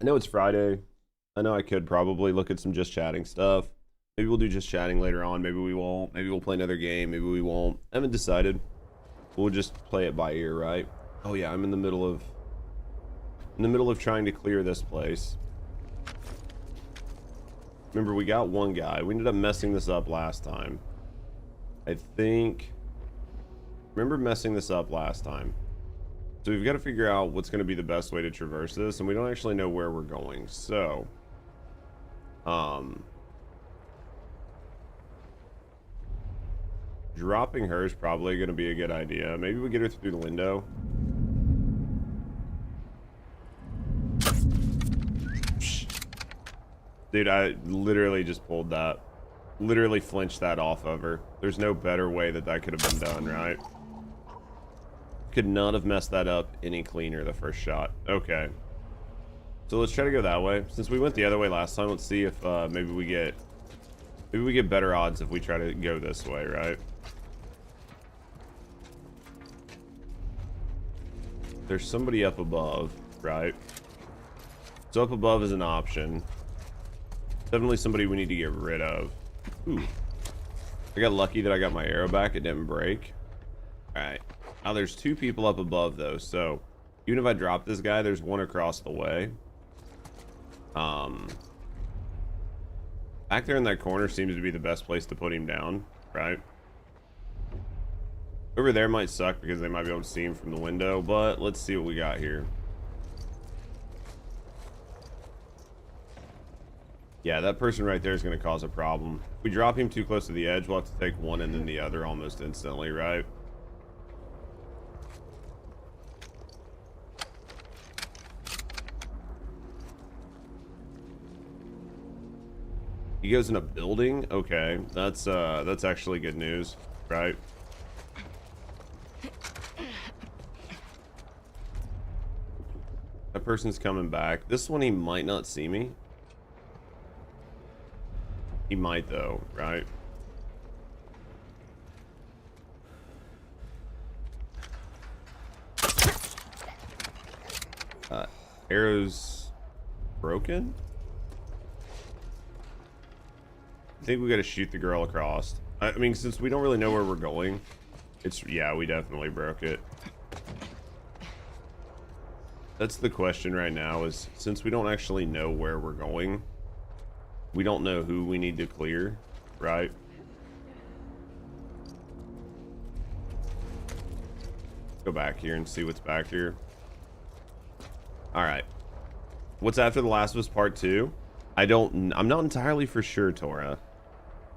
I know it's Friday. I know I could probably look at some just chatting stuff. Maybe we'll do just chatting later on. Maybe we won't. Maybe we'll play another game. Maybe we won't. I haven't decided. We'll just play it by ear, right? Oh yeah, I'm in the middle of trying to clear this place. Remember, we got one guy. We ended up messing this up last time. I think. Remember messing this up last time. So we've got to figure out what's going to be the best way to traverse this, and we don't actually know where we're going. So, dropping her is probably going to be a good idea. Maybe we get her through the window. Dude, I literally just pulled that. Literally flinched that off of her. There's no better way that that could have been done, right? Could not have messed that up any cleaner the first shot. Okay. So let's try to go that way. Since we went the other way last time, let's see if maybe we get better odds if we try to go this way, right? There's somebody up above, right? So up above is an option. Definitely somebody we need to get rid of. Ooh. I got lucky that I got my arrow back. It didn't break. Alright. Now there's two people up above though, so even if I drop this guy, there's one across the way. Back there in that corner seems to be the best place to put him down, right? Over there might suck because they might be able to see him from the window, but let's see what we got here. Yeah, that person right there is going to cause a problem. If we drop him too close to the edge, we'll have to take one and then the other almost instantly, right? He goes in a building? Okay, that's actually good news, right? That person's coming back. This one, he might not see me. He might though, right? Arrow's broken? I think we got to shoot the girl across. I mean, since we don't really know where we're going, yeah, we definitely broke it. That's the question right now is, since we don't actually know where we're going, we don't know who we need to clear, right? Go back here and see what's back here. All right. What's after The Last of Us Part 2? I'm not entirely for sure, Tora.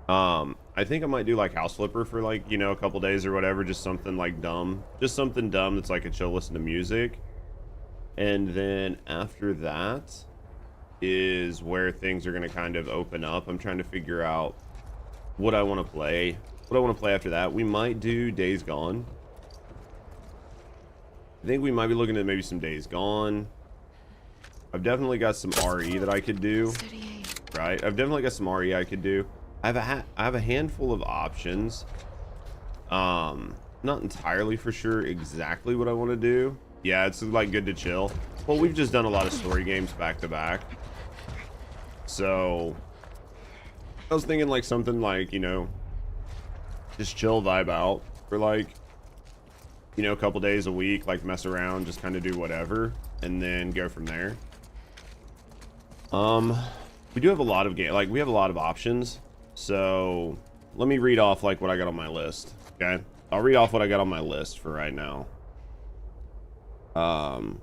I think I might do like House Flipper for like, you know, a couple days or whatever, just something like dumb. Just something dumb that's like a chill listen to music. And then after that is where things are going to kind of open up. I'm trying to figure out what I want to play. What I want to play after that. We might do Days Gone. I think we might be looking at maybe some Days Gone. I've definitely got some RE that I could do. Right? I've definitely got some RE I could do. I have a handful of options. Not entirely for sure exactly what I want to do. Yeah, it's like good to chill. Well, we've just done a lot of story games back to back. So I was thinking like something like, you know, just chill, vibe out for like, you know, a couple days a week, like mess around, just kind of do whatever and then go from there. We do have a lot of we have a lot of options. So let me read off like what I got on my list. Okay. I'll read off what I got on my list for right now.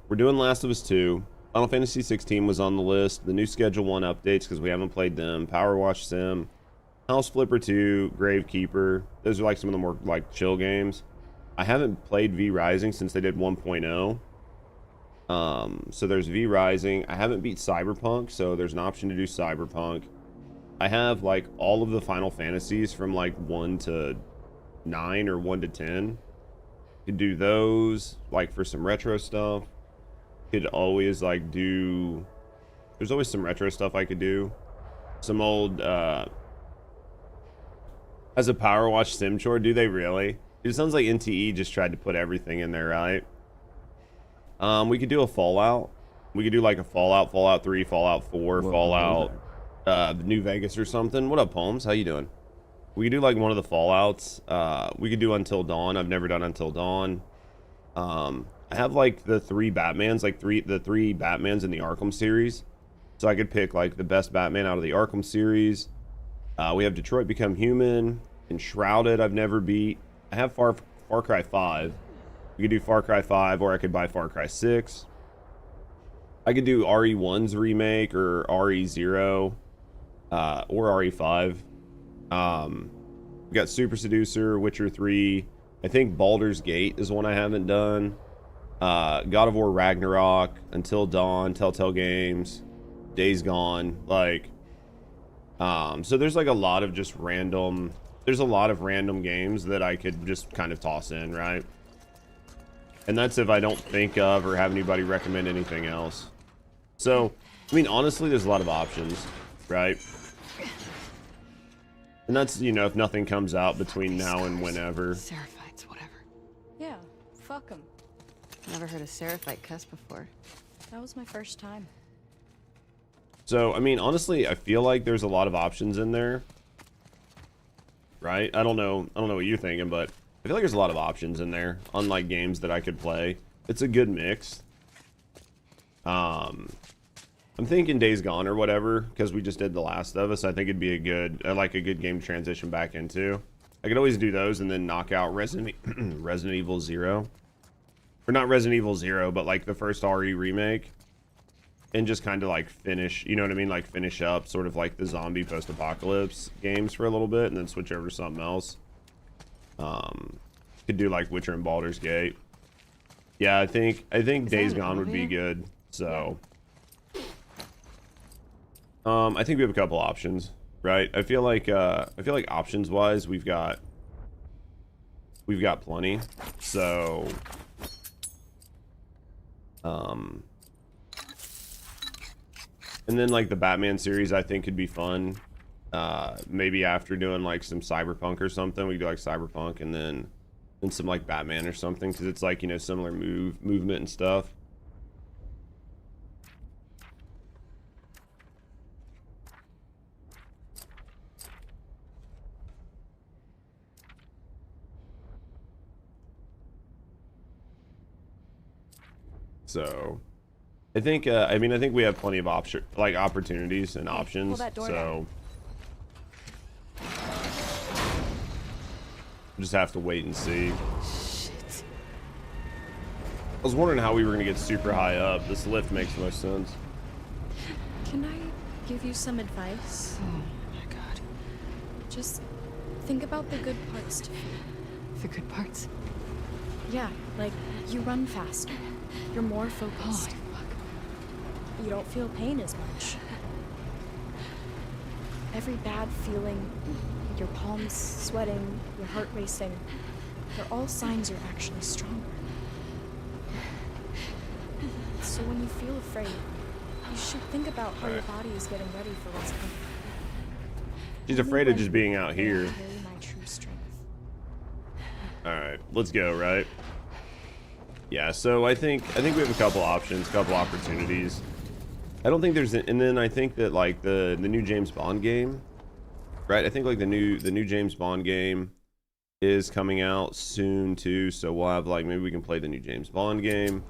We're doing Last of Us 2. Final Fantasy 16 was on the list. The new Schedule 1 updates because we haven't played them. Power Wash Sim, House Flipper 2, Gravekeeper. Those are like some of the more like chill games. I haven't played V Rising since they did 1.0. So there's V Rising. I haven't beat Cyberpunk, so there's an option to do Cyberpunk. I have like all of the Final Fantasies from like 1 to 9 or 1 to 10. Could do those like for some retro stuff. Could always like do, there's always some retro stuff I could do. Some old as a Power Wash Sim chore. Do they really? It sounds like NTE just tried to put everything in there, right? We could do a Fallout. We could do like a Fallout 3, Fallout 4, Well, Fallout, hello New Vegas or something. What up, Holmes? How you doing? We could do like one of the Fallouts. We could do Until Dawn. I've never done Until Dawn. I have like the three Batmans, like the three Batmans in the Arkham series. So I could pick like the best Batman out of the Arkham series. We have Detroit Become Human, Enshrouded. I've never beat. I have Far Cry 5. We could do Far Cry 5, or I could buy Far Cry 6. I could do RE1's remake or RE0, or RE5. We got Super Seducer, Witcher 3. I think Baldur's Gate is one I haven't done. God of War Ragnarok, Until Dawn, Telltale Games, Days Gone. Like, so there's like a lot of just random. There's a lot of random games that I could just kind of toss in, right? And that's if I don't think of or have anybody recommend anything else. So, I mean, honestly, there's a lot of options, right? And that's, you know, if nothing comes out between now and whenever. Seraphites, whatever. Yeah, fuck them. Never heard a Seraphite cuss before. That was my first time. So, I mean, honestly, I feel like there's a lot of options in there. Right? I don't know what you're thinking, but I feel like there's a lot of options in there on like games that I could play. It's a good mix. I'm thinking Days Gone or whatever, because we just did The Last of Us. I think it'd be a good, like a good game to transition back into. I could always do those and then knock out Resident Evil 0. Or not Resident Evil 0, but like the first RE remake. And just kind of like finish, you know what I mean? Like finish up sort of like the zombie post-apocalypse games for a little bit and then switch over to something else. Could do like Witcher and Baldur's Gate. Yeah, I think Days Gone would be good. So I think we have a couple options, right? I feel like options wise we've got plenty. So and then like the Batman series I think could be fun. Maybe after doing like some Cyberpunk or something, we could do like Cyberpunk and then some like Batman or something, because it's like, you know, similar movement and stuff. So I think I mean, I think we have plenty of opportunities and options. that door So we'll just have to wait and see. Shit. I was wondering how we were gonna get super high up. This lift makes the most sense. Can I give you some advice? Oh my god. Just think about the good parts too. The good parts. Yeah, like you run faster. You're more Holy focused. fuck. You don't feel pain as much. Every bad feeling, your palms sweating, your heart racing, they're all signs you're actually stronger. So when you feel afraid, you should think about how your body is getting ready for what's coming. She's afraid of just being out here. Carry my true strength. All right, let's go. Right? Yeah. So I think we have a couple options, couple opportunities. I don't think there's, and then I think that like the new James Bond game, right? I think like the new James Bond game is coming out soon too. So we'll have like, maybe we can play the new James Bond game.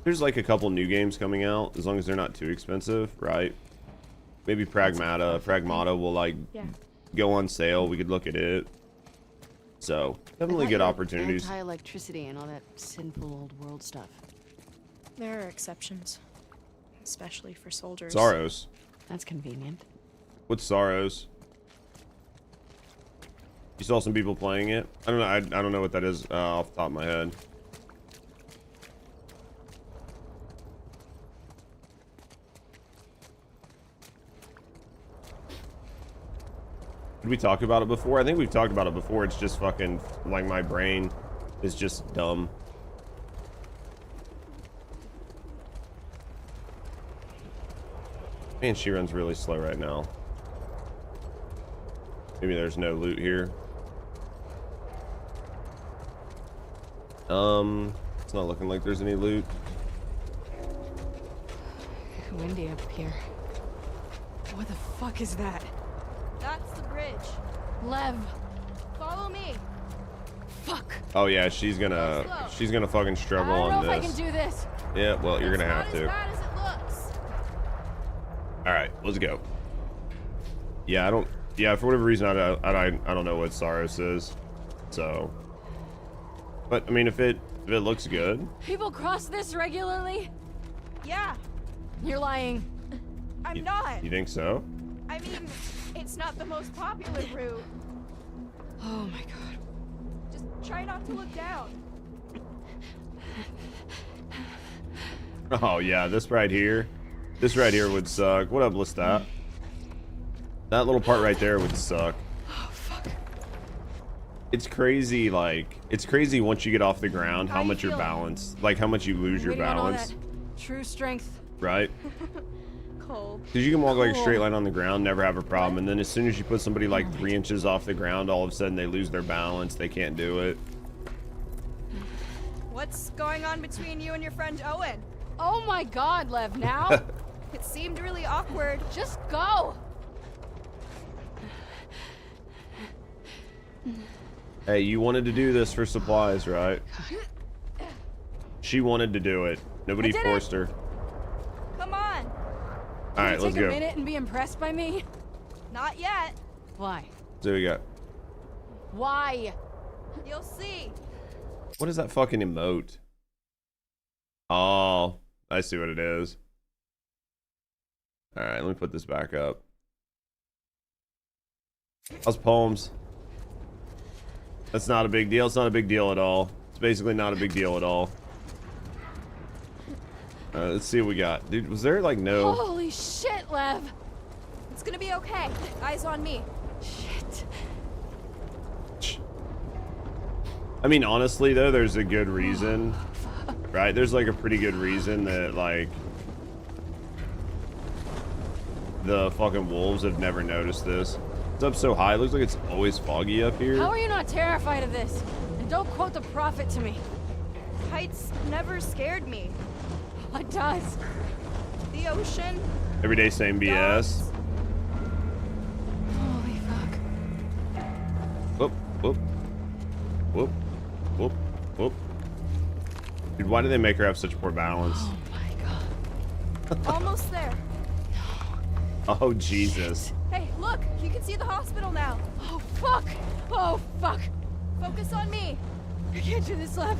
There's like a couple new games coming out, as long as they're not too expensive, right? Maybe Pragmata will like go on sale. We could look at it. So definitely good opportunities. Anti-electricity and all that sinful old world stuff. There are exceptions, especially for soldiers. Sorrows. That's convenient. What's Sorrows? You saw some people playing it? I don't know. I don't know what that is off the top of my head. Did we talk about it before? I think we've talked about it before. It's just fucking, like, my brain is just dumb. Man, she runs really slow right now. Maybe there's no loot here. It's not looking like there's any loot. windy up here. What the fuck is that? That's the bridge. Lev! Follow me. Fuck! Oh yeah, she's gonna fucking I struggle don't know on if I this. can do this. Yeah, well, you're gonna have It's to. not as bad as it looks. All right, let's go. Yeah, I don't. Yeah, for whatever reason, I don't know what Saros is. So, but I mean, if it looks good, People cross this regularly? Yeah, You're lying. I'm not. you think so? I mean, it's not the most popular route. Oh my god. Just try not to look down. Oh yeah, this right here would suck. What up, Lestat? That little part right there would suck. Oh fuck. It's crazy, like it's crazy once you get off the ground how How you much your feeling? balance, like how much you lose your Waiting on all balance, that true strength. right? Cold. Because you can walk like a Cool. straight line on the ground, never have a problem, and then as soon as you put somebody like 3 inches off the ground, all of a sudden they lose their balance, they can't do it. What's going on between you and your friend Owen? Oh my god, Lev, now? It seemed really awkward. Just go! Hey, you wanted to do this for supplies, right? She wanted to do it. Nobody I did forced it. her. Come on. All right, let's Take a go. minute and be impressed by me? Not yet. Why? So we got. Why? You'll see. What is that fucking emote? Oh, I see what it is. All right, let me put this back up. How's poems? That's not a big deal. It's not a big deal at all. It's basically not a big deal at all. Let's see what we got. Dude, was there like no... Holy shit, Lev! It's gonna be okay. Eyes on me. Shit. I mean, honestly, though, there's a good reason, right? There's like a pretty good reason that like the fucking wolves have never noticed this. It's up so high. It looks like it's always foggy up here. How are you not terrified of this? And don't quote the prophet to me. Heights never scared me. What does? The ocean. Every day, same BS. dogs. Holy fuck. Whoop, whoop, whoop, whoop, whoop. Dude, why do they make her have such poor balance? Oh my god. Almost there. Oh, Jesus. Hey, look. You can see the hospital now. Oh fuck! Oh fuck! Focus on me. I can't do this, Lev.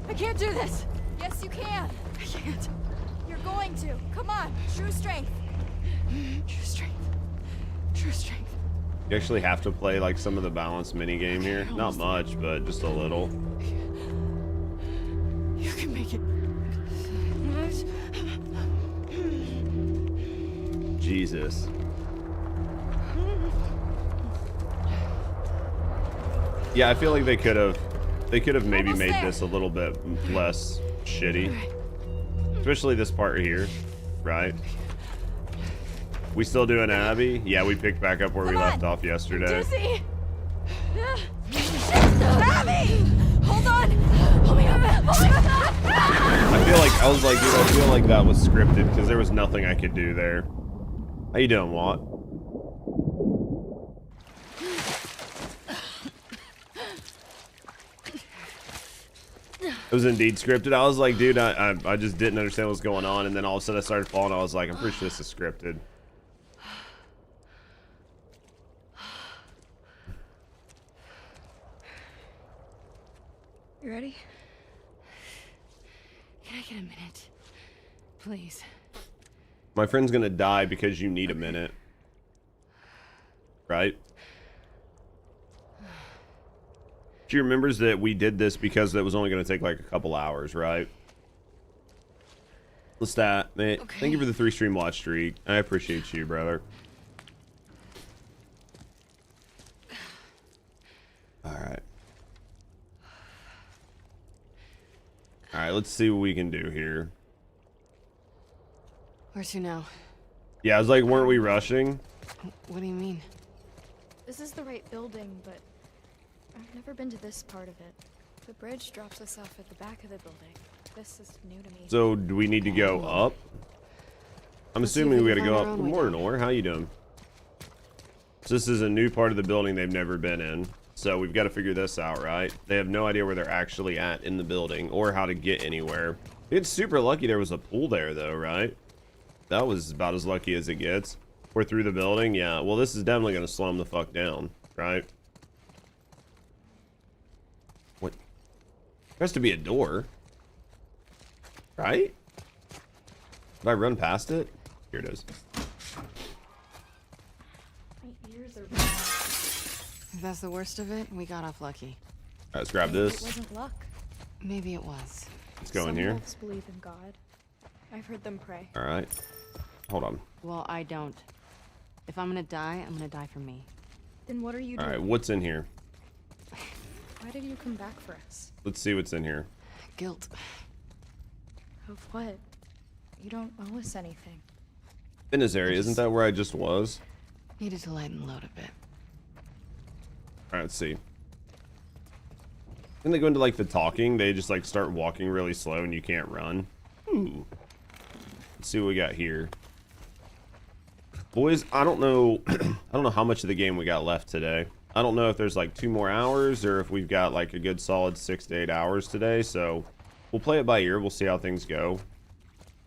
I can't do this. Yes, you can. I can't. You're going to. Come on. True strength. True strength. True strength. You actually have to play like some of the balance mini game here. Not much, but just a little. You can make it. Jesus. Yeah, I feel like they could have maybe Almost made there. this a little bit less shitty. Especially this part here, right? We still doing Abby? Yeah, we picked back up where we Come left on. off yesterday. Dizzy! Abby! Hold on. Hold me up! Hold me up! I feel like I was like, dude, I feel like that was scripted because there was nothing I could do there. How you doing, Watt? It was indeed scripted. I was like, dude, I just didn't understand what was going on, and then all of a sudden I started falling. I was like, I'm pretty sure this is scripted. You ready? Can I get a minute? Please. My friend's gonna die because you need a minute. Right? She remembers that we did this because it was only gonna take like a couple hours, right? Lestat, man, Okay. thank you for the 3-stream watch streak. I appreciate you, brother. Alright. Alright, let's see what we can do here. Where to now? Yeah, I was like, weren't we rushing? What do you mean? This is the right building, but I've never been to this part of it. The bridge drops us off at the back of the building. This is new to me. So, do we need to go up? I'm Let's see if assuming we we gotta can go find our up. own way Morning, down. Or how you doing? So this is a new part of the building they've never been in. So we've got to figure this out, right? They have no idea where they're actually at in the building or how to get anywhere. It's super lucky there was a pool there, though, right? That was about as lucky as it gets. We're through the building, yeah. Well, this is definitely going to slow them the fuck down, right? What? There has to be a door. Right? Did I run past it? Here it is. My ears are. If that's the worst of it, we got off lucky. All right, let's grab Maybe this. It wasn't luck. Maybe it was. Let's go in Some here. wolves believe in God. I've heard them pray. All right. Hold on. Well, I don't. If I'm gonna die, I'm gonna die for me. Then what are you All doing? right, what's in here? Why did you come back for us? Let's see what's in here. Guilt. Of what? You don't owe us anything. In this area, isn't that where I just was? Needed to lighten the load a bit. All right, let's see. When they go into like the talking, they just like start walking really slow and you can't run. Ooh. Let's see what we got here. Boys, I don't know I don't know how much of the game we got left today. I don't know if there's like 2 more hours or if we've got like a good solid 6 to 8 hours today, so we'll play it by ear. We'll see how things go.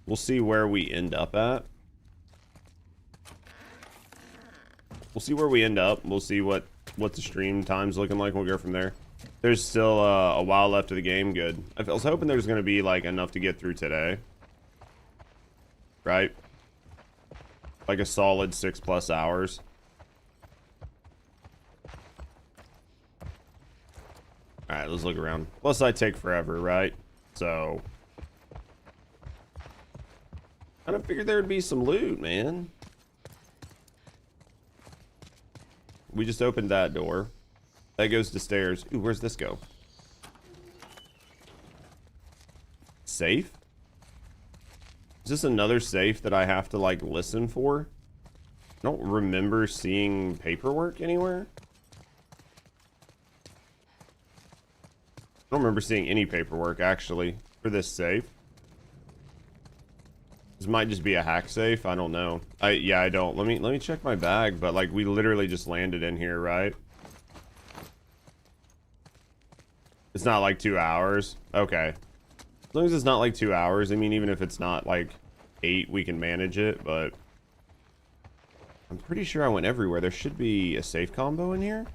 We'll see where we end up at. We'll see where we end up. We'll see what the stream time's looking like. We'll go from there. There's still a while left of the game. Good. I was hoping there was going to be like enough to get through today. Right? Like a solid 6+ hours. Alright, let's look around. Plus I take forever, right? So I don't figured there would be some loot, man. We just opened that door. That goes to stairs. Ooh, where's this go? Safe? Is this another safe that I have to, like, listen for? I don't remember seeing paperwork anywhere. I don't remember seeing any paperwork, actually, for this safe. This might just be a hack safe. I don't know. Yeah, I don't. Let me check my bag, but, like, we literally just landed in here, right? It's not like 2 hours. Okay. As long as it's not like 2 hours. I mean, even if it's not like 8, we can manage it, but I'm pretty sure I went everywhere. There should be a safe combo in here.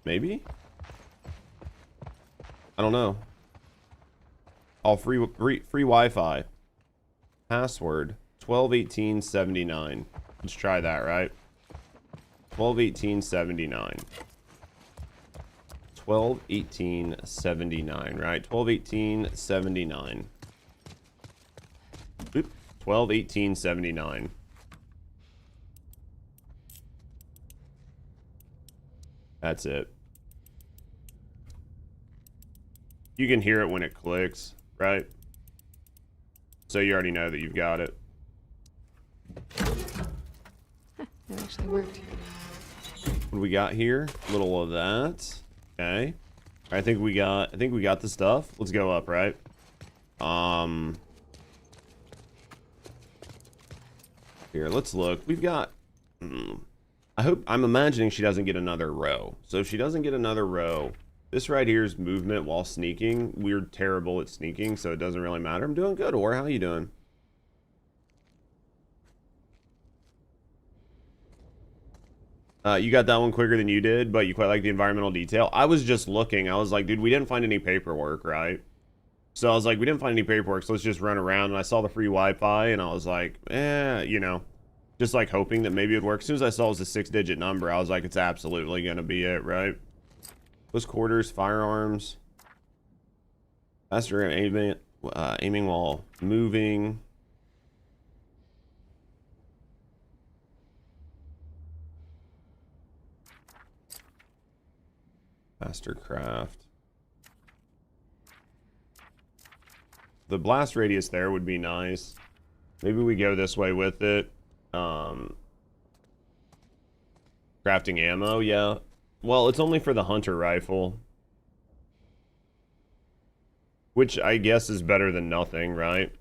Maybe? I don't know. All free Wi-Fi. Password 121879. Let's try that, right? 121879. 121879, right? 121879. Oop. 121879. That's it. You can hear it when it clicks, right? So you already know that you've got it. It actually worked. What do we got here? A little of that. Okay. I think we got the stuff. Let's go up, right? Here, let's look. We've got I'm imagining she doesn't get another row. So if she doesn't get another row, this right here is movement while sneaking. We're terrible at sneaking, so it doesn't really matter. I'm doing good, Or. How you doing? You got that one quicker than you did, but you quite like the environmental detail. I was just looking. I was like, dude, we didn't find any paperwork, right? So I was like, we didn't find any paperwork, so let's just run around. And I saw the free Wi-Fi, and I was like, you know, just like hoping that maybe it would work. As soon as I saw it was a 6-digit number, I was like, it's absolutely going to be it, right? Close quarters, firearms. Faster aiming while moving. Faster craft. The blast radius there would be nice. Maybe we go this way with it. Crafting ammo, yeah. Well, it's only for the hunter rifle. Which I guess is better than nothing, right?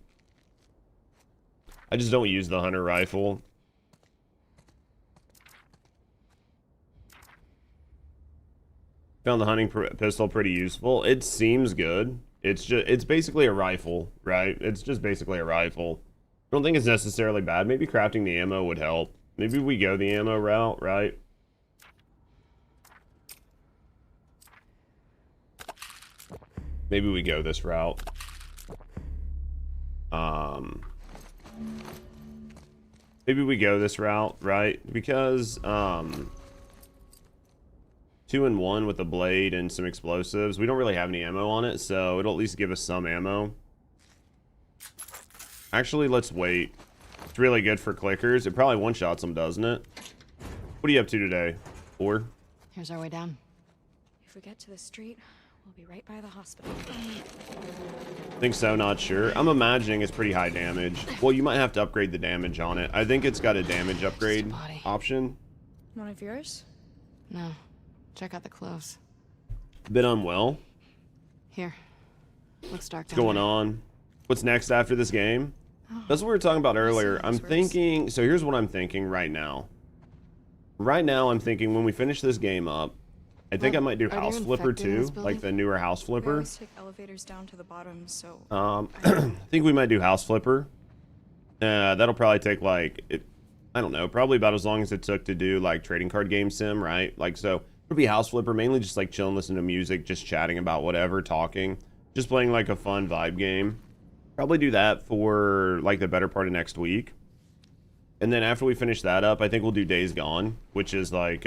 I just don't use the hunter rifle. Found the hunting pistol pretty useful. It seems good. It's basically a rifle, right? It's just basically a rifle. I don't think it's necessarily bad. Maybe crafting the ammo would help. Maybe we go the ammo route, right? Maybe we go this route. Maybe we go this route, right? Because 2-in-1 with a blade and some explosives. We don't really have any ammo on it, so it'll at least give us some ammo. Actually, let's wait. It's really good for clickers. It probably one-shots them, doesn't it? What are you up to today? 4? Here's our way down. If we get to the street, we'll be right by the hospital. Think so, not sure. I'm imagining it's pretty high damage. Well, you might have to upgrade the damage on it. I think it's got a damage upgrade option. One of yours? No. Check out the clothes. Bit unwell. Here. Looks dark What's down going there. on? What's next after this game? Oh, That's what we were talking about earlier. I'm those words. thinking, so here's what I'm thinking right now. Right now, I'm thinking when we finish this game up, I think I might do Are there House Flipper infected in this 2, like building? the newer House We Flipper. always take elevators down to the bottom, so I think we might do House Flipper. That'll probably take like, I don't know, probably about as long as it took to do like trading card game sim, right? Like, so it'll be House Flipper, mainly just like chilling, listening to music, just chatting about whatever, talking, just playing like a fun vibe game. Probably do that for like the better part of next week. And then after we finish that up, I think we'll do Days Gone, which is like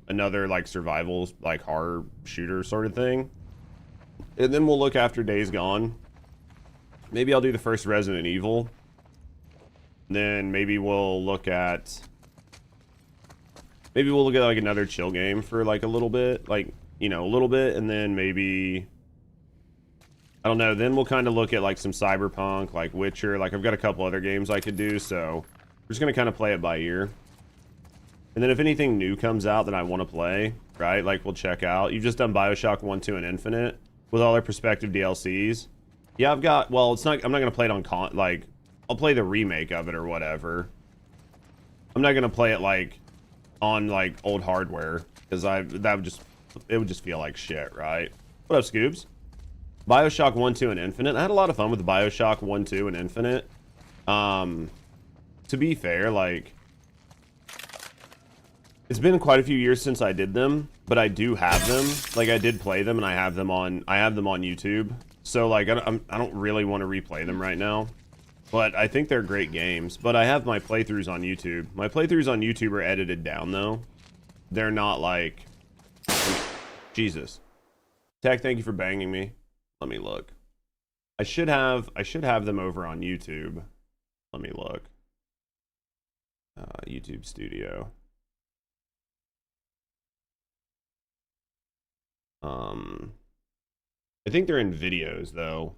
another like survival, like horror shooter sort of thing. And then we'll look after Days Gone. Maybe I'll do the first Resident Evil. Then maybe we'll look at like another chill game for like a little bit, like, you know, a little bit, and then maybe I don't know, then we'll kind of look at like some Cyberpunk, like Witcher, like I've got a couple other games I could do, so we're just gonna kind of play it by ear. And then if anything new comes out that I want to play, right, like we'll check out. You've just done BioShock 1, 2, and Infinite with all their prospective DLCs. Yeah, I've got, well, it's not, I'm not gonna play it on like, I'll play the remake of it or whatever. I'm not gonna play it like on like old hardware because it would just feel like shit, right? What up, Scoobs? BioShock 1, 2, and Infinite. I had a lot of fun with BioShock 1, 2, and Infinite. To be fair, like, it's been quite a few years since I did them, but I do have them. Like, I did play them, and I have them on YouTube. So, like, I don't really want to replay them right now. But I think they're great games. But I have my playthroughs on YouTube. My playthroughs on YouTube are edited down, though. They're not like... Jesus. Tech, thank you for banging me. Let me look. I should have them over on YouTube. Let me look. YouTube Studio. I think they're in videos though.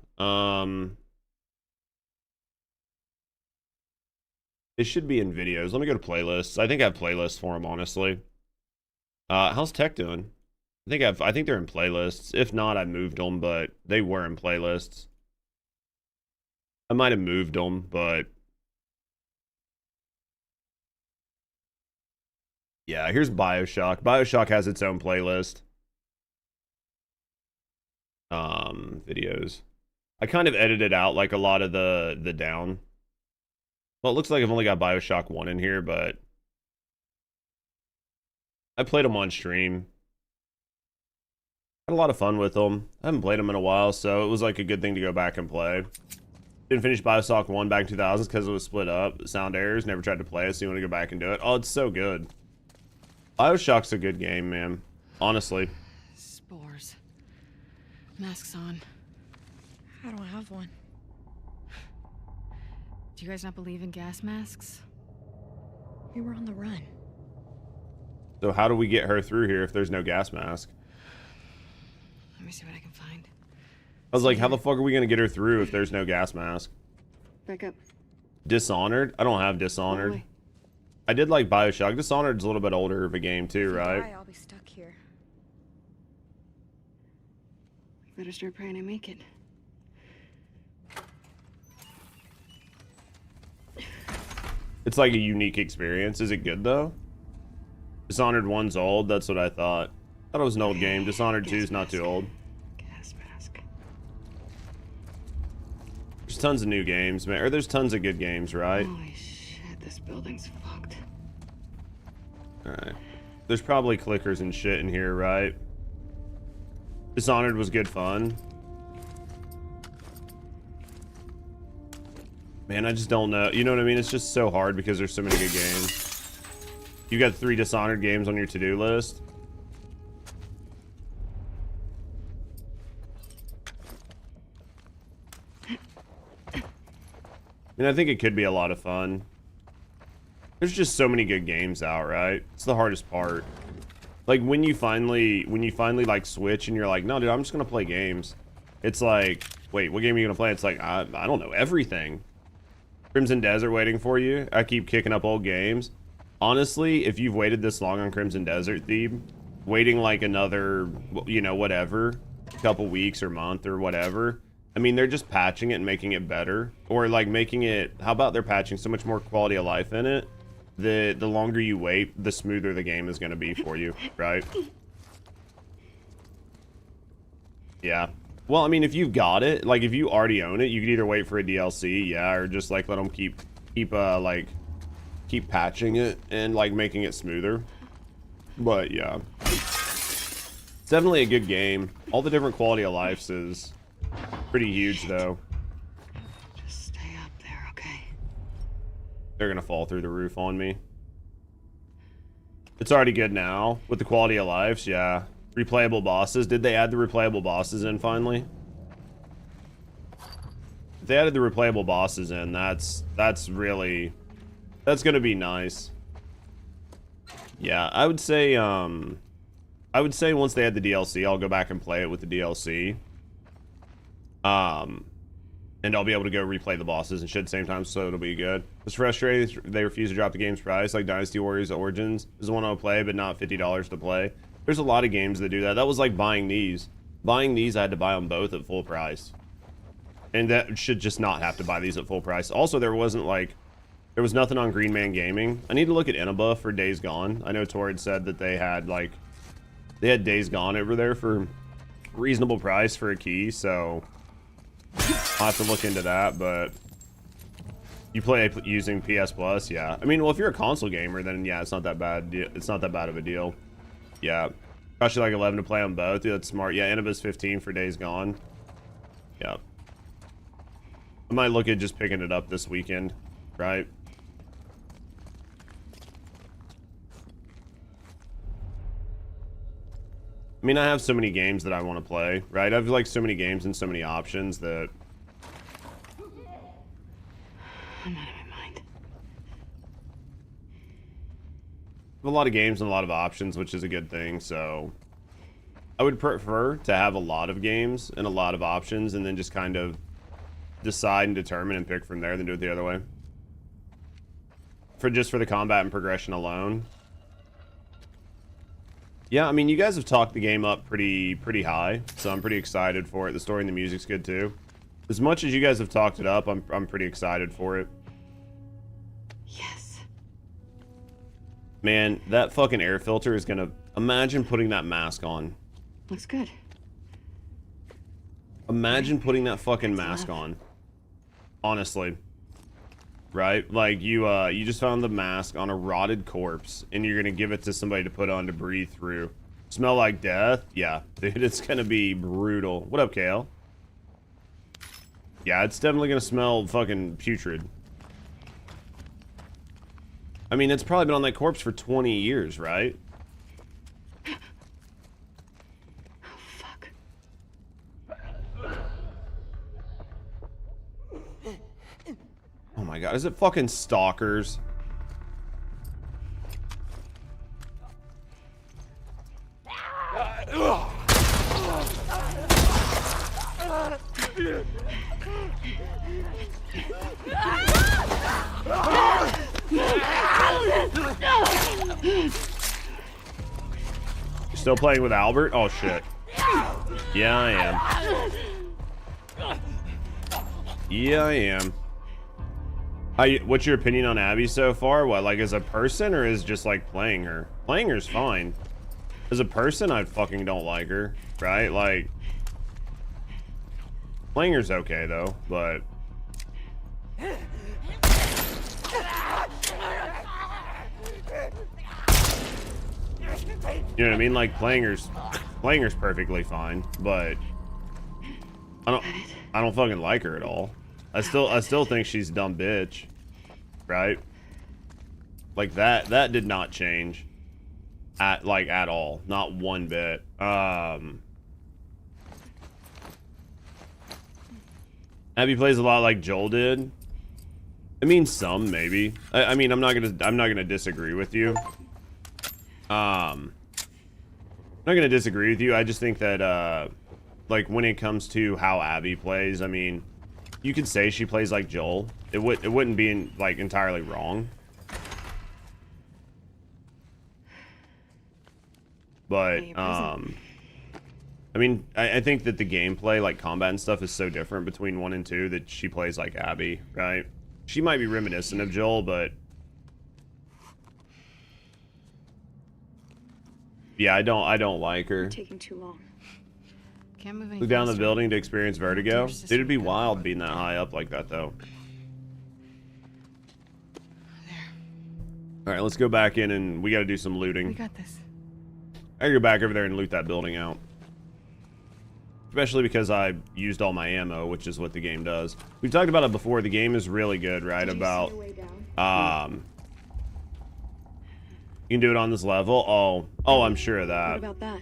It should be in videos. Let me go to playlists. I think I have playlists for them, honestly. How's Tech doing? I think they're in playlists. If not, I moved them, but they were in playlists. I might have moved them, but yeah, here's BioShock. BioShock has its own playlist. Videos. I kind of edited out like a lot of the down. Well, it looks like I've only got BioShock 1 in here, but I played them on stream. Had a lot of fun with them. I haven't played them in a while, so it was like a good thing to go back and play. Didn't finish BioShock 1 back in 2000s because it was split up. Sound errors. Never tried to play it, so you want to go back and do it. Oh, it's so good. BioShock's a good game, man. Honestly. Spores. Masks on. I don't have one. Do you guys not believe in gas masks? We were on the run. So how do we get her through here if there's no gas mask? Let me see what I can find. I was like, how the fuck are we going to get her through if there's no gas mask? Back up. Dishonored? I don't have Dishonored. Away. I did like BioShock. Dishonored's a little bit older of a game too, If I right? die, I'll be stuck here. Better start praying I make it. It's like a unique experience. Is it good though? Dishonored 1's old. That's what I thought. I thought it was an old game. Dishonored 2 is not too old. Gas mask. There's tons of new games, man. Or there's tons of good games, right? Holy shit, this building's fucked. Alright. There's probably clickers and shit in here, right? Dishonored was good fun. Man, I just don't know. You know what I mean? It's just so hard because there's so many good games. You got 3 Dishonored games on your to-do list. I mean, I think it could be a lot of fun. There's just so many good games out, right? It's the hardest part. Like when you finally like switch and you're like, no, dude, I'm just gonna play games. It's like, wait, what game are you gonna play? It's like, I don't know, everything. Crimson Desert waiting for you. I keep kicking up old games. Honestly, if you've waited this long on Crimson Desert, Thebe, waiting like another, you know, whatever, couple weeks or month or whatever. I mean, they're just patching it and making it better, or like making it. How about they're patching so much more quality of life in it? The longer you wait, the smoother the game is going to be for you, right? Yeah. Well, I mean, if you've got it, like if you already own it, you could either wait for a DLC, yeah, or just like let them keep patching it and like making it smoother. But yeah, it's definitely a good game. All the different quality of lives is pretty huge, though. Just stay up there, okay? They're gonna fall through the roof on me. It's already good now with the quality of lives, yeah. Replayable bosses. Did they add the replayable bosses in finally? If they added the replayable bosses in, that's gonna be nice. Yeah, I would say once they add the DLC, I'll go back and play it with the DLC. And I'll be able to go replay the bosses and shit at the same time, so it'll be good. It's frustrating they refuse to drop the game's price, like Dynasty Warriors Origins is the one I'll play, but not $50 to play. There's a lot of games that do that. That was like buying these. Buying these, I had to buy them both at full price. And that should just not have to buy these at full price. Also, there was nothing on Green Man Gaming. I need to look at Inaba for Days Gone. I know Torrid said that they had Days Gone over there for reasonable price for a key, so I'll have to look into that. But you play using PS Plus, yeah. I mean, well, if you're a console gamer, then yeah, it's not that bad. It's not that bad of a deal. Yeah, cost you like 11 to play on both. Dude, that's smart. Yeah, Inaba's 15 for Days Gone. Yeah, I might look at just picking it up this weekend, right? I mean, I have so many games that I want to play, right? I have like so many games and so many options that I'm out of my mind. a lot of games and a lot of options, which is a good thing. So I would prefer to have a lot of games and a lot of options and then just kind of decide and determine and pick from there, than do it the other way. For the combat and progression alone. Yeah, I mean, you guys have talked the game up pretty high, so I'm pretty excited for it. The story and the music's good too. As much as you guys have talked it up, I'm pretty excited for it. Yes. Man, that fucking air filter is gonna... Imagine putting that mask on. Looks good. Imagine putting that fucking mask on. Honestly. Right? Like, you just found the mask on a rotted corpse, and you're gonna give it to somebody to put on to breathe through. Smell like death? Yeah. Dude, it's gonna be brutal. What up, Kale? Yeah, it's definitely gonna smell fucking putrid. I mean, it's probably been on that corpse for 20 years, right? Oh, fuck. Oh my god, is it fucking stalkers? You're still playing with Albert? Oh shit. Yeah, I am. Yeah, I am. What's your opinion on Abby so far? What, like as a person or is just like playing her? Playing her's fine. As a person, I fucking don't like her, right? Like, playing her's okay though, but you know what I mean? Like playing her's perfectly fine, but I don't fucking like her at all. I still think she's a dumb bitch, right? Like that did not change at all, not one bit. Abby plays a lot like Joel did. I mean, some maybe. I mean, I'm not gonna disagree with you. I'm not gonna disagree with you. I just think that like when it comes to how Abby plays, I mean, you could say she plays like Joel. It wouldn't be like entirely wrong. But I mean, I think that the gameplay, like combat and stuff, is so different between 1 and 2 that she plays like Abby, right? She might be reminiscent of Joel, but yeah, I don't like her. Taking too long. Can't move any Look down the faster. building to experience vertigo. Doors just Dude, it'd be won't go wild forward. being that high up like that, though. All right, let's go back in, and we got to do some We looting. got this. I gotta go back over there and loot that building out. Especially because I used all my ammo, which is what the game does. We've talked about it before. The game is really good, right? About you can do it on this level. Oh, I'm sure of that. What about that?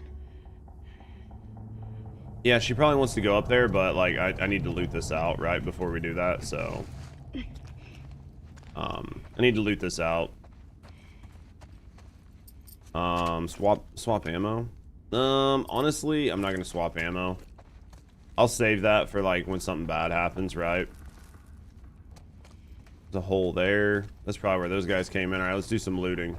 Yeah, she probably wants to go up there, but like I need to loot this out right before we do that. So I need to loot this out. Swap ammo. Honestly, I'm not gonna swap ammo. I'll save that for like when something bad happens, right? There's a hole there. That's probably where those guys came in. All right, let's do some looting.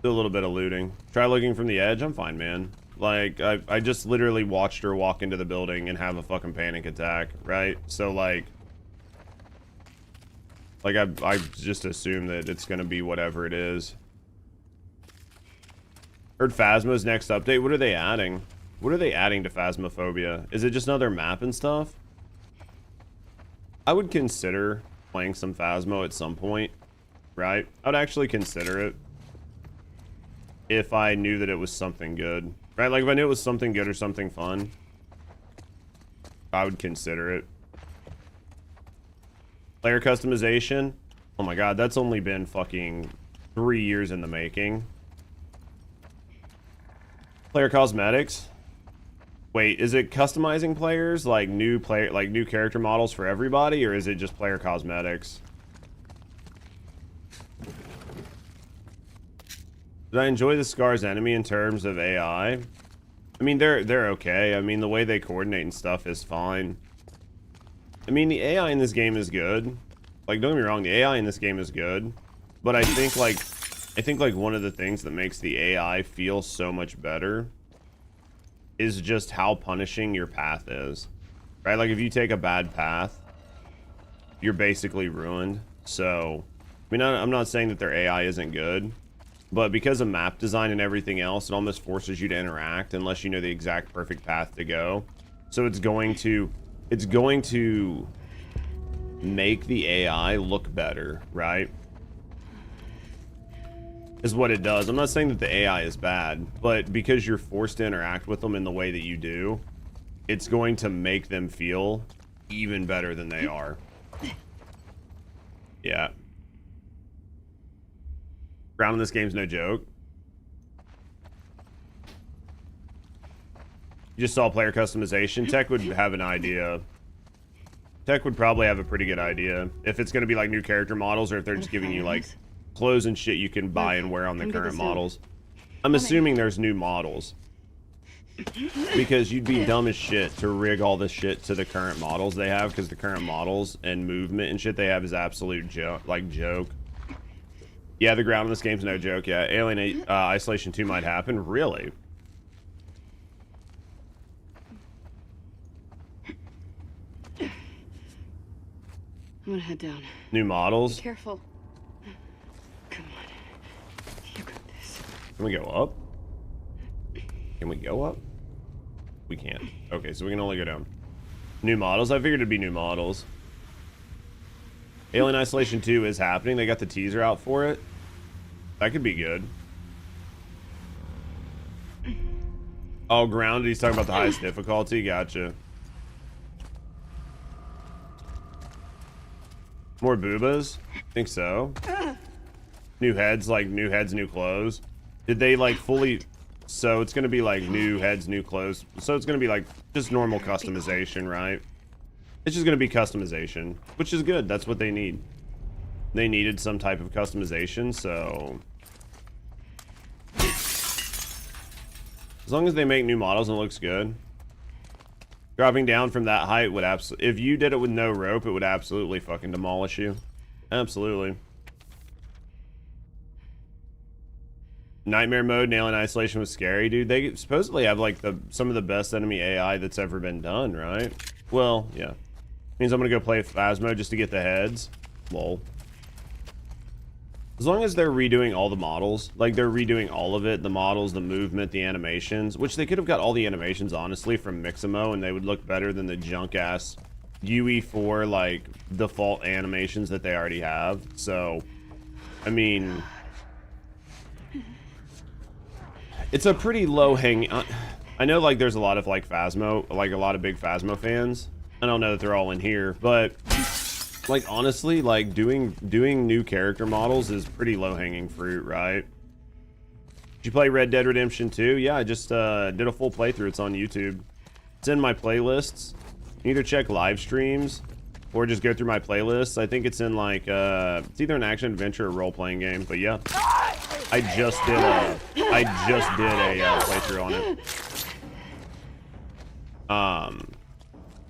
Do a little bit of looting. Try looking from the edge. I'm fine, man. Like I just literally watched her walk into the building and have a fucking panic attack, right? So like I just assume that it's gonna be whatever it is. Heard Phasma's next update. What are they adding? What are they adding to Phasmophobia? Is it just another map and stuff? I would consider playing some Phasmo at some point, right? I would actually consider it if I knew that it was something good, right? Like if I knew it was something good or something fun, I would consider it. Player customization. Oh my god, that's only been fucking 3 years in the making. Player cosmetics. Wait, is it customizing players, like new character models for everybody, or is it just player cosmetics? Did I enjoy the Scar's enemy in terms of AI? I mean, they're okay. I mean, the way they coordinate and stuff is fine. I mean, the AI in this game is good. Like, don't get me wrong, the AI in this game is good, but I think like one of the things that makes the AI feel so much better is just how punishing your path is, right? Like if you take a bad path, you're basically ruined. So, I mean, I'm not saying that their AI isn't good, but because of map design and everything else, it almost forces you to interact unless you know the exact perfect path to go. So it's going to make the AI look better, right? Is what it does. I'm not saying that the AI is bad, but because you're forced to interact with them in the way that you do, it's going to make them feel even better than they are. Yeah. Ground in this game's no joke. You just saw player customization. Tech would have an idea. Tech would probably have a pretty good idea if it's going to be like new character models or if they're just giving you like clothes and shit you can buy and wear on the current models. I'm assuming there's new models because you'd be dumb as shit to rig all this shit to the current models they have, because the current models and movement and shit they have is absolute joke. Yeah, the ground in this game's no joke. Yeah, Alien Isolation 2 might happen. Really? I'm gonna head down. New models. Careful. Come on. You got this. Can we go up? Can we go up? We can't. Okay, so we can only go down. New models? I figured it'd be new models. Alien Isolation 2 is happening. They got the teaser out for it. That could be good. Oh, grounded. He's talking about the highest difficulty. Gotcha. More boobas? Think so. New heads, like new heads, new clothes. Did they like fully... So it's going to be like new heads, new clothes. So it's going to be like just normal customization, right? It's just going to be customization, which is good. That's what they need. They needed some type of customization, so... As long as they make new models and it looks good. Dropping down from that height would absolutely... If you did it with no rope, it would absolutely fucking demolish you. Absolutely. Nightmare mode and Alien Isolation was scary, dude. They supposedly have like some of the best enemy AI that's ever been done, right? Well, yeah. Means I'm gonna go play Phasmo just to get the heads. Lol. As long as they're redoing all the models, like they're redoing all of it, the models, the movement, the animations, which they could have got all the animations, honestly, from Mixamo, and they would look better than the junk-ass UE4, like, default animations that they already have. So, I mean... It's a pretty low-hanging... I know, like, there's a lot of, like, Phasmo, like, a lot of big Phasmo fans. I don't know that they're all in here, but... Like, honestly, like, doing new character models is pretty low-hanging fruit, right? Did you play Red Dead Redemption 2? Yeah, I just did a full playthrough. It's on YouTube. It's in my playlists. You can either check live streams or just go through my playlists. I think it's in, like, it's either an action-adventure or role-playing game, but yeah. I just did a playthrough on it.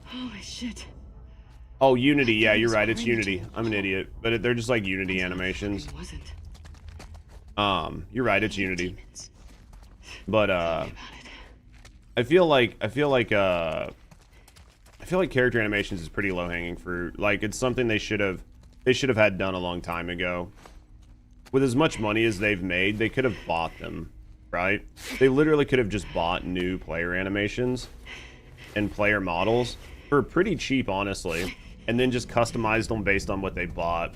Holy shit. Oh, Unity. Yeah, you're right. It's Unity. I'm an idiot. But they're just like Unity animations. It wasn't. You're right. It's Unity. But I feel like character animations is pretty low-hanging fruit. Like, it's something they should have had done a long time ago. With as much money as they've made, they could have bought them, right? They literally could have just bought new player animations and player models for pretty cheap, honestly. And then just customized them based on what they bought. I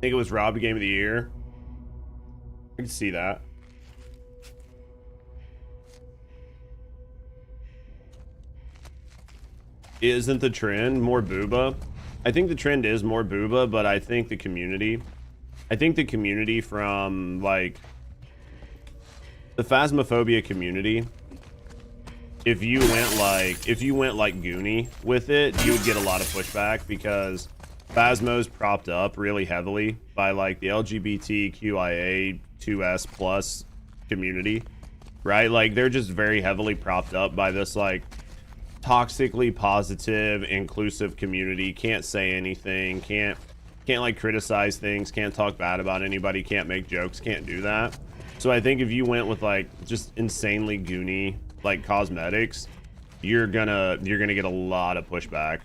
think it was robbed Game of the Year. I can see that. Isn't the trend more booba? I think the trend is more booba, but I think the community from, like, the Phasmophobia community, if you went like Goonie with it, you would get a lot of pushback because Phasmo's propped up really heavily by like the LGBTQIA2S plus community, right? Like, they're just very heavily propped up by this like toxically positive, inclusive community. Can't say anything, can't like criticize things, can't talk bad about anybody, can't make jokes, can't do that. So I think if you went with like just insanely Goonie like cosmetics, you're gonna get a lot of pushback.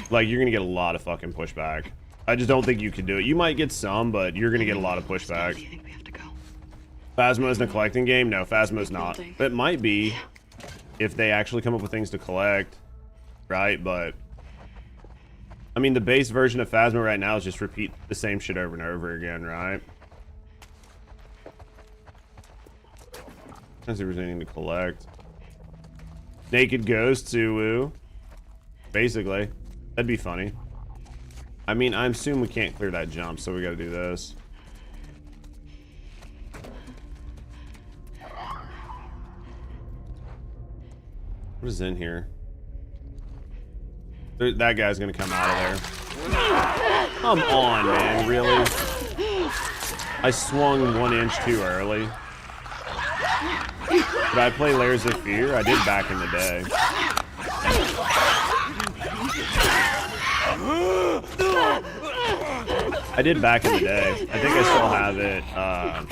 Like, you're gonna get a lot of fucking pushback. I just don't think you can do it. You might get some, but you're gonna get a lot of pushback. Do you think we have to go? Phasmo isn't a collecting game? No, Phasmo's not. It might be if they actually come up with things to collect, right? But I mean, the base version of Phasmo right now is just repeat the same shit over and over again, right? Let's see if there's anything to collect. Naked Ghosts, Uwu. Basically. That'd be funny. I mean, I assume we can't clear that jump, so we gotta do this. What is in here? That guy's gonna come out of there. Come on, man. Really? I swung 1 inch too early. Did I play Layers of Fear? I did back in the day. I did back in the day. I think I still have it. I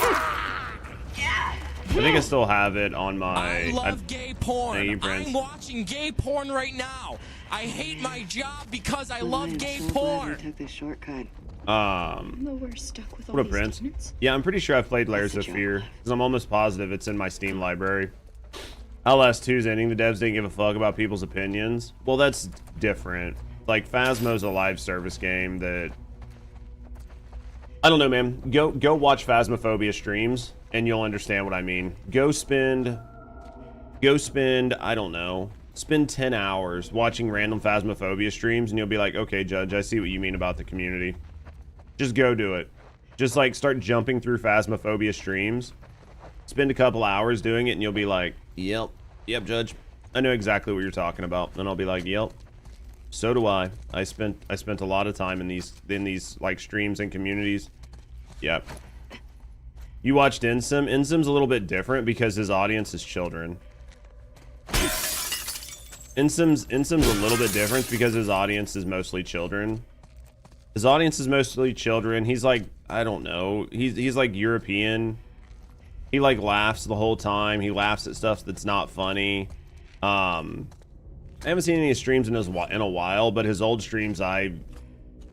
think I still have it on my... I love gay porn. porn. Thank you, Prince. I'm watching gay porn right now. I hate my job because I love gay porn. We took this shortcut. No, we're stuck with all What up, these Prince? demons. Yeah, I'm pretty sure I've played Layers of Fear, because I'm almost positive it's in my Steam library. LS2's ending, the devs didn't give a fuck about people's opinions. Well, that's different. Like, Phasmo's a live service game that... I don't know, man. Go watch Phasmophobia streams, and you'll understand what I mean. Go spend, I don't know, spend 10 hours watching random Phasmophobia streams, and you'll be like, okay, Judge, I see what you mean about the community. Just go do it. Just, like, start jumping through Phasmophobia streams. Spend a couple hours doing it, and you'll be like, yep, Judge. I know exactly what you're talking about. And I'll be like, yep. So do I. I spent a lot of time in these like streams and communities. Yep. You watched Insim. Insim's a little bit different because his audience is children. Insim's a little bit different because his audience is mostly children. His audience is mostly children. He's like, I don't know. He's like European. He like laughs the whole time. He laughs at stuff that's not funny. I haven't seen any streams in a while, but his old streams I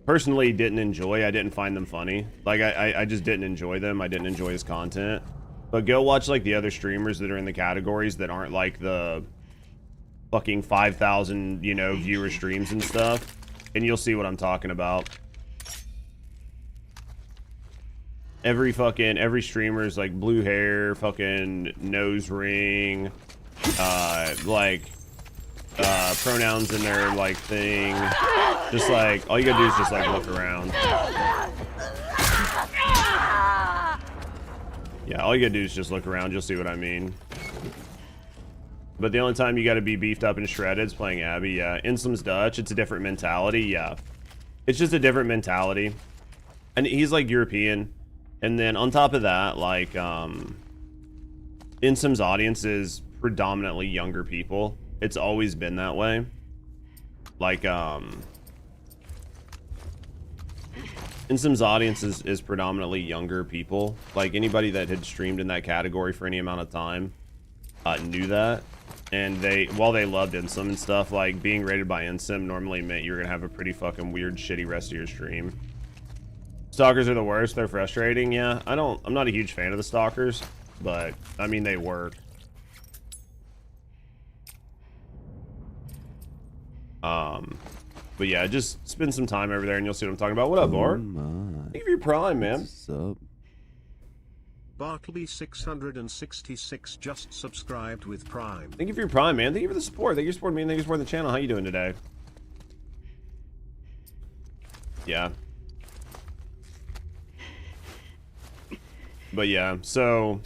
personally didn't enjoy. I didn't find them funny. Like, I just didn't enjoy them. I didn't enjoy his content. But go watch, like, the other streamers that are in the categories that aren't, like, the fucking 5,000, you know, viewer streams and stuff. And you'll see what I'm talking about. Every streamer's, like, blue hair, fucking nose ring, like... pronouns in their like thing. Just like all you gotta do is just like look around. Yeah, all you gotta do is just look around. You'll see what I mean. But the only time you gotta be beefed up and shredded is playing Abby. Yeah, Insim's Dutch. It's a different mentality. Yeah, it's just a different mentality. And he's like European. And then on top of that, like Insim's audience is predominantly younger people. It's always been that way. Like, Insim's audience is predominantly younger people. Like, anybody that had streamed in that category for any amount of time knew that. And while they loved Insim and stuff, like, being rated by Insim normally meant you were gonna have a pretty fucking weird, shitty rest of your stream. Stalkers are the worst. They're frustrating, yeah. I'm not a huge fan of the stalkers, but, I mean, they work. But yeah, just spend some time over there and you'll see what I'm talking about. What up, Bart? Thank you for your prime, man. What's up? Bartleby 666 just subscribed with Prime. Thank you for your prime, man. Thank you for the support. Thank you for supporting me and thank you for supporting the channel. How you doing today? Yeah. But yeah, so...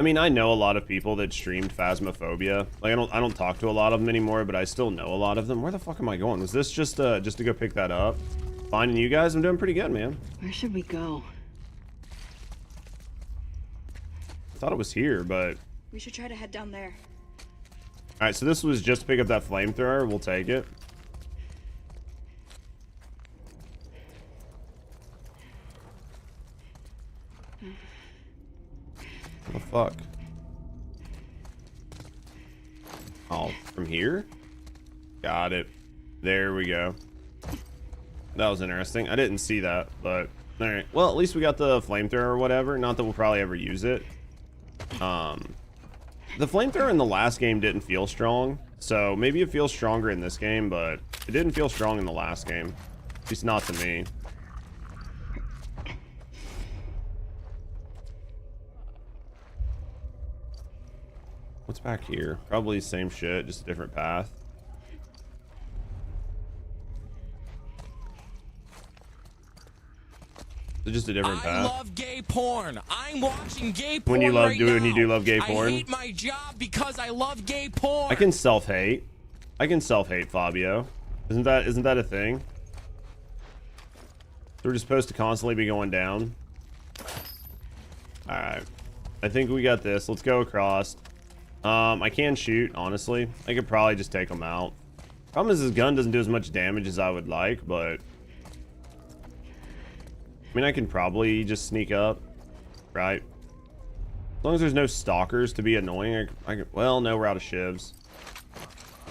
I mean, I know a lot of people that streamed Phasmophobia. Like, I don't talk to a lot of them anymore, but I still know a lot of them. Where the fuck am I going? Was this just to go pick that up? Finding you guys? I'm doing pretty good, man. Where should we go? I thought it was here, but... We should try to head down there. Alright, so this was just to pick up that flamethrower. We'll take it. What the fuck? Oh, from here? Got it. There we go. That was interesting. I didn't see that, but... Alright. Well, at least we got the flamethrower or whatever. Not that we'll probably ever use it. The flamethrower in the last game didn't feel strong. So, maybe it feels stronger in this game, but... It didn't feel strong in the last game. At least not to me. What's back here? Probably the same shit, just a different path. Just a different path. I love gay porn. I'm watching gay porn When you love right now. when you do love gay porn. I hate my job because I love gay porn. I can self-hate. I can self-hate, Fabio. Isn't that a thing? We're just supposed to constantly be going down. Alright. I think we got this. Let's go across. I can shoot, honestly. I could probably just take him out. Problem is his gun doesn't do as much damage as I would like, but... I mean, I can probably just sneak up. Right? As long as there's no stalkers to be annoying, well, no, we're out of shivs.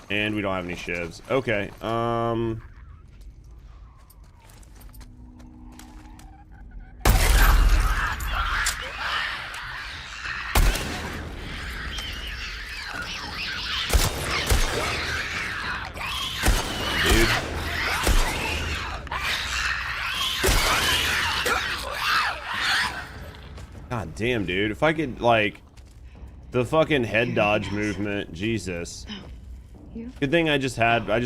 And we don't have any shivs. Okay, dude. God damn, dude. If I could, like, the fucking head dodge movement, Jesus. Good thing I just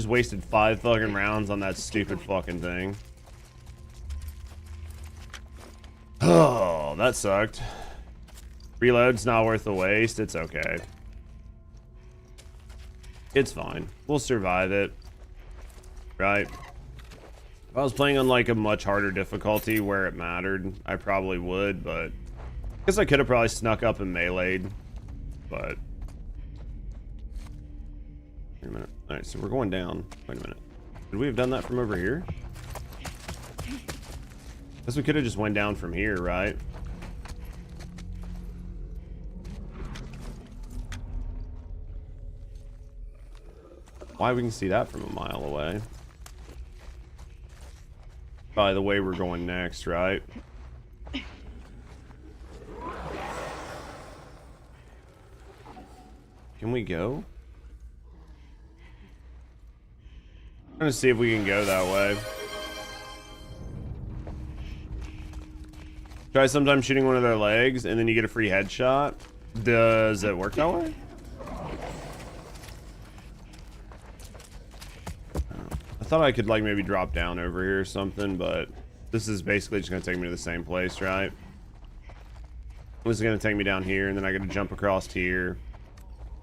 wasted 5 fucking rounds on that stupid fucking thing. Oh, that sucked. Reload's not worth the waste. It's okay. It's fine. We'll survive it. Right? If I was playing on like a much harder difficulty where it mattered, I probably would, but I guess I could have probably snuck up and meleeed, but wait a minute. All right, so we're going down. Wait a minute. Could we have done that from over here? Guess we could have just went down from here, right? Why we can see that from a mile away? By the way, we're going next, right? Can we go? I'm gonna see if we can go that way. Try sometimes shooting one of their legs and then you get a free headshot. Does it work that way? I thought I could like maybe drop down over here or something, but this is basically just gonna take me to the same place, right? This is gonna take me down here and then I gotta jump across here,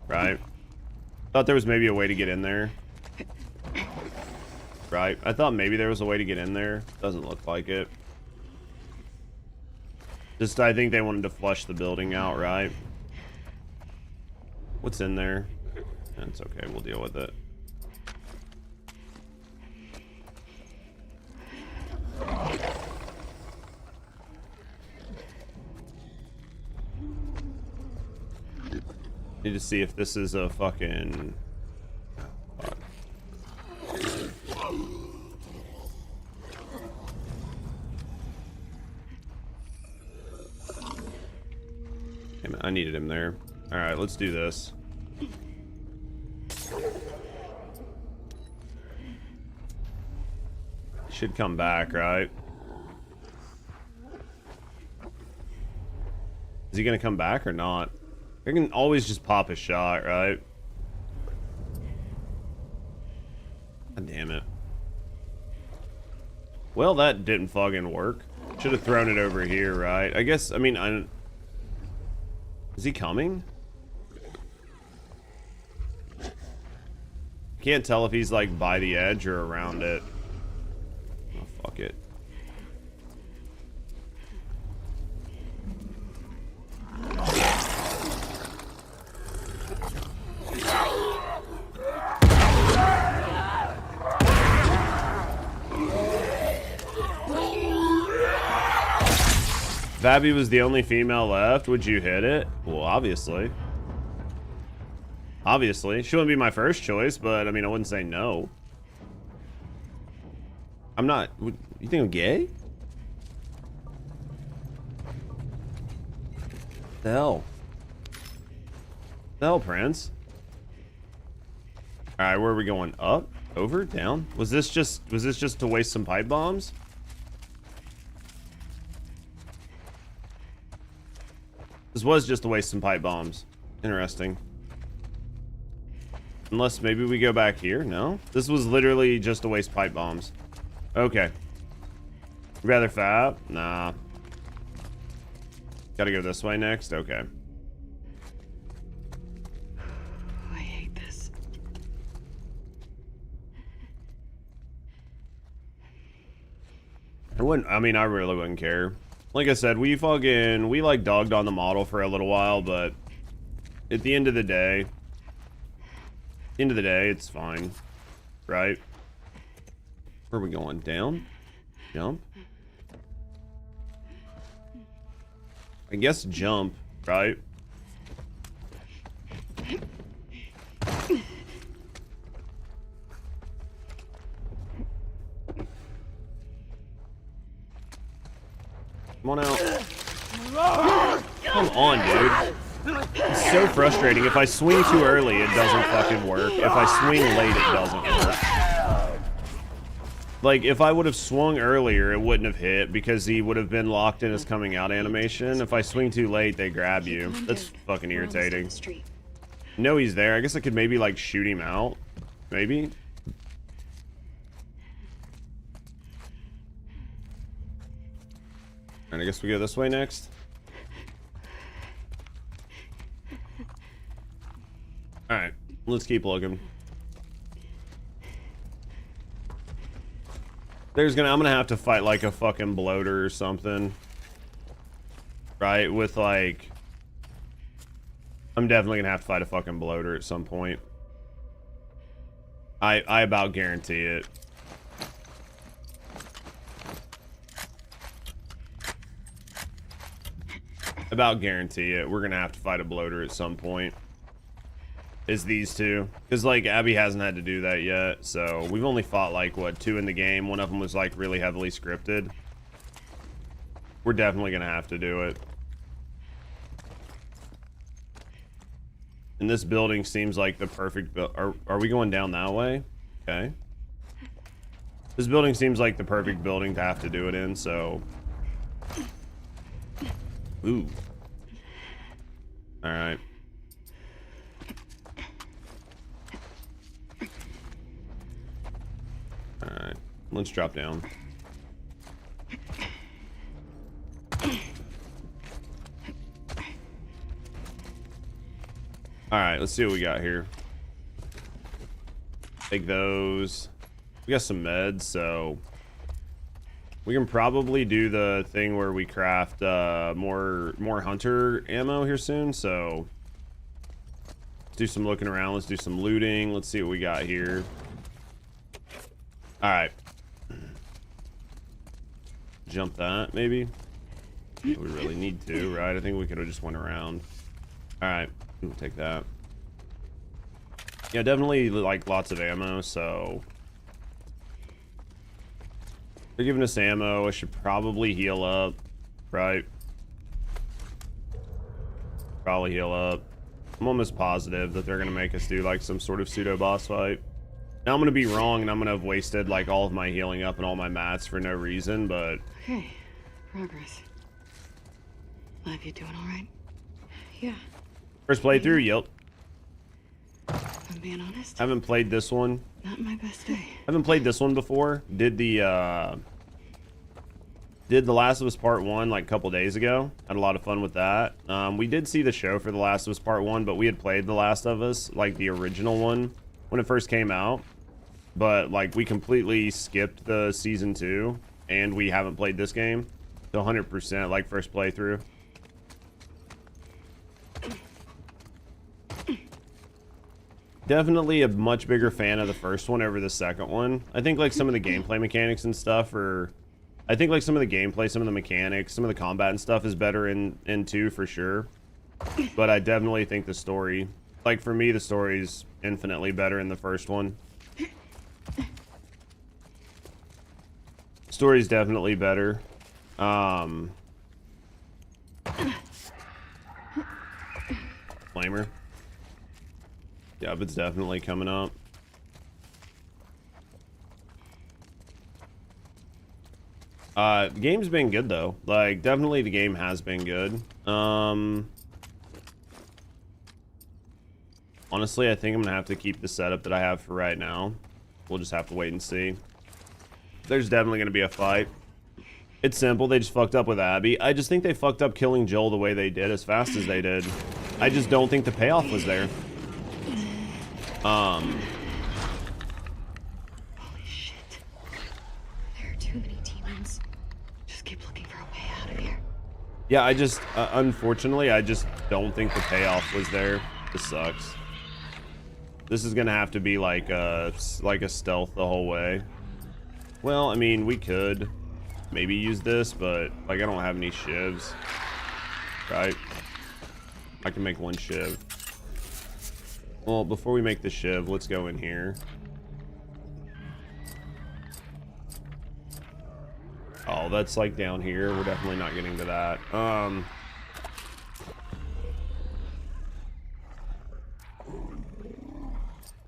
right? Thought there was maybe a way to get in there. Right? I thought maybe there was a way to get in there. Doesn't look like it. Just, I think they wanted to flush the building out, right? What's in there? It's okay, we'll deal with it. Need to see if this is a fucking... Fuck. Damn it, I needed him there. Alright, let's do this. Should come back, right? Is he gonna come back or not? I can always just pop a shot, right? God damn it. Well, that didn't fucking work. Should have thrown it over here, right? I guess, I mean, is he coming? Can't tell if he's like by the edge or around it. Oh, fuck it. If Abby was the only female left, would you hit it? Well, obviously. Obviously. She wouldn't be my first choice, but I mean, I wouldn't say no. I'm not... You think I'm gay? The hell? The hell, Prince? Alright, where are we going? Up? Over? Down? Was this just to waste some pipe bombs? This was just to waste some pipe bombs. Interesting. Unless maybe we go back here? No? This was literally just to waste pipe bombs. Okay. Rather fab? Nah. Gotta go this way next? Okay. I hate this. I mean, I really wouldn't care. Like I said, we like dogged on the model for a little while, but at the end of the day, it's fine, right? Where are we going? Down? Jump? I guess jump, right? Come on out. Come on, dude. It's so frustrating. If I swing too early, it doesn't fucking work. If I swing late, it doesn't work. Like, if I would have swung earlier, it wouldn't have hit because he would have been locked in his coming out animation. If I swing too late, they grab you. That's fucking irritating. No, he's there. I guess I could maybe, like, shoot him out. Maybe. And I guess we go this way next. Alright, let's keep looking. I'm gonna have to fight like a fucking bloater or something. Right, with like... I'm definitely gonna have to fight a fucking bloater at some point. I about guarantee it. About guarantee it. We're gonna have to fight a bloater at some point. Is these two. Because, like, Abby hasn't had to do that yet. So, we've only fought, like, what, 2 in the game. One of them was, like, really heavily scripted. We're definitely gonna have to do it. And this building seems like the perfect are we going down that way? Okay. This building seems like the perfect building to have to do it in, so... Ooh. Alright. Alright. Let's drop down. Alright, let's see what we got here. Take those. We got some meds, so... We can probably do the thing where we craft more hunter ammo here soon, so... Let's do some looking around, let's do some looting, let's see what we got here. Alright. Jump that, maybe? We really need to, right? I think we could have just went around. Alright, we'll take that. Yeah, definitely, like, lots of ammo, so... They're giving us ammo. I should probably heal up, right? Probably heal up. I'm almost positive that they're going to make us do, like, some sort of pseudo-boss fight. Now I'm going to be wrong, and I'm going to have wasted, like, all of my healing up and all my mats for no reason, but... Okay, progress. Liv, you doing all right? Yeah. First playthrough? Yep. If I'm being honest, Haven't played this one. not my best day. Haven't played this one before. Did the Last of Us Part 1 like a couple days ago. Had a lot of fun with that. We did see the show for The Last of Us Part 1, but we had played The Last of Us, like the original one, when it first came out. But like we completely skipped the season 2, and we haven't played this game. So 100% like first playthrough. Definitely a much bigger fan of the first one over the second one. I think like some of the gameplay mechanics and stuff are... I think like some of the gameplay, some of the mechanics, some of the combat and stuff is better in 2 for sure. But I definitely think the story... Like for me, the story's infinitely better in the first one. Story's definitely better. Flamer. Yeah, but it's definitely coming up. The game's been good though. Like, definitely the game has been good. Honestly, I think I'm gonna have to keep the setup that I have for right now. We'll just have to wait and see. There's definitely gonna be a fight. It's simple, they just fucked up with Abby. I just think they fucked up killing Joel the way they did, as fast as they did. I just don't think the payoff was there. Holy shit. There are too many demons. Just keep looking for a way out of here. Yeah, I just, unfortunately, I just don't think the payoff was there. This sucks. This is gonna have to be like a stealth the whole way. Well, I mean, we could maybe use this, but like I don't have any shivs. Right? I can make one shiv. Well, before we make the shiv, let's go in here. Oh, that's like down here. We're definitely not getting to that.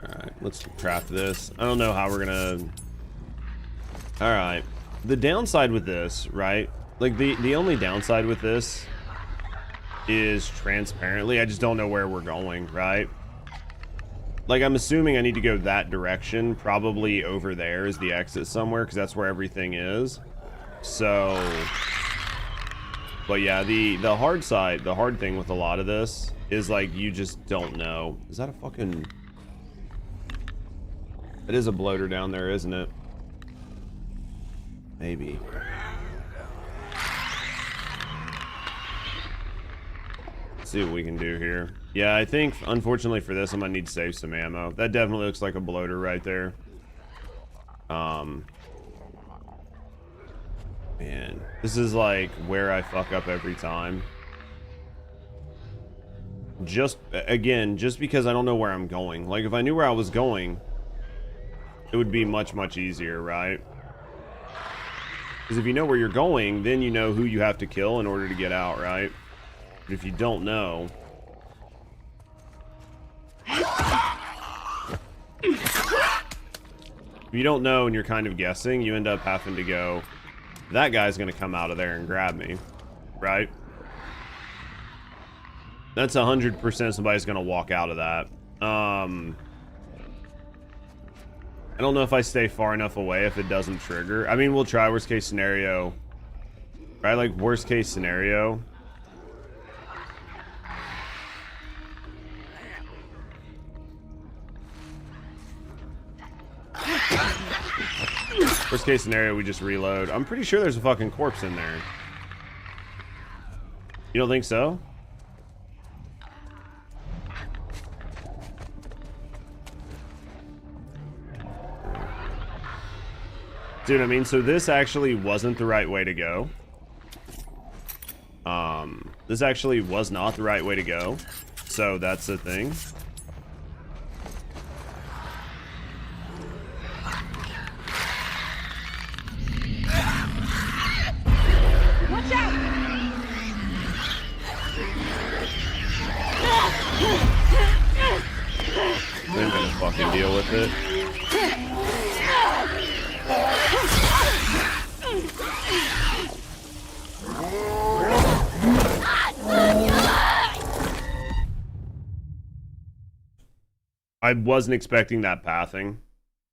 Alright, let's craft this. I don't know how we're gonna... Alright. The downside with this, right? Like, the only downside with this is transparently, I just don't know where we're going, right? Like, I'm assuming I need to go that direction. Probably over there is the exit somewhere, because that's where everything is. So... But yeah, the hard side, the hard thing with a lot of this is, like, you just don't know. Is that a fucking... It is a bloater down there, isn't it? Maybe. Let's see what we can do here. Yeah, I think, unfortunately for this, I'm gonna need to save some ammo. That definitely looks like a bloater right there. Man, this is like where I fuck up every time. Just, again, just because I don't know where I'm going. Like, if I knew where I was going, it would be much, much easier, right? Because if you know where you're going, then you know who you have to kill in order to get out, right? But if you don't know... If you don't know and you're kind of guessing, you end up having to go, that guy's going to come out of there and grab me, right? That's 100% somebody's going to walk out of that. I don't know if I stay far enough away if it doesn't trigger. I mean, we'll try worst case scenario. Right? Like, worst case scenario. Worst case scenario, we just reload. I'm pretty sure there's a fucking corpse in there. You don't think so? Dude, I mean, so this actually wasn't the right way to go. This actually was not the right way to go. So that's the thing. Watch out! They're gonna fucking deal with it. I wasn't expecting that pathing,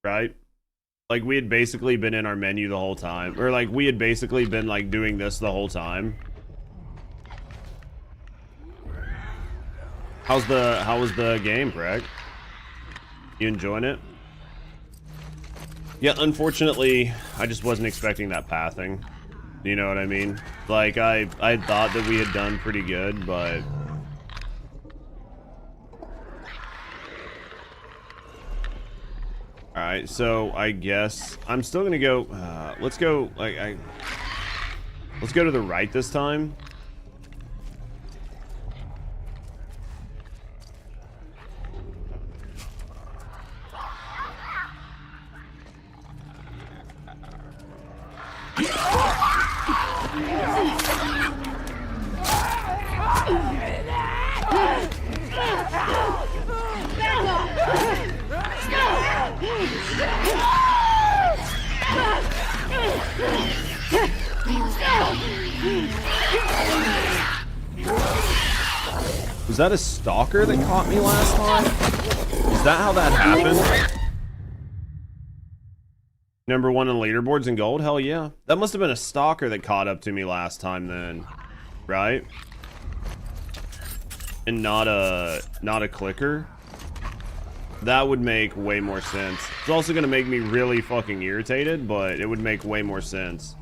right? Like, we had basically been in our menu the whole time. Or, like, we had basically been, like, doing this the whole time. How was the game, Greg? You enjoying it? Yeah, unfortunately, I just wasn't expecting that pathing. You know what I mean? Like, I thought that we had done pretty good, but... Alright, so I guess I'm still gonna go, let's go, let's go to the right this time. Was that a stalker that caught me last time? Is that how that happened? Number 1 on leaderboards in gold? Hell yeah. That must have been a stalker that caught up to me last time then. Right? And not a clicker? That would make way more sense. It's also gonna make me really fucking irritated, but it would make way more sense.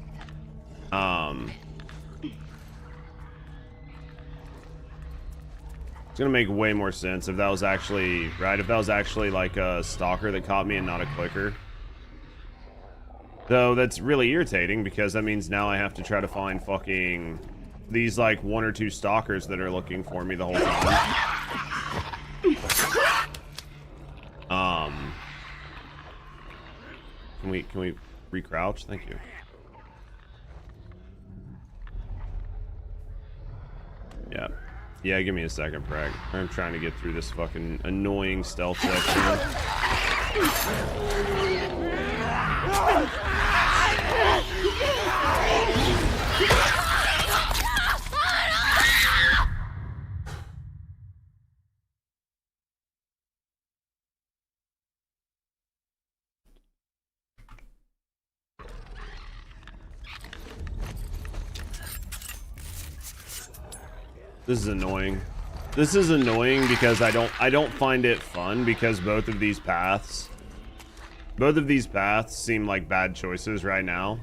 It's gonna make way more sense if that was actually, right? If that was actually like a stalker that caught me and not a clicker. Though that's really irritating because that means now I have to try to find fucking these like 1 or 2 stalkers that are looking for me the whole time. Can we recrouch? Thank you. Yeah. Yeah, give me a second, Preg. I'm trying to get through this fucking annoying stealth section. This is annoying. This is annoying because I don't find it fun because both of these paths seem like bad choices right now.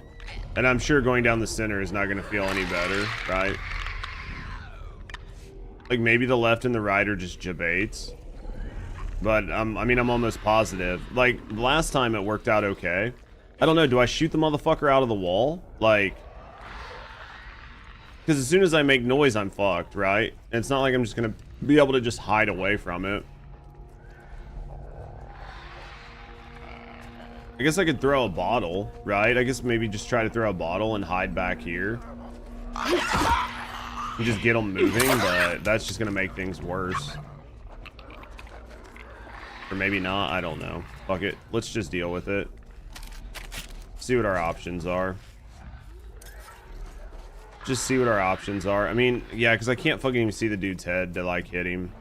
And I'm sure going down the center is not going to feel any better, right? Like maybe the left and the right are just jabates. But I mean, I'm almost positive. Like last time it worked out okay. I don't know, do I shoot the motherfucker out of the wall? Like, because as soon as I make noise, I'm fucked, right? And it's not like I'm just going to be able to just hide away from it. I guess I could throw a bottle, right? I guess maybe just try to throw a bottle and hide back here. And just get them moving, but that's just going to make things worse. Or maybe not, I don't know. Fuck it, let's just deal with it. See what our options are. Just see what our options are. I mean, yeah, because I can't fucking even see the dude's head to, like, hit him.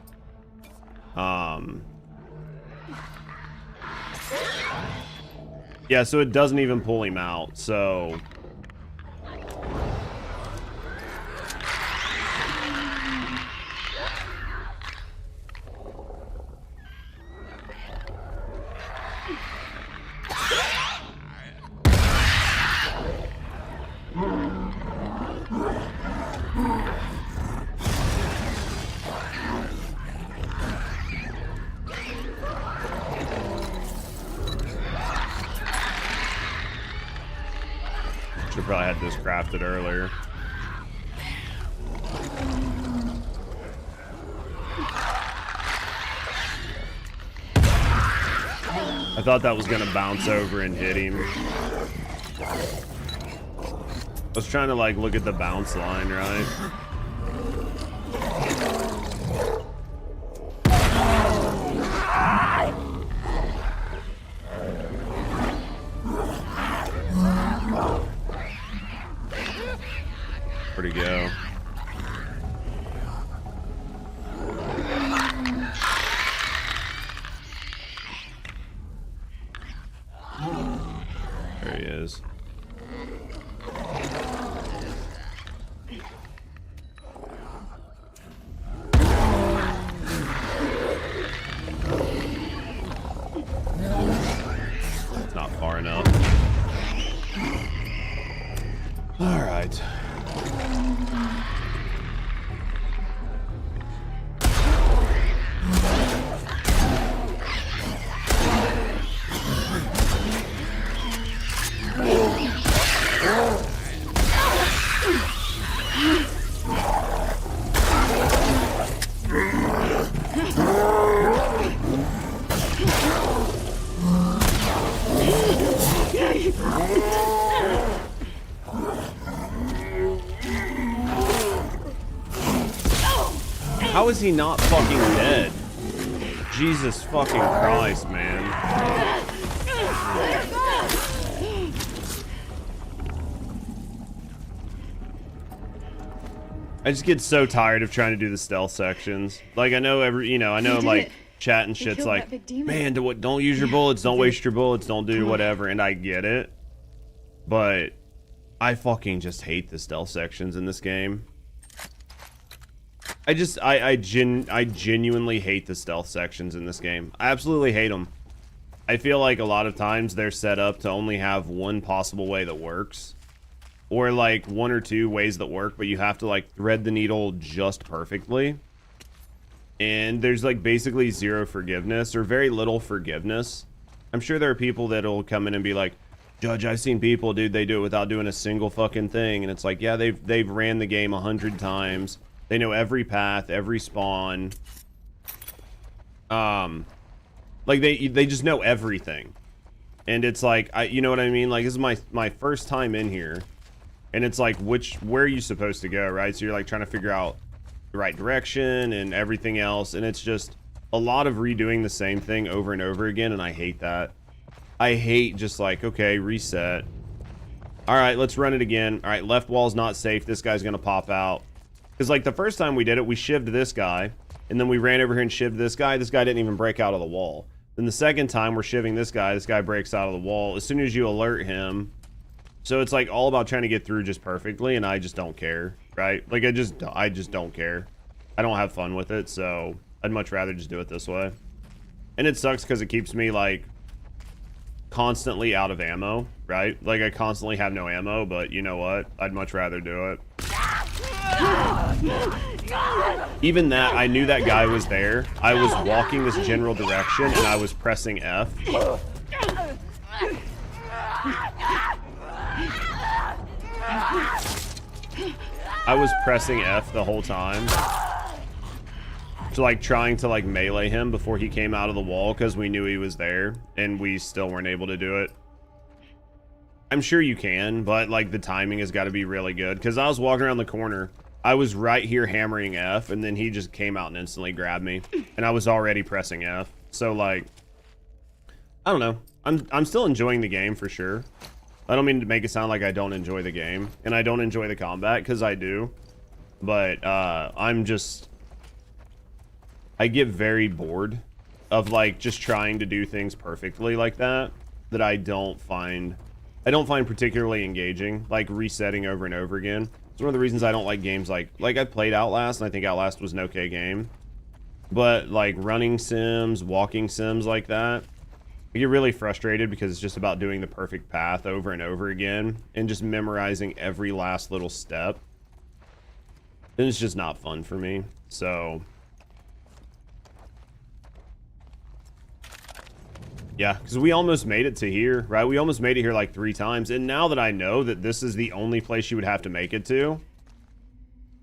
Yeah, so it doesn't even pull him out, so... Should probably had this crafted earlier. I thought that was gonna bounce over and hit him. I was trying to like look at the bounce line, right? Where'd he go? There he is. Not far enough. All right. How is he not fucking dead? Jesus fucking Christ, man. I just get so tired of trying to do the stealth sections. Like I know like chat and shit's like, man, don't use your bullets, don't waste your bullets, don't do whatever, and I get it. But I fucking just hate the stealth sections in this game. I genuinely hate the stealth sections in this game. I absolutely hate them. I feel like a lot of times they're set up to only have one possible way that works. Or like one or two ways that work, but you have to like thread the needle just perfectly. And there's like basically zero forgiveness or very little forgiveness. I'm sure there are people that'll come in and be like, Judge, I've seen people, dude, they do it without doing a single fucking thing. And it's like, yeah, they've ran the game 100 times. They know every path, every spawn. Like they just know everything. And it's like, you know what I mean? Like this is my first time in here. And it's like, where are you supposed to go, right? So you're like trying to figure out the right direction and everything else, and it's just a lot of redoing the same thing over and over again, and I hate that. I hate just like, okay, reset. All right, let's run it again. All right, left wall's not safe. This guy's gonna pop out. Because like the first time we did it, we shivved this guy, and then we ran over here and shivved this guy. This guy didn't even break out of the wall. Then the second time we're shivving this guy breaks out of the wall as soon as you alert him. So it's like all about trying to get through just perfectly, and I just don't care, right? Like I just don't care. I don't have fun with it, so I'd much rather just do it this way. And it sucks because it keeps me like constantly out of ammo, right? Like I constantly have no ammo, but you know what? I'd much rather do it. Even that, I knew that guy was there. I was walking this general direction and I was pressing F. I was pressing F the whole time. So like trying to like melee him before he came out of the wall because we knew he was there and we still weren't able to do it. I'm sure you can, but like the timing has got to be really good because I was walking around the corner. I was right here hammering F and then he just came out and instantly grabbed me and I was already pressing F. So like, I don't know. I'm still enjoying the game for sure. I don't mean to make it sound like I don't enjoy the game and I don't enjoy the combat because I do, but I get very bored of like just trying to do things perfectly like that I don't find particularly engaging, like resetting over and over again. It's one of the reasons I don't like games like I played Outlast and I think Outlast was an okay game, but like running sims, walking sims like that, I get really frustrated because it's just about doing the perfect path over and over again and just memorizing every last little step. And it's just not fun for me. So yeah, because we almost made it to here, right? We almost made it here like 3 times. And now that I know that this is the only place you would have to make it to,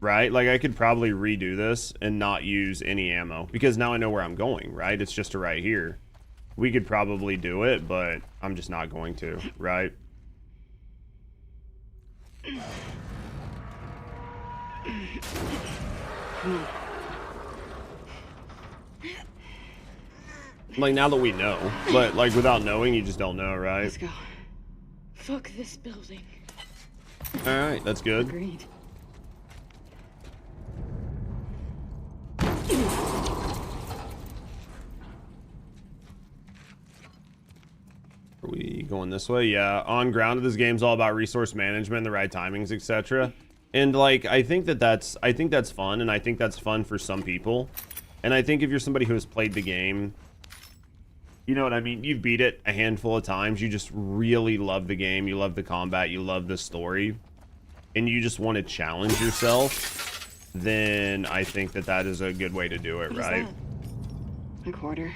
right? Like I could probably redo this and not use any ammo because now I know where I'm going, right? It's just right here. We could probably do it, but I'm just not going to, right? Like now that we know, but like without knowing, you just don't know, right? Let's go. Fuck this building. All right, that's good. Agreed. Are we going this way? Yeah, on ground, this game's all about resource management, the right timings, etc. And like, I think that's fun, and I think that's fun for some people. And I think if you're somebody who has played the game, you know what I mean? You've beat it a handful of times. You just really love the game. You love the combat. You love the story. And you just want to challenge yourself. Then I think that is a good way to do it, right? A quarter.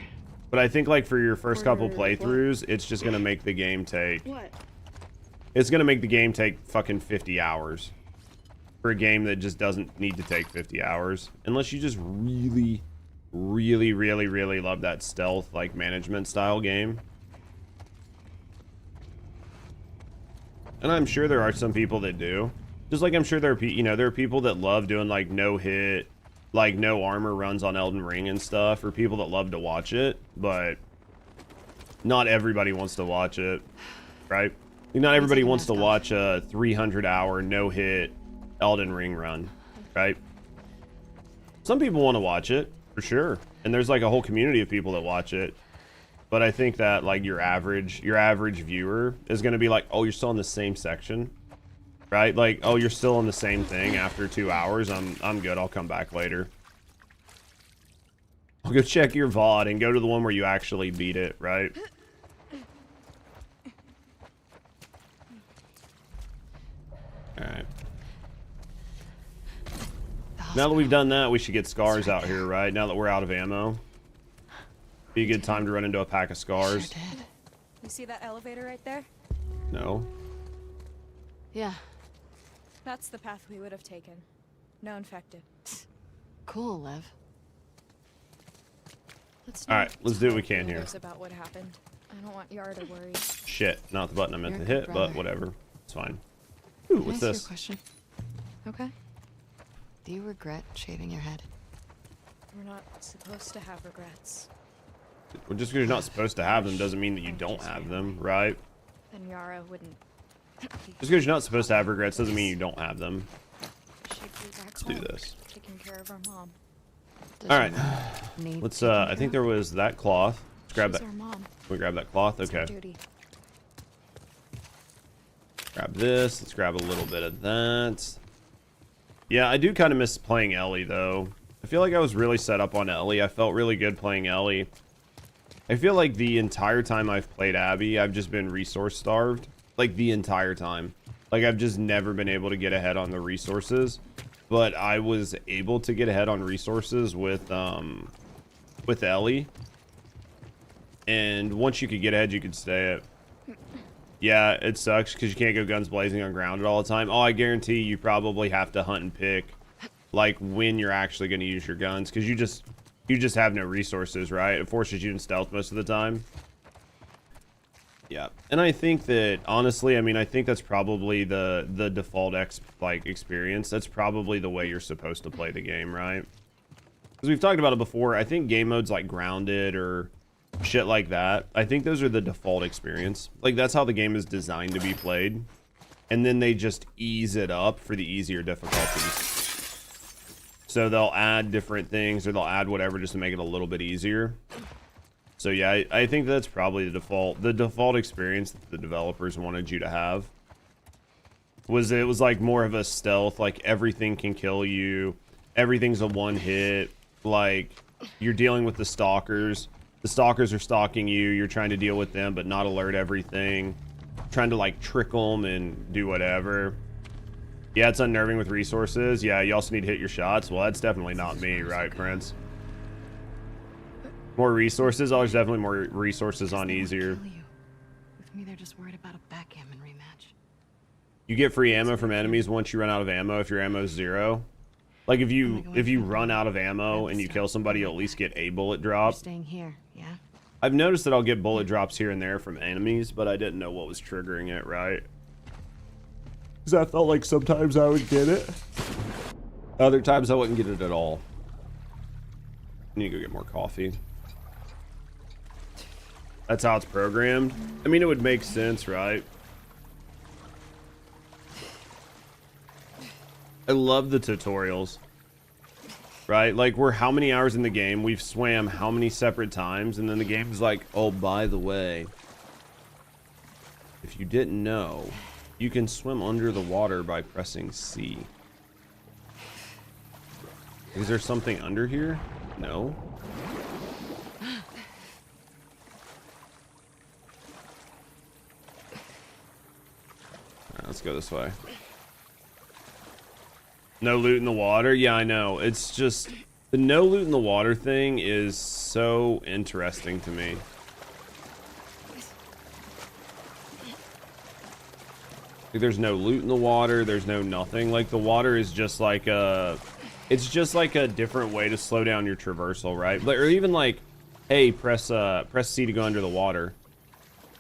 But I think like for your first couple playthroughs, it's just going to make the game take... What? It's going to make the game take fucking 50 hours. For a game that just doesn't need to take 50 hours. Unless you just really love that stealth, like, management style game. And I'm sure there are some people that do. Just like I'm sure there are, there are people that love doing, like, no-hit, like, no armor runs on Elden Ring and stuff. Or people that love to watch it. But not everybody wants to watch it, right? Not everybody wants to watch a 300-hour no-hit Elden Ring run, right? Some people want to watch it. For sure. And there's like a whole community of people that watch it. But I think that like your average viewer is going to be like, oh, you're still in the same section, right? Like, oh, you're still in the same thing after 2 hours. I'm good. I'll come back later. I'll go check your VOD and go to the one where you actually beat it, right? All right. Now that we've done that, we should get scars out here, right? Now that we're out of ammo. Be a good time to run into a pack of scars. Sure did. You see that elevator right there? No. Yeah. That's the path we would have taken. No infected. Cool, Lev. Let's All right, let's do what we can tell here. others about what happened. I don't want Yara to worry. Shit, not the button I meant You're to a hit, good but brother. whatever. It's fine. Ooh, Can I what's ask you a this? question? Okay. Do you regret shaving your head? We're not supposed to have regrets. Well, just because you're not supposed to have them doesn't mean that you don't have them, right? Then Yara wouldn't. Just because you're not supposed to have regrets doesn't mean you don't have them. She'd be back Let's do home, this. taking care of our mom. Does All right. your mom need Let's, taking I care think of? there was that cloth. Let's grab She's that. our mom. Can we grab that cloth? It's our Okay. duty. Grab this. Let's grab a little bit of that. Yeah, I do kind of miss playing Ellie, though. I feel like I was really set up on Ellie. I felt really good playing Ellie. I feel like the entire time I've played Abby, I've just been resource starved. Like, the entire time. Like, I've just never been able to get ahead on the resources. But I was able to get ahead on resources with Ellie. And once you could get ahead, you could stay it. Yeah, it sucks because you can't go guns blazing on grounded all the time. Oh, I guarantee you probably have to hunt and pick, like, when you're actually going to use your guns, because you just have no resources, right? It forces you in stealth most of the time. Yeah, and I think that, honestly, I mean, I think that's probably the default experience. That's probably the way you're supposed to play the game, right? Because we've talked about it before. I think game modes like Grounded or shit like that, I think those are the default experience. Like, that's how the game is designed to be played. And then they just ease it up for the easier difficulties. So they'll add different things, or they'll add whatever just to make it a little bit easier. So yeah, I think that's probably the default experience that the developers wanted you to have. It was like more of a stealth, like everything can kill you, everything's a one hit, like you're dealing with the stalkers. The stalkers are stalking you, you're trying to deal with them but not alert everything, trying to like trick them and do whatever. Yeah, it's unnerving with resources. Yeah, you also need to hit your shots. Well, that's definitely not me, right, Prince? More resources? Oh, there's definitely more resources on easier. Kill you. With me, they're just worried about a backgammon rematch. You get free ammo from enemies once you run out of ammo if your ammo's 0. Like if you run out of ammo and you kill somebody, you'll at least get a bullet You're drop. staying here, yeah? I've noticed that I'll get bullet drops here and there from enemies, but I didn't know what was triggering it, right? Because I felt like sometimes I would get it. Other times I wouldn't get it at all. I need to go get more coffee. That's how it's programmed. I mean, it would make sense, right? I love the tutorials. Right? Like, we're how many hours in the game? We've swam how many separate times? And then the game's like, oh, by the way, if you didn't know, you can swim under the water by pressing C. Is there something under here? No. Alright, let's go this way. No loot in the water? Yeah, I know. It's just, the no loot in the water thing is so interesting to me. Like, there's no loot in the water, there's no nothing. Like, the water is just like a, it's just like a different way to slow down your traversal, right? Or even like, hey, press C to go under the water.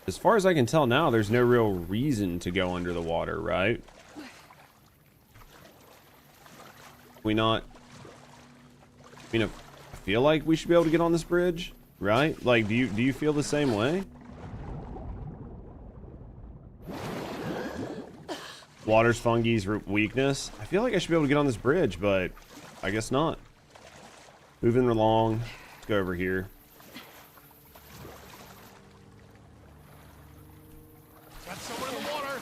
As far as I can tell now, there's no real reason to go under the water, right? We not, I mean, I feel like we should be able to get on this bridge, right? Like, do you feel the same way? Water's fungi's weakness. I feel like I should be able to get on this bridge, but I guess not. Moving along. Let's go over here. Got someone in the water.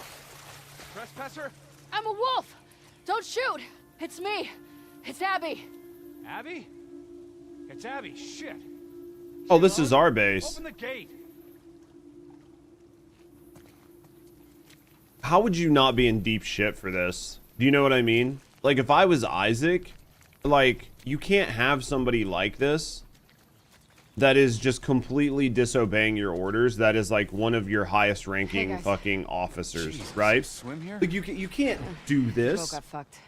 Trespasser? I'm a wolf! Don't shoot! It's me! It's Abby! Abby? It's Abby. Shit. Oh, this is our base. Open the gate. How would you not be in deep shit for this? Do you know what I mean? Like, if I was Isaac, like, you can't have somebody like this that is just completely disobeying your orders. That is like one of your highest ranking Hey, guys. fucking officers, Jesus, right? swim here? Like, you can't do Bo this. got fucked.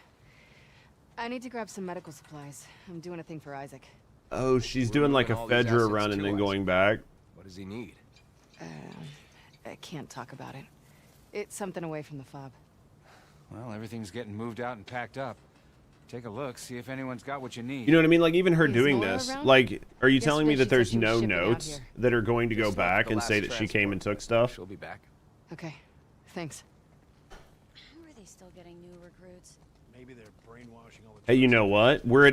I need to grab some medical supplies. I'm doing a thing for Isaac. Oh, she's We're doing like a moving all these Fedra assets run and to then us. going back. What does he need? I can't talk about it. It's something away from the fob. Well, everything's getting moved out and packed up. Take a look, see if anyone's got what you need. You know what I mean? Like, even her Is doing Nora this, around? like, are you telling me Yesterday that she there's said she was no shipping out notes here. that are going to go Just left back the and last say that she came and transport. took stuff? She'll be back. Okay, thanks. How are they still getting new recruits? Maybe they're brainwashing all the Hey, you know what? We're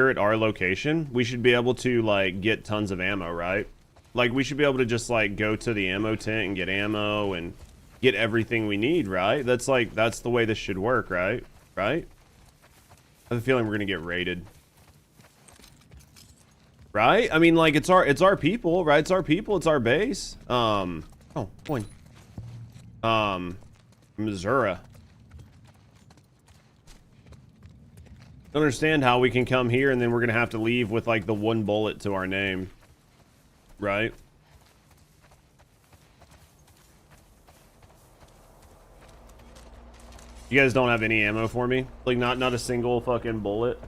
at our location. We should be able to like get tons of ammo, right? Like we should be able to just like go to the ammo tent and get ammo and get everything we need, right? That's the way this should work, right? Right? I have a feeling we're gonna get raided. Right? I mean, like it's our people, right? It's our people. It's our base. Oh, point. Missouri. I don't understand how we can come here and then we're gonna have to leave with like the one bullet to our name, right? You guys don't have any ammo for me? Like not a single fucking bullet?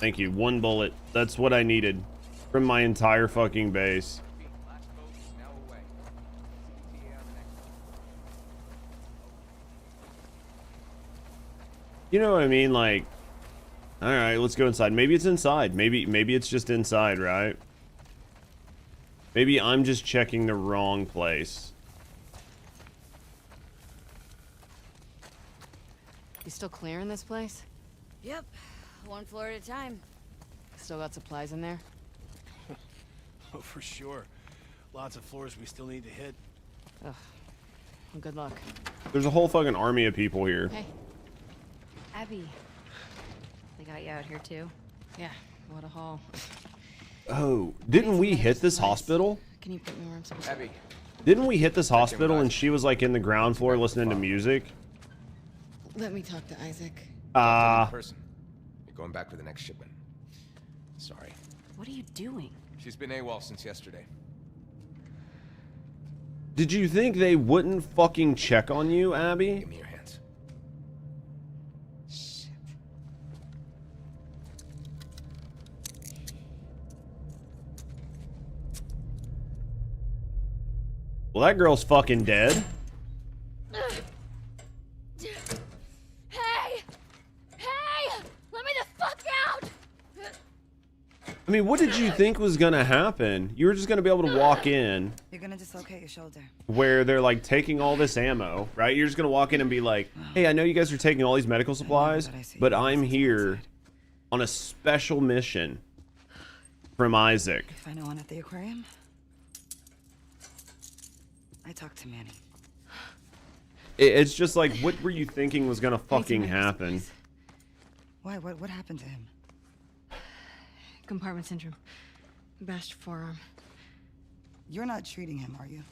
Thank you. One bullet. That's what I needed from my entire fucking base. Last boat is now away. CTA on the next one. You know what I mean? Like, all right, let's go inside. Maybe it's inside. Maybe it's just inside, right? Maybe I'm just checking the wrong place. You still clearing this place? Yep, one floor at a time. Still got supplies in there? Oh, for sure. Lots of floors we still need to hit. Ugh. Well, good luck. There's a whole fucking army of people here. Hey. Abby, they got you out here too. Yeah, what a haul. Oh, didn't we hit this hospital? Can you put me where I'm supposed to Abby, Didn't we hit this hospital and she was like in the ground floor listening to music? Let me talk to Isaac. Person. You're going back for the next shipment. Sorry. What are you doing? She's been AWOL since yesterday. Did you think they wouldn't fucking check on you, Abby? Give me your hands. Shit. Well, that girl's fucking dead. Hey! Hey! Let me the fuck out! I mean, what did you think was gonna happen? You were just gonna be able to walk in You're gonna dislocate your shoulder. where they're like taking all this ammo, right? You're just gonna walk in and be like, hey, I know you guys are taking all these medical supplies, but I'm here on a special mission from Isaac. You find no one at the aquarium? I talked to Manny. It's just like, what were you thinking was gonna fucking happen? Why? What happened to him? Compartment syndrome. Bashed forearm. You're not treating him, are you?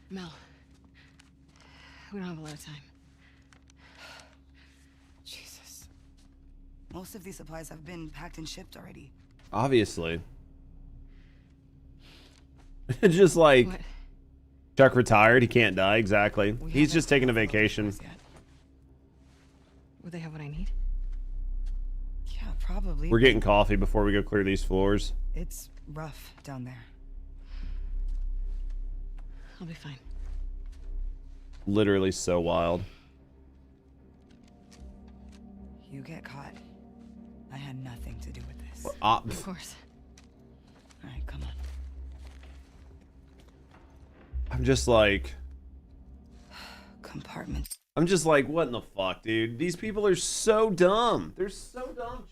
Mel. We don't have a lot of time. Jesus. Most of these supplies have been packed and shipped already. Obviously. Just like, What? Chuck retired, he can't die, exactly. We He's haven't just taking a found all the vacation. supplies yet. Would they have what I need? Yeah, probably. We're getting coffee before we go clear these floors. It's rough down there. I'll be fine. Literally so wild. You get caught. I had nothing to do with this. Of course. All right, come on. I'm just like, Compartment. I'm just like, what in the fuck, dude? These people are so dumb. They're so dumb.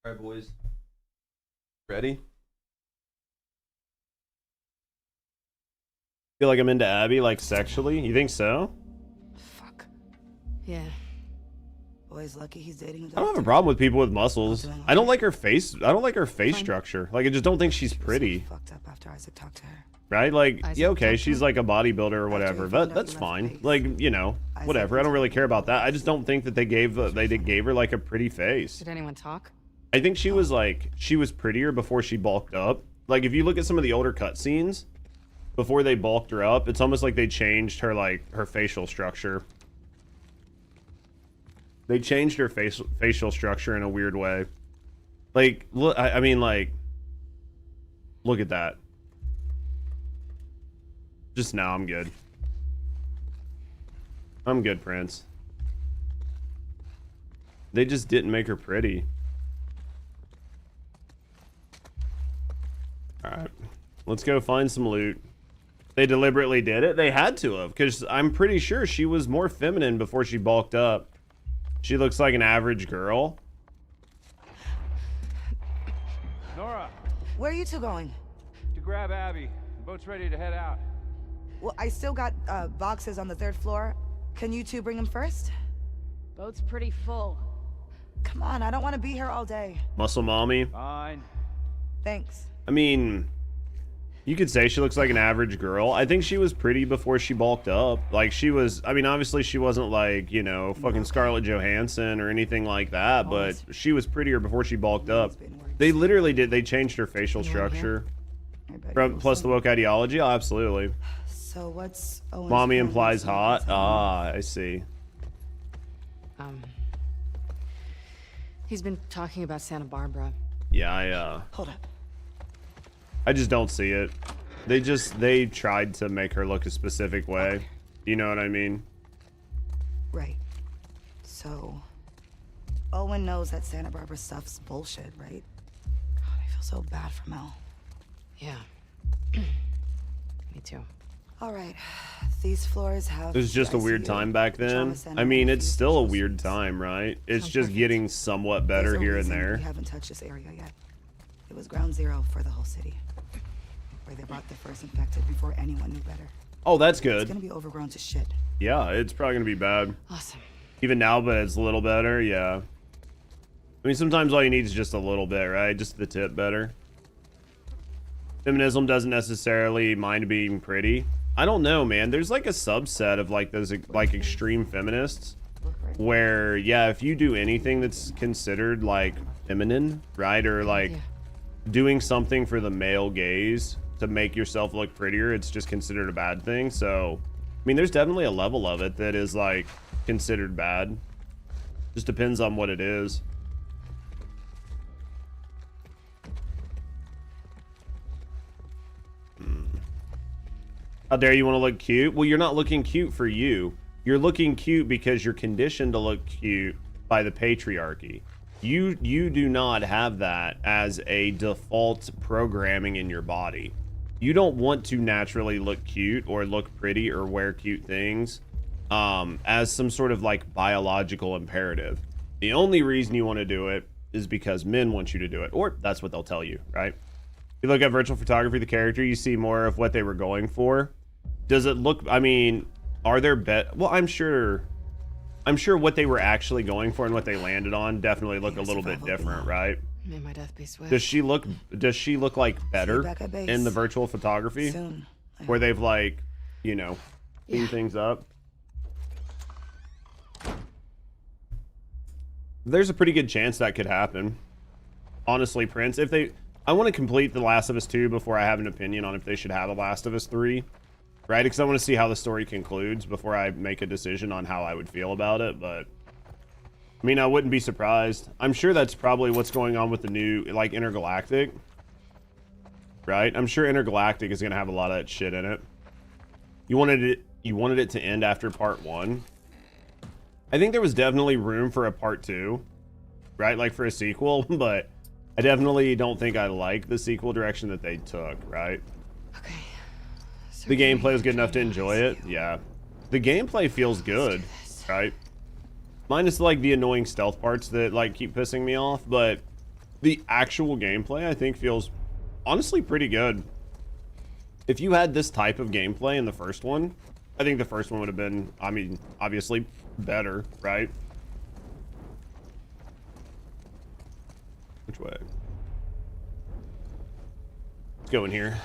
All right, boys. Ready? Feel like I'm into Abby, like sexually? You think so? Fuck. Yeah. Boy's lucky he's dating a I don't have a doctor. problem with people with muscles. I don't like her face. I don't like her face structure. Like, I just don't think she's She was so pretty. fucked up after Isaac talked to her. Right? Like, Isaac yeah, okay, talked to she's her? like a bodybuilder or After whatever, he but found out that's you left fine. base. Like, you know, Isaac whatever. I don't was really like, care about that. I "Oh, just don't think that they gave her like a pretty face. Did anyone talk? I think she was prettier before she bulked up. Like, if you look at some of the older cutscenes before they bulked her up, it's almost like they changed her facial structure. They changed her facial structure in a weird way. Like, look, I mean, like, look at that. Just now, I'm good. I'm good, Prince. They just didn't make her pretty. Alright. Let's go find some loot. They deliberately did it? They had to have, because I'm pretty sure she was more feminine before she bulked up. She looks like an average girl. Nora, Where are you two going? to grab Abby. The boat's ready to head out. Well, I still got boxes on the 3rd floor. Can you two bring them first? Boat's pretty full. Come on, I don't want to be here all day. Muscle mommy. Fine. Thanks. I mean, you could say she looks like an average girl. I think she was pretty before she bulked up. Like, she was, I mean, obviously she wasn't like, you know, fucking Scarlett Johansson or anything like that, but she was prettier before she bulked up. They literally did, they changed her facial structure. Plus the woke ideology? Oh, absolutely. So what's Owen's Mommy plan? implies What's hot. Owen's plan? Ah, I see. He's been talking about Santa Barbara. Yeah, Hold up. I just don't see it. They tried to make her look a specific way. You know what I mean? Right. So, Owen knows that Santa Barbara stuff's bullshit, right? God, I feel so bad for Mel. Yeah. Me too. All right. These floors have. It was just a weird ICU, time back then. trauma center, I mean, and a it's few still a official weird suites. time, right? It's Sounds just perfect. getting somewhat There's better a here and reason there. We haven't touched this area yet. It was ground zero for the whole city, where they brought the first infected before anyone knew better. Oh, that's It's good. gonna be overgrown to shit. Yeah, it's probably gonna be bad. Awesome. Even now, but it's a little better. Yeah. I mean, sometimes all you need is just a little bit, right? Just the tip better. Feminism doesn't necessarily mind being pretty. I don't know, man. There's like a subset of like those like extreme feminists where, yeah, if you do anything that's considered like feminine, right? Or like Yeah. doing something for the male gaze to make yourself look prettier, it's just considered a bad thing. So, I mean, there's definitely a level of it that is like considered bad. Just depends on what it is. How dare you want to look cute? Well, you're not looking cute for you. You're looking cute because you're conditioned to look cute by the patriarchy. You do not have that as a default programming in your body. You don't want to naturally look cute or look pretty or wear cute things as some sort of like biological imperative. The only reason you want to do it is because men want you to do it, or that's what they'll tell you, right? You look at virtual photography, the character, you see more of what they were going for. Does it look, I mean, are there well, I'm sure what they were actually going for and what they landed on definitely look a little bit different, right? May my death be swift. Does she look like better back at base. in the virtual photography Soon. where they've like, you know, cleaned Yeah. things up? There's a pretty good chance that could happen. Honestly, Prince, I want to complete The Last of Us 2 before I have an opinion on if they should have The Last of Us 3. Right? Because I want to see how the story concludes before I make a decision on how I would feel about it. But, I mean, I wouldn't be surprised. I'm sure that's probably what's going on with the new, like, Intergalactic. Right? I'm sure Intergalactic is going to have a lot of that shit in it. You wanted it to end after part 1. I think there was definitely room for a part 2. Right? Like, for a sequel. But I definitely don't think I like the sequel direction that they took, right? Okay. So The can gameplay was we good enough to enjoy it. Yeah. The gameplay feels good, right? Minus like the annoying stealth parts that like keep pissing me off, but the actual gameplay, I think, feels honestly pretty good. If you had this type of gameplay in the first one, I think the first one would have been, I mean, obviously better, right? Which way? Let's go in here.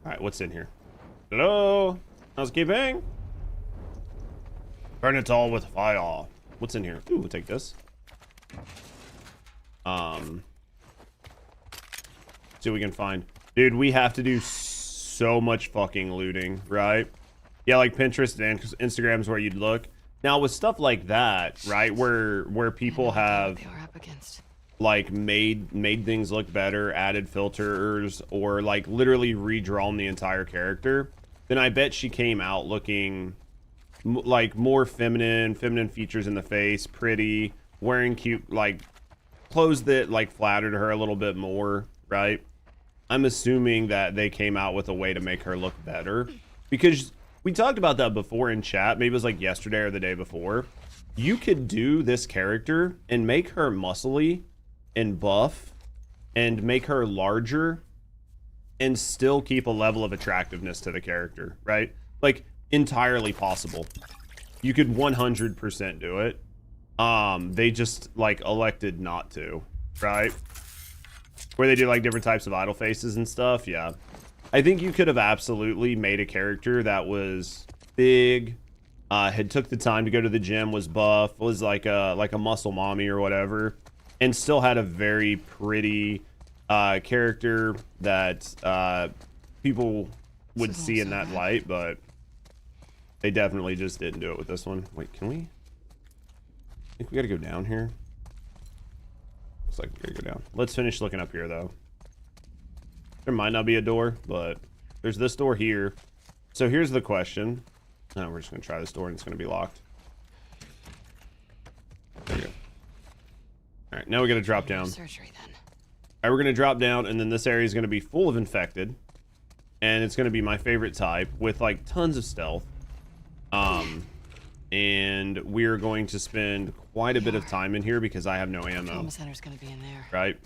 Alright, what's in here? Hello? Housekeeping? Burn it all with fire. What's in here? Ooh, we'll take this. See what we can find. Dude, we have to do so much fucking looting, right? Yeah, like Pinterest and Instagram's where you'd look. Now with stuff like that, right, where people have They were up against. like made things look better, added filters, or like literally redrawn the entire character, then I bet she came out looking like more feminine features in the face, pretty, wearing cute like clothes that like flattered her a little bit more, right? I'm assuming that they came out with a way to make her look better, because we talked about that before in chat. Maybe it was like yesterday or the day before. You could do this character and make her muscly and buff and make her larger and still keep a level of attractiveness to the character, right? Like, entirely possible. You could 100% do it. They just like elected not to, right? Where they do like different types of idle faces and stuff. Yeah, I think you could have absolutely made a character that was big, had took the time to go to the gym, was buff, was like a muscle mommy or whatever, and still had a very pretty character that people would see in that light. But they definitely just didn't do it with this one. Wait, can we? I think we gotta go down here. Looks like we gotta go down. Let's finish looking up here, though. There might not be a door, but there's this door here. So here's the question. Oh, we're just gonna try this door and it's gonna be locked. There we go. All right, now we gotta drop down. Surgery then. All right, we're gonna drop down, and then this area is gonna be full of infected, and it's gonna be my favorite type with like tons of stealth. And we're going to spend quite a bit of time in here because I have no ammo. Trauma center's gonna be in there. Right?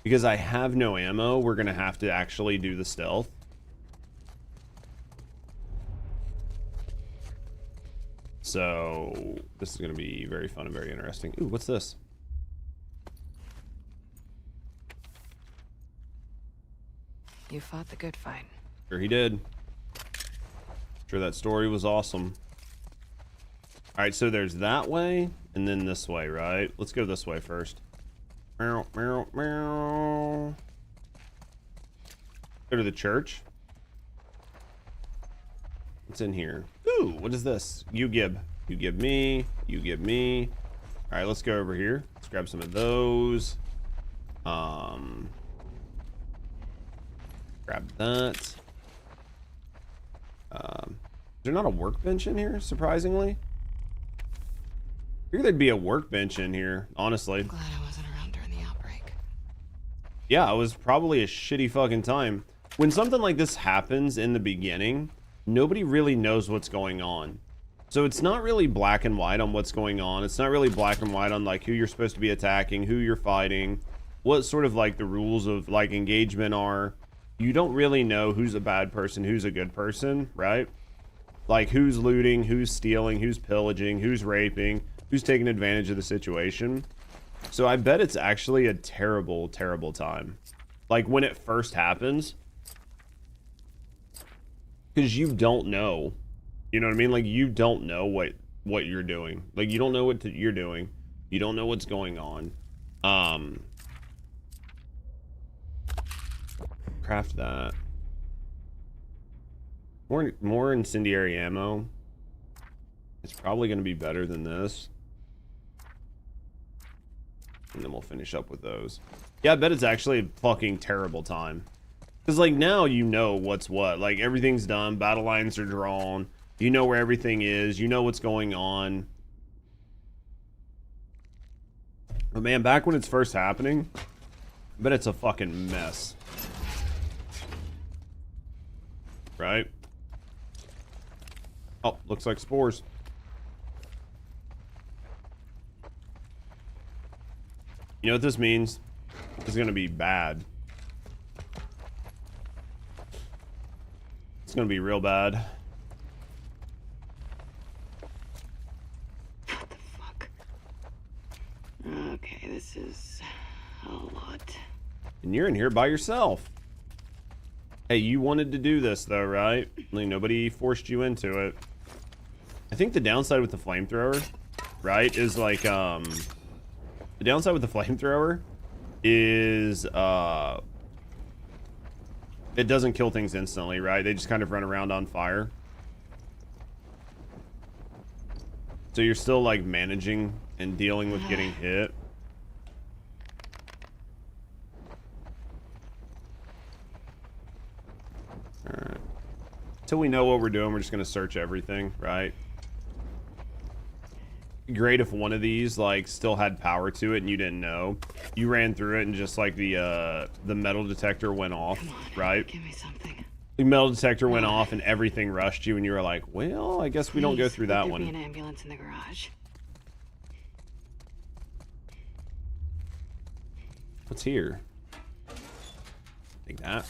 Because I have no ammo, we're gonna have to actually do the stealth. So this is gonna be very fun and very interesting. Ooh, what's this? You fought the good fight. Sure he did. Sure, that story was awesome. All right, so there's that way and then this way, right? Let's go this way first. Meow, meow, meow. Go to the church. What's in here? Ooh, what is this? You give me, you give me. All right, let's go over here. Let's grab some of those. Grab that. Is there not a workbench in here, surprisingly? I figured there'd be a workbench in here, honestly. I'm glad I wasn't around during the outbreak. Yeah, it was probably a shitty fucking time. When something like this happens in the beginning, nobody really knows what's going on. So it's not really black and white on what's going on. It's not really black and white on like who you're supposed to be attacking, who you're fighting, what sort of like the rules of like engagement are. You don't really know who's a bad person, who's a good person, right? Like who's looting, who's stealing, who's pillaging, who's raping, who's taking advantage of the situation. So I bet it's actually a terrible, terrible time. Like when it first happens. Because you don't know. You know what I mean? Like you don't know what you're doing. Like you don't know what you're doing. You don't know what's going on. Craft that. More incendiary ammo. It's probably going to be better than this. And then we'll finish up with those. Yeah, I bet it's actually a fucking terrible time. Because, like, now you know what's what. Like, everything's done. Battle lines are drawn. You know where everything is. You know what's going on. But, man, back when it's first happening, I bet it's a fucking mess. Right? Oh, looks like spores. know what this means? It's gonna be bad. It's gonna be real bad. What the fuck? Okay, this is a lot. And you're in here by yourself. Hey, you wanted to do this though, right? Like, nobody forced you into it. I think the downside with the flamethrower, right, is like, the downside with the flamethrower is, it doesn't kill things instantly, right? They just kind of run around on fire. So you're still like managing and dealing with getting hit. Alright. Until we know what we're doing, we're just gonna search everything, right? Great if one of these like still had power to it and you didn't know. You ran through it and just like the metal detector went off, right? Give me something. The metal detector went off and everything rushed you and you were like, well, I guess we don't go through that There'd one. be an ambulance in the garage. What's here? Take that.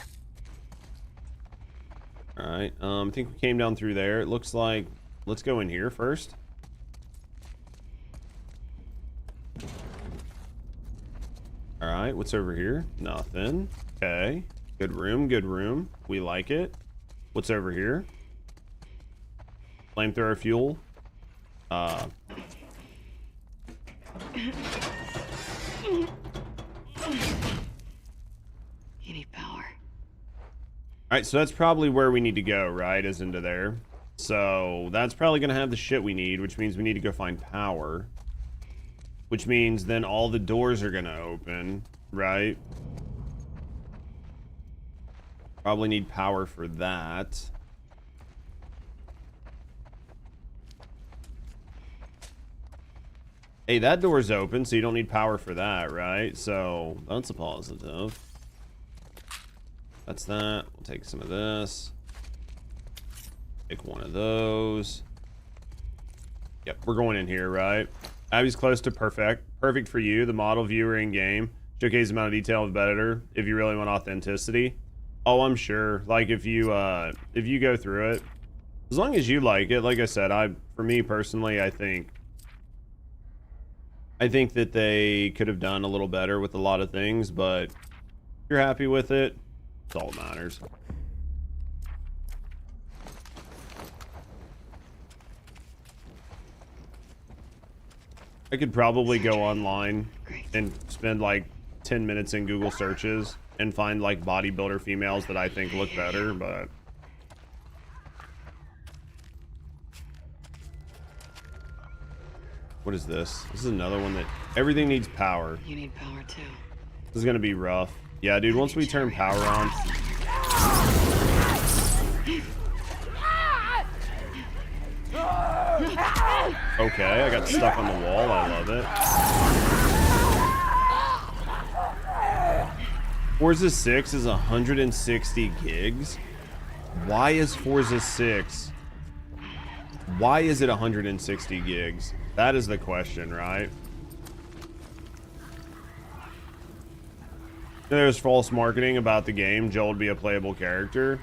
Alright, I think we came down through there. It looks like, let's go in here first. Alright, what's over here? Nothing. Okay. Good room, good room. We like it. What's over here? Flamethrower fuel. You need power. Alright, so that's probably where we need to go, right? Is into there. So that's probably going to have the shit we need, which means we need to go find power. Which means then all the doors are going to open, right? Probably need power for that. Hey, that door's open, so you don't need power for that, right? So that's a positive. That's that. We'll take some of this. Take one of those. Yep, we're going in here, right? Abby's close to perfect. Perfect for you, the model viewer in game. Showcase the amount of detail of better if you really want authenticity. Oh, I'm sure. Like if you go through it, as long as you like it, like I said, for me personally, I think that they could have done a little better with a lot of things, but if you're happy with it, it's all that matters. I could probably go online and spend like 10 minutes in Google searches and find like bodybuilder females that I think look better, but what is this? This is another one that everything needs power. You need power too. This is gonna be rough. Yeah, dude, once we turn power on. Okay, I got stuck on the wall. I love it. Forza 6 is 160 gigs. Why is Forza 6? Why is it 160 gigs? That is the question, right? There's false marketing about the game. Joel would be a playable character.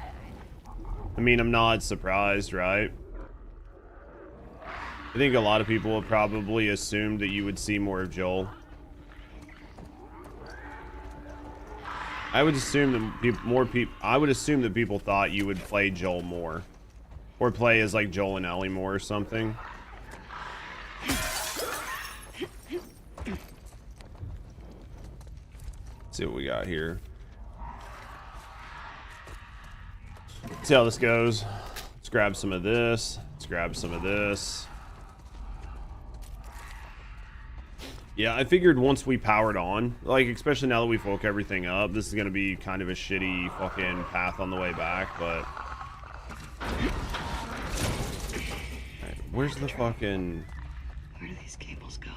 I mean, I'm not surprised, right? I think a lot of people would probably assume that you would see more of Joel. I would assume that I would assume that people thought you would play Joel more, or play as like Joel and Ellie more or something. Let's see what we got here. See how this goes. Let's grab some of this. Let's grab some of this. Yeah, I figured once we powered on, like, especially now that we've woke everything up, this is going to be kind of a shitty fucking path on the way back, but... Right, where's the fucking... Where do these cables go?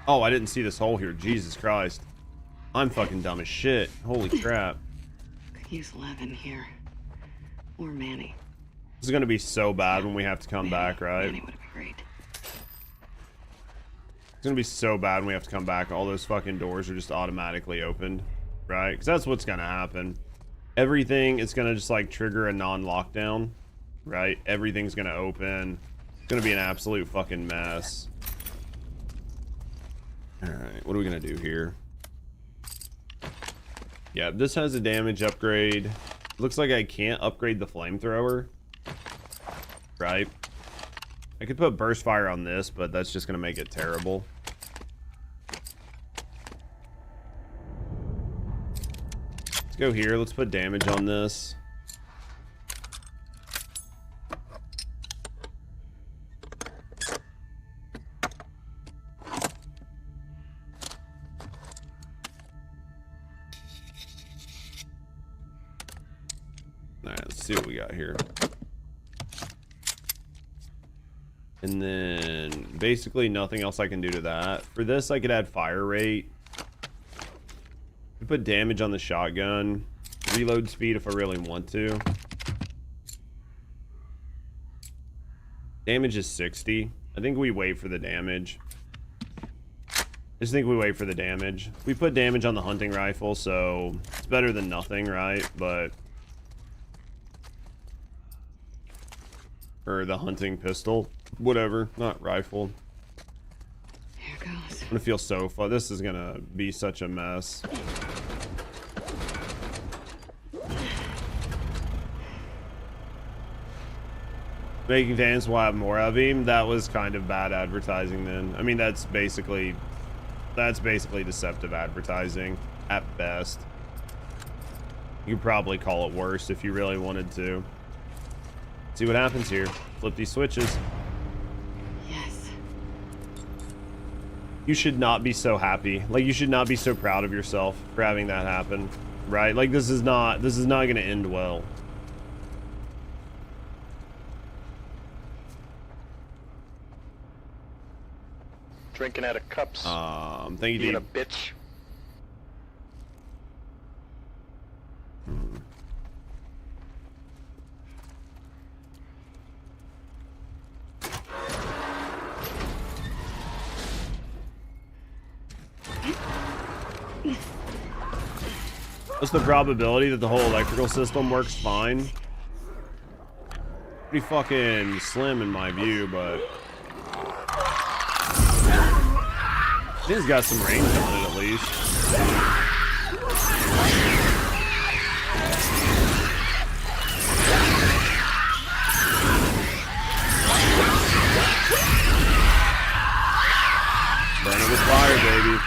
Oh, I didn't see this hole here. Jesus Christ. I'm fucking dumb as shit. Holy crap. Could use Levin here. Or Manny. This is going to be so bad when we have to come back, right? Manny would be great. It's gonna be so bad when we have to come back. All those fucking doors are just automatically opened, right? Because that's what's gonna happen. Everything is gonna just like trigger a non-lockdown, right? Everything's gonna open. It's gonna be an absolute fucking mess. All right, what are we gonna do here? Yeah, this has a damage upgrade. Looks like I can't upgrade the flamethrower, right? I could put burst fire on this, but that's just gonna make it terrible. Let's go here. Let's put damage on this. Alright, let's see what we got here. And then basically nothing else I can do to that. For this, I could add fire rate. Put damage on the shotgun. Reload speed if I really want to. Damage is 60. I think we wait for the damage. I just think we wait for the damage. We put damage on the hunting rifle, so it's better than nothing, right? But... or the hunting pistol. Whatever, not rifle. Here goes. I'm gonna feel so fun. This is gonna be such a mess. Making Dance will have more of him. That was kind of bad advertising then. I mean, that's basically deceptive advertising at best. You could probably call it worse if you really wanted to. See what happens here. Flip these switches. Yes. You should not be so happy. Like, you should not be so proud of yourself for having that happen, right? Like, this is not going to end well. Drinking out of cups. Thank you, Being a Deep. bitch. What's the probability that the whole electrical system works fine? Pretty fucking slim in my view, but I think it's got some range on it at least. Burn it with fire, baby.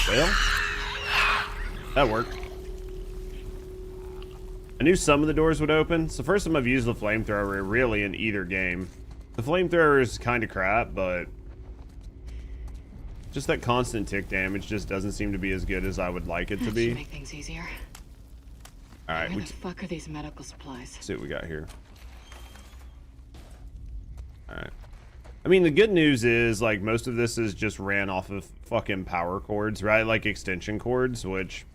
Well, that worked. I knew some of the doors would open. It's the first time I've used the flamethrower really in either game. The flamethrower is kind of crap, but just that constant tick damage just doesn't seem to be as good as I would like it to That be. should make things easier. All right, Where the fuck are these medical supplies? let's see what we got here. All right. I mean, the good news is, like, most of this is just ran off of fucking power cords, right? Like extension cords, which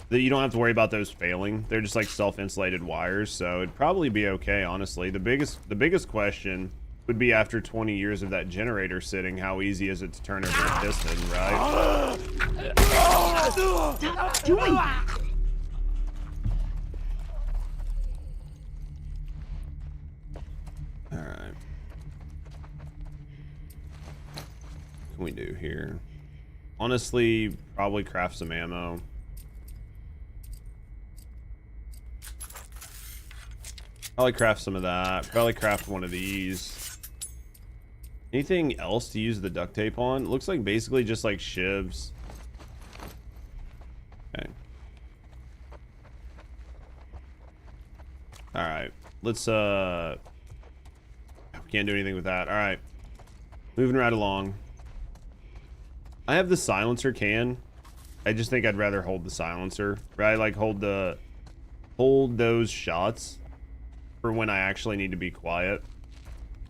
you don't have to worry about those failing. They're just like self-insulated wires, so it'd probably be okay, honestly. The biggest question would be after 20 years of that generator sitting, how easy is it to turn over a piston, right? Stop doing that! All right. What can we do here? Honestly, probably craft some ammo. Probably craft some of that. Probably craft one of these. Anything else to use the duct tape on? It looks like basically just like shivs. Okay. All right. Let's we can't do anything with that. All right. Moving right along. I have the silencer can. I just think I'd rather hold the silencer, right? Like hold those shots for when I actually need to be quiet,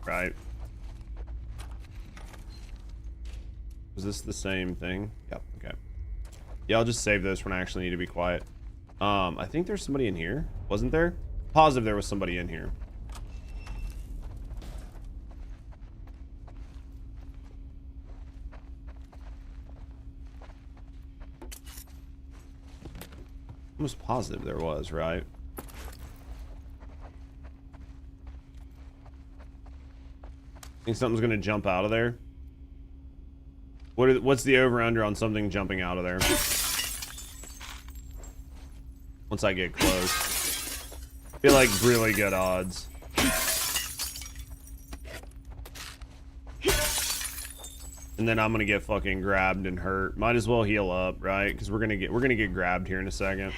right? Was this the same thing? Yep, okay. Yeah, I'll just save those when I actually need to be quiet. I think there's somebody in here. Wasn't there? Positive there was somebody in here. Almost positive there was, right? Think something's gonna jump out of there? What's the over-under on something jumping out of there? Once I get close. Feel like really good odds. And then I'm gonna get fucking grabbed and hurt. Might as well heal up, right? Because we're gonna get grabbed here in a second.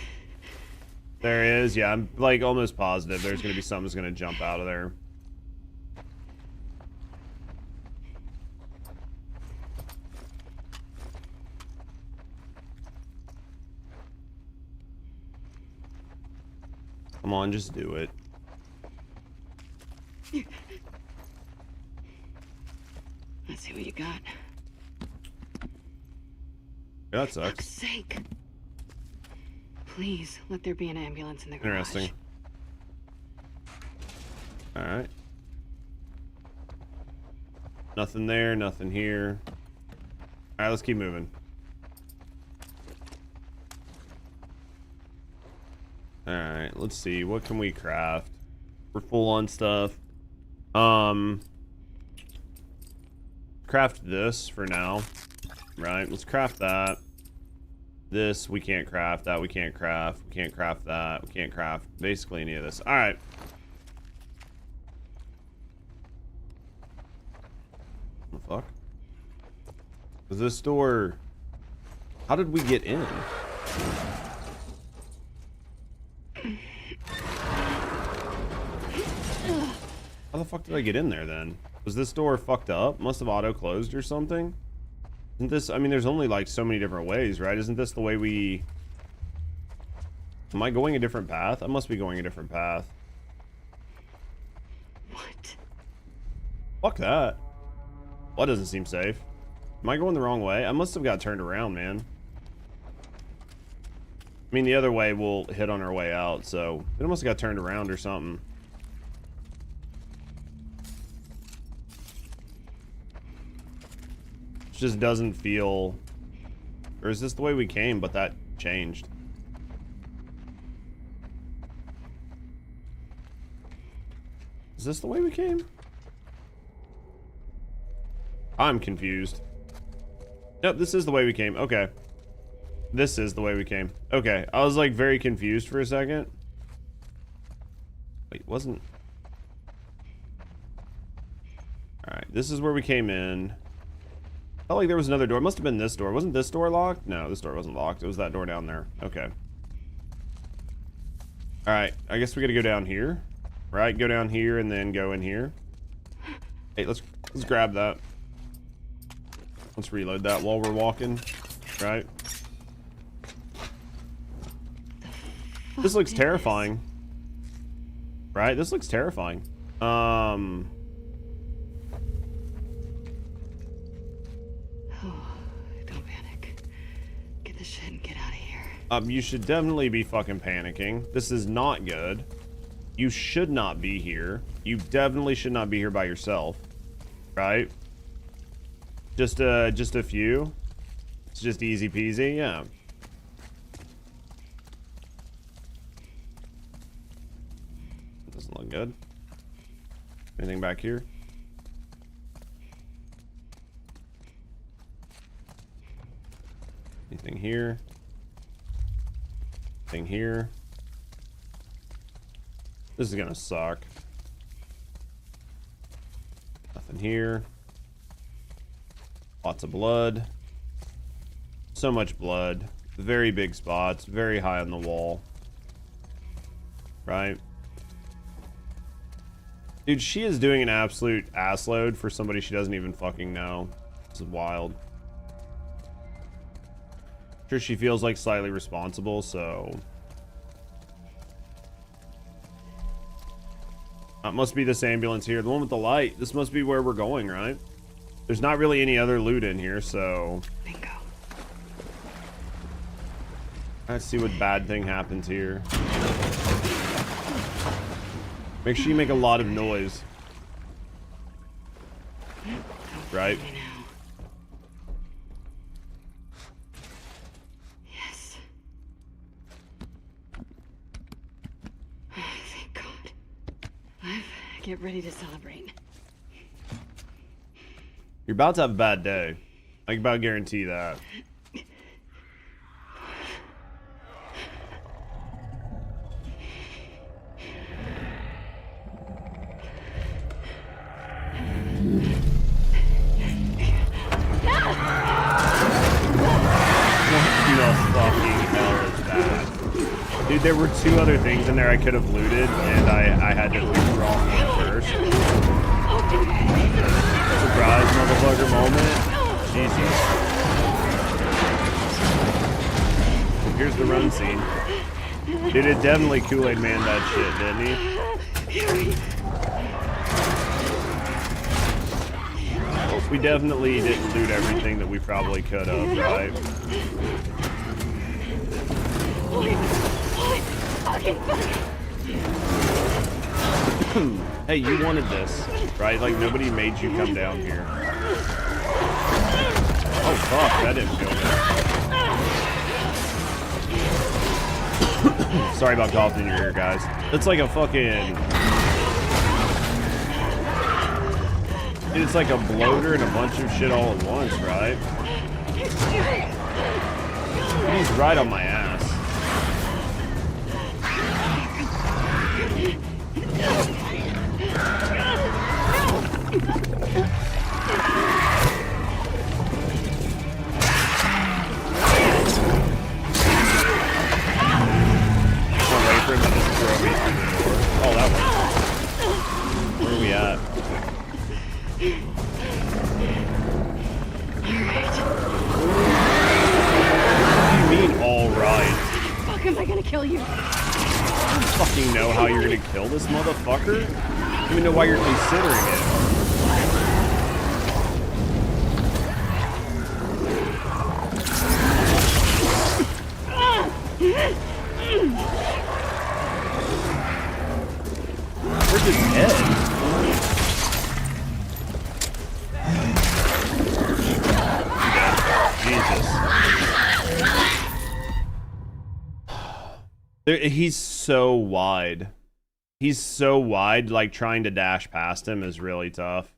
There it is. Yeah, I'm like almost positive there's gonna be something that's gonna jump out of there. Come on, just do it. Let's see what you got. Yeah, that For sucks. fuck's sake. Please, let there be an ambulance in the garage. Interesting. Alright. Nothing there, nothing here. Alright, let's keep moving. Alright, let's see. What can we craft? We're full on stuff. Craft this for now. Right, let's craft that. This we can't craft, that we can't craft, we can't craft that, we can't craft basically any of this. Alright. What the fuck? Is this door... How did we get in? How the fuck did I get in there then? Was this door fucked up? Must have auto-closed or something? Isn't this... I mean, there's only like so many different ways, right? Isn't this the way we... Am I going a different path? I must be going a different path. What? Fuck that. Well, that doesn't seem safe. Am I going the wrong way? I must have got turned around, man. I mean, the other way will hit on our way out, so... It must have got turned around or something. Just doesn't feel... Or is this the way we came, but that changed? Is this the way we came? I'm confused. Nope, this is the way we came. Okay. This is the way we came. Okay, I was like very confused for a second. Wait, wasn't... Alright, this is where we came in. Felt like there was another door. It must have been this door. Wasn't this door locked? No, this door wasn't locked. It was that door down there. Okay. Alright, I guess we gotta go down here. Right? Go down here and then go in here. Hey, let's grab that. Let's reload that while we're walking. Right? This looks terrifying. Right? This looks terrifying. Oh, don't panic. Get the shit and get out of here. You should definitely be fucking panicking. This is not good. You should not be here. You definitely should not be here by yourself. Right? Just a few. It's just easy peasy, yeah. Doesn't look good. Anything back here? Anything here? Anything here? This is gonna suck. Nothing here. Lots of blood. So much blood. Very big spots. Very high on the wall. Right? Dude, she is doing an absolute ass load for somebody she doesn't even fucking know. This is wild. Sure, she feels like slightly responsible, so... That must be this ambulance here. The one with the light. This must be where we're going, right? There's not really any other loot in here, so... Bingo. Let's see what bad thing happens here. Make sure you make a lot of noise. Right? Yes. Oh, thank God. Get ready to celebrate. You're about to have a bad day. I can about guarantee that. Dude, there were 2 other things in there I could have looted, and I had to loot raw one first. Surprise, motherfucker moment. Jesus. Here's the run scene. Dude, it definitely Kool-Aid Man that shit, didn't he? We definitely didn't loot everything that we probably could have, right? Hey, you wanted this, right? Like, nobody made you come down here. Oh, fuck, that didn't feel good. Sorry about coughing in your ear, guys. It's like a fucking... It's like a bloater and a bunch of shit all at once, right? He's right on my ass. Wait for him to just throw me through the door. Oh, that works. Where are we at? What do you mean, all right? Fuck, am I gonna kill you? I don't fucking know how you're gonna kill this motherfucker. I don't even know why you're considering it. Where's his head? Jesus. He's so wide. He's so wide, like trying to dash past him is really tough.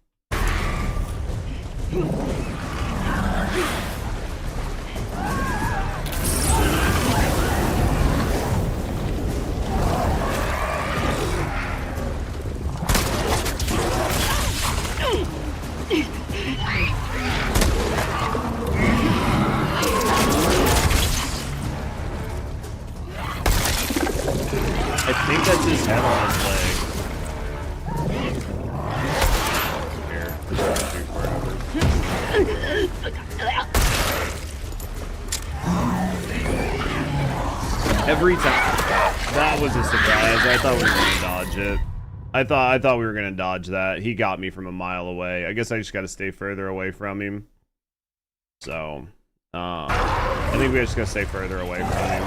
I think that's his head on his leg. Here, just shoot for it. Every time. That was a surprise. I thought we were gonna dodge it. I thought we were gonna dodge that. He got me from a mile away. I guess I just gotta stay further away from him. So, I think we just gotta stay further away from him.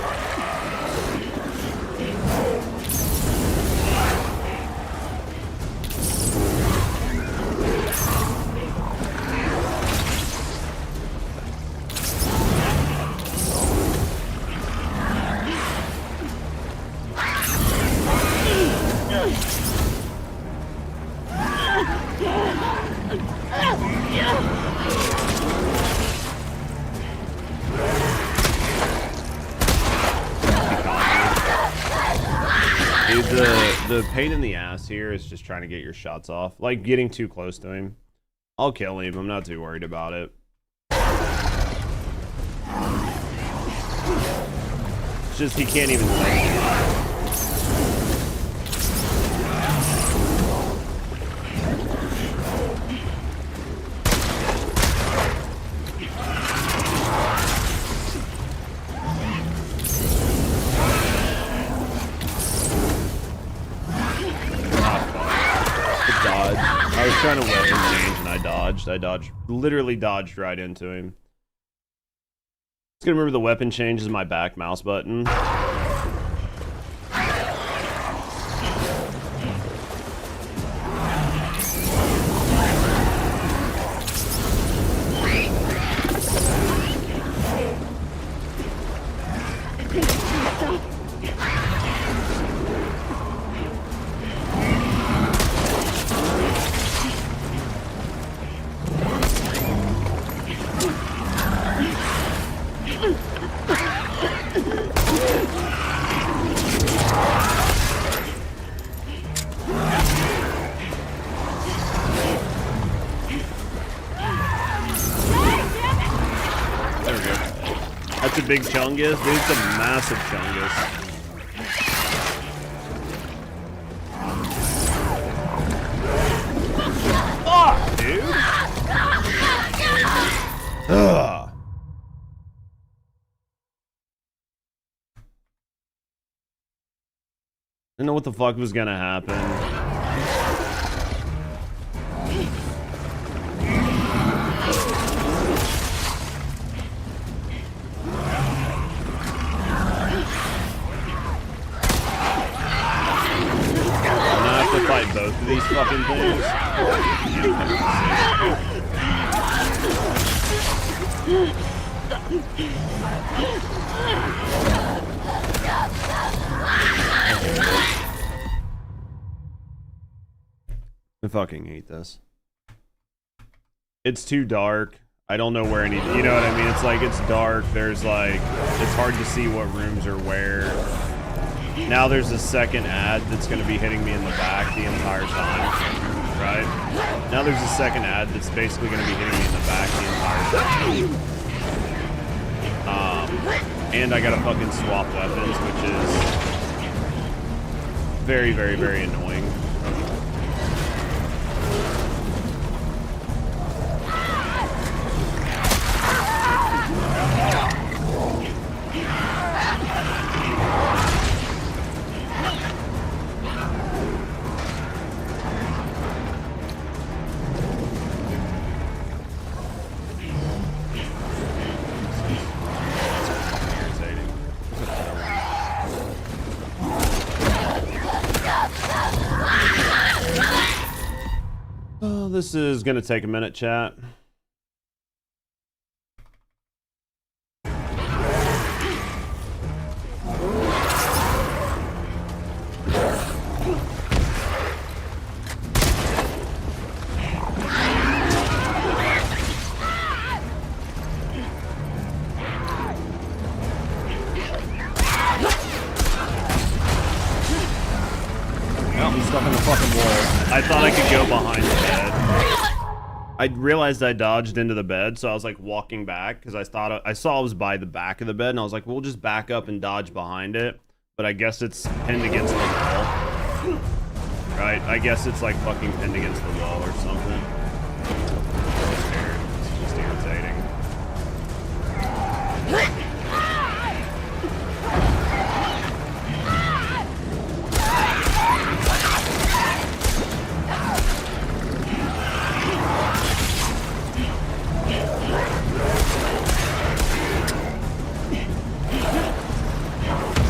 Dude, the pain in the ass here is just trying to get your shots off. Like, getting too close to him. I'll kill him. I'm not too worried about it. It's just he can't even say it. I was trying to weapon change and I dodged. Literally dodged right into him. gonna remember the weapon change is my back mouse button. That's a big chungus, dude. It's a massive chungus. Fuck, dude. Ugh. I didn't know what the fuck was gonna happen. Fight both of these fucking things. I fucking hate this. It's too dark. I don't know where any, you know what I mean? It's like, it's dark. There's like, it's hard to see what rooms are where. Now there's a second ad that's going to be hitting me in the back the entire time, right? Now there's a second ad that's basically going to be hitting me in the back the entire time. And I got to fucking swap weapons, which is very, very, very annoying. This is gonna take a minute, chat. I'm stuck in the fucking wall. I thought I could go behind the bed. I realized I dodged into the bed, so I was like walking back because I thought I saw it was by the back of the bed, and I was like, we'll just back up and dodge behind it. But I guess it's pinned against the wall. Right? I guess it's like fucking pinned against the wall or something. It's just irritating.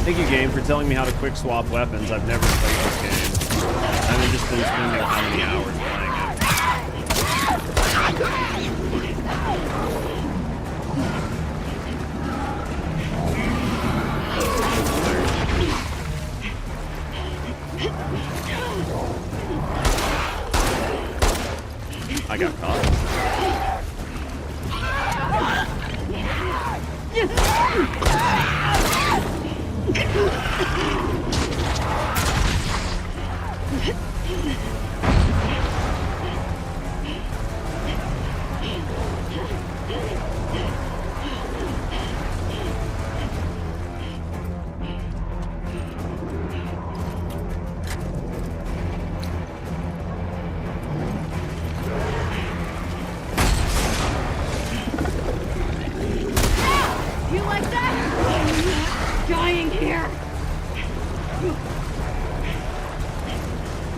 Thank you, game, for telling me how to quick swap weapons. I've never played this game. I've just been spending how many hours playing it. I got caught. You like that? I'm dying here.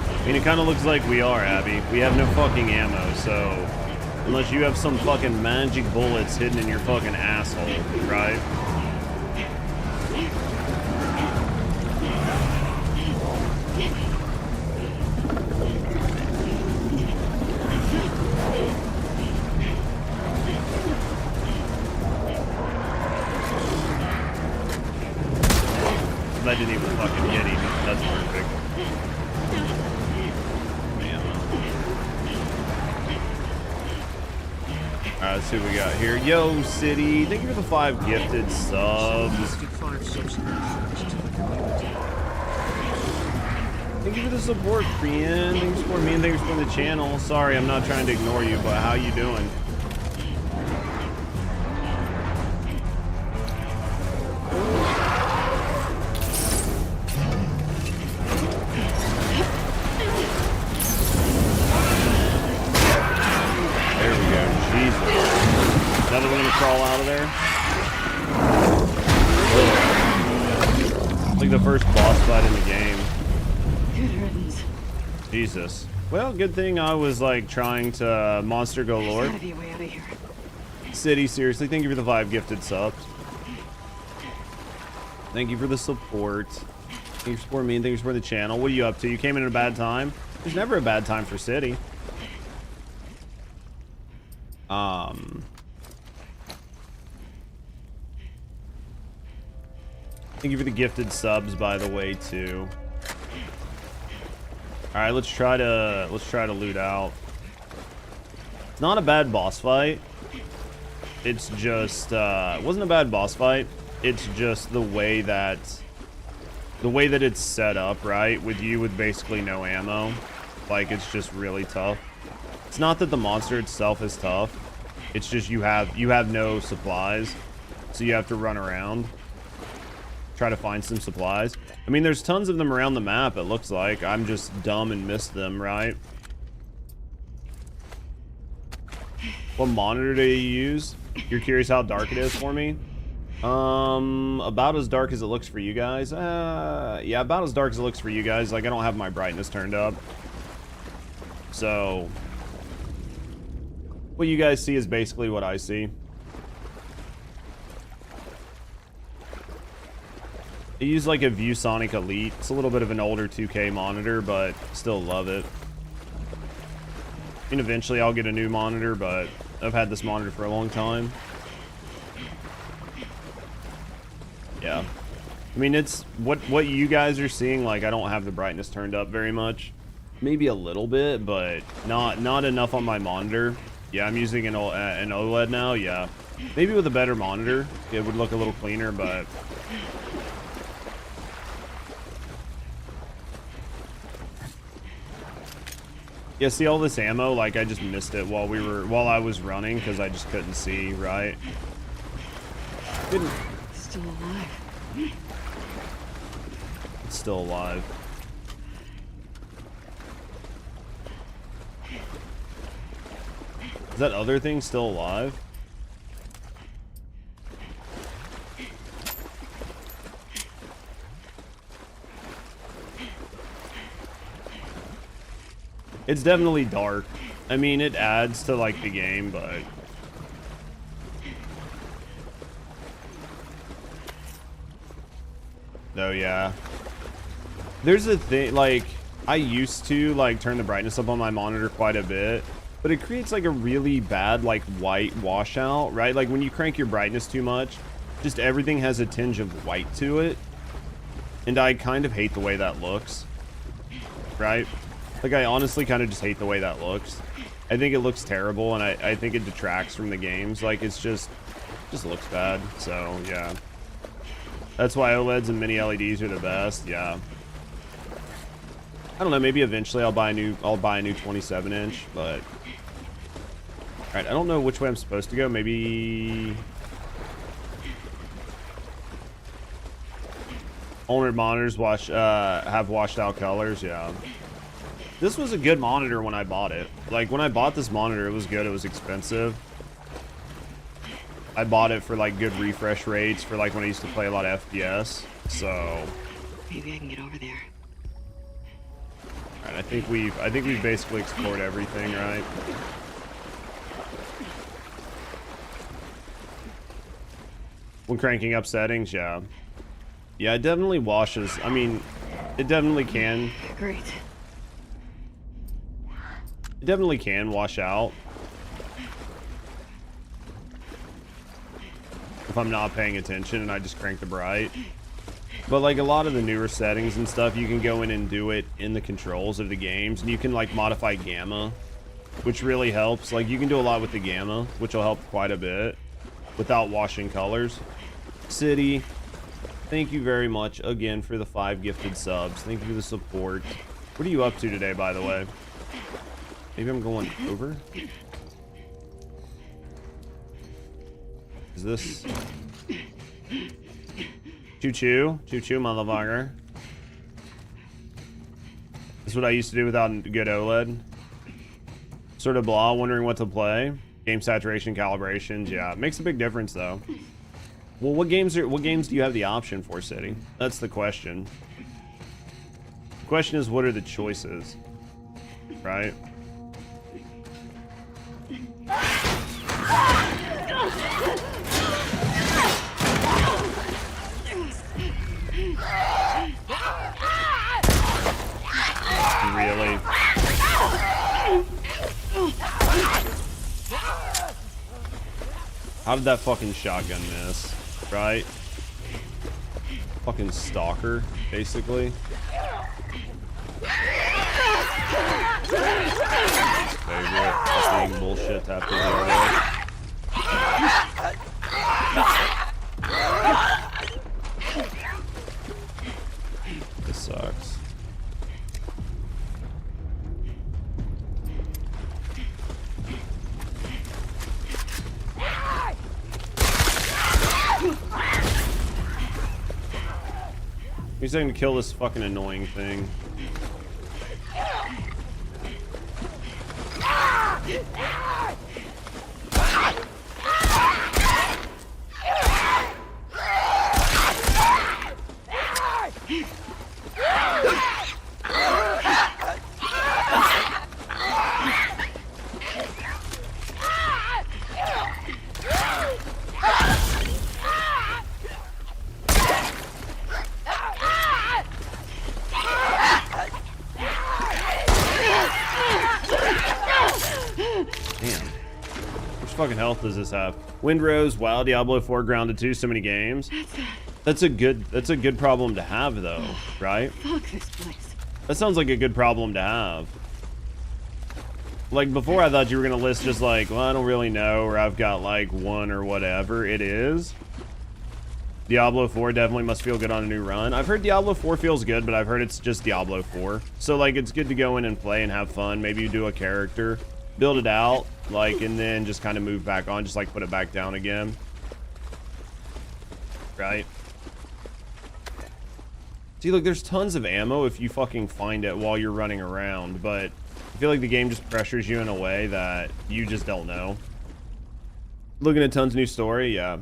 I mean, it kind of looks like we are, Abby. We have no fucking ammo, so Unless you have some fucking magic bullets hidden in your fucking asshole, right? That didn't even fucking hit him. That's perfect. Alright, let's see what we got here. Yo, City, thank you for the 5 gifted subs. Thank you for the support, Brian. Thanks for me and thanks for the channel. Sorry, I'm not trying to ignore you, but how you doing? Another one to crawl out of there. It's like the first boss fight in the game. Jesus. Well, good thing I was like trying to monster go lord. City, seriously, thank you for the 5 gifted subs. Thank you for the support. Thank you for supporting me and thank you for the channel. What are you up to? You came in at a bad time? There's never a bad time for City. Thank you for the gifted subs, by the way, too. All right, let's try to loot out. It's not a bad boss fight. It's just it wasn't a bad boss fight. It's just the way that it's set up, right? With basically no ammo. Like, it's just really tough. It's not that the monster itself is tough. It's just you have no supplies, so you have to run around, try to find some supplies. I mean, there's tons of them around the map, it looks like. I'm just dumb and missed them, right? What monitor do you use? You're curious how dark it is for me? About as dark as it looks for you guys. Yeah, about as dark as it looks for you guys. Like, I don't have my brightness turned up. So what you guys see is basically what I see. I use like a ViewSonic Elite. It's a little bit of an older 2K monitor, but still love it. I mean, eventually I'll get a new monitor, but I've had this monitor for a long time. Yeah. I mean, it's what you guys are seeing. Like, I don't have the brightness turned up very much. Maybe a little bit, but not enough on my monitor. Yeah, I'm using an OLED now. Yeah, maybe with a better monitor, it would look a little cleaner, but yeah, see all this ammo? Like, I just missed it while I was running because I just couldn't see, right? Still alive. It's still alive. Is that other thing still alive? It's definitely dark. I mean, it adds to like the game, but oh yeah. There's a thing, like, I used to like turn the brightness up on my monitor quite a bit, but it creates like a really bad like white washout, right? Like when you crank your brightness too much, just everything has a tinge of white to it, and I kind of hate the way that looks, right? Like, I honestly kind of just hate the way that looks. I think it looks terrible, and I think it detracts from the games. Like, it's just looks bad. So yeah, that's why OLEDs and mini LEDs are the best. Yeah, I don't know, maybe eventually I'll buy a new 27-inch, but all right, I don't know which way I'm supposed to go. Maybe older monitors have washed out colors. Yeah, this was a good monitor when I bought it. Like, when I bought this monitor, it was good. It was expensive. I bought it for like good refresh rates for like when I used to play a lot of FPS. So maybe I can get over there. All right, I think we've basically explored everything, right? When cranking up settings, yeah. Yeah, it definitely washes. I mean, it definitely can. Great. It definitely can wash out. If I'm not paying attention and I just crank the bright. But like a lot of the newer settings and stuff, you can go in and do it in the controls of the games. And you can like modify gamma, which really helps. Like you can do a lot with the gamma, which will help quite a bit without washing colors. City, thank you very much again for the 5 gifted subs. Thank you for the support. What are you up to today, by the way? Maybe I'm going over? Is this... Choo-choo. Choo-choo, motherfucker. This is what I used to do without good OLED. Sort of blah, wondering what to play. Game saturation, calibrations. Yeah, it makes a big difference, though. Well, what games do you have the option for, City? That's the question. The question is, what are the choices? Right? Really? How did that fucking shotgun miss? Right? Fucking stalker, basically. Favorite fucking bullshit after the other. This sucks. He's going to kill this fucking annoying thing. Fucking health does this have? Windrose, WoW, Diablo 4, Grounded 2, so many games. That's a good problem to have, though, right? Fuck this place. That sounds like a good problem to have. Like before, I thought you were gonna list just like, well, I don't really know, or I've got like one or whatever. It is. Diablo 4 definitely must feel good on a new run. I've heard Diablo 4 feels good, but I've heard it's just Diablo 4. So like, it's good to go in and play and have fun. Maybe you do a character, build it out, like, and then just kind of move back on, just like put it back down again. Right? See, look, there's tons of ammo if you fucking find it while you're running around, but I feel like the game just pressures you in a way that you just don't know. Looking at tons new story, yeah.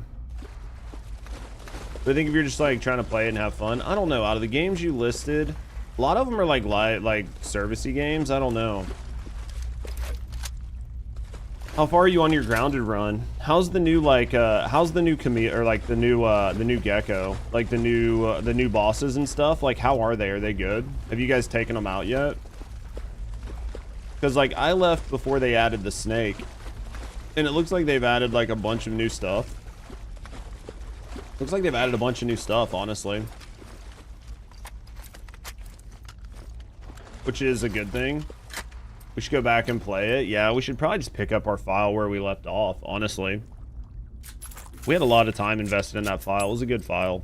But I think if you're just like trying to play it and have fun, I don't know. Out of the games you listed, a lot of them are like servicey games. I don't know. How far are you on your grounded run? How's the new how's the new the new Gecko, like the new bosses and stuff? Like, how are they? Are they good? Have you guys taken them out yet? Because like I left before they added the snake, and it looks like they've added like a bunch of new stuff. Looks like they've added a bunch of new stuff, honestly, which is a good thing. We should go back and play it. Yeah, we should probably just pick up our file where we left off, honestly. We had a lot of time invested in that file. It was a good file.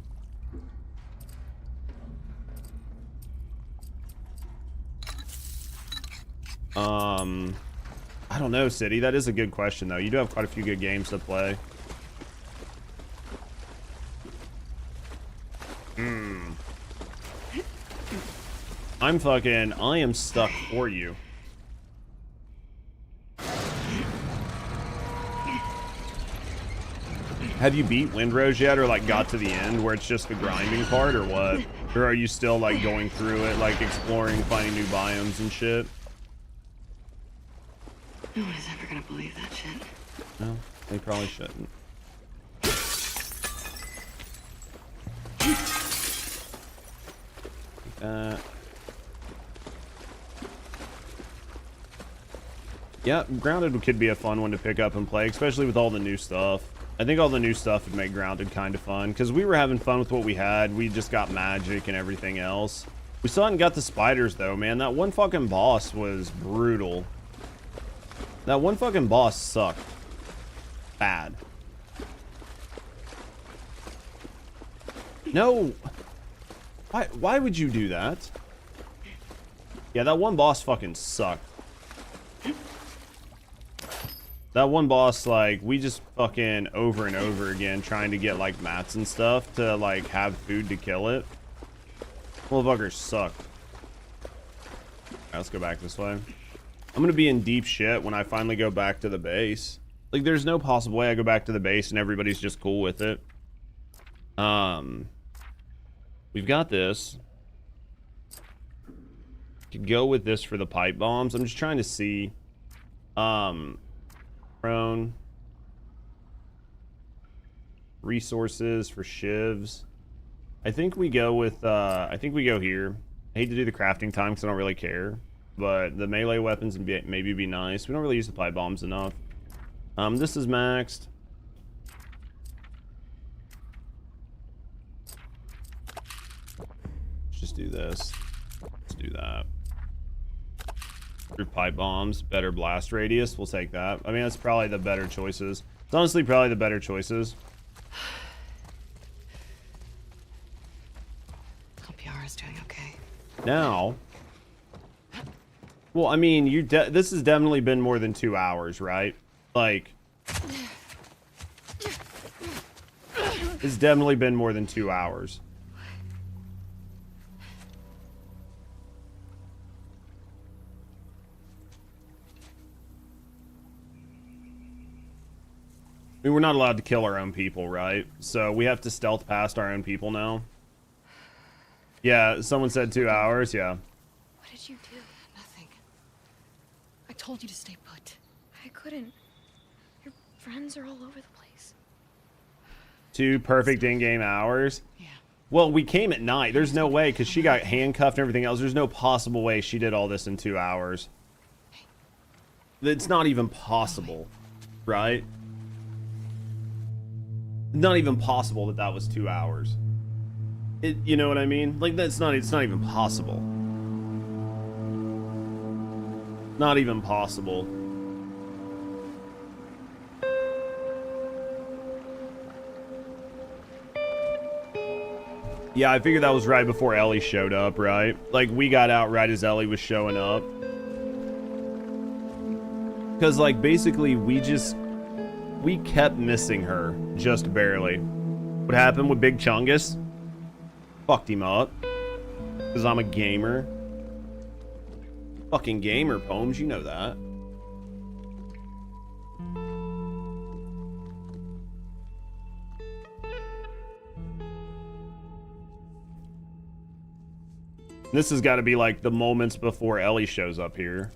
I don't know, City. That is a good question, though. You do have quite a few good games to play. I am stuck for you. Have you beat Windrose yet, or like got to the end where it's just the grinding part, or what? Or are you still like going through it, like exploring, finding new biomes and shit? No one is ever gonna believe that shit. No, they probably shouldn't. Yeah, Grounded could be a fun one to pick up and play, especially with all the new stuff. I think all the new stuff would make Grounded kind of fun, because we were having fun with what we had. We just got magic and everything else. We still hadn't got the spiders, though, man. That one fucking boss was brutal. That one fucking boss sucked. Bad. No! Why would you do that? Yeah, that one boss fucking sucked. That one boss, like, we just fucking over and over again trying to get, like, mats and stuff to, like, have food to kill it. Motherfuckers sucked. Alright, let's go back this way. I'm gonna be in deep shit when I finally go back to the base. Like, there's no possible way I go back to the base and everybody's just cool with it. We've got this. Could go with this for the pipe bombs. I'm just trying to see. Prone. Resources for shivs. I think we go with, I think we go here. I hate to do the crafting time because I don't really care. But the melee weapons would be, maybe be nice. We don't really use the pipe bombs enough. This is maxed. Let's just do this. Let's do that. Pipe bombs, better blast radius. We'll take that. I mean, that's probably the better choices. It's honestly probably the better choices. Hope Yara's doing okay. Now, well, I mean, this has definitely been more than 2 hours, right? Like, it's definitely been more than 2 hours. I mean, we're not allowed to kill our own people, right? So we have to stealth past our own people now. Yeah, someone said 2 hours, yeah. What did you do? Nothing. I told you to stay put. I couldn't. Your friends are all over the place. 2 perfect in-game hours? Yeah. Well, we came at night. There's no way, because she got handcuffed and everything else. There's no possible way she did all this in 2 hours. It's not even possible, right? Not even possible that that was 2 hours. You know what I mean? Like, it's not even possible. Not even possible. Yeah, I figured that was right before Ellie showed up, right? Like, we got out right as Ellie was showing up. Because, like, basically, we kept missing her, just barely. What happened with Big Chungus? Fucked him up. Because I'm a gamer. Fucking gamer, Poems, you know that. This has got to be like the moments before Ellie shows up here,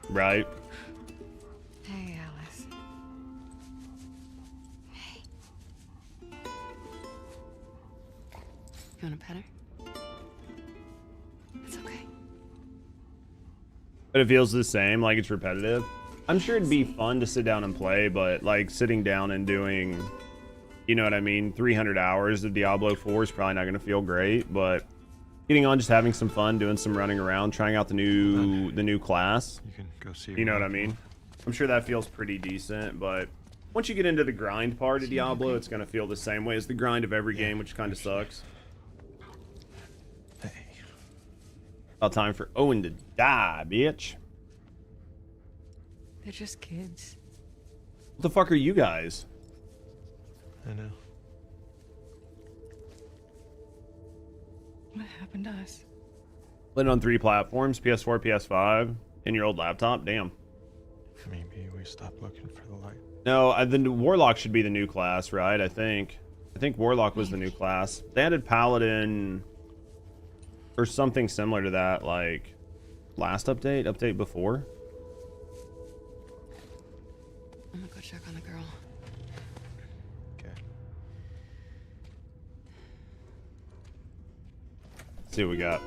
right? Hey, Alice. Hey. You want to pet her? It's okay. But it feels the same, like it's repetitive. I'm sure it'd be fun to sit down and play, but like sitting down and doing, you know what I mean, 300 hours of Diablo 4 is probably not going to feel great, but getting on, just having some fun, doing some running around, trying out the new class. You can go see. You know what I mean? I'm sure that feels pretty decent, but once you get into the grind part of Diablo, it's going to feel the same way as the grind of every game, which kind of sucks. Hey. About time for Owen to die, bitch. They're just kids. What the fuck are you guys? I know. What happened to us? Played on 3 platforms, PS4, PS5, and your old laptop. Damn. Maybe we stopped looking for the light. No, the Warlock should be the new class, right? I think Warlock was the new class. They added Paladin or something similar to that, like last update before. I'm gonna go check on the girl. Okay. Let's see what we got.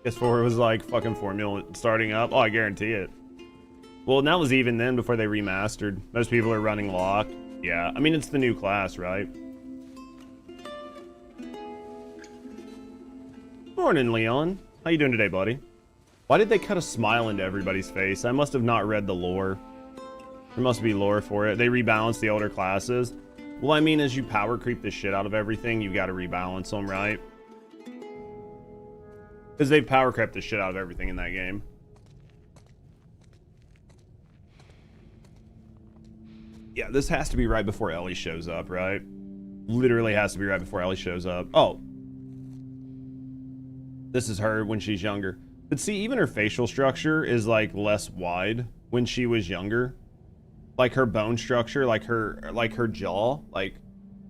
PS4 was like fucking Formula starting up. Oh, I guarantee it. Well, and that was even then before they remastered. Most people are running lock. Yeah, I mean, it's the new class, right? Morning, Leon. How you doing today, buddy? Why did they cut a smile into everybody's face? I must have not read the lore. There must be lore for it. They rebalanced the older classes. Well, I mean, as you power creep the shit out of everything, you got to rebalance them, right? Because they've power crept the shit out of everything in that game. Yeah, this has to be right before Ellie shows up, right? Literally has to be right before Ellie shows up. Oh. This is her when she's younger. But see, even her facial structure is like less wide when she was younger. Like her bone structure, like her jaw, like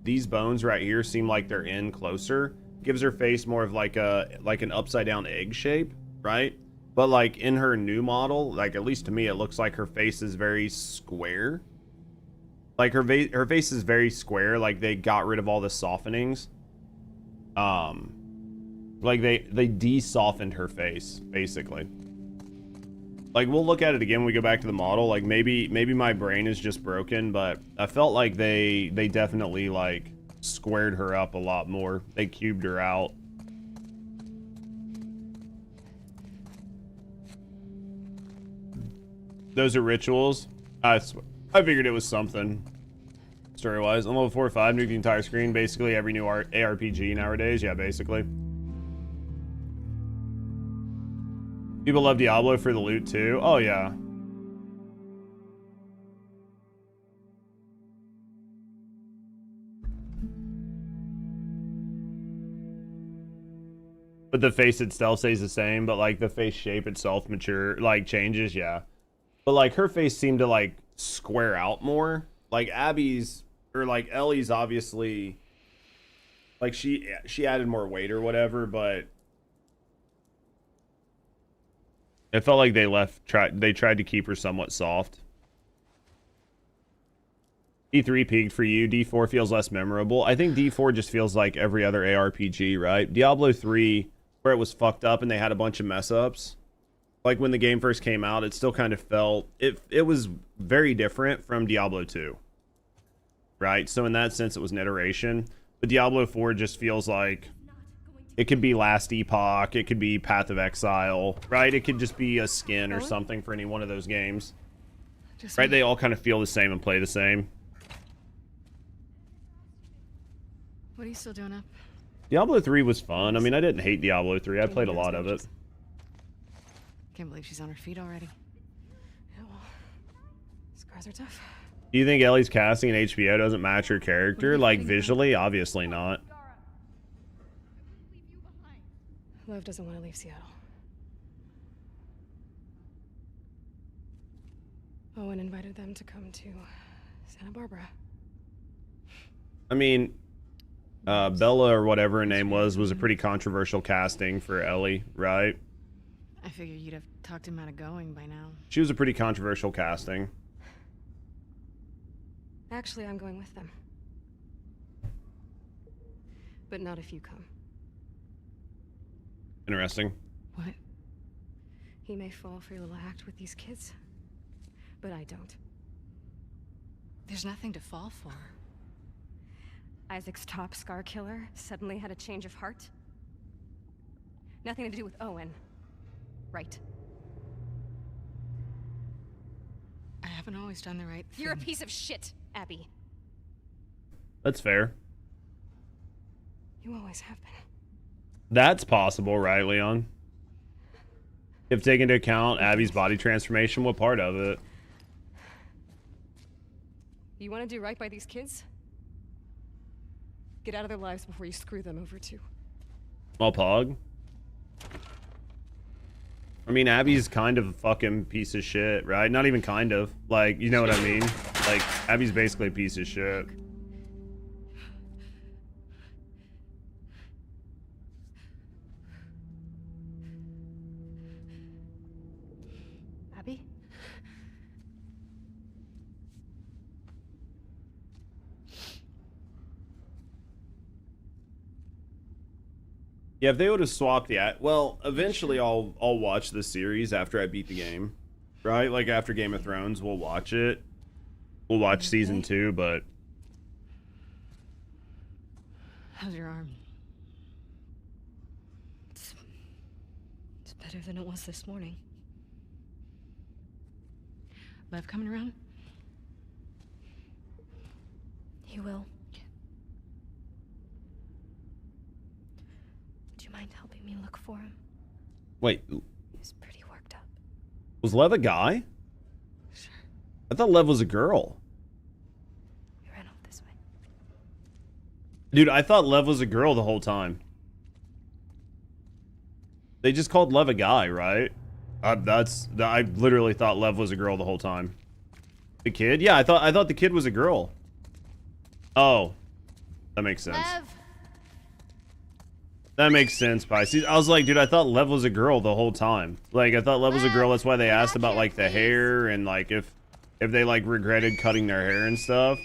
these bones right here seem like they're in closer. Gives her face more of like an upside down egg shape, right? But like in her new model, like at least to me, it looks like her face is very square. Like her face is very square. Like they got rid of all the softenings. Like they de-softened her face basically. Like we'll look at it again when we go back to the model. Like maybe my brain is just broken, but I felt like they definitely like squared her up a lot more. They cubed her out. Those are rituals. I figured it was something. Story-wise, on level 4 or 5, nuke the entire screen. Basically, every new ARPG nowadays. Yeah, basically. People love Diablo for the loot too. Oh yeah. But the face itself stays the same, but like the face shape itself changes, yeah. But like her face seemed to like square out more. Like Abby's or like Ellie's obviously like she added more weight or whatever, but it felt like they tried to keep her somewhat soft. D3 peaked for you. D4 feels less memorable. I think D4 just feels like every other ARPG, right? Diablo 3, where it was fucked up and they had a bunch of mess ups. Like when the game first came out, it still kind of felt it was very different from Diablo 2. Right? So in that sense it was an iteration. But Diablo 4 just feels like it could be Last Epoch, it could be Path of Exile, right? It could just be a skin or something for any one of those games. Right? They all kind of feel the same and play the same. What are you still doing up? Diablo 3 was fun. I mean, I didn't hate Diablo 3. I played a lot of it. Can't believe she's on her feet already. Yeah, well, scars are tough. Do you think Ellie's casting in HBO doesn't match her character? Like, visually? Obviously not. Love doesn't want to leave Seattle. Owen invited them to come to Santa Barbara. I mean, Bella or whatever her name was a pretty controversial casting for Ellie, right? I figured you'd have talked him out of going by now. She was a pretty controversial casting. Actually, I'm going with them. But not if you come. Interesting. What? He may fall for your little act with these kids, but I don't. There's nothing to fall for. Isaac's top Scar killer suddenly had a change of heart? Nothing to do with Owen. Right. I haven't always done the right thing. You're a piece of shit, Abby. That's fair. You always have been. That's possible, right, Leon? If taken into account Abby's body transformation, what part of it? You want to do right by these kids? Get out of their lives before you screw them over too. Small pog. I mean, Abby's kind of a fucking piece of shit, right? Not even kind of. Like, you know what I mean? Like, Abby's basically a piece of shit. Abby? Yeah, if they would have swapped the act, well, eventually I'll watch the series after I beat the game, right? Like after Game of Thrones, we'll watch it. We'll watch season 2, but How's your arm? It's better than it was this morning. Lev coming around? He will. Would you mind helping me look for him? wait, He's pretty worked up. was Lev a guy? Sure. I thought Lev was a girl. We ran off this way. Dude, I thought Lev was a girl the whole time. They just called Lev a guy, right? I literally thought Lev was a girl the whole time. The kid? Yeah, I thought the kid was a girl. Oh, that makes sense. Lev! That makes sense, Pisces. I was like, dude, I thought Lev was a girl the whole time. Like, I thought Lev was a girl. That's why they asked about like the hair and like if they like regretted cutting their hair and stuff.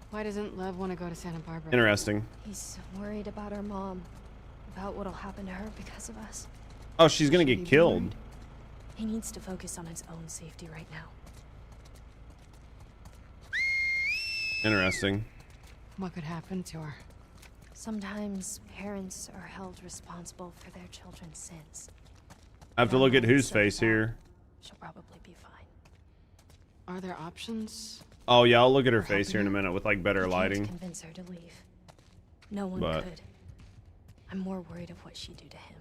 Why doesn't Lev want to go to Santa Barbara? Interesting. He's worried about our mom. About what'll happen to her because of us. Oh, she's gonna get killed. He needs to focus on his own safety right now. Interesting. What could happen to her? Sometimes parents are held responsible for their children's sins. I have to look at whose face here. She'll probably be fine. Are there options? Oh yeah, I'll look at her face here in a minute with like better I can't lighting. convince her to leave. No one But- could. I'm more worried of what she'd do to him.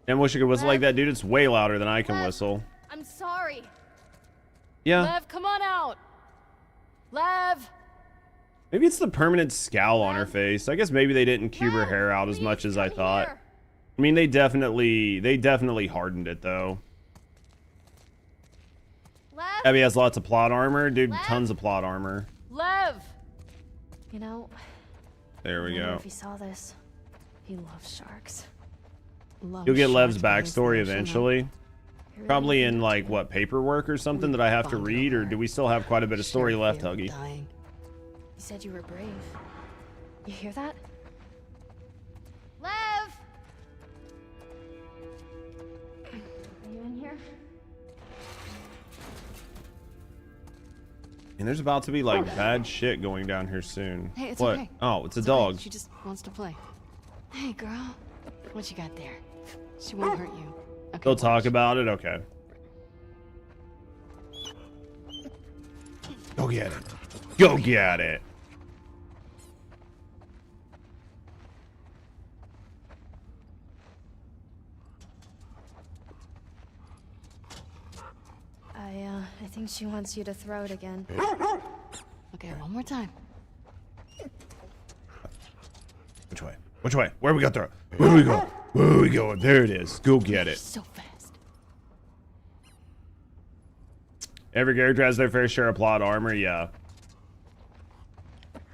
And wish I could whistle like that, dude. It's way louder than I can whistle. I'm sorry. Yeah. Lev, come on out. Lev! Maybe it's the permanent scowl on her face. I guess maybe they didn't cube her hair out as much as I thought. I mean, they definitely hardened it though. Lev! Abby has lots of plot armor, dude. Tons of plot armor. Lev! You know, There we I wonder go. if he saw this. He loves sharks. You'll get Lev's sharks, backstory Lev's eventually. He really Probably wanted in to. like what, paperwork or something that I have to bonded read, or over do we still have quite a bit of story shared left, fear of Huggy? dying. You said you were brave. You hear that? Lev! Are you in here? And there's about to be like bad shit going down here soon. Hey, it's what? okay. Oh, it's a It's okay. dog. She just wants to play. Hey, girl. What you got there? She won't hurt you. Okay, They'll talk watch. about it. Okay. Go get it. Go get it. I think she wants you to throw it again. Okay, one more time. Which way? Which way? Where we got throw? Where we go? Where we going? There it is. Go get it. So fast. Every character has their fair share of plot armor. Yeah.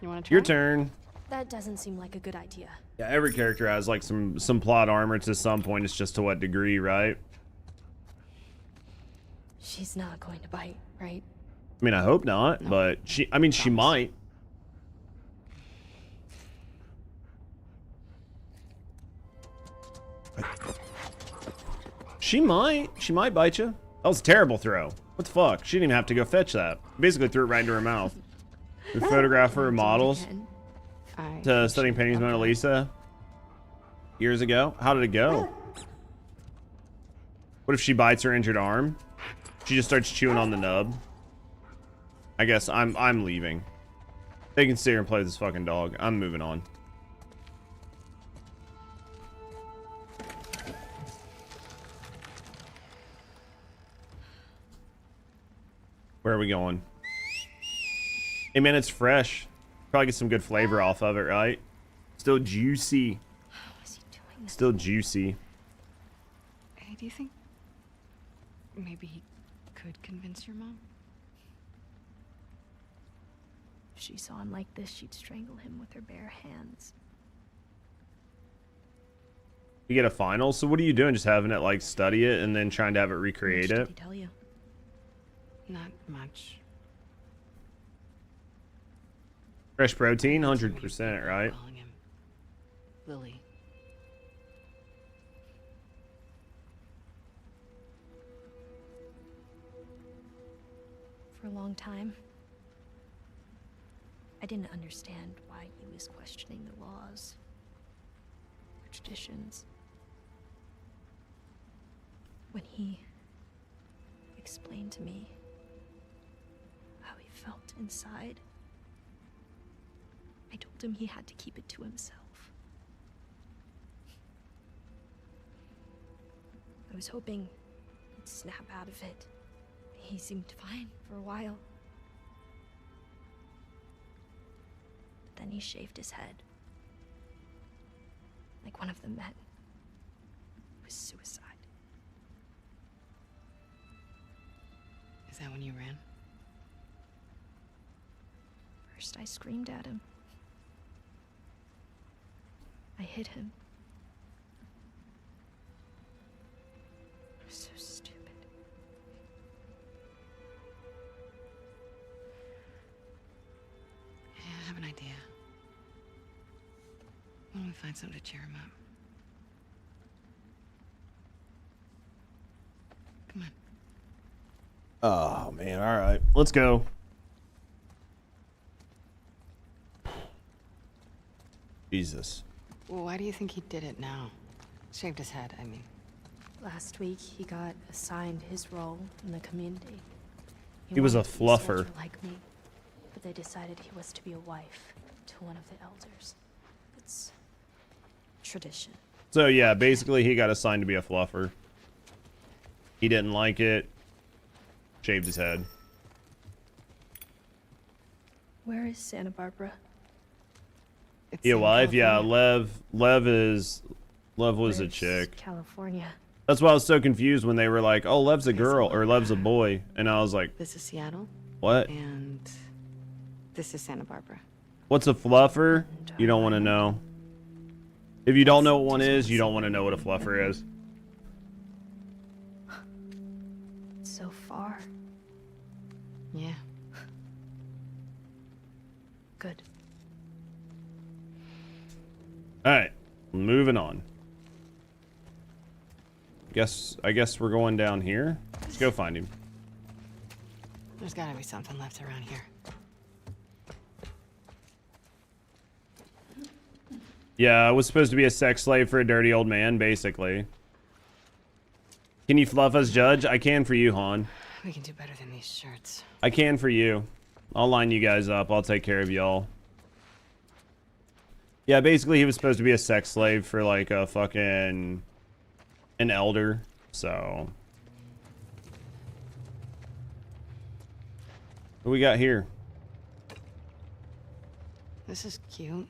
You want to try? Your turn. That doesn't seem like a good idea. Yeah, every character has like some plot armor to some point. It's just to what degree, right? She's not going to bite, right? I mean, I hope not, No. but she might. She might bite you. That was a terrible throw. What the fuck? She didn't even have to go fetch that. Basically threw it right into her mouth. The photographer of models Again. to studying paintings Mona Lisa years ago. How did it go? What if she bites her injured arm? She just starts chewing on the nub. I guess I'm leaving. They can sit here and play with this fucking dog. I'm moving on. Where are we going? Hey man, it's fresh. Probably get some good flavor off of it, right? Still juicy. How is he doing this? Still juicy. Hey, do you think maybe he could convince your mom? If she saw him like this, she'd strangle him with her bare hands. You get a final, so what are you doing? Just having it like study it and then trying to have it How much recreate did it? he tell you? Not much. Fresh protein, 100%, right? Calling him. Lily. For a long time, I didn't understand why he was questioning the laws, the traditions. When he explained to me how he felt inside, I told him he had to keep it to himself. I was hoping he'd snap out of it. He seemed fine for a while. But then he shaved his head. Like one of the men. It was suicide. Is that when you ran? First I screamed at him. I hit him. I was so stupid. Yeah, I have an idea. Why don't we find something to cheer him up? Come on. Oh man, all right, let's go. Jesus. Well, why do you think he did it now? Shaved his head, I mean. Last week, he got assigned his role in the community. He was a wanted to be a fluffer. soldier like me, but they decided he was to be a wife to one of the elders. It's tradition. So yeah, basically he got assigned to be a fluffer. He didn't like it. Shaved his head. Where is Santa Barbara? It's He in alive? Yeah, California. Lev was a Where's chick. California. That's why I was so confused when they were like, "Oh, Lev's a girl or Lev's a boy," and I was like, This is Seattle, "What? and this is Santa Barbara. What's a fluffer?" You don't want to know. If you don't know what one is, you don't want to know what a fluffer is. It's so far. Yeah. Good. All right, moving on. I guess we're going down here. Let's go find him. There's gotta be something left around here. Yeah, I was supposed to be a sex slave for a dirty old man, basically. Can you fluff us, Judge? I can for you, Han. We can do better than these shirts. I can for you. I'll line you guys up. I'll take care of y'all. Yeah, basically he was supposed to be a sex slave for like a fucking... an elder, so... What we got here? This is cute.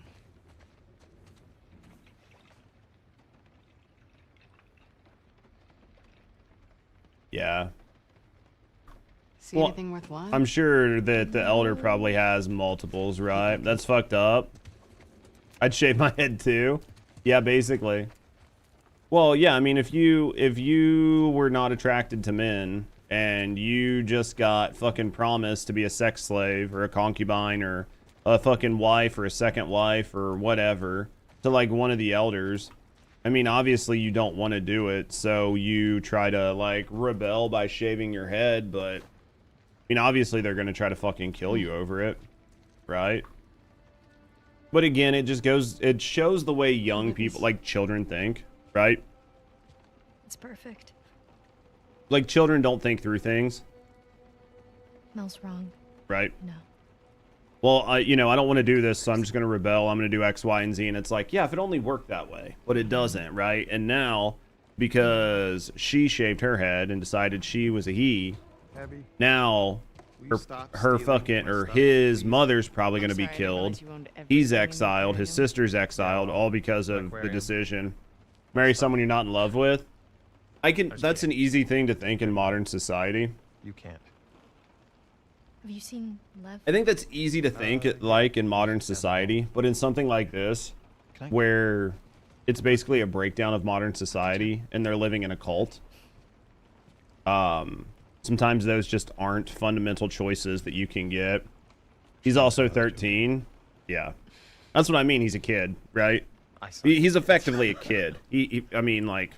Yeah. See Well, anything worthwhile? I'm sure that the elder probably has multiples, right? That's fucked up. I'd shave my head too. Yeah, basically. Well, yeah, I mean, if you were not attracted to men and you just got fucking promised to be a sex slave or a concubine or a fucking wife or a second wife or whatever to like one of the elders, I mean, obviously you don't want to do it, so you try to like rebel by shaving your head, but I mean, obviously they're going to try to fucking kill you over it, right? But again, it shows the way young people, like children, think, right? It's perfect. Like children don't think through things, Mel's wrong. right? No. Well, I don't want to do this, so I'm just going to rebel. I'm going to do X, Y, and Z. And it's like, yeah, if it only worked that way, but it doesn't, right? And now, because she shaved her head and decided she was a he, now her fucking, or his mother's probably going to be killed. He's exiled. His sister's exiled, all because of the decision. Marry someone you're not in love with. That's an easy thing to think in modern society. You can't. Have you seen Lev? I think that's easy to think like in modern society, but in something like this, where it's basically a breakdown of modern society and they're living in a cult, sometimes those just aren't fundamental choices that you can get. He's also 13. Yeah. That's what I mean. He's a kid, right? He's effectively a kid. I mean, like,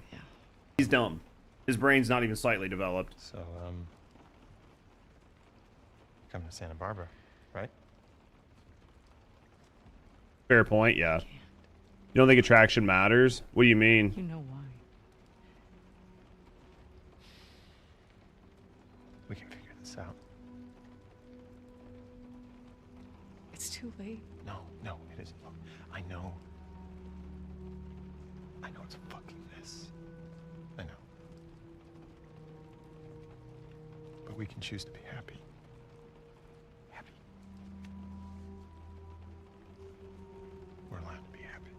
he's dumb. His brain's not even slightly developed. So, come to Santa Barbara, right? Fair point, yeah. You don't think attraction matters? What do you mean? You know why. We can figure this out. It's too late. No, it isn't. Look, I know it's a fucking mess. I know. But we can choose to be happy. Happy. We're allowed to be happy.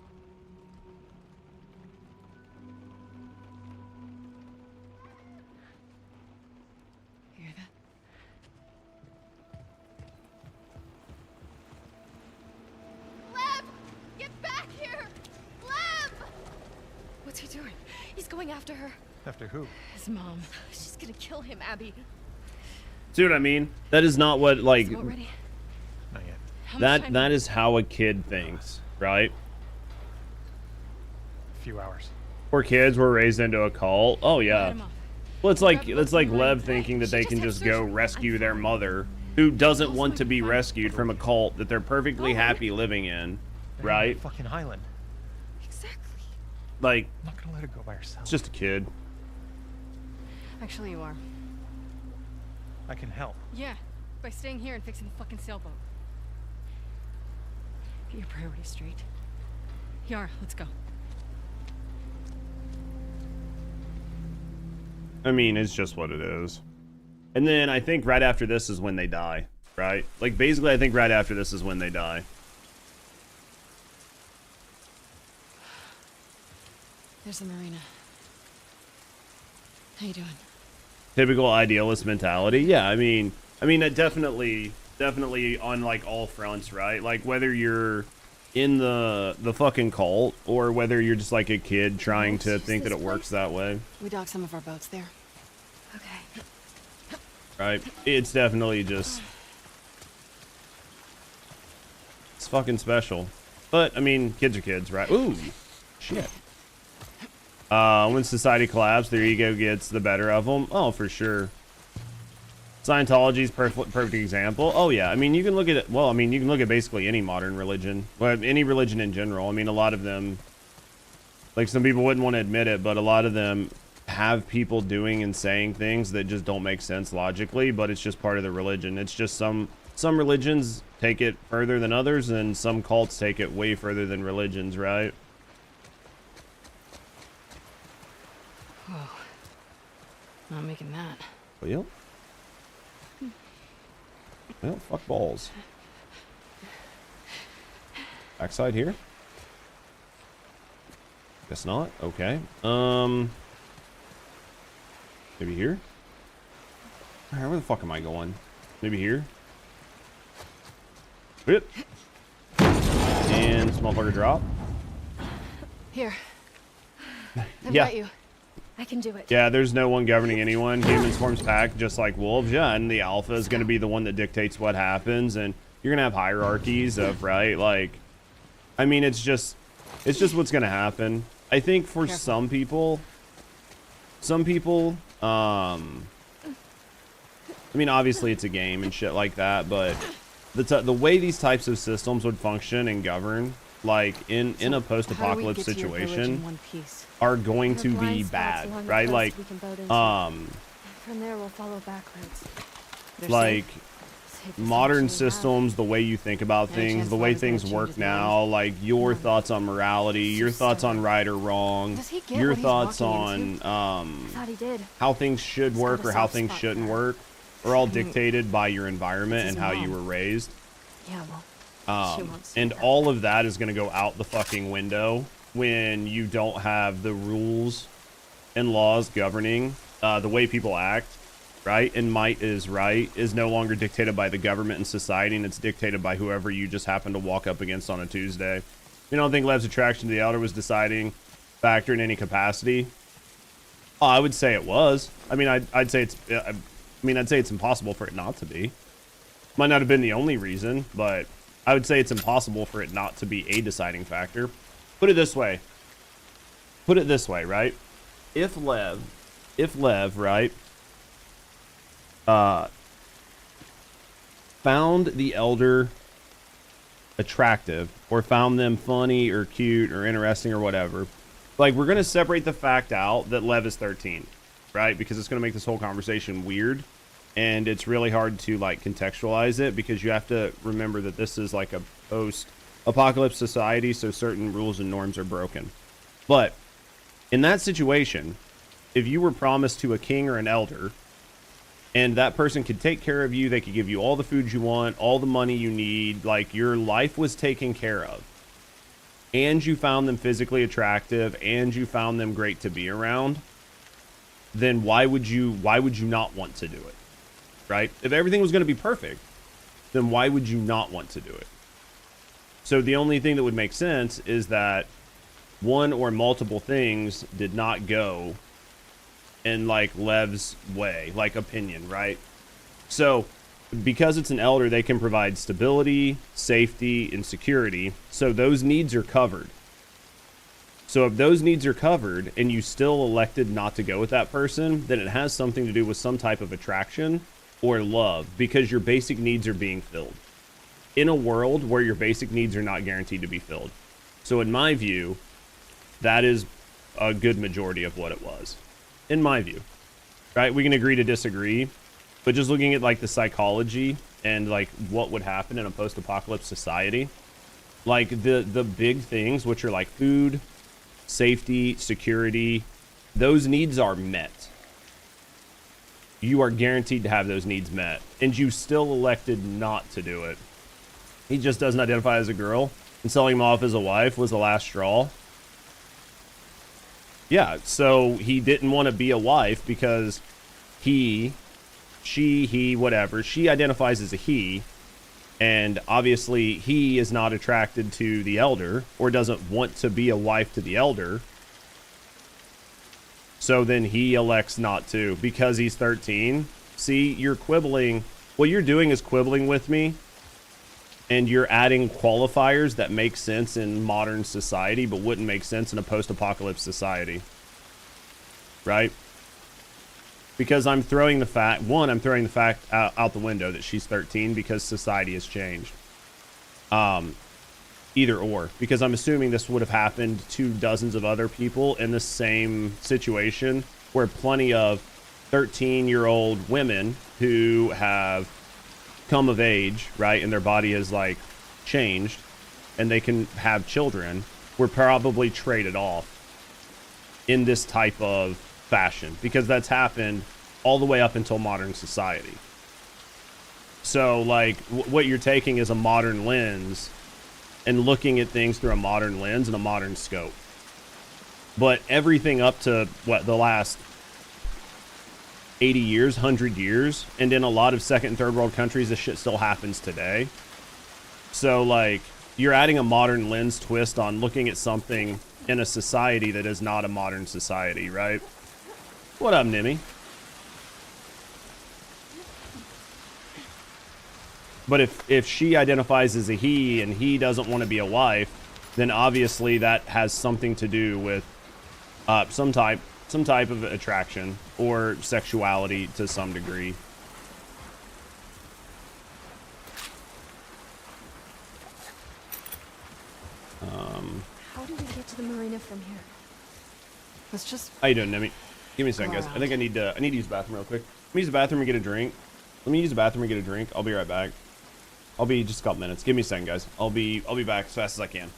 You hear that? Leb! Get back here! Leb! What's he doing? He's going after her. After who? His mom. She's gonna kill him, Abby. See what I mean? That is not what, like, Is the boat ready? Not yet. How much time that is how a kid thinks, right? A few hours. Poor kids were raised into a cult. Oh yeah. him off. Well, it's like Lev thinking that they can just go rescue their mother, who doesn't want to be rescued from a cult that they're perfectly happy living in, They're on right? a fucking island. Exactly. Like, I'm not gonna let her go by herself. it's just a kid. Actually, you are. I can help. Yeah, by staying here and fixing the fucking sailboat. Get your priorities straight. Yara, let's go. I mean, it's just what it is. And then I think right after this is when they die, right? Like, basically, I think right after this is when they die. There's the marina. How you doing? Typical idealist mentality. Yeah, I mean, it definitely on like all fronts, right? Like whether you're in the fucking cult or whether you're just like a kid trying to think that it works that way, We docked some of our boats there. Okay. right? It's definitely just, it's fucking special. But I mean, kids are kids, right? Ooh, shit. When society collapses, their ego gets the better of them. Oh, for sure. Scientology's perfect example. Oh yeah, I mean you can look at it. Well, I mean you can look at basically any modern religion, well, any religion in general. I mean a lot of them, like some people wouldn't want to admit it, but a lot of them have people doing and saying things that just don't make sense logically. But it's just part of the religion. It's just some religions take it further than others, and some cults take it way further than religions, right? Whoa. Not making that. Well. Well, fuck balls. Backside here? Guess not. Okay. Maybe here? Alright, where the fuck am I going? Maybe here? Yep. And this motherfucker drop. Here. I've Yeah. got you. I can do it. Yeah, there's no one governing anyone. Humans forms pack just like wolves. Yeah, and the alpha is going to be the one that dictates what happens, and you're going to have hierarchies of, right? Like, I mean, it's just what's going to happen. I think for some people, I mean, obviously it's a game and shit like that, but the way these types of systems would function and govern, like in a post-apocalypse situation, are going to be bad, right? Like, From there, we'll follow back roads. like modern systems, the way you think about things, the way things work now, like your thoughts on morality, your thoughts on right or wrong, your thoughts on Thought he did. how things should work or how things shouldn't work, are all dictated by your environment and how you were raised. Yeah, well, And all of that is going to go out the fucking window when you don't have the rules and laws governing the way people act, right? And might is right is no longer dictated by the government and society, and it's dictated by whoever you just happen to walk up against on a Tuesday. You don't think Lev's attraction to the Elder was deciding factor in any capacity? Oh, I would say it was. I mean, I'd say it's. I'd say it's impossible for it not to be. Might not have been the only reason, but I would say it's impossible for it not to be a deciding factor. Put it this way. Put it this way, right? If Lev, right, found the Elder attractive or found them funny or cute or interesting or whatever, like, we're going to separate the fact out that Lev is 13, right? Because it's going to make this whole conversation weird, and it's really hard to, like, contextualize it, because you have to remember that this is like a post-apocalypse society, so certain rules and norms are broken. But in that situation, if you were promised to a king or an elder, and that person could take care of you, they could give you all the food you want, all the money you need, like, your life was taken care of, and you found them physically attractive, and you found them great to be around, then why would you not want to do it, right? If everything was going to be perfect, then why would you not want to do it? So the only thing that would make sense is that one or multiple things did not go in, like, Lev's way, like, opinion, right? So because it's an elder, they can provide stability, safety, and security. So those needs are covered. So if those needs are covered and you still elected not to go with that person, then it has something to do with some type of attraction or love, because your basic needs are being filled in a world where your basic needs are not guaranteed to be filled. So in my view, that is a good majority of what it was, in my view, right? We can agree to disagree, but just looking at, like, the psychology and, like, what would happen in a post-apocalypse society, like, the big things, which are like food, safety, security, those needs are met. You are guaranteed to have those needs met, and you still elected not to do it. He just doesn't identify as a girl, and selling him off as a wife was the last straw. Yeah, so he didn't want to be a wife because he, whatever, she identifies as a he, and obviously he is not attracted to the elder or doesn't want to be a wife to the elder. So then he elects not to because he's 13. See, you're quibbling. What you're doing is quibbling with me, and you're adding qualifiers that make sense in modern society but wouldn't make sense in a post-apocalypse society, right? Because I'm throwing the fact out the window that she's 13 because society has changed. Either or, because I'm assuming this would have happened to dozens of other people in the same situation, where plenty of 13-year-old women who have come of age, right, and their body has, like, changed, and they can have children, were probably traded off in this type of fashion, because that's happened all the way up until modern society. So, like, what you're taking is a modern lens and looking at things through a modern lens and a modern scope. But everything up to, what, the last 80 years, 100 years, and in a lot of second and third world countries, this shit still happens today. So, like, you're adding a modern lens twist on looking at something in a society that is not a modern society, right? What up, Nimmy? But if she identifies as a he and he doesn't want to be a wife, then obviously that has something to do with some type of attraction or sexuality to some degree. How do we get to the marina from here? Let's just... How you doing, Nimmy? Give me a second, guys. I think I need to use the bathroom real quick. Let me use the bathroom and get a drink. I'll be right back. I'll be just a couple minutes. Give me a second, guys. I'll be back as fast as I can.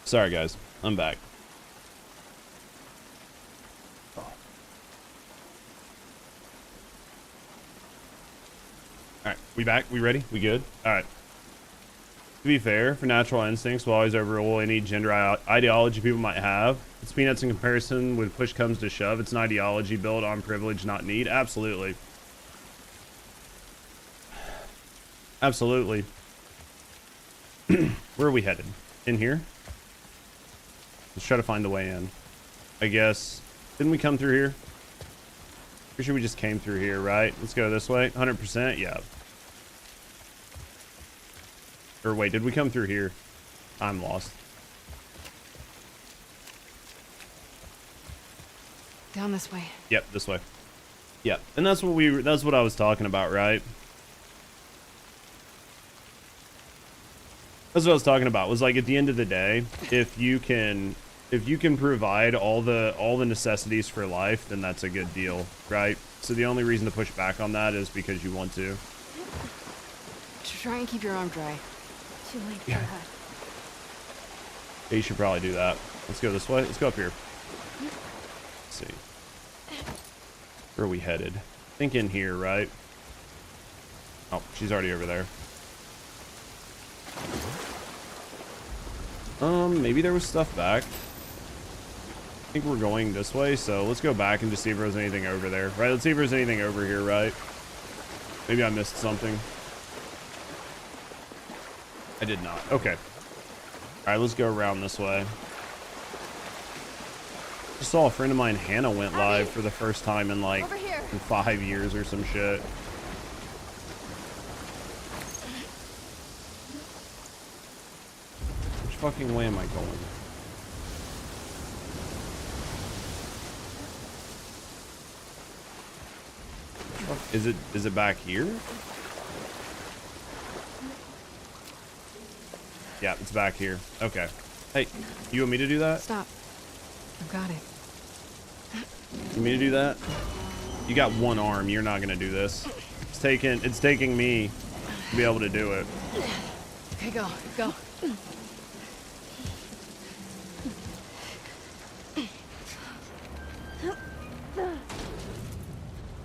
Sorry, guys. I'm back. Oh. Alright, we back? We ready? We good? Alright. To be fair, for natural instincts will always overrule any gender ideology people might have. It's peanuts in comparison when push comes to shove. It's an ideology built on privilege, not need. Absolutely. Absolutely. Where are we headed? In here? Let's try to find the way in. I guess. Didn't we come through here? Pretty sure we just came through here, right? Let's go this way. 100%? Yeah. Or wait, did we come through here? I'm lost. Down this way. Yep, this way. Yep. And that's what I was talking about, right? That's what I was talking about. Was like at the end of the day, if you can provide all the necessities for life, then that's a good deal, right? So the only reason to push back on that is because you want to. Try and keep your arm dry. Too late for Yeah. that. Yeah, you should probably do that. Let's go this way. Let's go up here. Let's see. Where are we headed? I think in here, right? Oh, she's already over there. Maybe there was stuff back. I think we're going this way, so let's go back and just see if there's anything over there. Right, let's see if there's anything over here, right? Maybe I missed something. I did not. Okay. All right, let's go around this way. Just saw a friend of mine, Hannah, went live for the first time in like in 5 years or some shit. Which fucking way am I going? Is it back here? Yeah, it's back here. Okay. Hey, you want me to do that? Stop. I've got it. You want me to do that? You got one arm. You're not gonna do this. It's taking me to be able to do it. Okay, go. Go.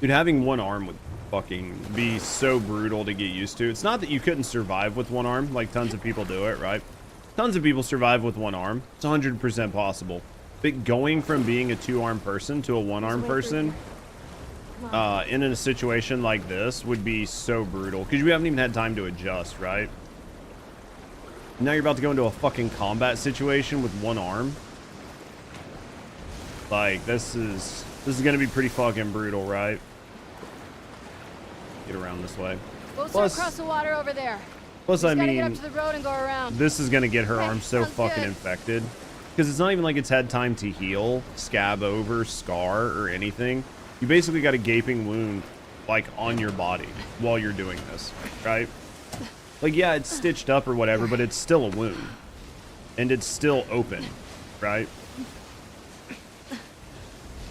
Dude, having one arm would fucking be so brutal to get used to. It's not that you couldn't survive with one arm, like tons of people do it, right? Tons of people survive with one arm. It's 100% possible. But going from being a two-arm person to a one-arm person in a situation like this would be so brutal. Because you haven't even had time to adjust, right? Now you're about to go into a fucking combat situation with one arm. Like, this is going to be pretty fucking brutal, right? Get around this way. Boats are across the water over there. Plus, I Gotta get up mean, to the road and go around. this is going to get her Okay, arm so sounds fucking good. infected. Because it's not even like it's had time to heal, scab over, scar, or anything. You basically got a gaping wound, like, on your body while you're doing this, right? Like, yeah, it's stitched up or whatever, but it's still a wound. And it's still open, right?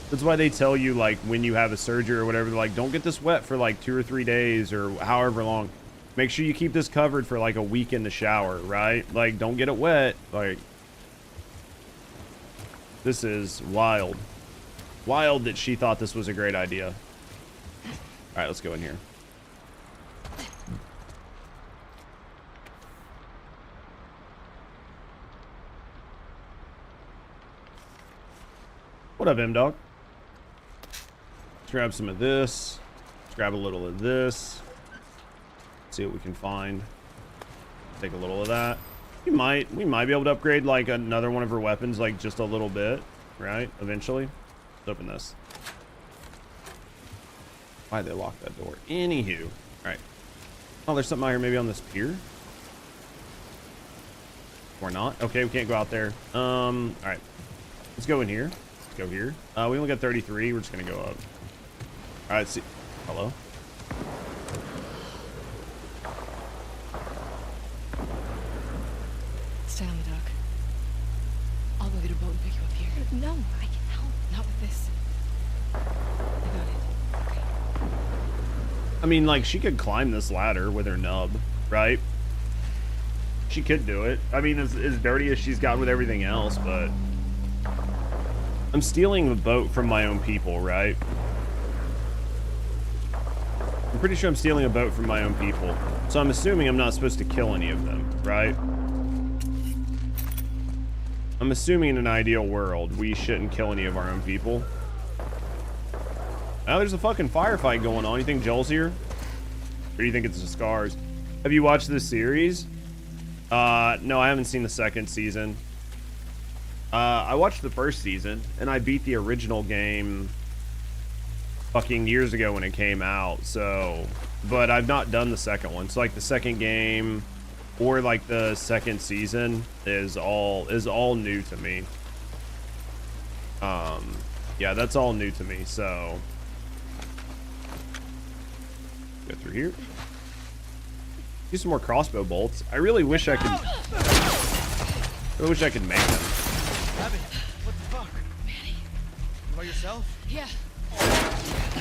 That's why they tell you, like, when you have a surgery or whatever, they're like, don't get this wet for, like, 2 or 3 days or however long. Make sure you keep this covered for, like, a week in the shower, right? Like, don't get it wet. Like, this is wild. Wild that she thought this was a great idea. All right, let's go in here. What up, M-Dog? Let's grab some of this. Let's grab a little of this. See what we can find. Take a little of that. We might be able to upgrade like another one of her weapons, like just a little bit, right? Eventually. Let's open this. Why'd they lock that door? Anywho. Alright. Oh, there's something out here maybe on this pier? Or not? Okay, we can't go out there. Alright. Let's go in here. Let's go here. We only got 33. We're just gonna go up. Alright, see. Hello? Stay on the dock. I'll go get a boat and pick you up here. No, I can help. Not with this. I got it. Okay. I mean, like, she could climb this ladder with her nub, right? She could do it. I mean, as dirty as she's gotten with everything else, but I'm stealing the boat from my own people, right? I'm pretty sure I'm stealing a boat from my own people. So I'm assuming I'm not supposed to kill any of them, right? I'm assuming in an ideal world, we shouldn't kill any of our own people. Oh, there's a fucking firefight going on. You think Joel's here? Or do you think it's the Scars? Have you watched this series? No, I haven't seen the second season. I watched the first season, and I beat the original game fucking years ago when it came out, so... But I've not done the second one. So, like, the second game or, like, the second season is all new to me. Yeah, that's all new to me, so... Go through here. Do some more crossbow bolts. I really wish I could... I wish I could make them. Abby, what the fuck? Manny. You by yourself? Yeah.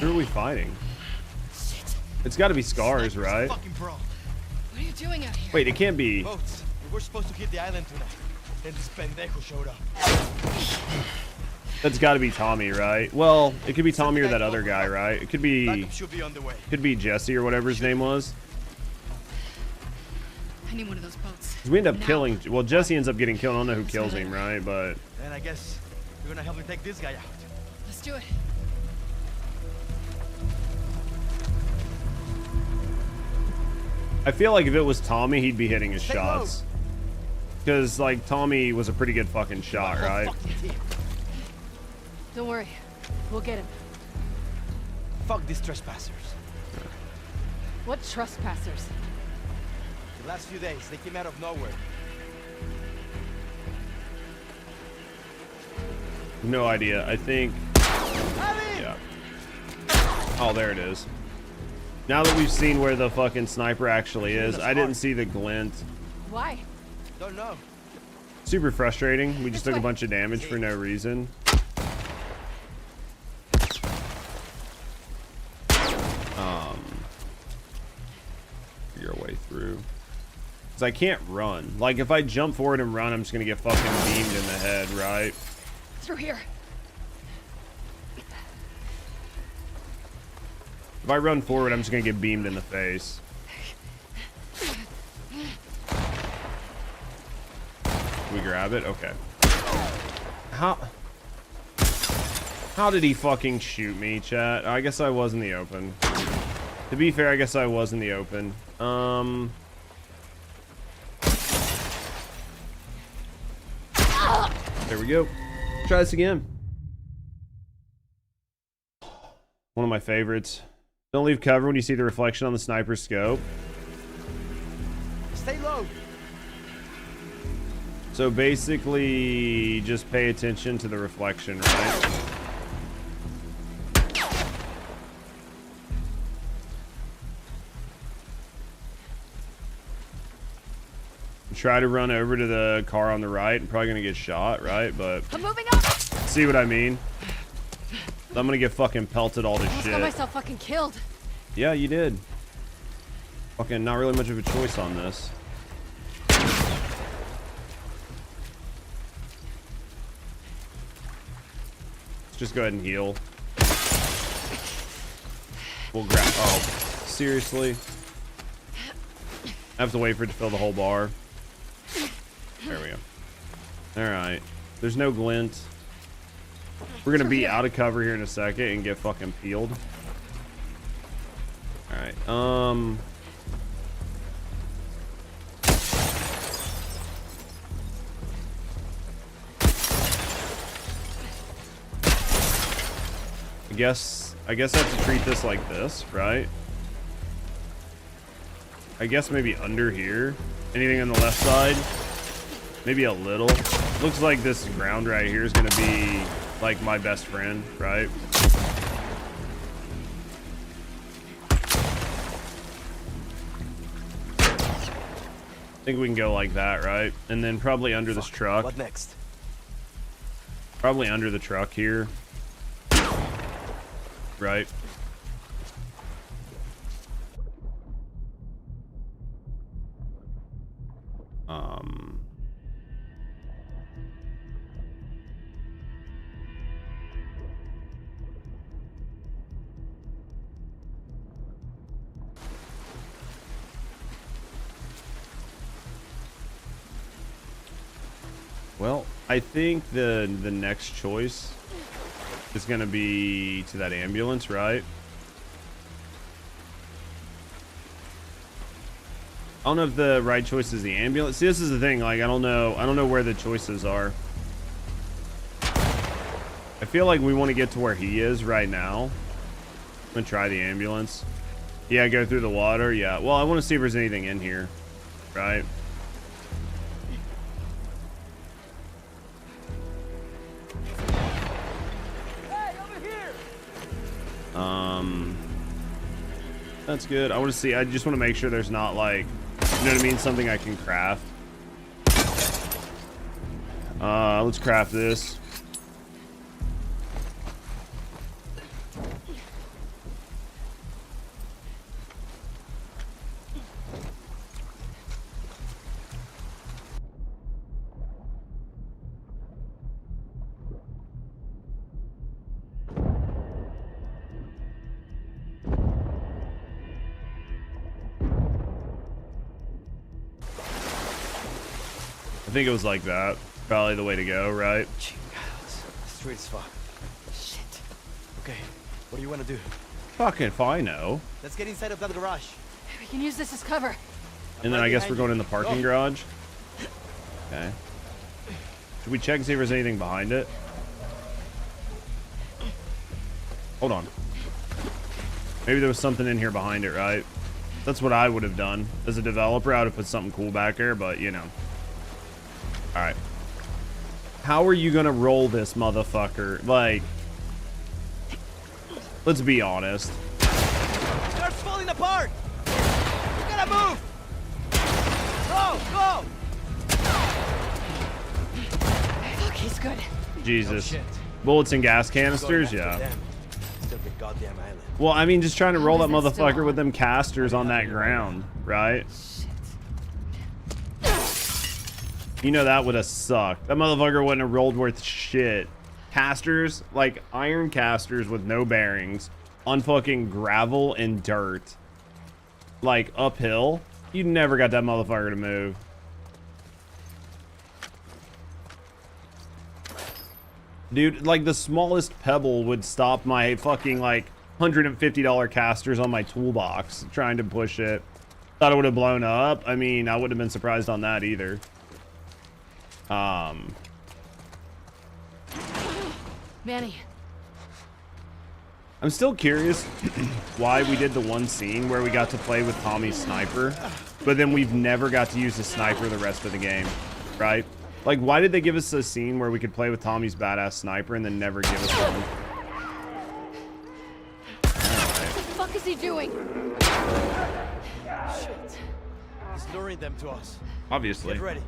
Who are we fighting? Shit. It's got to be Scars, right? Fucking bro. What are you doing out here? Wait, it can't be... Boats. We were supposed to hit the island tonight. Then this pendejo showed up. That's got to be Tommy, right? Well, it could be Tommy or that other guy, right? It could be... Backup should be on the way. Could be Jesse or whatever his name was. I need one of those boats. We end up killing... Well, Jesse ends up getting killed. I don't know who kills him, right? But... Then I guess you're gonna help me take this guy out. Let's do it. I feel like if it was Tommy, he'd be hitting his shots. Because, like, Tommy was a pretty good fucking shot, right? Don't worry. We'll get him. Fuck these trespassers. What trespassers? The last few days, they came out of nowhere. No idea. I think... Yeah. Oh, there it is. Now that we've seen where the fucking sniper actually is, I didn't see the glint. Why? Don't know. Super frustrating. We just took a bunch of damage for no reason. Your way through. Because I can't run. Like, if I jump forward and run, I'm just going to get fucking beamed in the head, right? Through here. If I run forward, I'm just going to get beamed in the face. Can we grab it? Okay. How did he fucking shoot me, chat? I guess I was in the open. To be fair, I guess I was in the open. There we go. Try this again. One of my favorites. Don't leave cover when you see the reflection on the sniper's scope. Stay low. So basically, just pay attention to the reflection, right? Try to run over to the car on the right. I'm probably gonna get shot, right? But I'm moving up. See what I mean? I'm gonna get fucking pelted all this shit. Got myself fucking killed. Yeah, you did. Fucking not really much of a choice on this. Let's just go ahead and heal. We'll grab. Oh, seriously? I have to wait for it to fill the whole bar. There we go. Alright. There's no glint. We're gonna be out of cover here in a second and get fucking peeled. Alright, I guess I have to treat this like this, right? I guess maybe under here. Anything on the left side? Maybe a little. Looks like this ground right here is gonna be like my best friend, right? I think we can go like that, right? And then probably under this truck. What next? Probably under the truck here. Right. Well, I think the next choice is going to be to that ambulance, right? I don't know if the right choice is the ambulance. See, this is the thing. Like, I don't know where the choices are. I feel like we want to get to where he is right now. I'm gonna try the ambulance. Yeah, go through the water. Yeah. Well, I want to see if there's anything in here, right? That's good. I want to see. I just want to make sure there's not like, you know what I mean, something I can craft. Let's craft this. I think it was like that. Probably the way to go, right? Straight as fuck. Shit. Okay, what do you want to do? Fucking if I know. Let's get inside of that garage. We can use this as cover. And then I guess we're going in the parking garage. Okay. Should we check and see if there's anything behind it? Hold on. Maybe there was something in here behind it, right? That's what I would have done. As a developer, I would have put something cool back there, but you know. Alright. How are you gonna roll this motherfucker? Like, let's be honest. They're falling apart! You gotta move! Go! Go! Fuck, he's good. Jesus. Oh, shit. Bullets and gas canisters? Yeah. Still the goddamn island. Well, I mean, just trying to roll that is that still motherfucker on? with them casters on that ground, right? You know that would have sucked. That motherfucker wouldn't have rolled worth shit. Casters, like iron casters with no bearings on fucking gravel and dirt. Like uphill. You never got that motherfucker to move. Dude, like the smallest pebble would stop my fucking like $150 casters on my toolbox trying to push it. Thought it would have blown up. I mean, I wouldn't have been surprised on that either. Manny. I'm still curious why we did the one scene where we got to play with Tommy's sniper, but then we've never got to use the sniper the rest of the game, right? Like, why did they give us a scene where we could play with Tommy's badass sniper and then never give us one? What the fuck is he doing? Shit. He's luring them to us. Obviously. Get ready.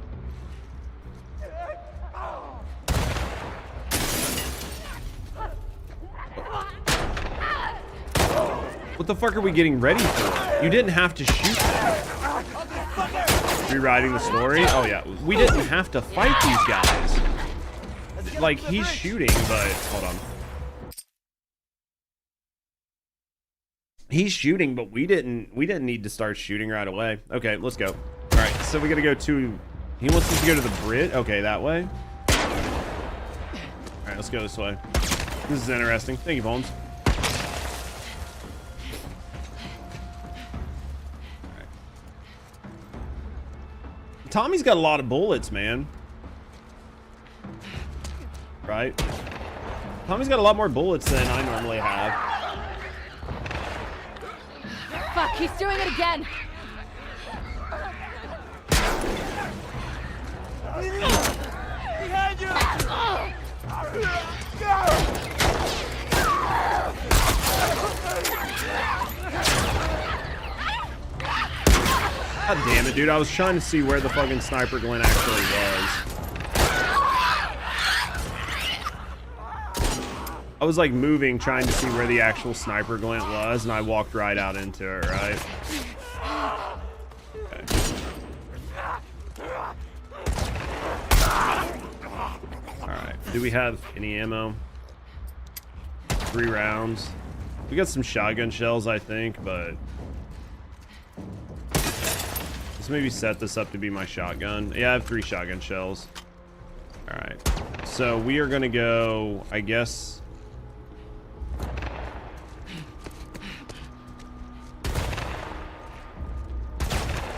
What the fuck are we getting ready for? You didn't have to shoot them. Rewriting the story? Oh yeah, we didn't have to fight these guys. Like, he's shooting, but hold on. He's shooting, but we didn't need to start shooting right away. Okay, let's go. All right, so we gotta go to. He wants us to go to the bridge. Okay, that way. All right, let's go this way. This is interesting. Thank you, Bones. Tommy's got a lot of bullets, man. Right? Tommy's got a lot more bullets than I normally have. Fuck, he's doing it again. Behind you! God damn it, dude. I was trying to see where the fucking sniper glint actually was. I was like moving, trying to see where the actual sniper glint was, and I walked right out into it, right? Okay. Alright. Do we have any ammo? 3 rounds. We got some shotgun shells, I think, but let's maybe set this up to be my shotgun. Yeah, I have 3 shotgun shells. All right. So we are going to go, I guess.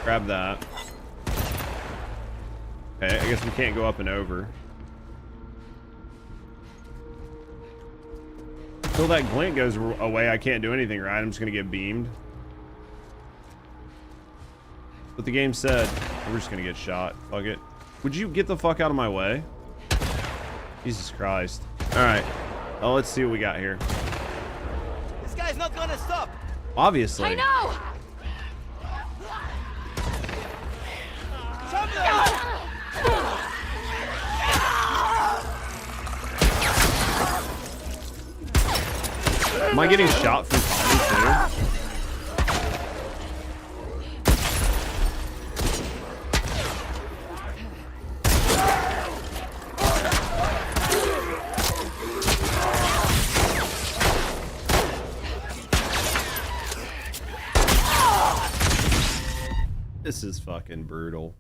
Grab that. Okay, I guess we can't go up and over. Until that glint goes away, I can't do anything, right? I'm just going to get beamed. But the game said, we're just going to get shot. Fuck it. Would you get the fuck out of my way? Jesus Christ. All right. Oh, let's see what we got here. This guy's not gonna stop. Obviously. I know! Am I getting shot from Tommy too? This is fucking brutal.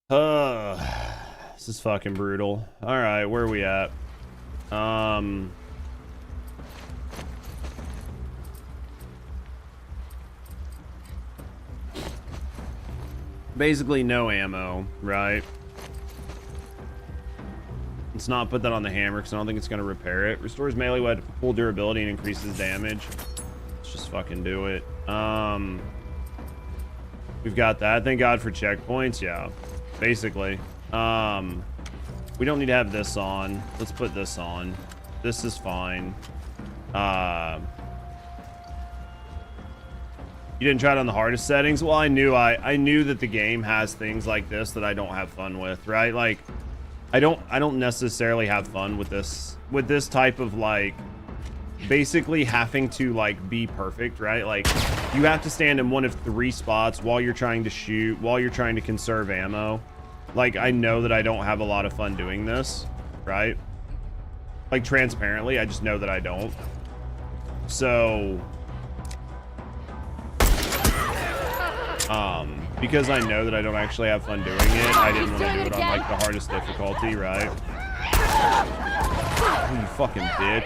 This is fucking brutal. All right, where are we at? Basically no ammo, right? Let's not put that on the hammer because I don't think it's going to repair it. Restores melee weapon full durability and increases damage. Let's just fucking do it. We've got that. Thank God for checkpoints. Yeah, basically. We don't need to have this on. Let's put this on. This is fine. You didn't try it on the hardest settings? Well, I knew that the game has things like this that I don't have fun with, right? Like, I don't necessarily have fun with this type of, like, basically having to, like, be perfect, right? Like, you have to stand in one of 3 spots while you're trying to shoot, while you're trying to conserve ammo. Like, I know that I don't have a lot of fun doing this, right? Like, transparently, I just know that I don't. So because I know that I don't actually have fun doing it, I didn't want to do it on, like, the hardest difficulty, right? Oh, you fucking bitch.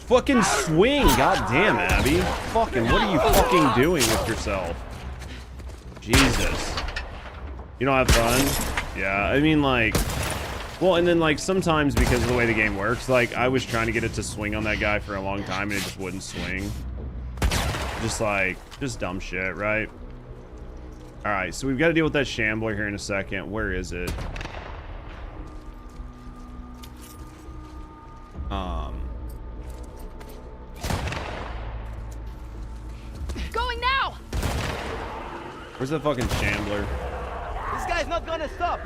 Fucking swing, goddamn, Abby. Fucking, what are you fucking doing with yourself? Jesus. You don't have fun? Yeah, I mean, like, well, and then, like, sometimes because of the way the game works, like, I was trying to get it to swing on that guy for a long time and it just wouldn't swing. Just dumb shit, right? All right, so we've got to deal with that shambler here in a second. Where is it? Going now! Where's that fucking shambler? This guy's not gonna stop.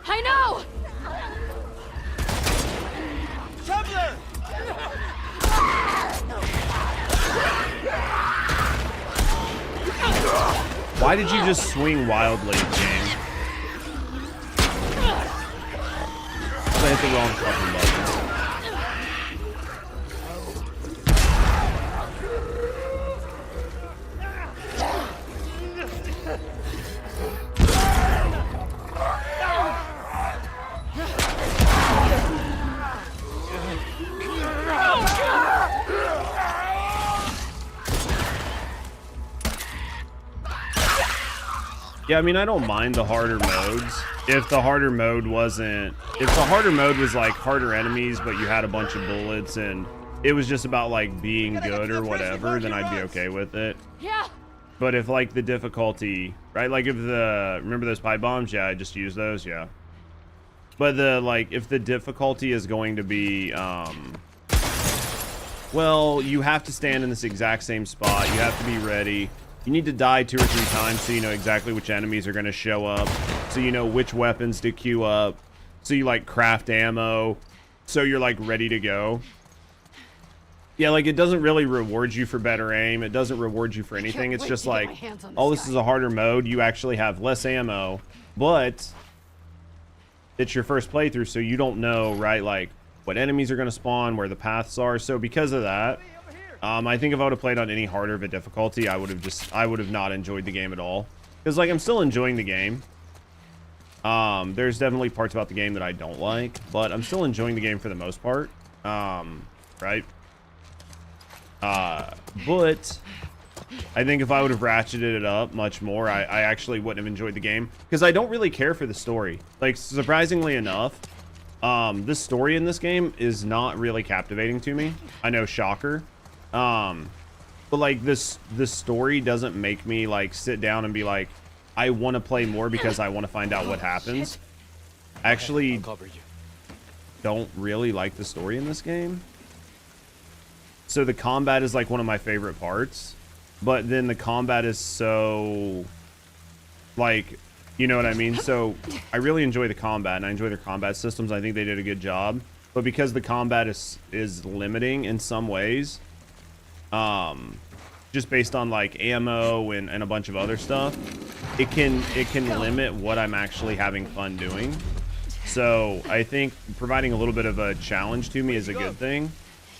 I know! Traveler! Why did you just swing wildly, game? I hit the wrong fucking button. Yeah, I mean, I don't mind the harder modes. If the harder mode was like harder enemies, but you had a bunch of bullets and it was just about like being good or whatever, then I'd be okay with it. Yeah. But if like the difficulty, right? Like if remember those pipe bombs? Yeah, I just used those, yeah. But if the difficulty is going to be, well, you have to stand in this exact same spot. You have to be ready. You need to die 2 or 3 times so you know exactly which enemies are going to show up. So you know which weapons to queue up. So you like craft ammo. So you're like ready to go. Yeah, like it doesn't really reward you for better aim. It doesn't reward you for anything. It's just like, oh, this is a harder mode. You actually have less ammo. But it's your first playthrough, so you don't know, right? Like what enemies are going to spawn, where the paths are. So because of that, I think if I would have played on any harder of a difficulty, I would have not enjoyed the game at all. Because like I'm still enjoying the game. There's definitely parts about the game that I don't like, but I'm still enjoying the game for the most part. Right? But I think if I would have ratcheted it up much more, I actually wouldn't have enjoyed the game, because I don't really care for the story. Like, surprisingly enough, the story in this game is not really captivating to me. I know, shocker. But like this story doesn't make me like sit down and be like, I want to play more because I want to find out what happens. Actually, don't really like the story in this game. So the combat is like one of my favorite parts, but then the combat is so like, you know what I mean? So I really enjoy the combat, and I enjoy their combat systems. I think they did a good job, but because the combat is limiting in some ways, just based on like ammo and a bunch of other stuff, it can limit what I'm actually having fun doing. So I think providing a little bit of a challenge to me is a good thing.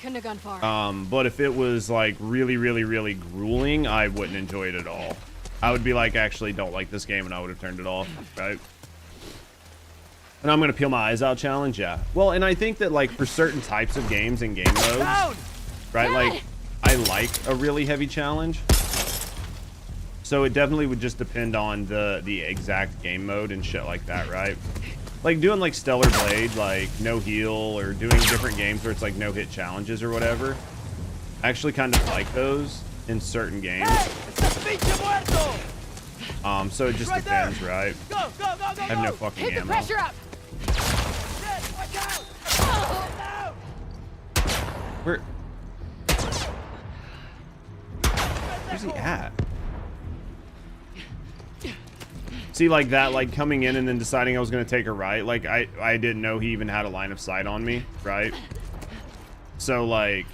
Couldn't have gone far. But if it was like really, really, really grueling, I wouldn't enjoy it at all. I would be like, actually don't like this game, and I would have turned it off, right? And I'm gonna peel my eyes out challenge, yeah. Well, and I think that like for certain types of games and game modes, right? Like I like a really heavy challenge. So it definitely would just depend on the exact game mode and shit like that, right? Like doing like Stellar Blade, like no heal, or doing different games where it's like no hit challenges or whatever. I actually kind of like those in certain games. So it just depends, right? I have no fucking ammo. Hit the pressure up. Where's he at? See, like that, like coming in and then deciding I was going to take a right. Like I didn't know he even had a line of sight on me, right? So like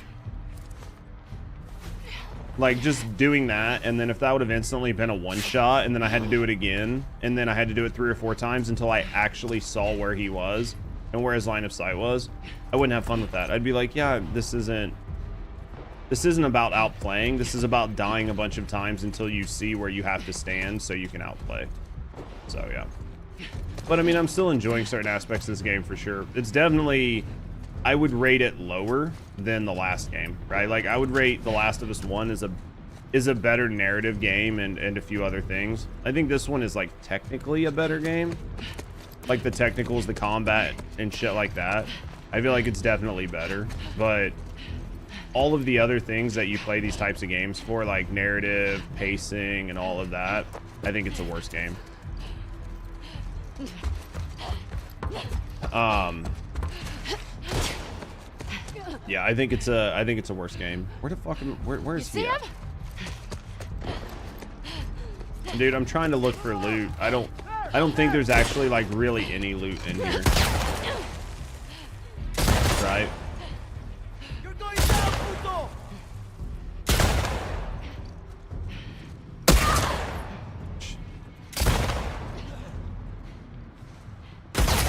just doing that, and then if that would have instantly been a one shot, and then I had to do it again, and then I had to do it 3 or 4 times until I actually saw where he was and where his line of sight was, I wouldn't have fun with that. I'd be like, yeah, this isn't about outplaying. This is about dying a bunch of times until you see where you have to stand so you can outplay. So yeah, but I mean, I'm still enjoying certain aspects of this game for sure. It's definitely, I would rate it lower than the last game, right? Like I would rate The Last of Us 1 is a better narrative game and a few other things. I think this one is like technically a better game, like the technicals, the combat and shit like that. I feel like it's definitely better, but all of the other things that you play these types of games for, like narrative, pacing, and all of that, I think it's the worst game. Yeah, I think it's a worse game. Where the fucking where is he at? Dude, I'm trying to look for loot. I don't think there's actually like really any loot in here. Right?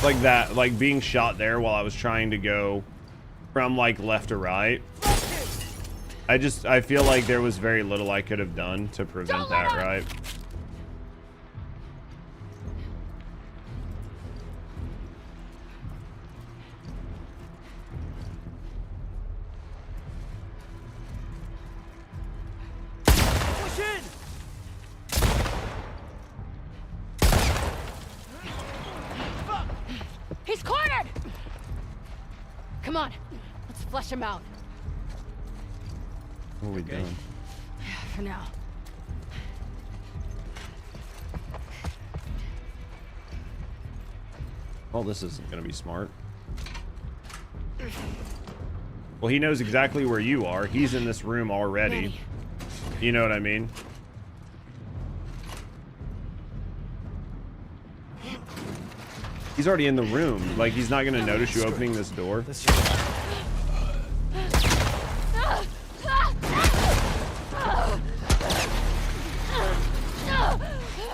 Like that, like being shot there while I was trying to go from like left to right. I feel like there was very little I could have done to prevent that, right? He's cornered! Come on, let's flush him out. What are we doing? Yeah, for now. Well, this isn't gonna be smart. Well, he knows exactly where you are. He's in this room already. You know what I mean? He's already in the room. Like, he's not gonna notice you opening this door.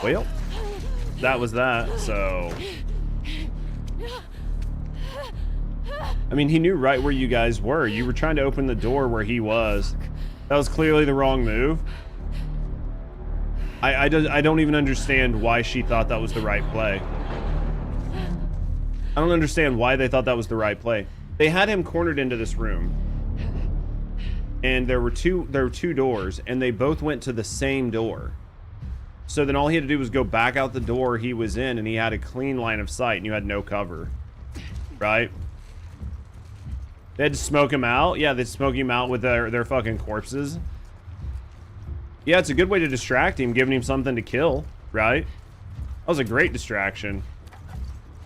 Well, that was that, so... I mean, he knew right where you guys were. You were trying to open the door where he was. That was clearly the wrong move. I don't even understand why she thought that was the right play. I don't understand why they thought that was the right play. They had him cornered into this room. And there were two doors, and they both went to the same door. So then all he had to do was go back out the door he was in, and he had a clean line of sight, and you had no cover. Right? They had to smoke him out? Yeah, they'd smoke him out with their fucking corpses. Yeah, it's a good way to distract him, giving him something to kill, right? That was a great distraction.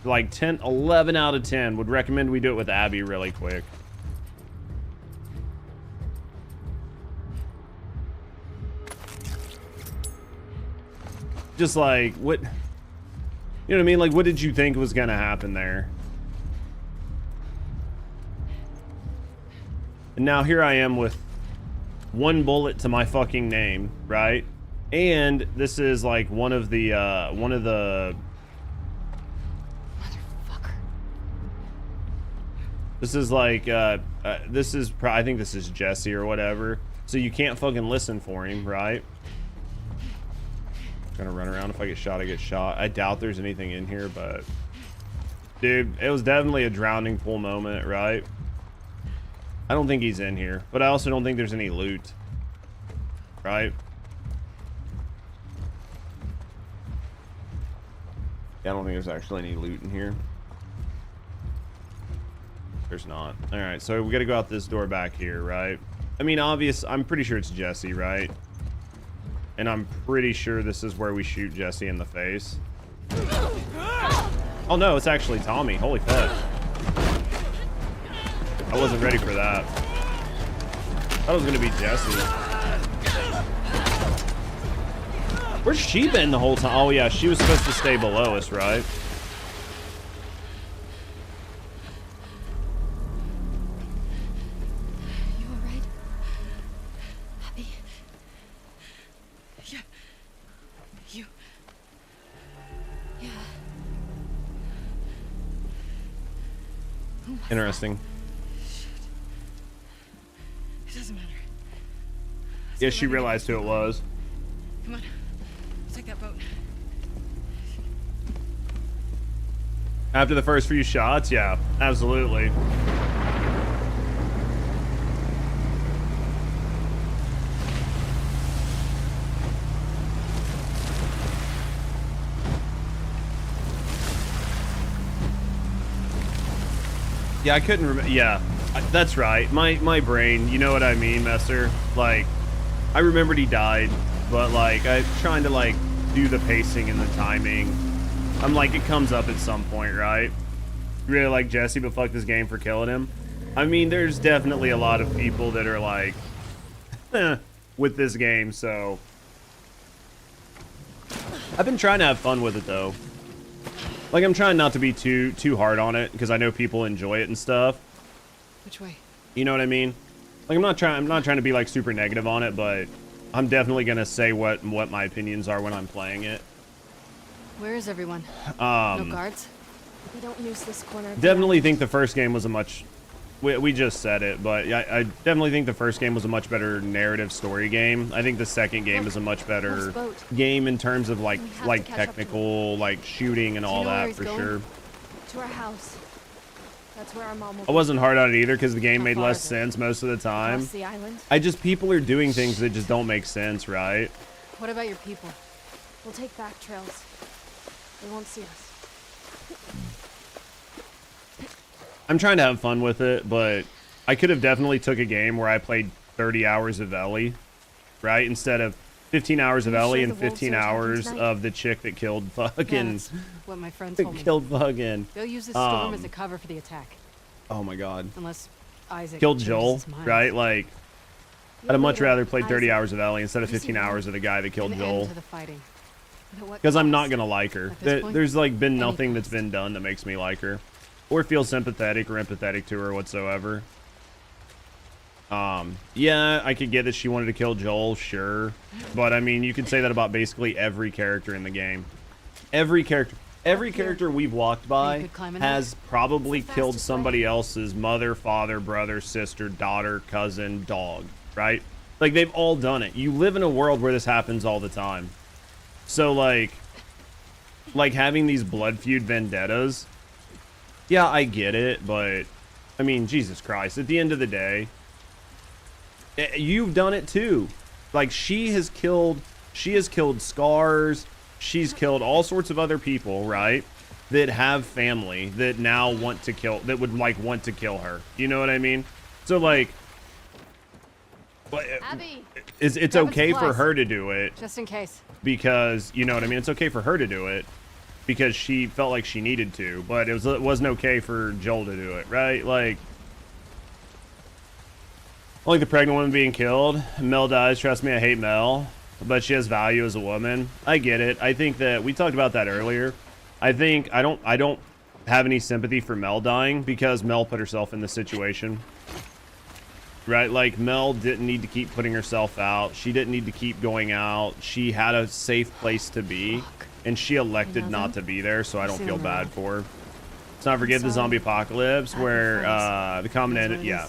Like 10, 11 out of 10. Would recommend we do it with Abby really quick. Just like, what... You know what I mean? Like, what did you think was gonna happen there? And now here I am with one bullet to my fucking name, right? And this is like one of the Motherfucker. this is like I think this is Jesse or whatever. So you can't fucking listen for him, right? Gonna run around. If I get shot, I get shot. I doubt there's anything in here, but dude, it was definitely a drowning pool moment, right? I don't think he's in here, but I also don't think there's any loot, right? Yeah, I don't think there's actually any loot in here. There's not. All right, so we got to go out this door back here, right? I mean, I'm pretty sure it's Jesse, right? And I'm pretty sure this is where we shoot Jesse in the face. Oh no, it's actually Tommy. Holy fuck. I wasn't ready for that. I thought it was gonna be Jesse. Where's she been the whole time? Oh yeah, she was supposed to stay below us, right? You alright? Abby? Yeah. You... Yeah. Interesting. It doesn't matter. Yeah, she realized who it was. Come on. Let's take that boat. After the first few shots, yeah, absolutely. Yeah, I couldn't remember. Yeah, that's right. My brain, you know what I mean, Messer? Like, I remembered he died, but like, I'm trying to like do the pacing and the timing. I'm like, it comes up at some point, right? You really like Jesse, but fuck this game for killing him. I mean, there's definitely a lot of people that are like, with this game, so. I've been trying to have fun with it though. Like, I'm trying not to be too hard on it, because I know people enjoy it and stuff. Which way? You know what I mean? Like, I'm not trying to be like super negative on it, but I'm definitely gonna say what my opinions are when I'm playing it. Where is everyone? No guards? We don't use this corner. Definitely think the first game was a much... We just said it, but I definitely think the first game was a much better narrative story game. I think the second game is a much better game in terms of like technical, like shooting and all that for sure. To our house. That's where our mom will I wasn't hard on it either because the game made less sense most of the time. Across the island. People are doing things that just don't make sense, right? What about your people? We'll take back trails. They won't see us. I'm trying to have fun with it, but I could have definitely took a game where I played 30 hours of Ellie, right? Instead of 15 hours of Ellie and 15 hours of the chick that killed fucking... Yeah, that's what my friend told me. Killed fucking... They'll use this storm as a cover for the attack. Oh my god. Unless Isaac killed changes Joel, his mind. right? Like, I'd have much rather played 30 hours of Ellie instead of 15 hours of the guy that killed An Joel. end to the fighting. But at what Because I'm cost? not gonna like her. At this point, There's like been any nothing that's cost. been done that makes me like her, or feel sympathetic or empathetic to her whatsoever. Yeah, I could get that she wanted to kill Joel, sure, but I mean, you could say that about basically every character in the game. Every character we've walked by has probably killed somebody else's mother, father, brother, sister, daughter, cousin, dog, right? Like, they've all done it. You live in a world where this happens all the time. So, like having these blood feud vendettas, yeah, I get it, but, I mean, Jesus Christ. At the end of the day, you've done it too. Like, she has killed Scars. She's killed all sorts of other people, right? That have family that now want to kill, that would, like, want to kill her. You know what I mean? So, like, Abby, it's okay for her to do it just in case. because, you know what I mean? It's okay for her to do it because she felt like she needed to, but it wasn't okay for Joel to do it, right? Like the pregnant woman being killed. Mel dies. Trust me, I hate Mel, but she has value as a woman. I get it. I think that we talked about that earlier. I don't have any sympathy for Mel dying because Mel put herself in the situation. Right, like Mel didn't need to keep putting herself out. She didn't need to keep going out. She had a safe place to be, and she elected not to be there. So I don't feel bad for her. Let's not forget the zombie apocalypse, where the common end. Yeah.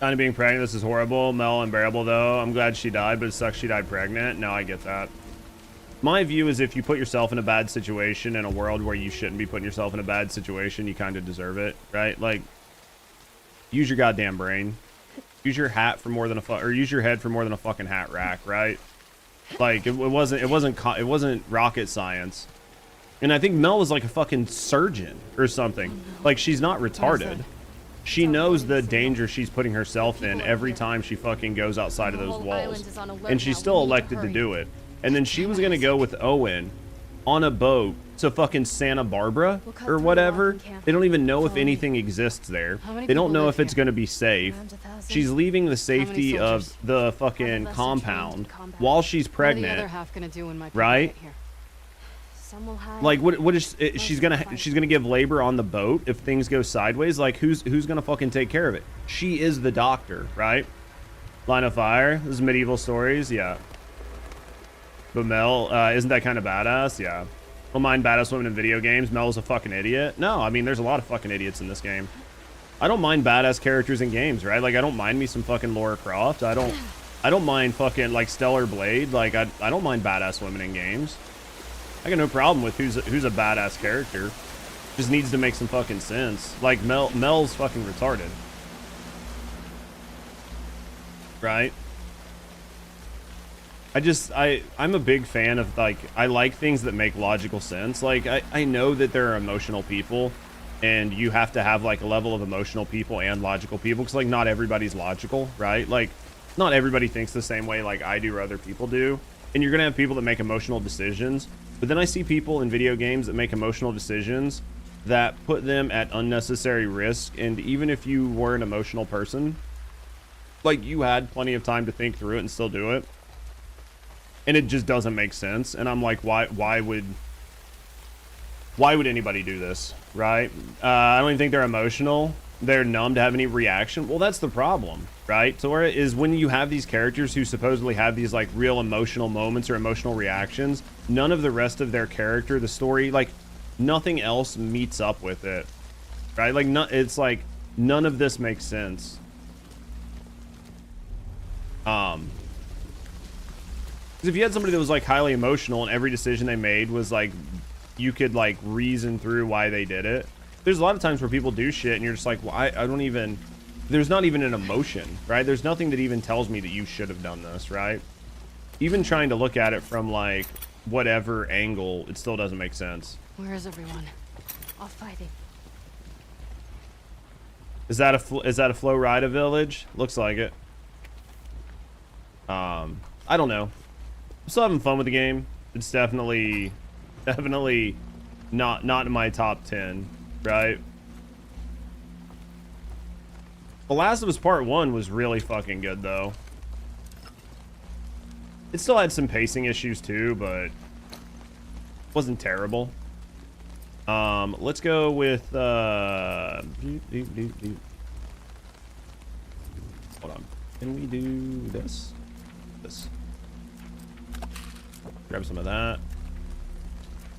Kind of being pregnant. This is horrible. Mel unbearable though. I'm glad she died, but it sucks she died pregnant. No, I get that. My view is if you put yourself in a bad situation in a world where you shouldn't be putting yourself in a bad situation, you kind of deserve it, right? Like. Use your goddamn brain. Use your hat for more than use your head for more than a fucking hat rack, right? Like it wasn't rocket science. And I think Mel is like a fucking surgeon or something. Like she's not retarded. She knows the danger she's putting herself in every time she fucking goes outside of those walls. And she's still elected to do it. And then she was gonna go with Owen on a boat to fucking Santa Barbara or whatever. They don't even know if anything exists there. They don't know if it's going to be safe. She's leaving the safety of the fucking compound while she's pregnant, right? Like what is she's gonna give labor on the boat if things go sideways? Like who's gonna fucking take care of it? She is the doctor, right? Line of Fire. This is medieval stories, yeah. But Mel, isn't that kind of badass? Yeah. Don't mind badass women in video games. Mel's a fucking idiot. No, I mean, there's a lot of fucking idiots in this game. I don't mind badass characters in games, right? Like, I don't mind me some fucking Lara Croft. I don't mind fucking, like, Stellar Blade. Like, I don't mind badass women in games. I got no problem with who's a badass character. Just needs to make some fucking sense. Like, Mel's fucking retarded. Right? I'm a big fan of, like, I like things that make logical sense. Like, I know that there are emotional people, and you have to have, like, a level of emotional people and logical people, because, like, not everybody's logical, right? Like, not everybody thinks the same way like I do or other people do. And you're going to have people that make emotional decisions. But then I see people in video games that make emotional decisions that put them at unnecessary risk. And even if you were an emotional person, like, you had plenty of time to think through it and still do it. And it just doesn't make sense. And I'm like, why would anybody do this, right? I don't even think they're emotional. They're numb to have any reaction. Well, that's the problem, right? Tora is when you have these characters who supposedly have these, like, real emotional moments or emotional reactions, none of the rest of their character, the story, like, nothing else meets up with it, right? Like, it's like none of this makes sense. If you had somebody that was, like, highly emotional and every decision they made was, like, you could, like, reason through why they did it. There's a lot of times where people do shit and you're just like, well, I don't even, there's not even an emotion, right? There's nothing that even tells me that you should have done this, right? Even trying to look at it from, like, whatever angle, it still doesn't make sense. Where is everyone? All fighting. Is that a Flo Rida village? Looks like it. I don't know. I'm still having fun with the game. It's definitely not in my top 10, right? The Last of Us Part 1 was really fucking good, though. It still had some pacing issues, too, but wasn't terrible. Let's go with, hold on. Can we do this? This. Grab some of that.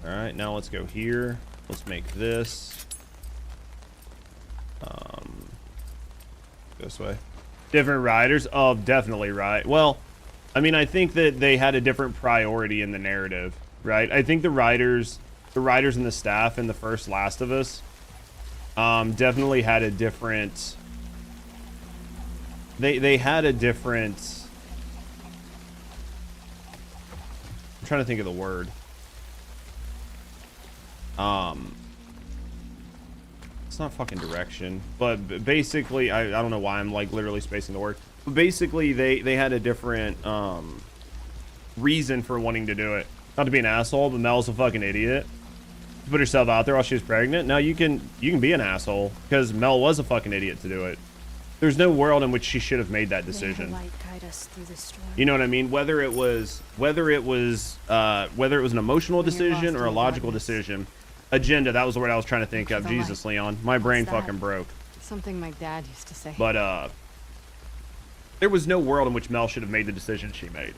All right, now let's go here. Let's make this. Go this way. Different writers? Oh, definitely right. Well, I mean, I think that they had a different priority in the narrative, right? I think the writers and the staff in the first Last of Us definitely had a different... They had a different... I'm trying to think of the word. It's not fucking direction, but basically, I don't know why I'm like literally spacing the word. But basically, they had a different reason for wanting to do it. Not to be an asshole, but Mel's a fucking idiot. Put herself out there while she was pregnant. Now you can be an asshole because Mel was a fucking idiot to do it. There's no world in which she should have made that decision. You know what I mean? Whether it was an emotional decision or a logical decision. Agenda, that was the word I was trying to think of. Jesus, Leon. My brain fucking broke. Something my dad used to say. But there was no world in which Mel should have made the decision she made.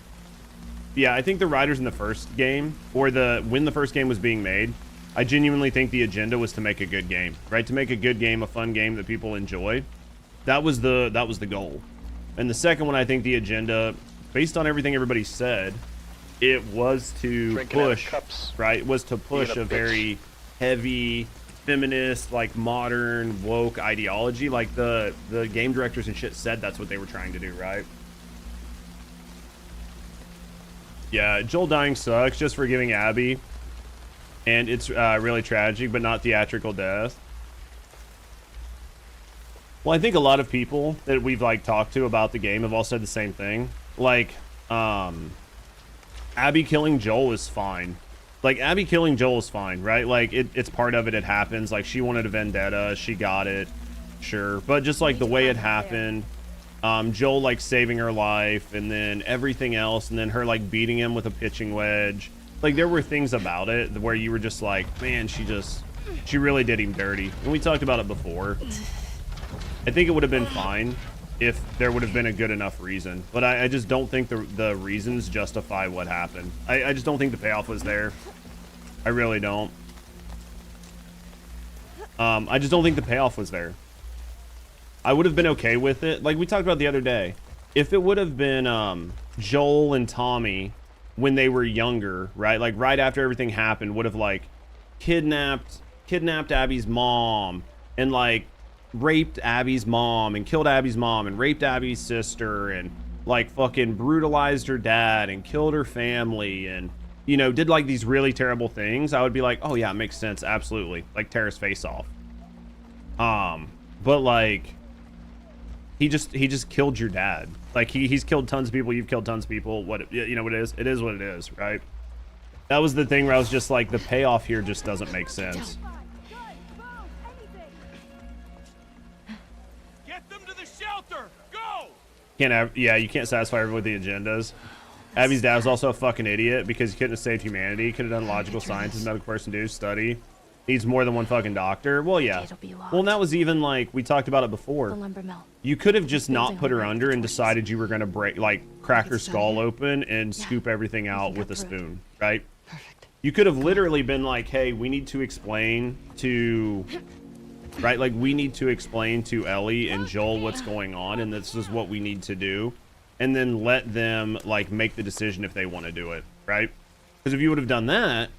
Yeah, I think the writers in the first game, or when the first game was being made, I genuinely think the agenda was to make a good game, right? To make a good game, a fun game that people enjoy. That was the goal. And the second one, I think the agenda, based on everything everybody said, it was to push, right? Was to push a very heavy feminist, like modern woke ideology. Like the game directors and shit said that's what they were trying to do, right? Yeah, Joel dying sucks, just forgiving Abby. And it's really tragic, but not theatrical death. Well, I think a lot of people that we've like talked to about the game have all said the same thing. Like, Abby killing Joel is fine. Like, Abby killing Joel is fine, right? Like, it's part of it. It happens. Like, she wanted a vendetta. She got it. Sure. But just, like, the way it happened, Joel, like, saving her life, and then everything else, and then her, like, beating him with a pitching wedge. Like, there were things about it where you were just like, man, she really did him dirty. And we talked about it before. I think it would have been fine if there would have been a good enough reason. But I just don't think the reasons justify what happened. I just don't think the payoff was there. I really don't. I just don't think the payoff was there. I would have been okay with it. Like we talked about the other day. If it would have been Joel and Tommy when they were younger, right? Like right after everything happened, would have like kidnapped Abby's mom and like raped Abby's mom and killed Abby's mom and raped Abby's sister and like fucking brutalized her dad and killed her family and, you know, did like these really terrible things, I would be like, oh yeah, it makes sense. Absolutely. Like tear his face off. But like he just killed your dad. Like he's killed tons of people. You've killed tons of people. What, you know what it is? It is what it is, right? That was the thing where I was just like, the payoff here just doesn't make sense. You can't satisfy everyone with the agendas. Abby's dad was also a fucking idiot because he couldn't have saved humanity. Could have done logical science as a medical person do, study. Needs more than one fucking doctor. Well, yeah. Well, and that was even like, we talked about it before. You could have just not put her under and decided you were going to crack her skull open and scoop everything out with a spoon, right? Perfect. You could have literally been like, hey, we need to explain to... Right, like we need to explain to Ellie and Joel what's going on, and this is what we need to do, and then let them like make the decision if they want to do it, right? Because if you would have done that,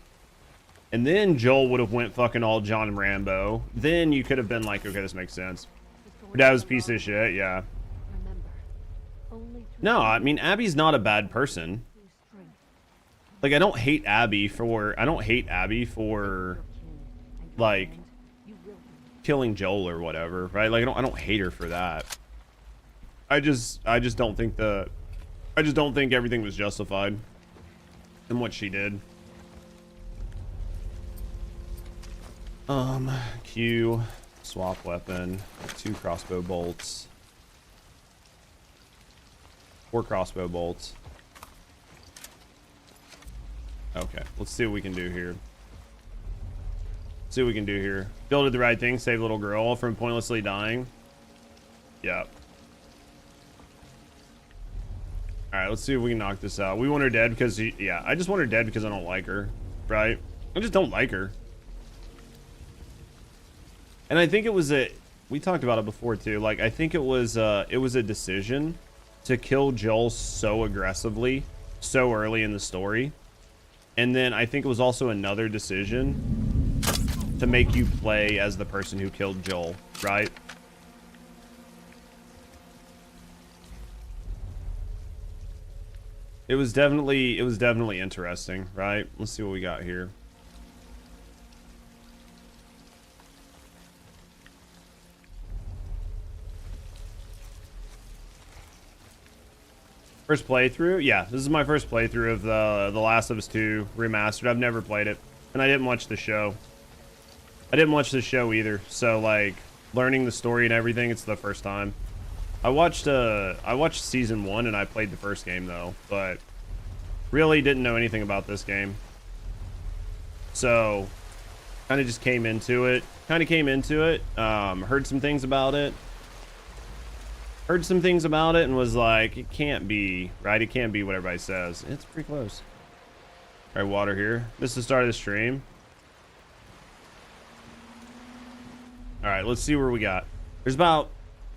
and then Joel would have went fucking all John Rambo, then you could have been like, okay, this makes sense. Your dad was a piece of shit, yeah. No, I mean Abby's not a bad person. Like I don't hate Abby for like killing Joel or whatever, right? Like I don't hate her for that. I just don't think everything was justified in what she did. Q, swap weapon, 2 crossbow bolts, 4 crossbow bolts. Okay, let's see what we can do here. See what we can do here. Bill did the right thing, save little girl from pointlessly dying. Yeah. Alright, let's see if we can knock this out. We want her dead because yeah, I just want her dead because I don't like her. Right? I just don't like her. And I think it was we talked about it before too. Like, I think it was a decision to kill Joel so aggressively, so early in the story. And then I think it was also another decision to make you play as the person who killed Joel, right? It was definitely interesting, right? Let's see what we got here. First playthrough? Yeah, this is my first playthrough of the Last of Us 2 Remastered. I've never played it, and I didn't watch the show. I didn't watch the show either, so like learning the story and everything, it's the first time. I watched season 1 and I played the first game though, but really didn't know anything about this game. So kind of just came into it. Heard some things about it. And was like, it can't be, right? It can't be what everybody says. It's pretty close. All right, water here. This is the start of the stream. All right, let's see where we got. There's about,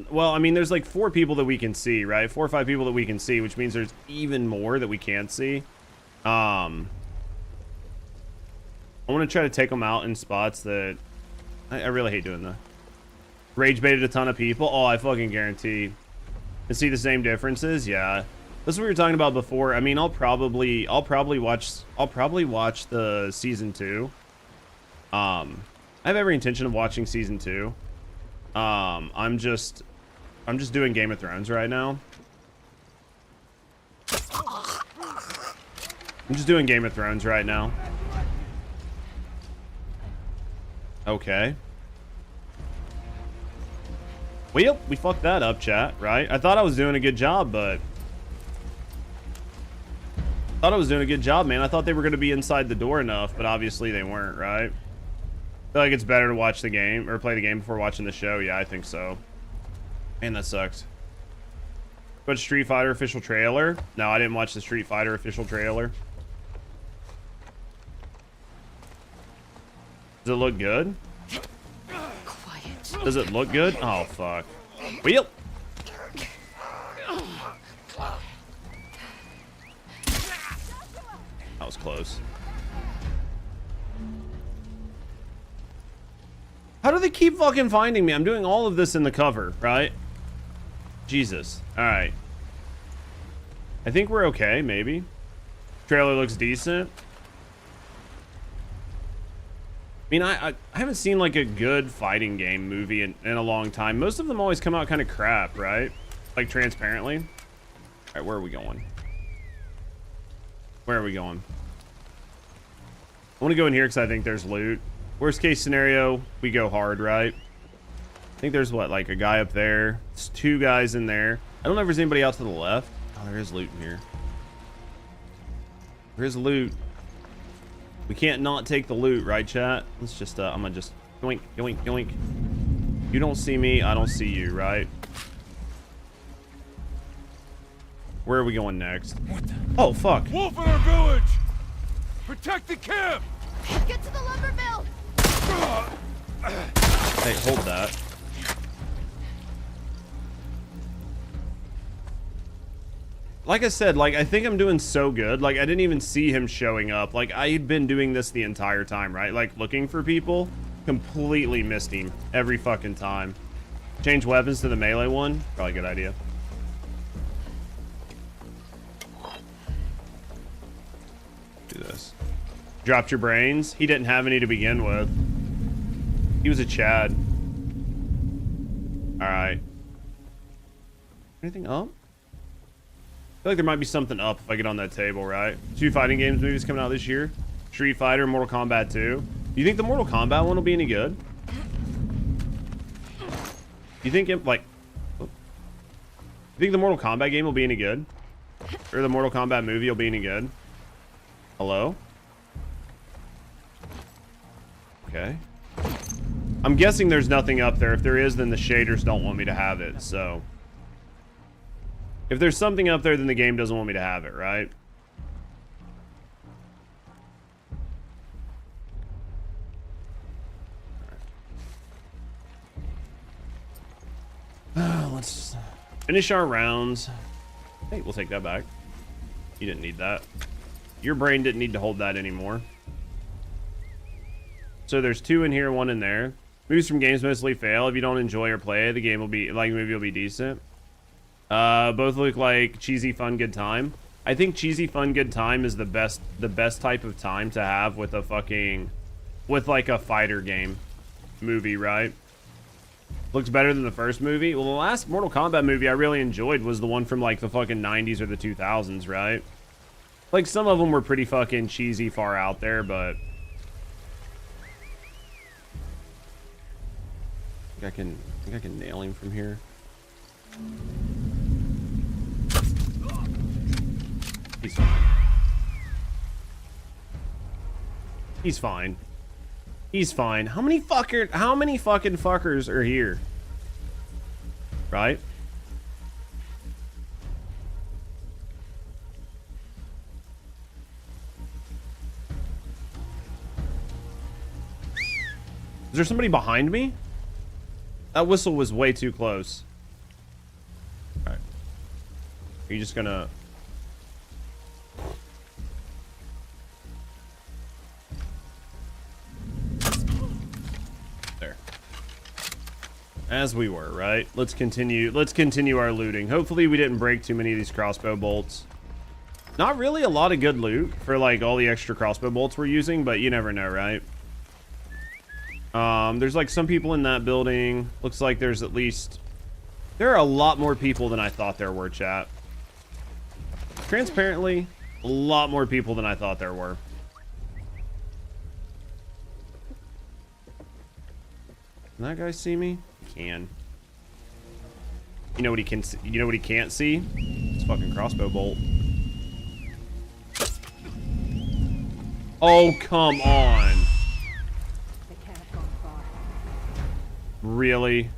well, I mean, there's like 4 people that we can see, right? 4 or 5 people that we can see, which means there's even more that we can't see. I want to try to take them out in spots that I really hate doing that. Rage baited a ton of people. Oh, I fucking guarantee. And see the same differences? Yeah. That's what we were talking about before. I mean, I'll probably watch the season 2. I have every intention of watching season 2. I'm just doing Game of Thrones right now. Okay. Well, we fucked that up, chat, right? I thought I was doing a good job, but... man. I thought they were going to be inside the door enough, but obviously they weren't, right? I feel like it's better to watch the game, or play the game before watching the show. Yeah, I think so. Man, that sucks. But Street Fighter official trailer? No, I didn't watch the Street Fighter official trailer. Does it look good? Does it look good? Oh, fuck. Wheel! That was close. How do they keep fucking finding me? I'm doing all of this in the cover, right? Jesus. Alright. I think we're okay, maybe. Trailer looks decent. I mean, I haven't seen like a good fighting game movie in a long time. Most of them always come out kind of crap, right? Like transparently. All right, where are we going? I want to go in here because I think there's loot. Worst case scenario, we go hard, right? I think there's what, like a guy up there. There's 2 guys in there. I don't know if there's anybody out to the left. Oh, there is loot in here. There is loot. We can't not take the loot, right, chat? Let's just, I'm gonna just yoink, yoink, yoink. You don't see me, I don't see you, right? Where are we going next? Oh, fuck. Wolf in our village! Protect the camp! Get to the lumber mill! Hey, hold that. Like I said, like, I think I'm doing so good. Like, I didn't even see him showing up. Like, I had been doing this the entire time, right? Like, looking for people. Completely missed him every fucking time. Change weapons to the melee one. Probably a good idea. Do this. Dropped your brains. He didn't have any to begin with. He was a Chad. Alright. Anything up? I feel like there might be something up if I get on that table, right? 2 fighting games movies coming out this year. Street Fighter, Mortal Kombat 2. You think the Mortal Kombat one will be any good? You think it, like... You think the Mortal Kombat game will be any good? Or the Mortal Kombat movie will be any good? Hello? Okay. I'm guessing there's nothing up there. If there is, then the shaders don't want me to have it, so... If there's something up there, then the game doesn't want me to have it, right? Let's finish our rounds. Hey, we'll take that back. You didn't need that. Your brain didn't need to hold that anymore. So there's 2 in here, 1 in there. Movies from games mostly fail. If you don't enjoy or play, the game will be like, movie will be decent. Both look like cheesy, fun, good time. I think cheesy, fun, good time is the best type of time to have with a fucking, with like a fighter game movie, right? Looks better than the first movie. Well, the last Mortal Kombat movie I really enjoyed was the one from like the fucking 90s or the 2000s, right? Like some of them were pretty fucking cheesy, far out there, but I think I can nail him from here. He's fine. He's fine. He's fine. How many fucking fuckers are here? Right? Is there somebody behind me? That whistle was way too close. All right. Are you just gonna... There. As we were, right? Let's continue our looting. Hopefully we didn't break too many of these crossbow bolts. Not really a lot of good loot for like all the extra crossbow bolts we're using, but you never know, right? There's like some people in that building. Looks like there are a lot more people than I thought there were, chat. Transparently, a lot more people than I thought there were. Can that guy see me? He can. You know what he can see? You know what he can't see? It's fucking crossbow bolt. Oh, come on. Really?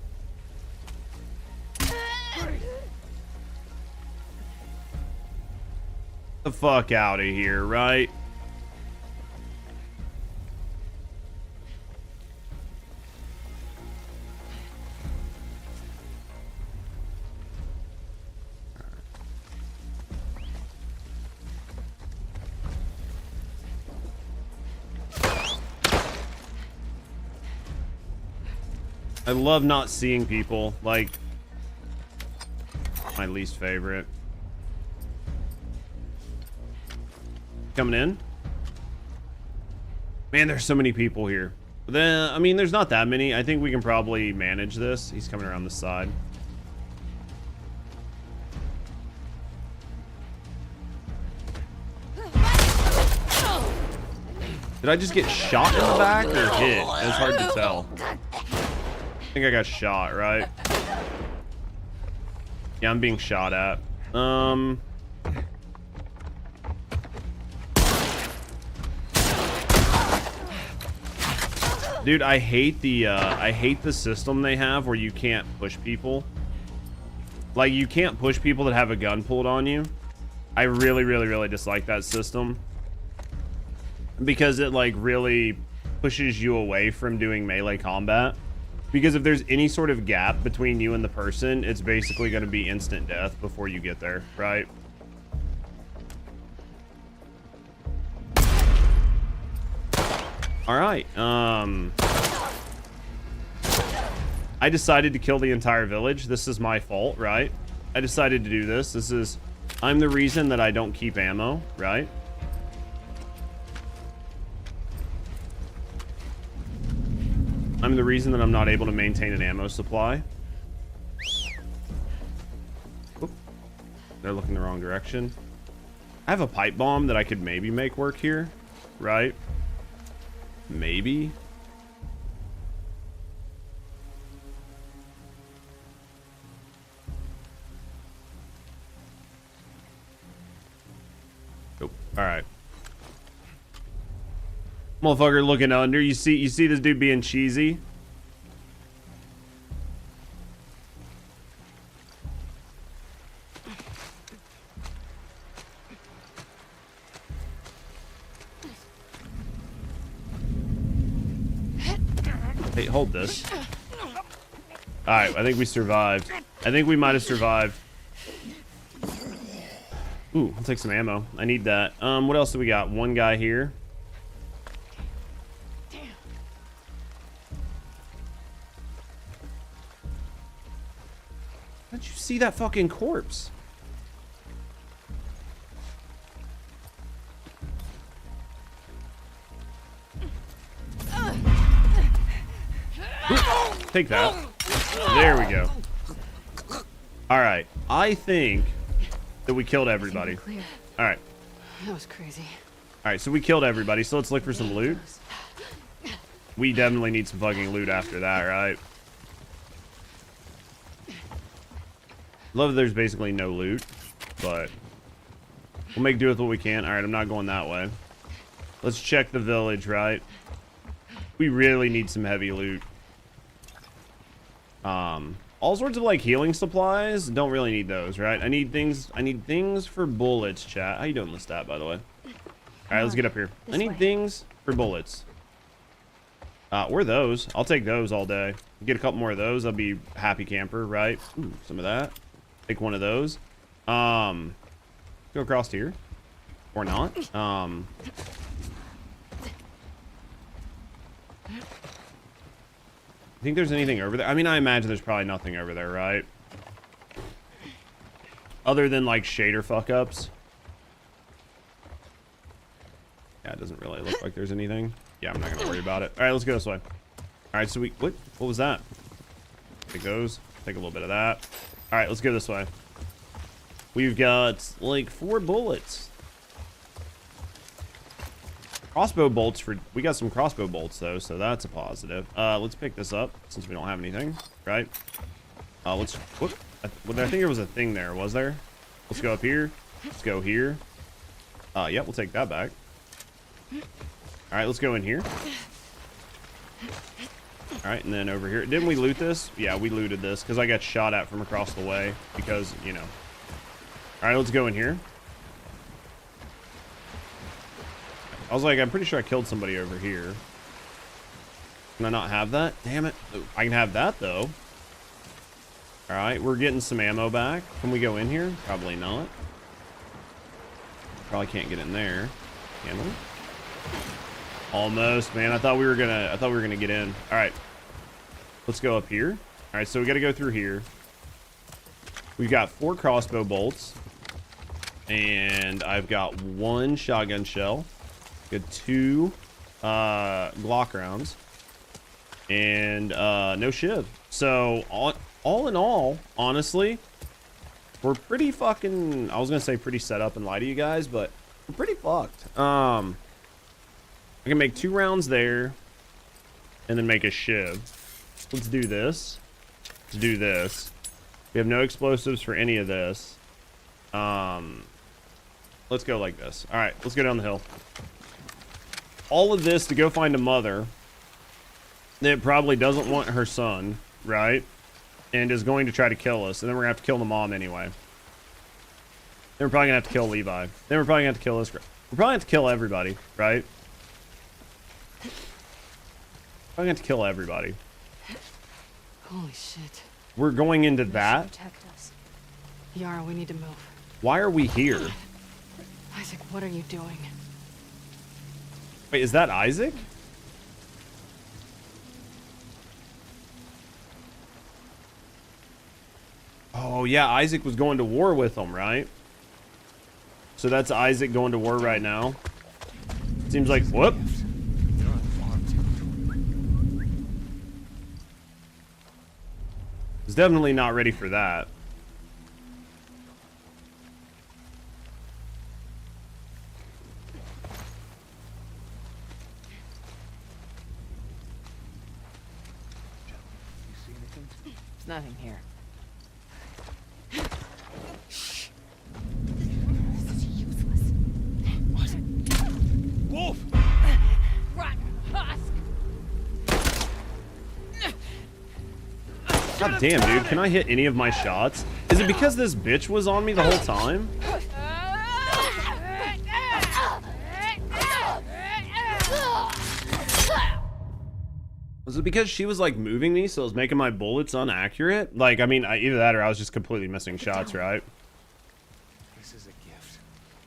The fuck out of here, right? I love not seeing people, like, my least favorite. Coming in? Man, there's so many people here. But then, I mean, there's not that many. I think we can probably manage this. He's coming around the side. Did I just get shot in the back or hit? It's hard to tell. I think I got shot, right? Yeah, I'm being shot at. Dude, I hate the system they have where you can't push people. Like, you can't push people that have a gun pulled on you. I really, really, really dislike that system. Because it, like, really pushes you away from doing melee combat. Because if there's any sort of gap between you and the person, it's basically going to be instant death before you get there, right? All right. I decided to kill the entire village. This is my fault, right? I decided to do this. I'm the reason that I don't keep ammo, right? I'm the reason that I'm not able to maintain an ammo supply. Oop. They're looking the wrong direction. I have a pipe bomb that I could maybe make work here, right? Maybe. Nope. All right. Motherfucker looking under. You see this dude being cheesy? Hey, hold this. Alright, I think we survived. I think we might have survived. Ooh, I'll take some ammo. I need that. What else do we got? One guy here. How'd you see that fucking corpse? Take that. There we go. Alright, I think that we killed everybody. Alright. That was crazy. Alright, so we killed everybody, so let's look for some loot. We definitely need some fucking loot after that, right? Love that there's basically no loot, but we'll make do with what we can. Alright, I'm not going that way. Let's check the village, right? We really need some heavy loot. All sorts of like healing supplies. Don't really need those, right? I need things for bullets, chat. How you doing, Lestat, by the way? Alright, let's get up here. I need things for bullets. Where are those? I'll take those all day. Get a couple more of those. I'll be happy camper, right? Ooh, some of that. Take one of those. Go across here. Or not. I think there's anything over there. I mean, I imagine there's probably nothing over there, right? Other than like shader fuck-ups. Yeah, it doesn't really look like there's anything. Yeah, I'm not gonna worry about it. All right, let's go this way. All right, so what was that? Take those. Take a little bit of that. All right, let's go this way. We've got like 4 bullets. Crossbow bolts we got some crossbow bolts though, so that's a positive. Let's pick this up since we don't have anything, right? I think there was a thing there, was there? Let's go up here. Let's go here. Yep, we'll take that back. All right, let's go in here. All right, and then over here. Didn't we loot this? Yeah, we looted this because I got shot at from across the way because, you know. All right, let's go in here. I was like, I'm pretty sure I killed somebody over here. Can I not have that? Damn it. I can have that, though. All right, we're getting some ammo back. Can we go in here? Probably not. Probably can't get in there. Can we? Almost, man. I thought we were gonna get in. All right. Let's go up here. All right, so we got to go through here. We've got 4 crossbow bolts. And I've got 1 shotgun shell. Got 2 Glock rounds and no shiv. So all in all, honestly, we're pretty fucking. I was gonna say pretty set up and lie to you guys, but we're pretty fucked. I can make 2 rounds there, and then make a shiv. Let's do this. Let's do this. We have no explosives for any of this. Let's go like this. All right, let's go down the hill. All of this to go find a mother that probably doesn't want her son, right? And is going to try to kill us. And then we're going to have to kill the mom anyway. Then we're probably going to have to kill Levi. Then we're probably going to have to kill this. We're probably going to have to kill everybody, right? Probably going to have to kill everybody. Holy shit. We're going into that. Protect us. Yara, we need to move. Why are we here? Isaac, what are you doing? Wait, is that Isaac? Oh, yeah, Isaac was going to war with them, right? So that's Isaac going to war right now. Seems like, whoop. He's definitely not ready for that. There's nothing here. This is useless. What? Wolf! Rotten husk! God damn, dude. Can I hit any of my shots? Is it because this bitch was on me the whole time? Was it because she was like moving me, so it was making my bullets inaccurate? Like, I mean, either that or I was just completely missing shots, right? This is a gift.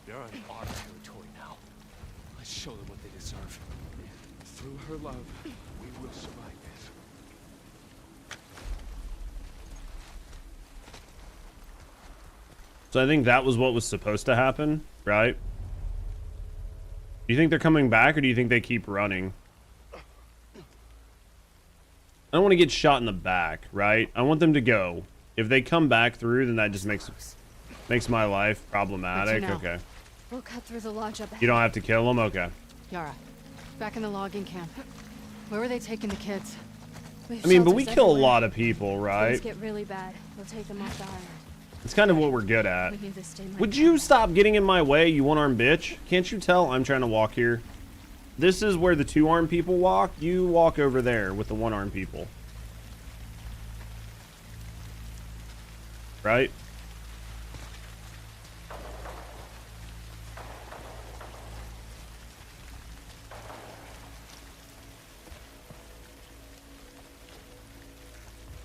They're on our territory now. Let's show them what they deserve. Through her love, we will survive this. So I think that was what was supposed to happen, right? Do you think they're coming back, or do you think they keep running? I don't want to get shot in the back, right? I want them to go. If they come back through, then that just makes my life problematic. Good to know. Okay. We'll cut through the lodge up ahead. You don't have to kill them? Okay. Yara, back in the logging camp. Where were they taking the kids? I mean, but we kill a lot of people, right? Things get really bad. We'll take them off the island. It's kind of what we're good at. We knew this day might Would come. you stop getting in my way, you one-armed bitch? Can't you tell I'm trying to walk here? This is where the two-armed people walk. You walk over there with the one-armed people. Right?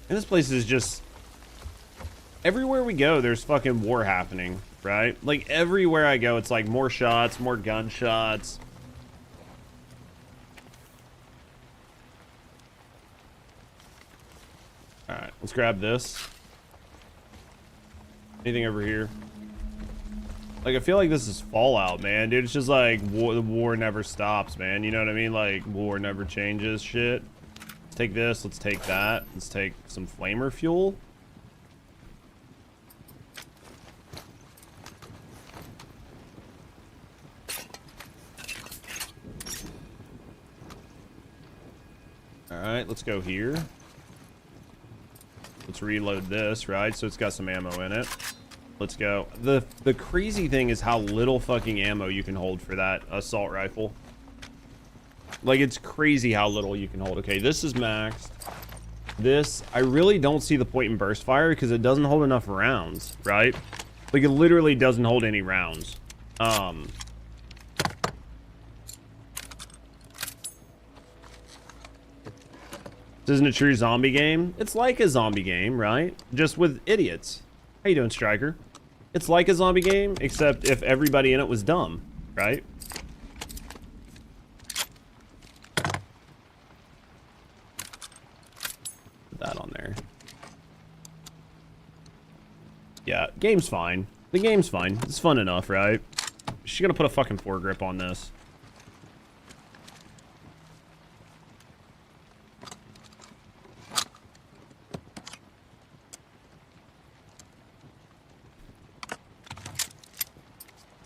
And this place is just... Everywhere we go, there's fucking war happening, right? Like, everywhere I go, it's like more shots, more gunshots. Alright, let's grab this. Anything over here? Like, I feel like this is Fallout, man. Dude, it's just like, the war never stops, man. You know what I mean? Like, war never changes shit. Let's take this, let's take that. Let's take some flamer fuel. Alright, let's go here. Let's reload this, right? So it's got some ammo in it. Let's go. The crazy thing is how little fucking ammo you can hold for that assault rifle. Like, it's crazy how little you can hold. Okay, this is maxed. This, I really don't see the point in burst fire because it doesn't hold enough rounds, right? Like, it literally doesn't hold any rounds. This isn't a true zombie game. It's like a zombie game, right? Just with idiots. How you doing, Striker? It's like a zombie game, except if everybody in it was dumb, right? Put that on there. Yeah, game's fine. The game's fine. It's fun enough, right? She's gonna put a fucking foregrip on this.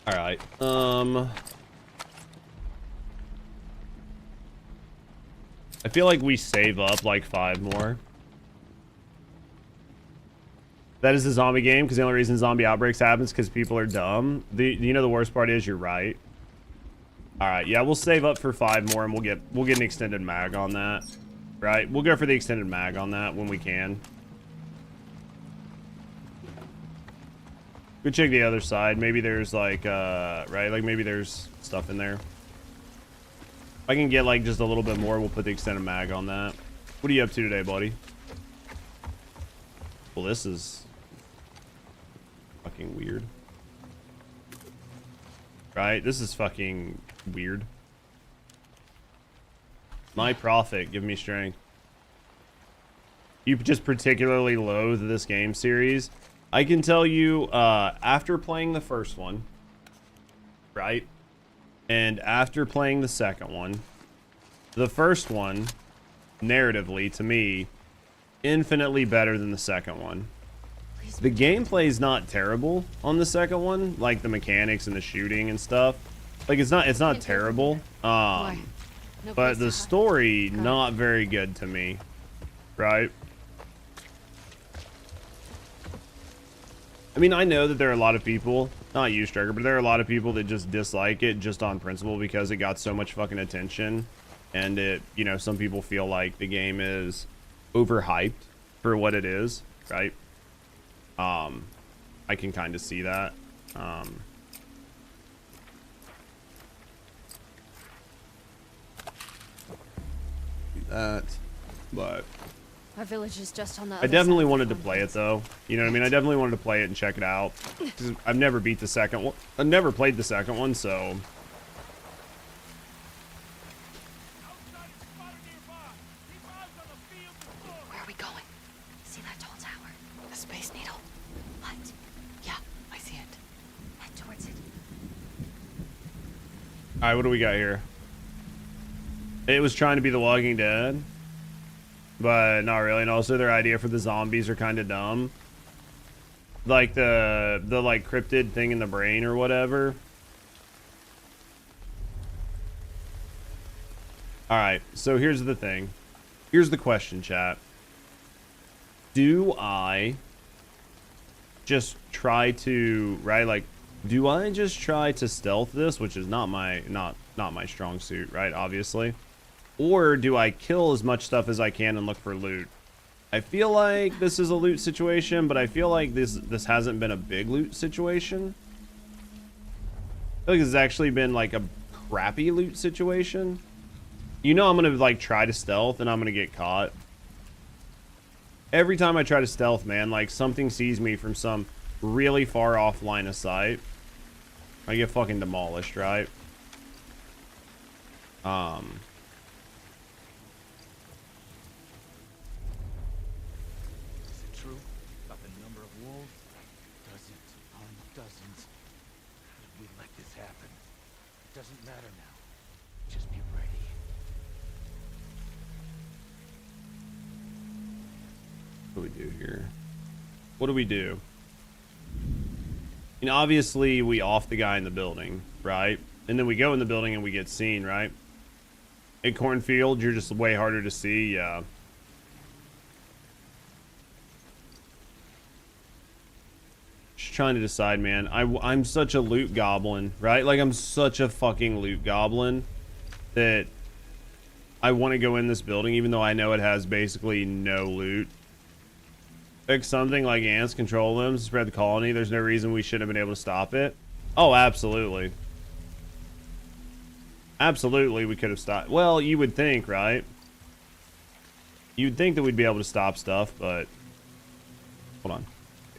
All right. I feel like we save up like 5 more. That is a zombie game because the only reason zombie outbreaks happens because people are dumb. You know the worst part is you're right. All right, yeah, we'll save up for 5 more and we'll get an extended mag on that. Right? We'll go for the extended mag on that when we can. Go check the other side. Maybe there's like, right? Like maybe there's stuff in there. If I can get like just a little bit more, we'll put the extended mag on that. What are you up to today, buddy? Well, this is fucking weird. Right? This is fucking weird. My profit, give me strength. You just particularly loathe this game series. I can tell you, after playing the first one, right, and after playing the second one, the first one, narratively, to me, infinitely better than the second one. The gameplay is not terrible on the second one, like the mechanics and the shooting and stuff. Like, it's not terrible. But the story, not very good to me, right? I mean, I know that there are a lot of people, not you, Striker, but there are a lot of people that just dislike it just on principle because it got so much fucking attention. And it, you know, some people feel like the game is overhyped for what it is, right? I can kind of see that. Do that. But Our village is just on the I other definitely side. wanted to play it though. You know what I mean? I definitely wanted to play it and check it out. 'Cause I've never beat the second one. I've never played the second one, so. Where are we going? See that tall tower? The Space Needle? What? Yeah, I see it. Head towards it. Alright, what do we got here? It was trying to be The Walking Dead. But not really. And also their idea for the zombies are kind of dumb. Like the like cryptid thing in the brain or whatever. Alright, so here's the thing. Here's the question, chat. Do I just try to, right? Like, do I just try to stealth this, which is not my strong suit, right? Obviously. Or do I kill as much stuff as I can and look for loot? I feel like this is a loot situation, but I feel like this hasn't been a big loot situation. I feel like it's actually been like a crappy loot situation. You know I'm gonna like try to stealth and I'm gonna get caught. Every time I try to stealth, man, like something sees me from some really far off line of sight. I get fucking demolished, right? Is it true about the number of wolves? Dozens upon dozens. We let this happen. It doesn't matter now. Just be ready. What do we do here? What do we do? And obviously we off the guy in the building, right? And then we go in the building and we get seen, right? In Cornfield, you're just way harder to see, yeah. Just trying to decide, man. I'm such a loot goblin, right? Like, I'm such a fucking loot goblin that I want to go in this building, even though I know it has basically no loot. Fix something like ants, control them, spread the colony. There's no reason we shouldn't have been able to stop it. Oh, absolutely. Absolutely, we could have stopped. Well, you would think, right? You'd think that we'd be able to stop stuff, but... Hold on.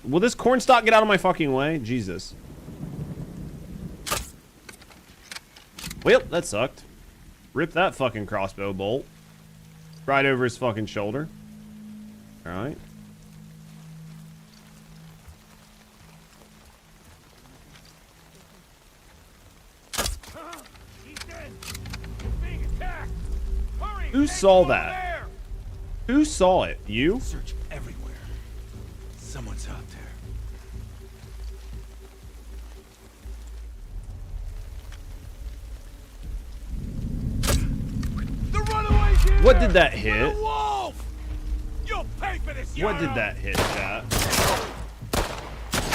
Will this cornstalk get out of my fucking way? Jesus. Well, that sucked. Rip that fucking crossbow bolt. Right over his fucking shoulder. Alright. Who saw that? Who saw it? You? Search everywhere. Someone's out there. The runaway's here! What did that hit? The wolf! You'll pay for this, What did that hit, chat?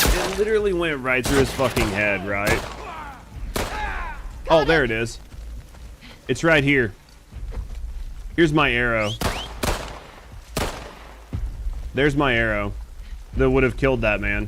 It literally went right through his fucking head, right? Oh, there it is. It's right here. Here's my arrow. There's my arrow that would have killed that man.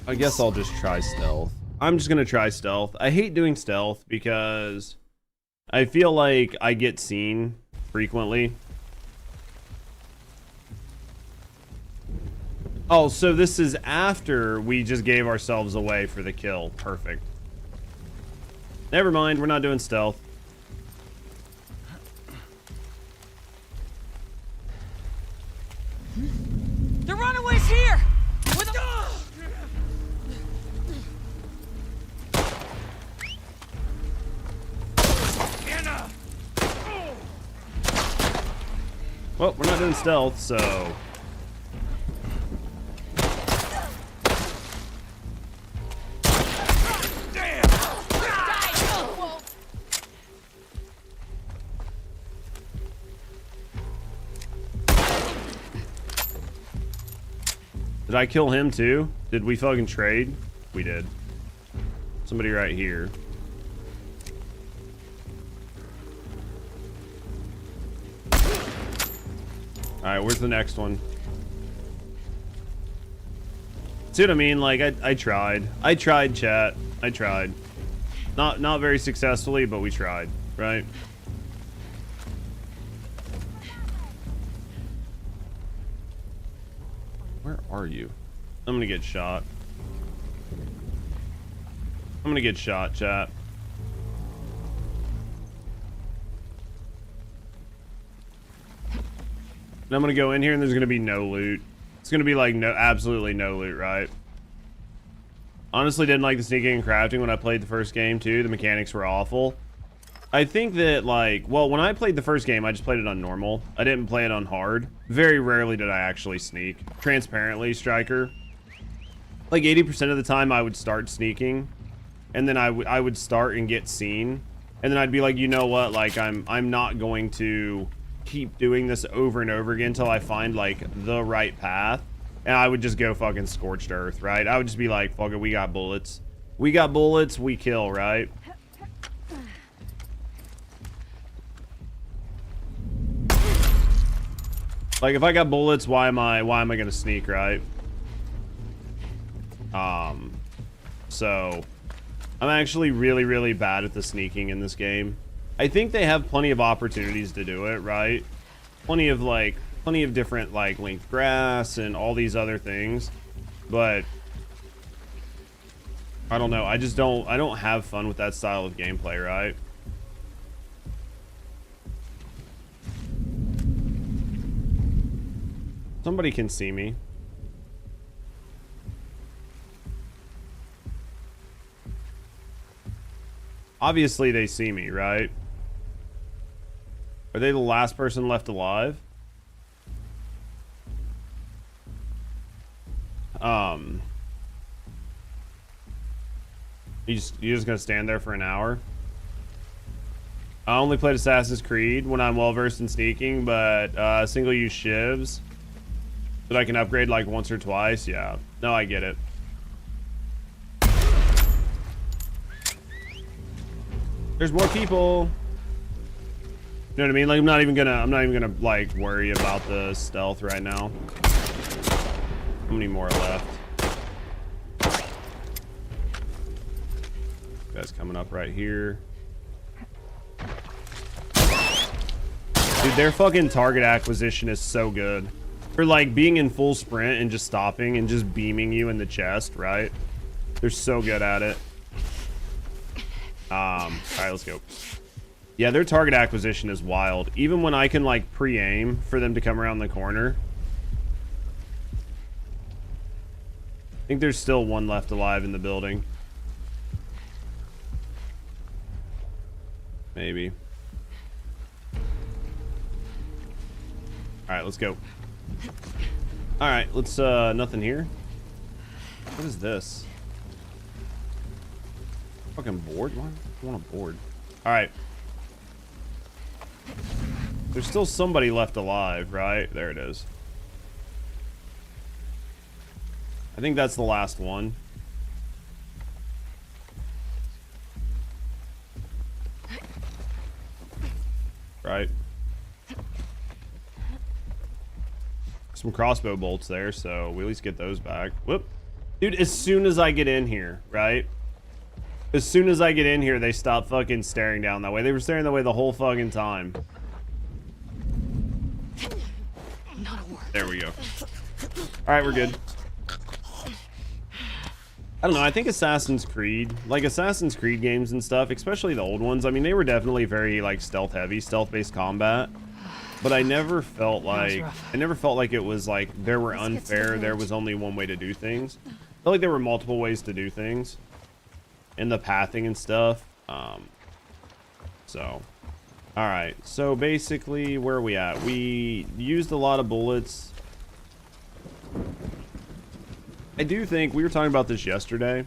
I guess I'll just try stealth. I'm just gonna try stealth. I hate doing stealth because I feel like I get seen frequently. Oh, so this is after we just gave ourselves away for the kill. Perfect. Never mind, we're not doing stealth. The runaway's here! With a... Well, we're not doing stealth, so... Did I kill him too? Did we fucking trade? We did. Somebody right here. Alright, where's the next one? See what I mean? Like, I tried. I tried, chat. I tried. Not very successfully, but we tried, right? Where are you? I'm gonna get shot. I'm gonna get shot, chat. And I'm gonna go in here and there's gonna be no loot. It's gonna be like absolutely no loot, right? Honestly, didn't like the sneaking and crafting when I played the first game too. The mechanics were awful. I think that like, well, when I played the first game, I just played it on normal. I didn't play it on hard. Very rarely did I actually sneak. Transparently, Striker. Like 80% of the time I would start sneaking and then I would start and get seen. And then I'd be like, you know what? Like I'm not going to keep doing this over and over again until I find like the right path. And I would just go fucking scorched earth, right? I would just be like, fuck it, we got bullets. We got bullets, we kill, right? Like if I got bullets, why am I gonna sneak, right? So I'm actually really bad at the sneaking in this game. I think they have plenty of opportunities to do it, right? Plenty of different like linked grass and all these other things, but I don't know. I don't have fun with that style of gameplay, right? Somebody can see me. Obviously they see me, right? Are they the last person left alive? You just gonna stand there for an hour? I only played Assassin's Creed when I'm well versed in sneaking, but single use shivs that I can upgrade like once or twice. Yeah, no, I get it. There's more people. You know what I mean? Like I'm not even gonna like worry about the stealth right now. How many more are left? Guys coming up right here. Dude, their fucking target acquisition is so good. For like being in full sprint and just stopping and just beaming you in the chest, right? They're so good at it. All right, let's go. Yeah, their target acquisition is wild. Even when I can like pre-aim for them to come around the corner. I think there's still one left alive in the building. Maybe. Alright, let's go. Alright, let's, nothing here. What is this? Fucking board? Why do I want a board? Alright. There's still somebody left alive, right? There it is. I think that's the last one. Right. Some crossbow bolts there, so we at least get those back. Whoop. Dude, as soon as I get in here, right? As soon as I get in here, they stop fucking staring down that way. They were staring that way the whole fucking time. There we go. Alright, we're good. I don't know, I think Assassin's Creed, like Assassin's Creed games and stuff, especially the old ones, I mean, they were definitely very, like, stealth-heavy, stealth-based combat. But I never felt like, it was, like, there were unfair, there was only one way to do things. I felt like there were multiple ways to do things. In the pathing and stuff. So. Alright, so basically, where are we at? We used a lot of bullets. I do think, we were talking about this yesterday.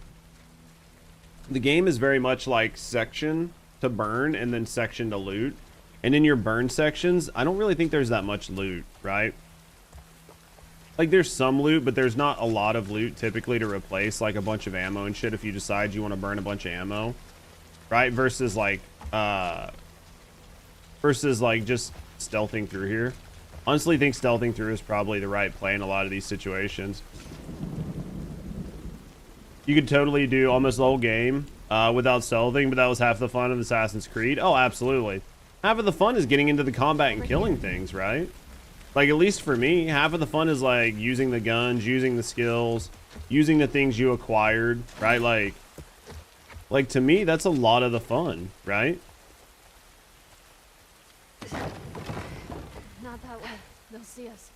The game is very much like section to burn and then section to loot. And in your burn sections, I don't really think there's that much loot, right? Like there's some loot, but there's not a lot of loot typically to replace like a bunch of ammo and shit if you decide you want to burn a bunch of ammo. Right? Versus like just stealthing through here. Honestly, think stealthing through is probably the right play in a lot of these situations. You could totally do almost the whole game without stealthing, but that was half the fun of Assassin's Creed. Oh, absolutely. Half of the fun is getting into the combat and killing things, right? Like, at least for me, half of the fun is like using the guns, using the skills, using the things you acquired, right? Like to me, that's a lot of the fun, right? Not that way. They'll see us.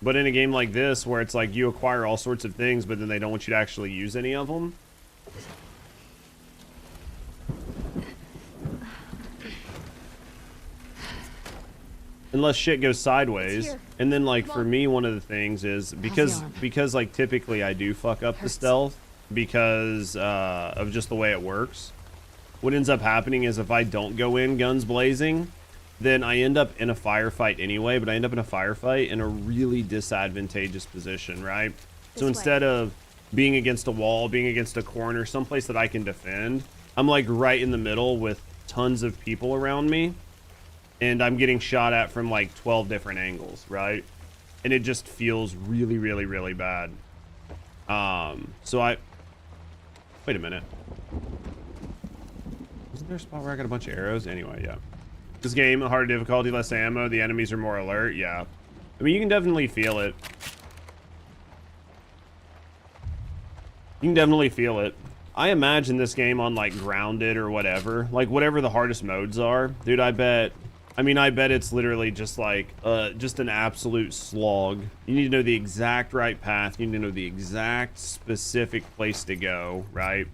But in a game like this, where it's like you acquire all sorts of things, but then they don't want you to actually use any of them. Unless shit goes sideways. And then like for me, one of the things is because like typically I do fuck up the stealth because of just the way it works. What ends up happening is if I don't go in guns blazing, then I end up in a firefight anyway, but I end up in a firefight in a really disadvantageous position, right? So instead of being against a wall, being against a corner, someplace that I can defend, I'm like right in the middle with tons of people around me, and I'm getting shot at from like 12 different angles, right? And it just feels really, really, really bad. So wait a minute. Wasn't there a spot where I got a bunch of arrows? Anyway, yeah. This game, harder difficulty, less ammo, the enemies are more alert, yeah. I mean, you can definitely feel it. You can definitely feel it. I imagine this game on, like, Grounded or whatever. Like, whatever the hardest modes are. Dude, I bet it's literally just, like, just an absolute slog. You need to know the exact right path. You need to know the exact specific place to go, right?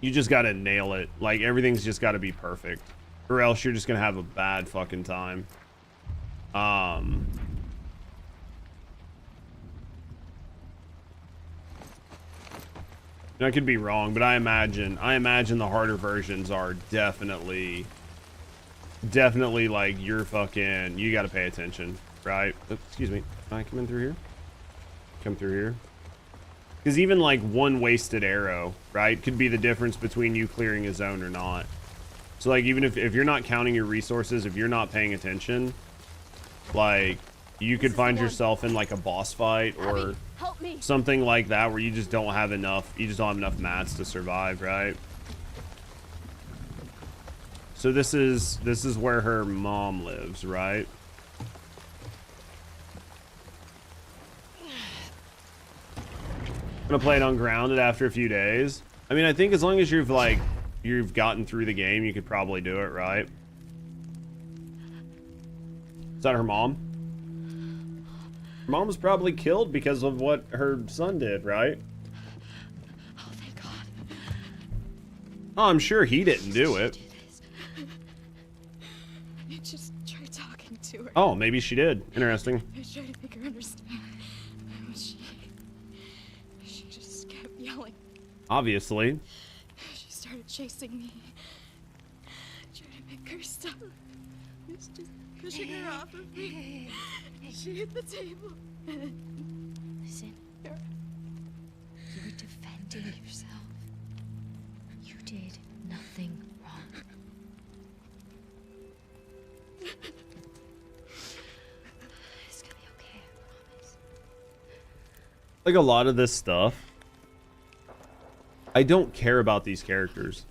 You just gotta nail it. Like, everything's just gotta be perfect. Or else you're just gonna have a bad fucking time. And I could be wrong, but I imagine the harder versions are definitely like you're fucking, you gotta pay attention, right? Oops, excuse me, can I come in through here? Come through here? Because even like one wasted arrow, right, could be the difference between you clearing a zone or not. So like even if you're not counting your resources, if you're not paying attention, like you could find yourself in like a boss fight or something like that where you just don't have enough, mats to survive, right? So this is where her mom lives, right? I'm gonna play it on Grounded after a few days. I mean, I think as long as you've gotten through the game, you could probably do it, right? Is that her mom? Her mom was probably killed because of what her son did, right? Oh, thank God. Oh, I'm sure he didn't do it. I just tried talking to her. Oh, maybe she did. Interesting. I tried to make her understand. But she just kept yelling. Obviously. She started chasing me. Trying to make her stop. I was just pushing her off of me. She hit the table. Listen. You were defending yourself. You did nothing wrong. It's gonna be okay, I promise. Like a lot of this stuff, I don't care about these characters.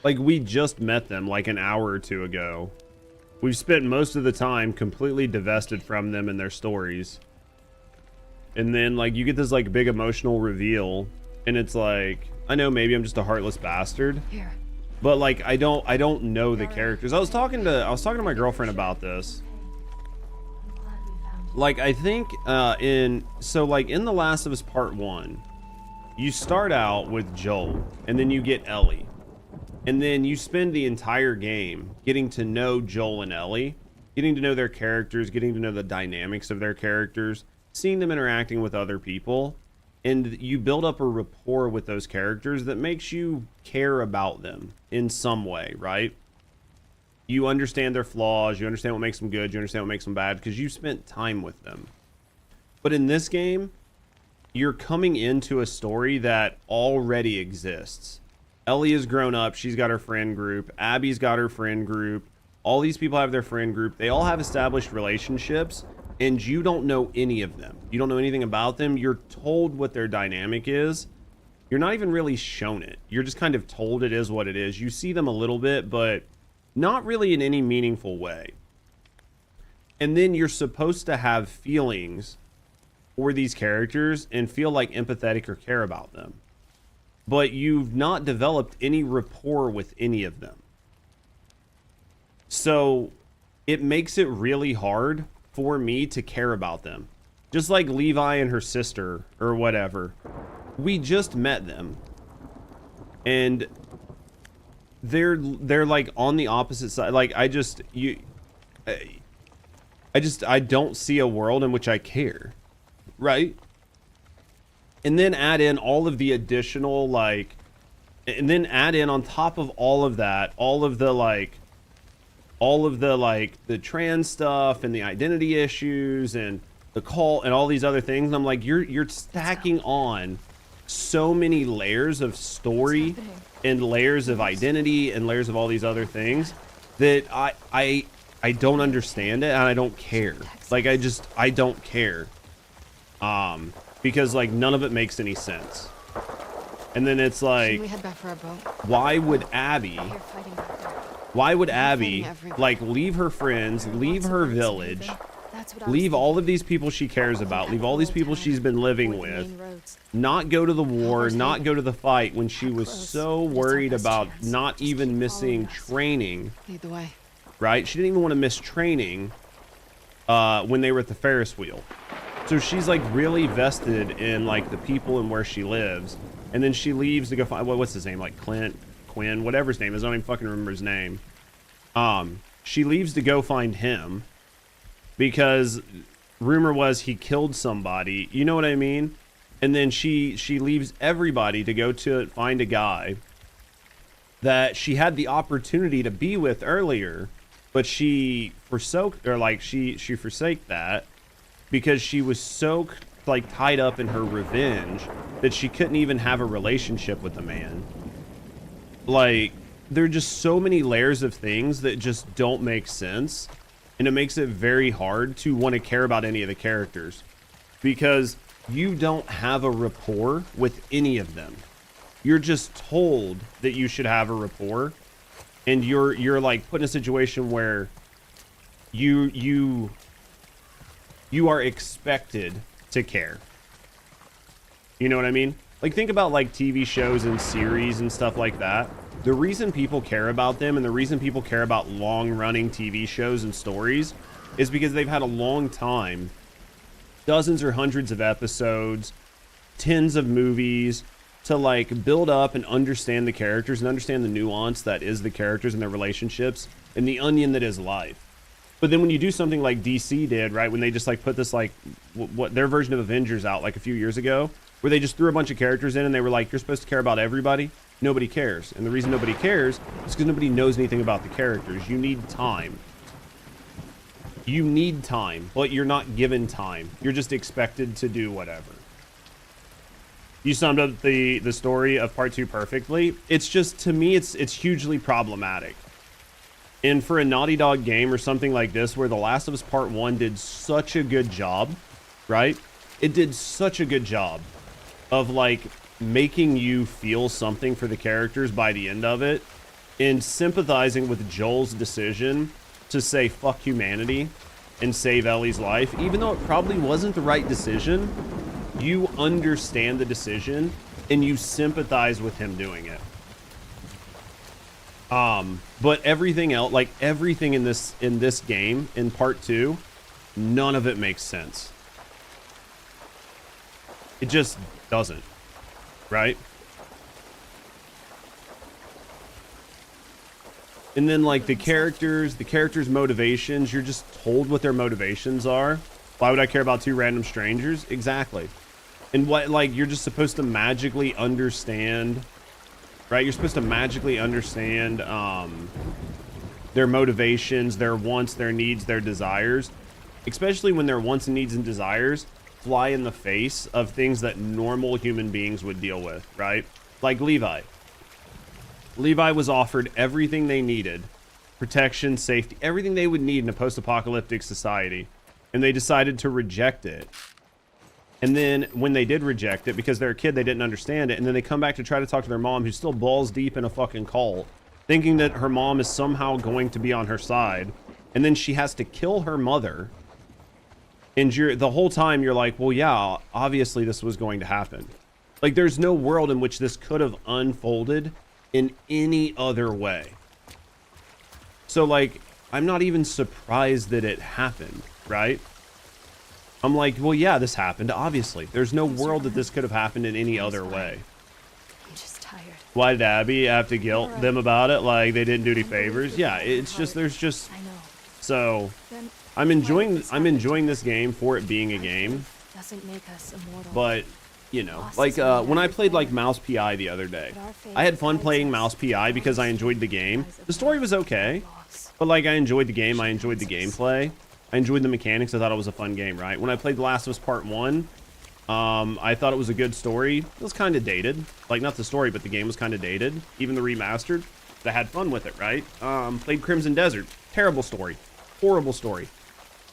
Like, we just met them like an hour or two ago. We've spent most of the time completely divested from them and their stories. And then, like, you get this, like, big emotional reveal. And it's like, I know maybe I'm just a heartless bastard. But, like, I don't know the characters. I was talking to my girlfriend about this. Like, I think, in The Last of Us Part 1, you start out with Joel, and then you get Ellie. And then you spend the entire game getting to know Joel and Ellie, getting to know their characters, getting to know the dynamics of their characters, seeing them interacting with other people, and you build up a rapport with those characters that makes you care about them in some way, right? You understand their flaws, you understand what makes them good, you understand what makes them bad, because you spent time with them. But in this game, you're coming into a story that already exists. Ellie has grown up. She's got her friend group. Abby's got her friend group. All these people have their friend group. They all have established relationships, and you don't know any of them. You don't know anything about them. You're told what their dynamic is. You're not even really shown it. You're just kind of told it is what it is. You see them a little bit, but not really in any meaningful way. And then you're supposed to have feelings for these characters and feel like empathetic or care about them. But you've not developed any rapport with any of them. So it makes it really hard for me to care about them. Just like Levi and her sister or whatever. We just met them. And they're like on the opposite side. Like I don't see a world in which I care. Right? And then add in all of the additional like, and then add in on top of all of that, all of the the trans stuff and the identity issues and the cult and all these other things. And I'm like, you're stacking on so many layers of story and layers of identity and layers of all these other things that I don't understand it, and I don't care. Like I don't care. Because like none of it makes any sense. And then it's like, we head back for our boat? why would Abby like leave her friends, leave her village, leave all of these people she cares about, leave all these people she's been living with, not go to the war, not go to the fight when she was so worried about not even missing training. Lead the way. Right? She didn't even want to miss training when they were at the Ferris wheel. So she's like really vested in like the people and where she lives. And then she leaves to go find, what's his name? Like Quinn, whatever his name is. I don't even fucking remember his name. She leaves to go find him because rumor was he killed somebody. You know what I mean? And then she leaves everybody to go to find a guy that she had the opportunity to be with earlier, but she forsake that because she was so like tied up in her revenge that she couldn't even have a relationship with the man. Like, there are just so many layers of things that just don't make sense, and it makes it very hard to want to care about any of the characters because you don't have a rapport with any of them. You're just told that you should have a rapport, and you're like put in a situation where you are expected to care. You know what I mean? Like, think about like TV shows and series and stuff like that. The reason people care about them and the reason people care about long-running TV shows and stories is because they've had a long time, dozens or hundreds of episodes, tens of movies, to like build up and understand the characters and understand the nuance that is the characters and their relationships and the onion that is life. But then when you do something like DC did, right, when they just like put this like what their version of Avengers out like a few years ago, where they just threw a bunch of characters in and they were like, you're supposed to care about everybody. Nobody cares. And the reason nobody cares is because nobody knows anything about the characters. You need time. You need time, but you're not given time. You're just expected to do whatever. You summed up the story of part 2 perfectly. It's just, to me, it's hugely problematic. And for a Naughty Dog game or something like this, where The Last of Us Part 1 did such a good job, right? It did such a good job of like making you feel something for the characters by the end of it, and sympathizing with Joel's decision to say fuck humanity and save Ellie's life, even though it probably wasn't the right decision. You understand the decision and you sympathize with him doing it. But everything else, like everything in this game in part 2, none of it makes sense. It just doesn't, right? And then like the characters' motivations, you're just told what their motivations are. Why would I care about 2 random strangers? Exactly. And what, like, you're just supposed to magically understand, right? You're supposed to magically understand their motivations, their wants, their needs, their desires. Especially when their wants and needs and desires fly in the face of things that normal human beings would deal with, right? Like Levi. Levi was offered everything they needed. Protection, safety, everything they would need in a post-apocalyptic society. And they decided to reject it. And then when they did reject it, because they're a kid, they didn't understand it. And then they come back to try to talk to their mom, who's still balls deep in a fucking cult, thinking that her mom is somehow going to be on her side. And then she has to kill her mother. And the whole time you're like, well, yeah, obviously this was going to happen. Like, there's no world in which this could have unfolded in any other way. So, like, I'm not even surprised that it happened, right? I'm like, well, yeah, this happened, obviously. There's no world that this could have happened in any other way. I'm just tired. Why did Abby have to guilt them about it? Like, they didn't do any favors? Yeah, it's just, there's just... I know. So... I'm enjoying this game for it being a game, Doesn't make us immortal. but you know, like when I played like Mouse PI the other day, I had fun playing Mouse PI because I enjoyed the game. The story was okay, but like I enjoyed the game, I enjoyed the gameplay, I enjoyed the mechanics. I thought it was a fun game, right? When I played The Last of Us Part 1, I thought it was a good story. It was kind of dated, like not the story, but the game was kind of dated, even the remastered. But I had fun with it, right? Played Crimson Desert, terrible story, horrible story.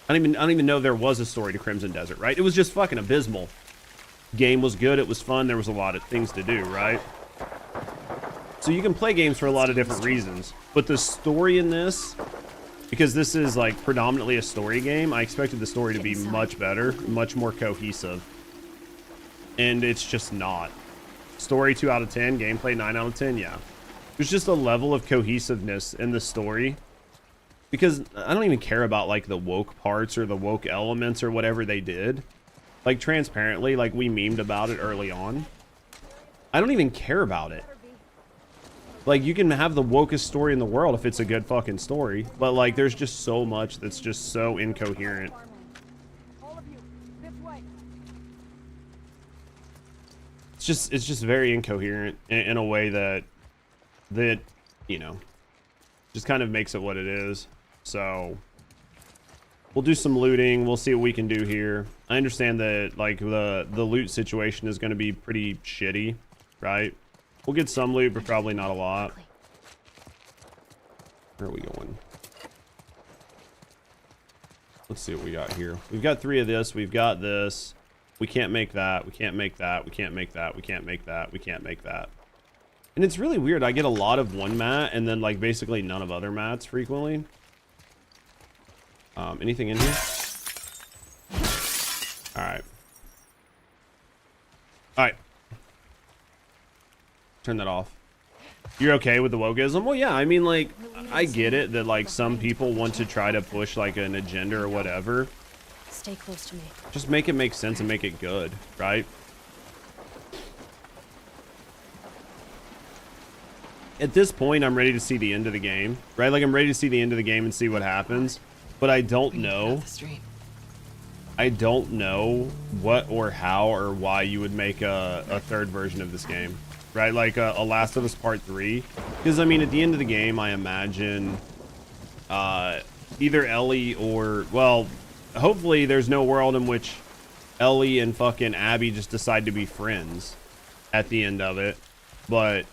I don't even know there was a story to Crimson Desert, right? It was just fucking abysmal. Game was good, it was fun, there was a lot of things to do, right? So you can play games for a lot of different reasons, but the story in this, because this is like predominantly a story game, I expected the story to be much better, much more cohesive. And it's just not. Story 2 out of 10, gameplay 9 out of 10, yeah. There's just a level of cohesiveness in the story. Because I don't even care about like the woke parts or the woke elements or whatever they did. Like transparently, like we memed about it early on. I don't even care about it. Like you can have the wokest story in the world if it's a good fucking story. But like there's just so much that's just so incoherent. It's just very incoherent in a way that you know, just kind of makes it what it is. So we'll do some looting. We'll see what we can do here. I understand that like the loot situation is going to be pretty shitty, right? We'll get some loot, but probably not a lot. Where are we going? Let's see what we got here. We've got 3 of this. We've got this. We can't make that. We can't make that. We can't make that. We can't make that. We can't make that. And it's really weird. I get a lot of one mat and then like basically none of other mats frequently. Anything in here? All right. All right. Turn that off. You're okay with the wokeism? Well, yeah. I mean, like, I get it that like some people want to try to push like an agenda or whatever. Stay close to me. Just make it make sense and make it good, right? At this point, I'm ready to see the end of the game, right? Like, I'm ready to see the end of the game and see what happens. But I don't know. I don't know what or how or why you would make a third version of this game, right? Like a Last of Us Part 3. Because, I mean, at the end of the game, I imagine either Ellie or, well, hopefully there's no world in which Ellie and fucking Abby just decide to be friends at the end of it. But,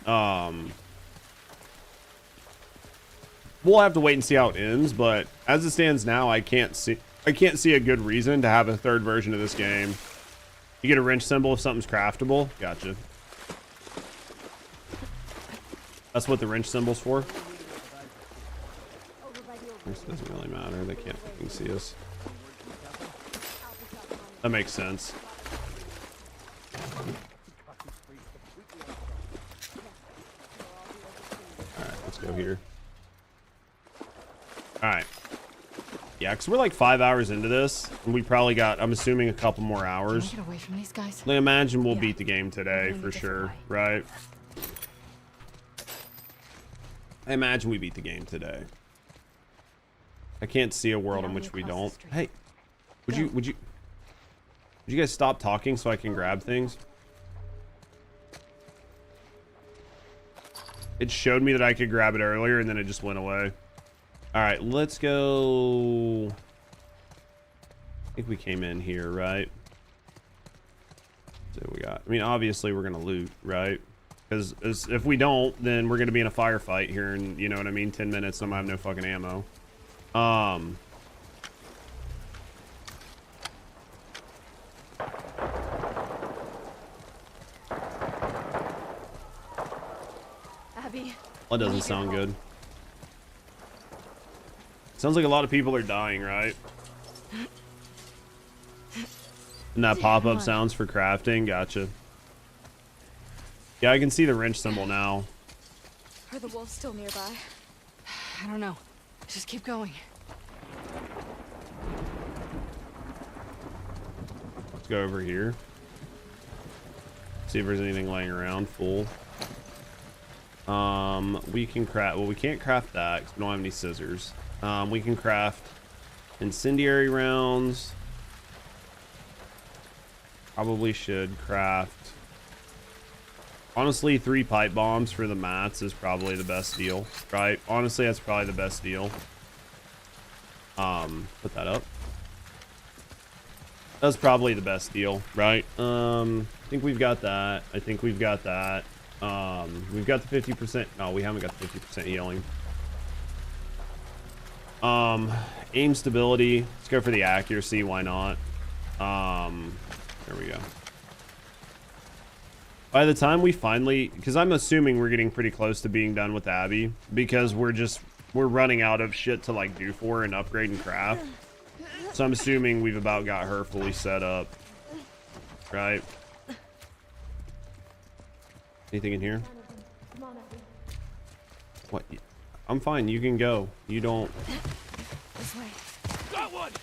we'll have to wait and see how it ends, but as it stands now, I can't see a good reason to have a third version of this game. You get a wrench symbol if something's craftable. Gotcha. That's what the wrench symbol's for. This doesn't really matter. They can't fucking see us. That makes sense. Alright, let's go here. Alright. Yeah, because we're like 5 hours into this, and we probably got, I'm assuming, a couple more hours. Get away from these guys. I imagine we'll beat the game today, for sure, right? I imagine we beat the game today. I can't see a world in which we don't. Hey, would you guys stop talking so I can grab things? It showed me that I could grab it earlier, and then it just went away. All right, let's go. I think we came in here, right? got? I mean, obviously we're gonna loot, right? Because if we don't, then we're gonna be in a firefight here in, you know what I mean, 10 minutes. And I have no fucking ammo. Abby. That doesn't sound good. Sounds like a lot of people are dying, right? And that pop-up sounds for crafting. Gotcha. Yeah, I can see the wrench symbol now. Are the wolves still nearby? I don't know. Just keep going. Let's go over here. See if there's anything laying around full. We can craft, well, we can't craft that because we don't have any scissors. We can craft incendiary rounds. Probably should craft, honestly, 3 pipe bombs for the mats is probably the best deal, right? Honestly, that's probably the best deal. Put that up. That's probably the best deal, right? I think we've got that. I think we've got that. We've got the 50%. No, we haven't got the 50% healing. Aim stability. Let's go for the accuracy. Why not? There we go. By the time we finally, because I'm assuming we're getting pretty close to being done with Abby, because we're running out of shit to like do for her and upgrade and craft. So I'm assuming we've about got her fully set up, right? Anything in here? What? I'm fine. You can go. You don't. This way. Got one!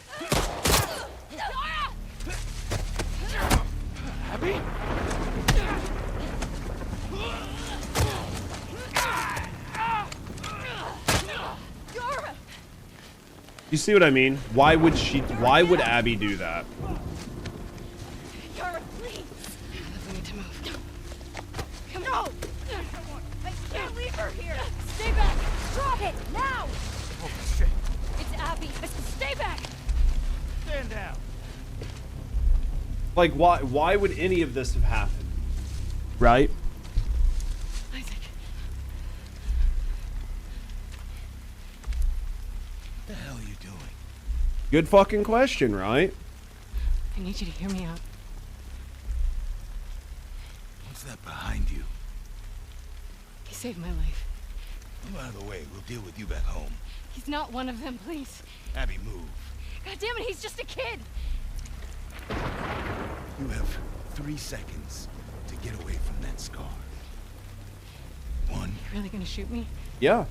Abby? You see what I mean? Why would Abby do that? Yara, please. We need to move. Come on. I can't leave her here. Stay back. Drop it now. Oh shit. It's Abby. Stay back. Stand down. Like, why would any of this have happened? Right? Isaac. What the hell are you doing? Good fucking question, right? I need you to hear me out. What's that behind you? He saved my life. Move out of the way. We'll deal with you back home. He's not one of them, please. Abby, move. God damn it, he's just a kid. You have 3 seconds to get away from that scar. 1. You really gonna shoot me? Yeah.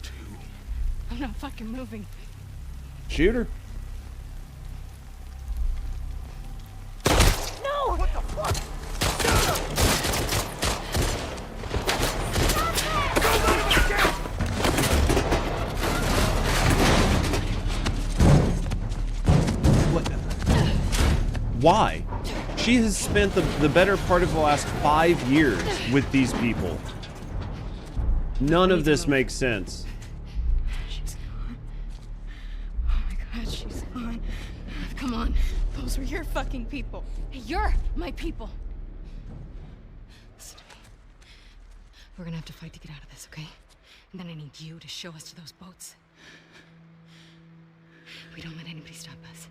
2. I'm not fucking moving. Shoot her. No! What the fuck? Why? She has spent the better part of the last 5 years with these people. None of this makes sense. She's gone. Oh my god, she's gone. Come on. Those were your fucking people. You're my people. Listen to me. We're gonna have to fight to get out of this, okay? And then I need you to show us to those boats. We don't let anybody stop us.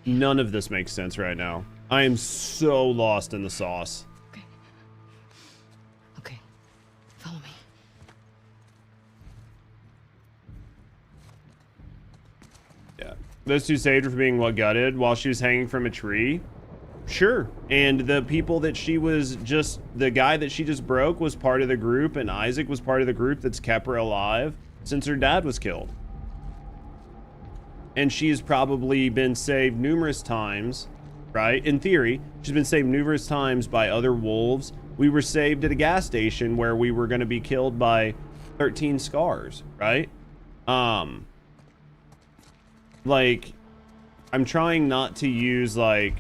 None of this makes sense right now. I am so lost in the sauce. Okay. Okay. Follow me. Yeah. Those two saved her from being gutted while she was hanging from a tree. Sure. And the people that she was just, the guy that she just broke was part of the group, and Isaac was part of the group that's kept her alive since her dad was killed. And she's probably been saved numerous times, right? In theory, she's been saved numerous times by other wolves. We were saved at a gas station where we were going to be killed by 13 scars, right? Like, I'm trying not to use, like,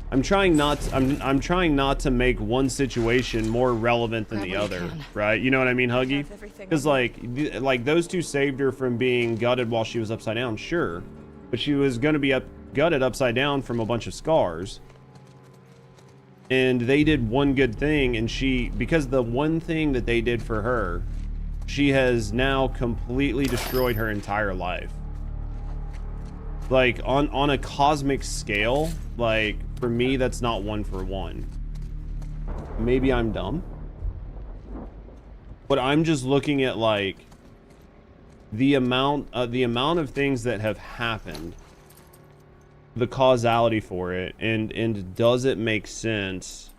I'm trying not to make one situation more relevant than the other, right? You know what I mean, Huggy? Because like those two saved her from being gutted while she was upside down, sure, but she was gonna be gutted upside down from a bunch of scars, and they did one good thing, and she, because the one thing that they did for her, she has now completely destroyed her entire life. Like, on a cosmic scale, like, for me, that's not 1 for 1. Maybe I'm dumb, but I'm just looking at, like, the amount of things that have happened, the causality for it, and does it make sense?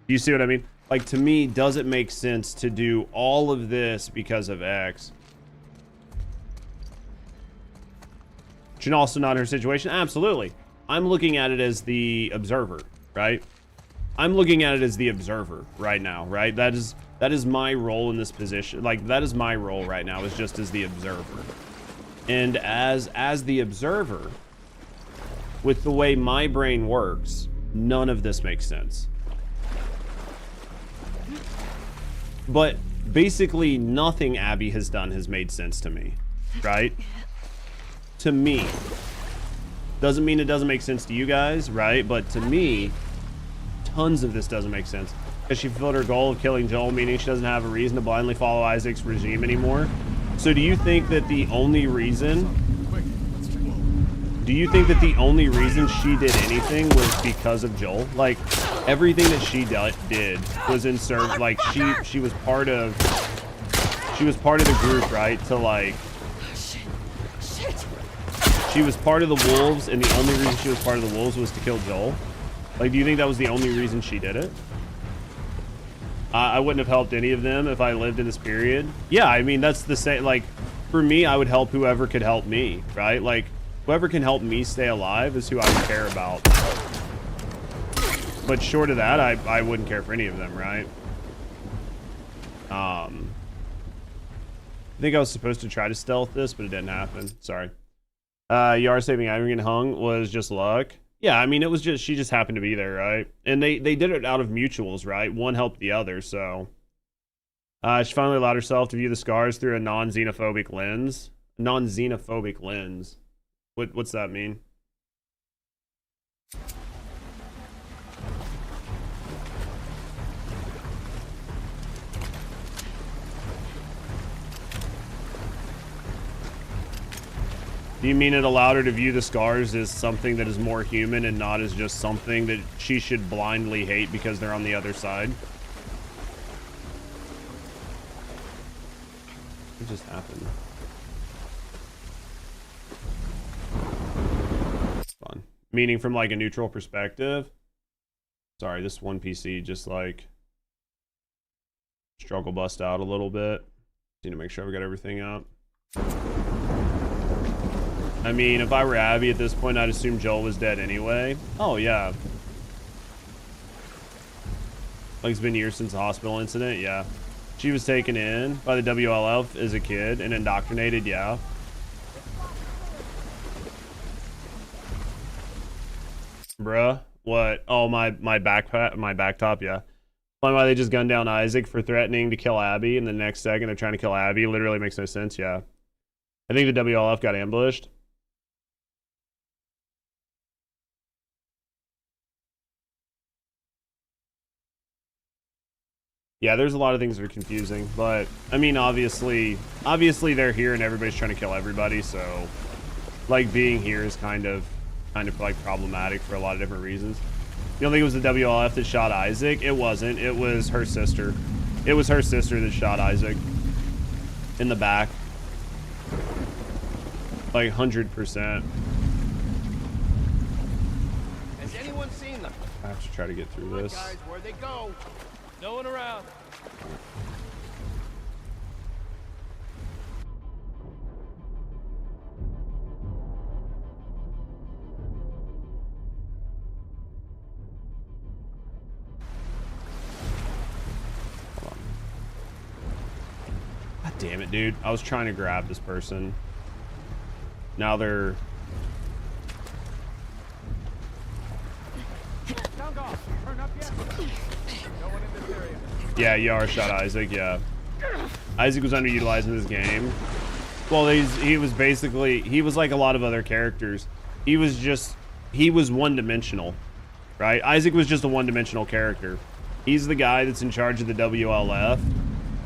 You see what I mean? Like, to me, does it make sense to do all of this because of X? Should also not her situation. Absolutely. I'm looking at it as the observer, right? I'm looking at it as the observer right now, right? That is my role in this position. Like, that is my role right now, is just as the observer. And as the observer, with the way my brain works, none of this makes sense. But basically nothing Abby has done has made sense to me, right? To me. Doesn't mean it doesn't make sense to you guys, right? But to me, tons of this doesn't make sense. Because she fulfilled her goal of killing Joel, meaning she doesn't have a reason to blindly follow Isaac's regime anymore. So do you think that the only reason... Do you think that the only reason she did anything was because of Joel? Like, everything that she did was in service, like, she was part of... She was part of the group, right? To, like... She was part of the Wolves, and the only reason she was part of the Wolves was to kill Joel. Like, do you think that was the only reason she did it? I wouldn't have helped any of them if I lived in this period. Yeah, I mean, that's the same. Like, for me, I would help whoever could help me, right? Like, whoever can help me stay alive is who I would care about. But short of that, I wouldn't care for any of them, right? I think I was supposed to try to stealth this, but it didn't happen. Sorry. Yara saving Ivan getting hung was just luck. Yeah, I mean, it was just, she just happened to be there, right? And they did it out of mutuals, right? One helped the other, so. She finally allowed herself to view the scars through a non-xenophobic lens. Non-xenophobic lens. What's that mean? Do you mean it allowed her to view the scars as something that is more human and not as just something that she should blindly hate because they're on the other side? What just happened? Fun. Meaning from like a neutral perspective. Sorry, this one PC just like struggle bust out a little bit. Need to make sure we got everything out. I mean, if I were Abby at this point, I'd assume Joel was dead anyway. Oh, yeah. Like, it's been years since the hospital incident, yeah. She was taken in by the WLF as a kid and indoctrinated, yeah. Bruh, what? Oh, my back top, yeah. Why they just gunned down Isaac for threatening to kill Abby, and the next second they're trying to kill Abby? Literally makes no sense, yeah. I think the WLF got ambushed. Yeah, there's a lot of things that are confusing, but I mean, obviously they're here and everybody's trying to kill everybody, so like being here is kind of like problematic for a lot of different reasons. You don't think it was the WLF that shot Isaac? It wasn't. It was her sister. It was her sister that shot Isaac in the back. Like 100%. Has anyone seen them? I have to try to get through this. Guys, where'd they go? No one around. God damn it, dude. I was trying to grab this person. Now they're... Yeah, Yara shot Isaac, yeah. Isaac was underutilized in this game. Well, he was basically, he was like a lot of other characters. He was one-dimensional, right? Isaac was just a one-dimensional character. He's the guy that's in charge of the WLF.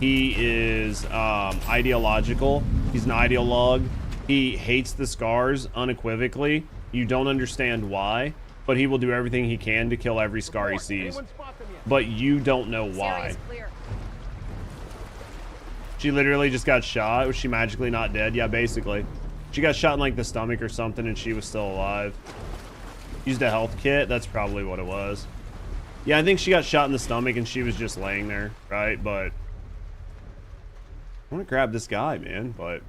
He is ideological. He's an ideologue. He hates the Scars unequivocally. You don't understand why, but he will do everything he can to kill every Scar he sees. But you don't know why. She literally just got shot. Was she magically not dead? Yeah, basically. She got shot in like the stomach or something and she was still alive. Used a health kit. That's probably what it was. Yeah, I think she got shot in the stomach and she was just laying there, right? But I want to grab this guy, man, but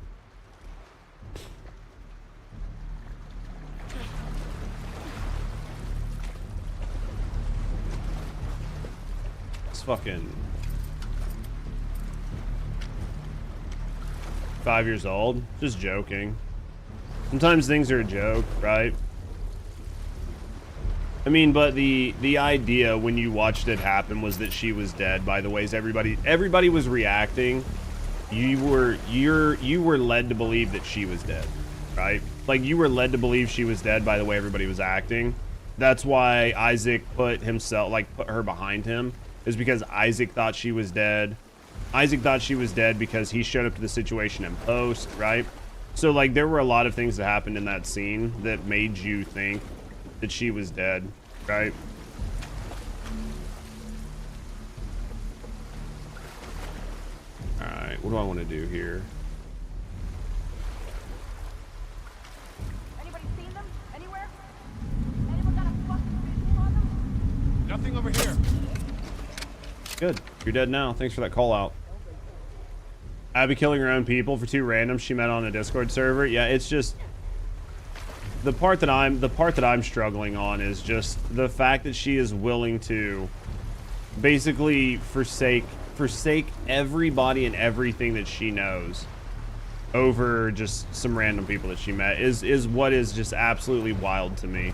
it's fucking 5 years old. Just joking. Sometimes things are a joke, right? I mean, but the idea when you watched it happen was that she was dead by the ways everybody was reacting. You were led to believe that she was dead, right? Like you were led to believe she was dead by the way everybody was acting. That's why Isaac put her behind him, is because Isaac thought she was dead. Isaac thought she was dead because he showed up to the situation in post, right? So like there were a lot of things that happened in that scene that made you think that she was dead, right? Alright, what do I want to do here? Anybody seen them? Anywhere? Anyone got a fucking visual on them? Nothing over here. Good. You're dead now. Thanks for that call out. Abby killing her own people for 2 randoms she met on a Discord server. Yeah, it's just the part that I'm struggling on is just the fact that she is willing to basically forsake everybody and everything that she knows over just some random people that she met is what is just absolutely wild to me.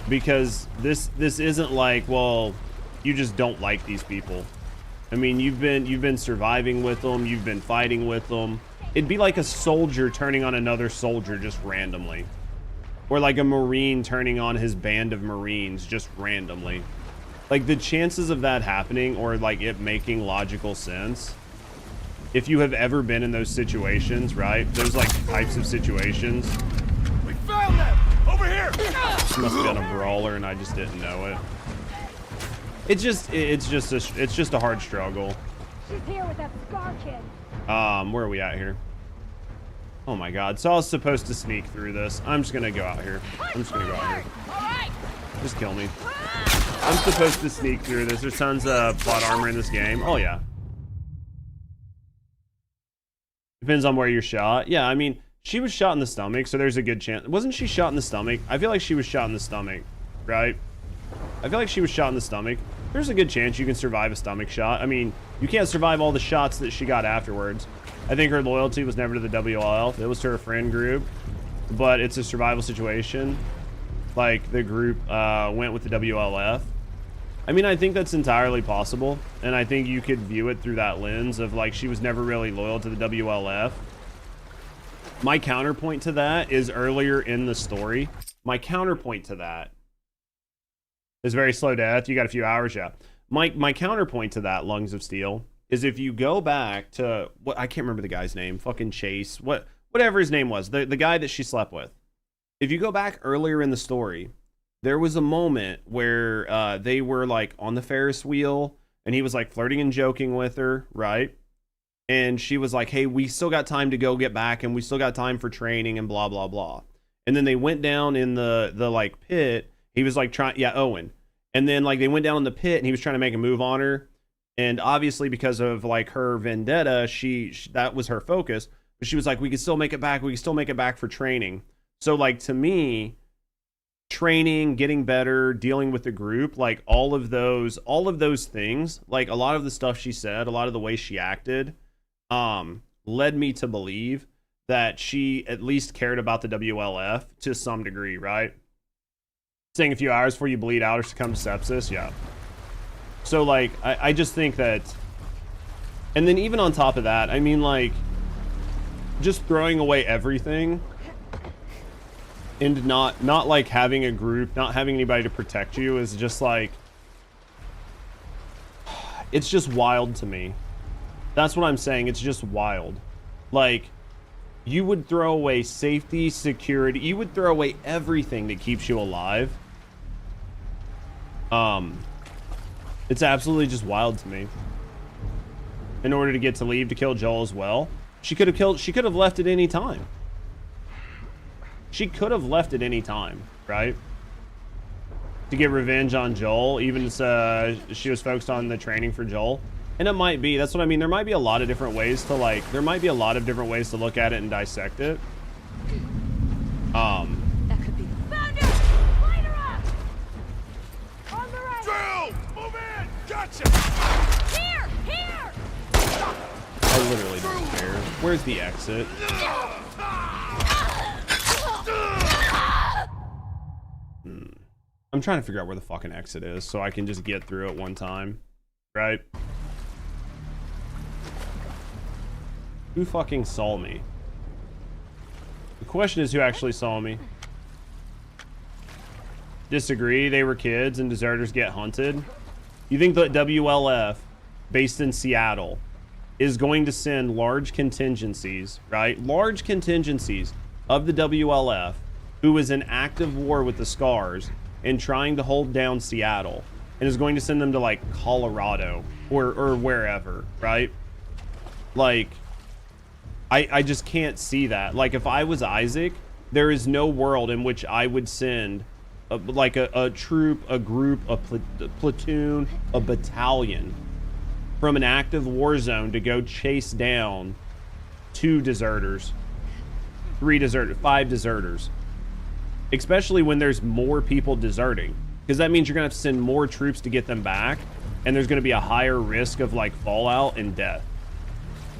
Because this isn't like, well, you just don't like these people. I mean, you've been surviving with them, you've been fighting with them. It'd be like a soldier turning on another soldier just randomly. Or like a Marine turning on his band of Marines just randomly. Like the chances of that happening, or like it making logical sense, if you have ever been in those situations, right? Those like types of situations. We found them! Over here! This must have been a brawler and I just didn't know it. It's just a hard struggle. She's here with that Scar kid. Where are we at here? Oh my god. So I was supposed to sneak through this. I'm just gonna go out here. Just kill me. I'm supposed to sneak through this. There's tons of plot armor in this game. Oh yeah. Depends on where you're shot. Yeah, I mean, she was shot in the stomach, so there's a good chance. Wasn't she shot in the stomach? I feel like she was shot in the stomach, right? I feel like she was shot in the stomach. There's a good chance you can survive a stomach shot. I mean, you can't survive all the shots that she got afterwards. I think her loyalty was never to the WLF. It was to her friend group, but it's a survival situation. Like, the group went with the WLF. I mean, I think that's entirely possible, and I think you could view it through that lens of, like, she was never really loyal to the WLF. My counterpoint to that is earlier in the story. My counterpoint to that is very slow death. You got a few hours, yeah. My counterpoint to that, Lungs of Steel, is if you go back to what I can't remember the guy's name, fucking Chase, whatever his name was, the guy that she slept with. If you go back earlier in the story, there was a moment where they were like on the Ferris wheel and he was like flirting and joking with her, right? And she was like, hey, we still got time to go get back and we still got time for training and blah, blah, blah. And then they went down in the like pit. He was like Owen. And then like they went down in the pit and he was trying to make a move on her. And obviously because of like her vendetta, she that was her focus. But she was like, we can still make it back. We can still make it back for training. So like to me, training, getting better, dealing with the group, like all of those things, like a lot of the stuff she said, a lot of the way she acted, led me to believe that she at least cared about the WLF to some degree, right? Saying a few hours before you bleed out or succumb to sepsis, yeah. So like, I just think that, and then even on top of that, I mean like, just throwing away everything And not like having a group, not having anybody to protect you is just like, it's just wild to me. That's what I'm saying. It's just wild. Like, you would throw away safety, security, you would throw away everything that keeps you alive. It's absolutely just wild to me. In order to get to leave to kill Joel as well. She could have left at any time. She could have left at any time, right? To get revenge on Joel, even she was focused on the training for Joel. And it might be, that's what I mean. There might be a lot of different ways to like, there might be a lot of different ways to look at it and dissect it. That could be. Found her! Light her up! On the right! Drill! Move in! Gotcha! Here! Here! I literally don't care. Where's the exit? I'm trying to figure out where the fucking exit is so I can just get through it one time. Right? Who fucking saw me? The question is who actually saw me. Disagree, they were kids and deserters get hunted. You think that WLF, based in Seattle, is going to send large contingencies, right? Large contingencies of the WLF, who is in active war with the Scars and trying to hold down Seattle, and is going to send them to like Colorado or wherever, right? Like, I just can't see that. Like, if I was Isaac, there is no world in which I would send a troop, a group, a platoon, a battalion from an active war zone to go chase down 2 deserters, 3 deserters, 5 deserters. Especially when there's more people deserting, because that means you're gonna have to send more troops to get them back, and there's gonna be a higher risk of like fallout and death.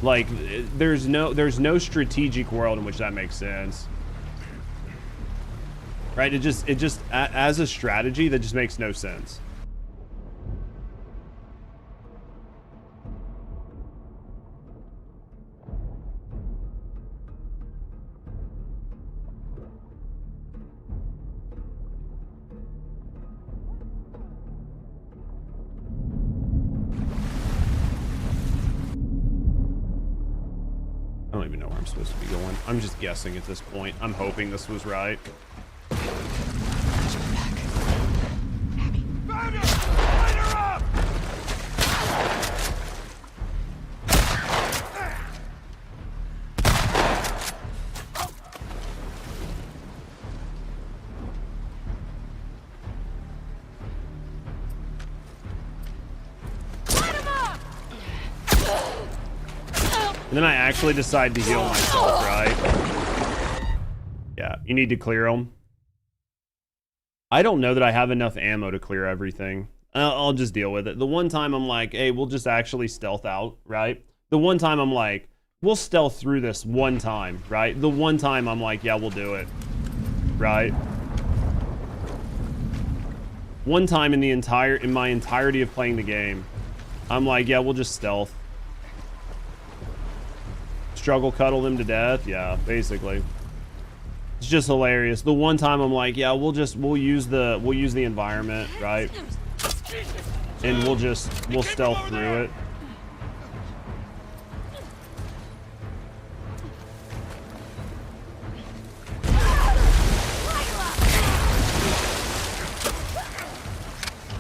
Like, there's no strategic world in which that makes sense, right? It just as a strategy, that just makes no sense. I don't even know where I'm supposed to be going. I'm just guessing at this point. I'm hoping this was right. Found her! Light her up! And then I actually decide to heal myself, right? Yeah, you need to clear them. I don't know that I have enough ammo to clear everything. I'll just deal with it. The one time I'm like, hey, we'll just actually stealth out, right? The one time I'm like, we'll stealth through this one time, right? The one time I'm like, yeah, we'll do it, right? One time in my entirety of playing the game, I'm like, yeah, we'll just stealth. Struggle cuddle them to death. Yeah, basically. It's just hilarious. The one time I'm like, yeah, we'll use the environment, right? And we'll stealth through it.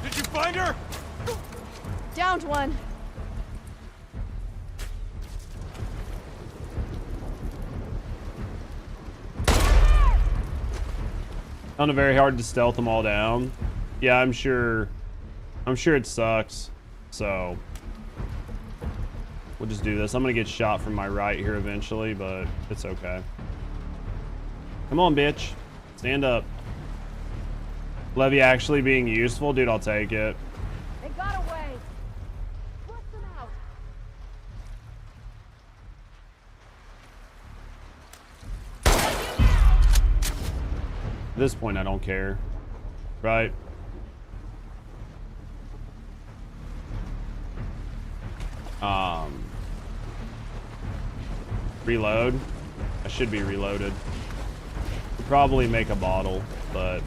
Did you find her? Downed one. Found it very hard to stealth them all down. Yeah, I'm sure it sucks. So we'll just do this. I'm gonna get shot from my right here eventually, but it's okay. Come on, bitch. Stand up. Levy actually being useful? Dude, I'll take it. They got away. Flush them out. At this point, I don't care. Right? Reload. I should be reloaded. probably make a bottle, but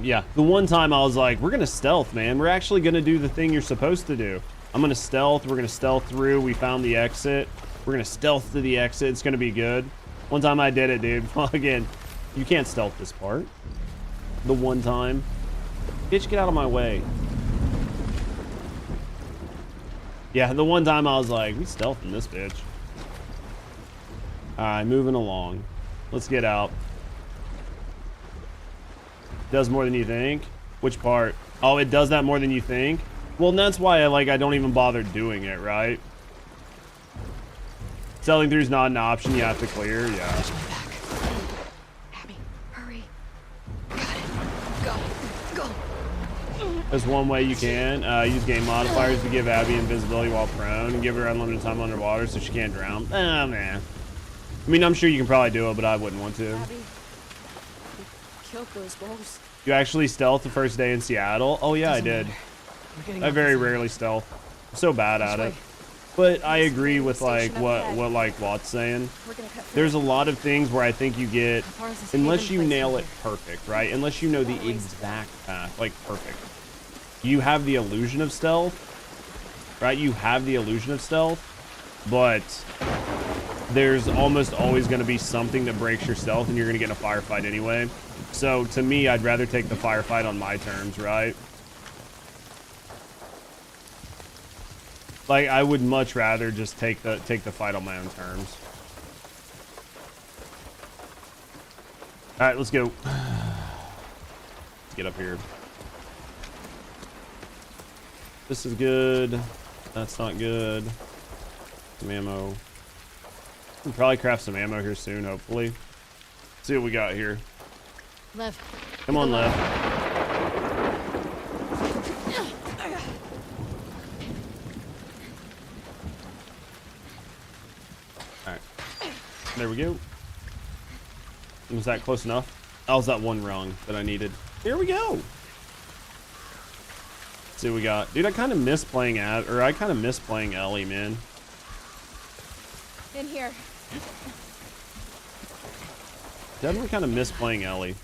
yeah, the one time I was like, we're gonna stealth, man. We're actually gonna do the thing you're supposed to do. I'm gonna stealth. We're gonna stealth through. We found the exit. We're gonna stealth to the exit. It's gonna be good. One time I did it, dude. Again, you can't stealth this part. The one time. Bitch, get out of my way. Yeah, the one time I was like, we stealthing this bitch. Alright, moving along. Let's get out. Does more than you think? Which part? Oh, it does that more than you think? Well, and that's why I don't even bother doing it, right? Selling through is not an option. You have to clear. Yeah. Abby, hurry. Got it. Go. Go. There's one way you can. Use game modifiers to give Abby invisibility while prone and give her unlimited time underwater so she can't drown. Oh, man. I mean, I'm sure you can probably do it, but I wouldn't want to. Abby, you killed those wolves. You actually stealth the first day in Seattle? Oh, yeah, I did. I very rarely stealth. I'm so bad at it. But I agree with like what Watt's saying. There's a lot of things where I think you get, unless you nail it perfect, right? Unless you know the exact path, like perfect. You have the illusion of stealth, right? You have the illusion of stealth, but there's almost always going to be something that breaks your stealth and you're going to get in a firefight anyway. So to me, I'd rather take the firefight on my terms, right? Like, I would much rather just take the fight on my own terms. All right, let's go. Let's get up here. This is good. That's not good. Some ammo. We'll probably craft some ammo here soon, hopefully. See what we got here. Lev. Come on, Lev. There we go. Was that close enough? That was that one rung that I needed. There we go. Let's see what we got. Dude, I kind of miss playing Ellie, man. In here. Definitely kind of miss playing Ellie.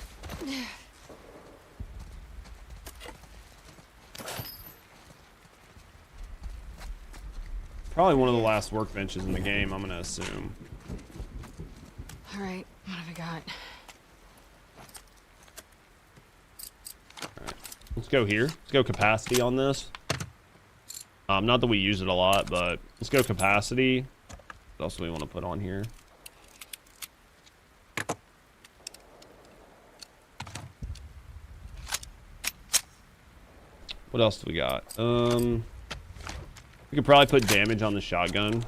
Probably one of the last workbenches in the game, I'm gonna assume. All right, what have I got? All right, let's go here. Let's go capacity on this. Not that we use it a lot, but let's go capacity. What else do we want to put on here? What else do we got? We could probably put damage on the shotgun.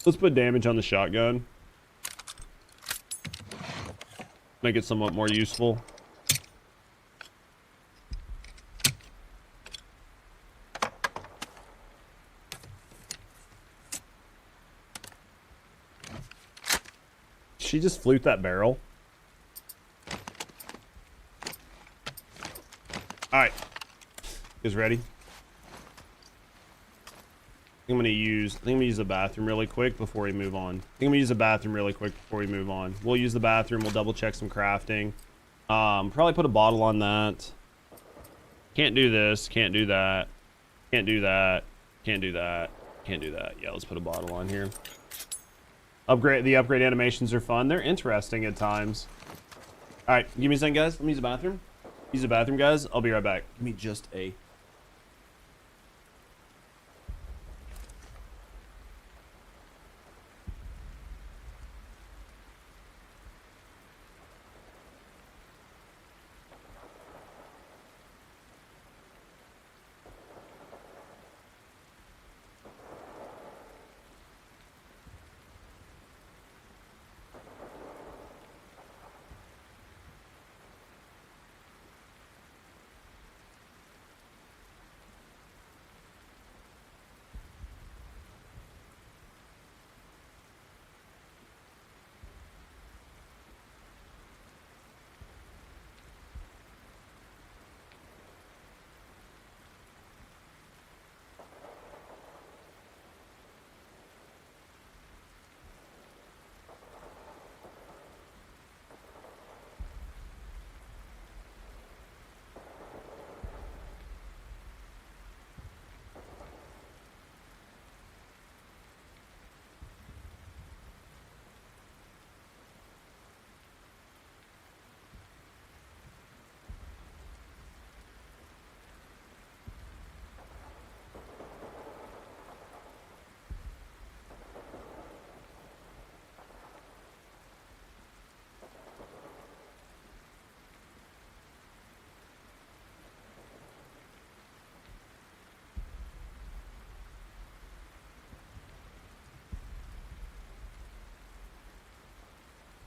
Let's put damage on the shotgun. Make it somewhat more useful. She just flute that barrel. All right, is ready. I'm gonna use the bathroom really quick before we move on. We'll use the bathroom really quick before we move on. We'll use the bathroom. We'll double check some crafting. Probably put a bottle on that. Can't do this. Can't do that. Can't do that. Can't do that. Can't do that. Yeah, let's put a bottle on here. The upgrade animations are fun. They're interesting at times. All right, give me a second, guys. Let me use the bathroom. Use the bathroom, guys. I'll be right back. Give me just a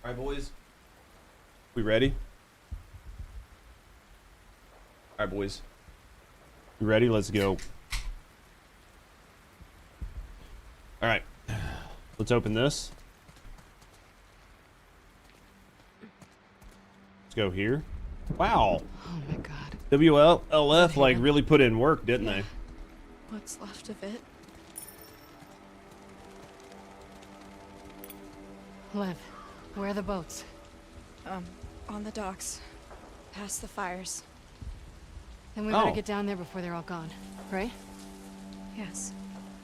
All right, boys. We ready? All right, boys. You ready? Let's go. All right. Let's open this. Let's go here. Wow. Oh my god. WLF like really put in work, didn't they? What's left of it? Lev, where are the boats? On the docks. Past the fires. Then we better get down there before they're all gone, right? Yes.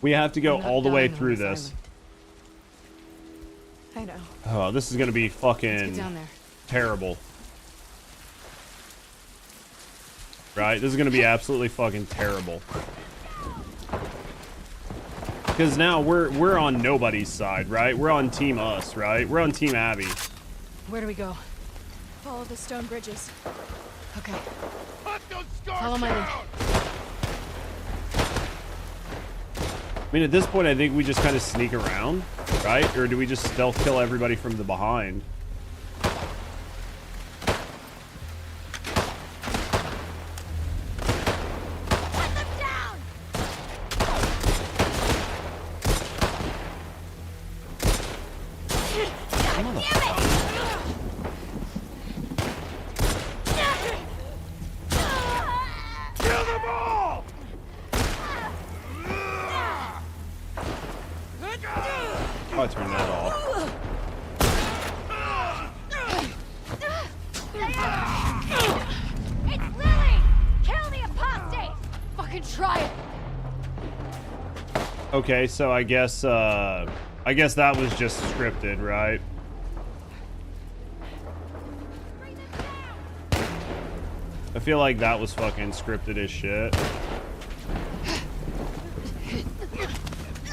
We have to go We're not all the way dying on through this this. I know. Oh, this is gonna be Let's fucking get down there. terrible. Right? This is gonna be absolutely fucking terrible. Because now we're on nobody's side, right? We're on Team Us, right? We're on Team Abby. Where do we go? Follow the stone bridges. Okay. Follow my lead. I mean, at this point, I think we just kind of sneak around, right? Or do we just stealth kill everybody from the behind? Oh, I turned that off. It's Lily! Kill the apostate! Fucking try it! Okay, so I guess that was just scripted, right? I feel like that was fucking scripted as shit.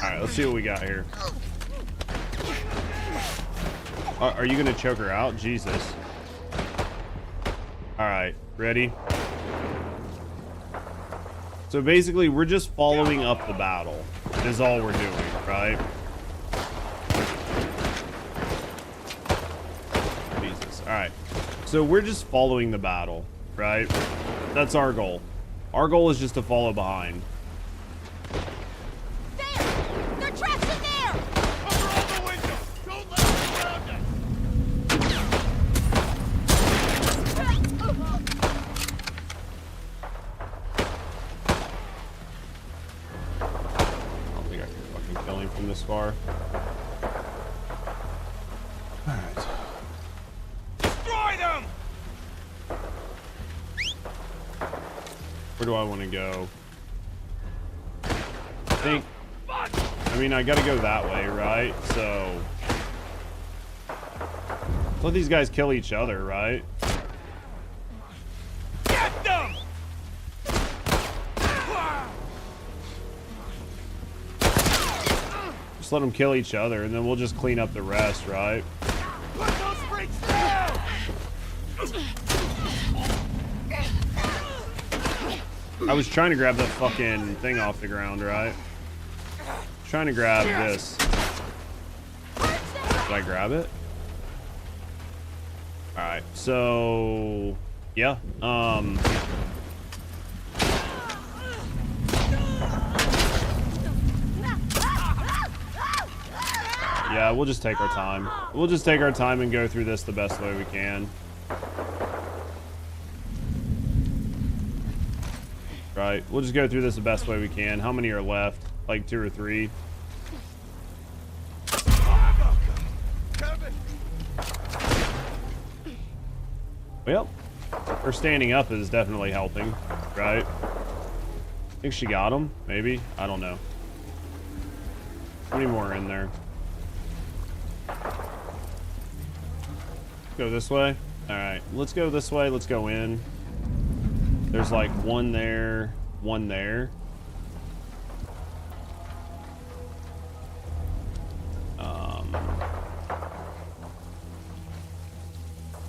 Alright, let's see what we got here. Are you gonna choke her out? Jesus. Alright, ready? So basically, we're just following up the battle, is all we're doing, right? Jesus. Alright. So we're just following the battle, right? That's our goal. Our goal is just to follow behind. They're trapped in there! Cover all the windows! Don't let them around us! I don't think I can fucking kill him from this far. Alright. Destroy them! Where do I want to go? I mean, I gotta go that way, right? So let these guys kill each other, right? Get them! Just let them kill each other, and then we'll just clean up the rest, right? Put those freaks down! I was trying to grab that fucking thing off the ground, right? Trying to grab this. Did I grab it? Alright, so yeah. Yeah, we'll just take our time. We'll just take our time and go through this the best way we can. Right, we'll just go through this the best way we can. How many are left? Like 2 or 3? Well, her standing up is definitely helping, right? I think she got him, maybe? I don't know. How many more are in there? Go this way? Alright, let's go this way. Let's go in. There's like one there, one there.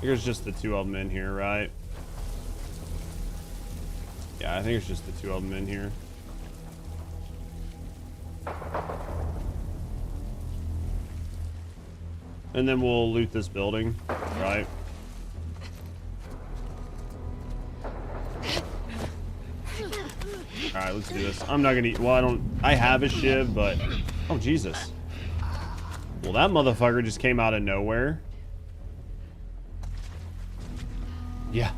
There's just the 2 of them in here, right? Yeah, I think it's just the 2 of them in here. and then we'll loot this building, right? All right, let's do this. I'm not gonna eat. Well, I have a shiv, but oh Jesus! Well, that motherfucker just came out of nowhere. Yeah,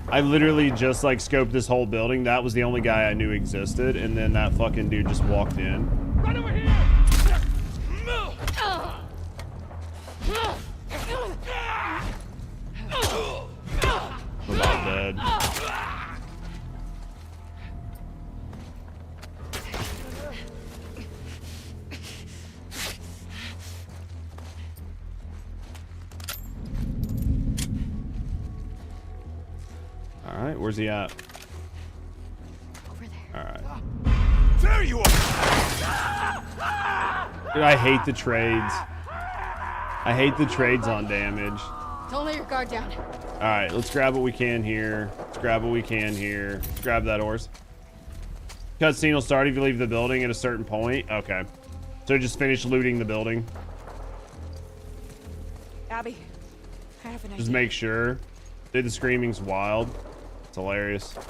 I literally just like scoped this whole building. That was the only guy I knew existed, and then that fucking dude just walked in. Run over here! I'm about dead. All right, where's he at? Over there. All right. There you are! Dude, I hate the trades. I hate the trades on damage. Don't let your guard down. All right, let's grab what we can here. Let's grab what we can here. Let's grab that horse. Cutscene will start if you leave the building at a certain point. Okay. So just finish looting the building. Abby, I have an idea. Just make sure. Dude, the screaming's wild. It's hilarious. All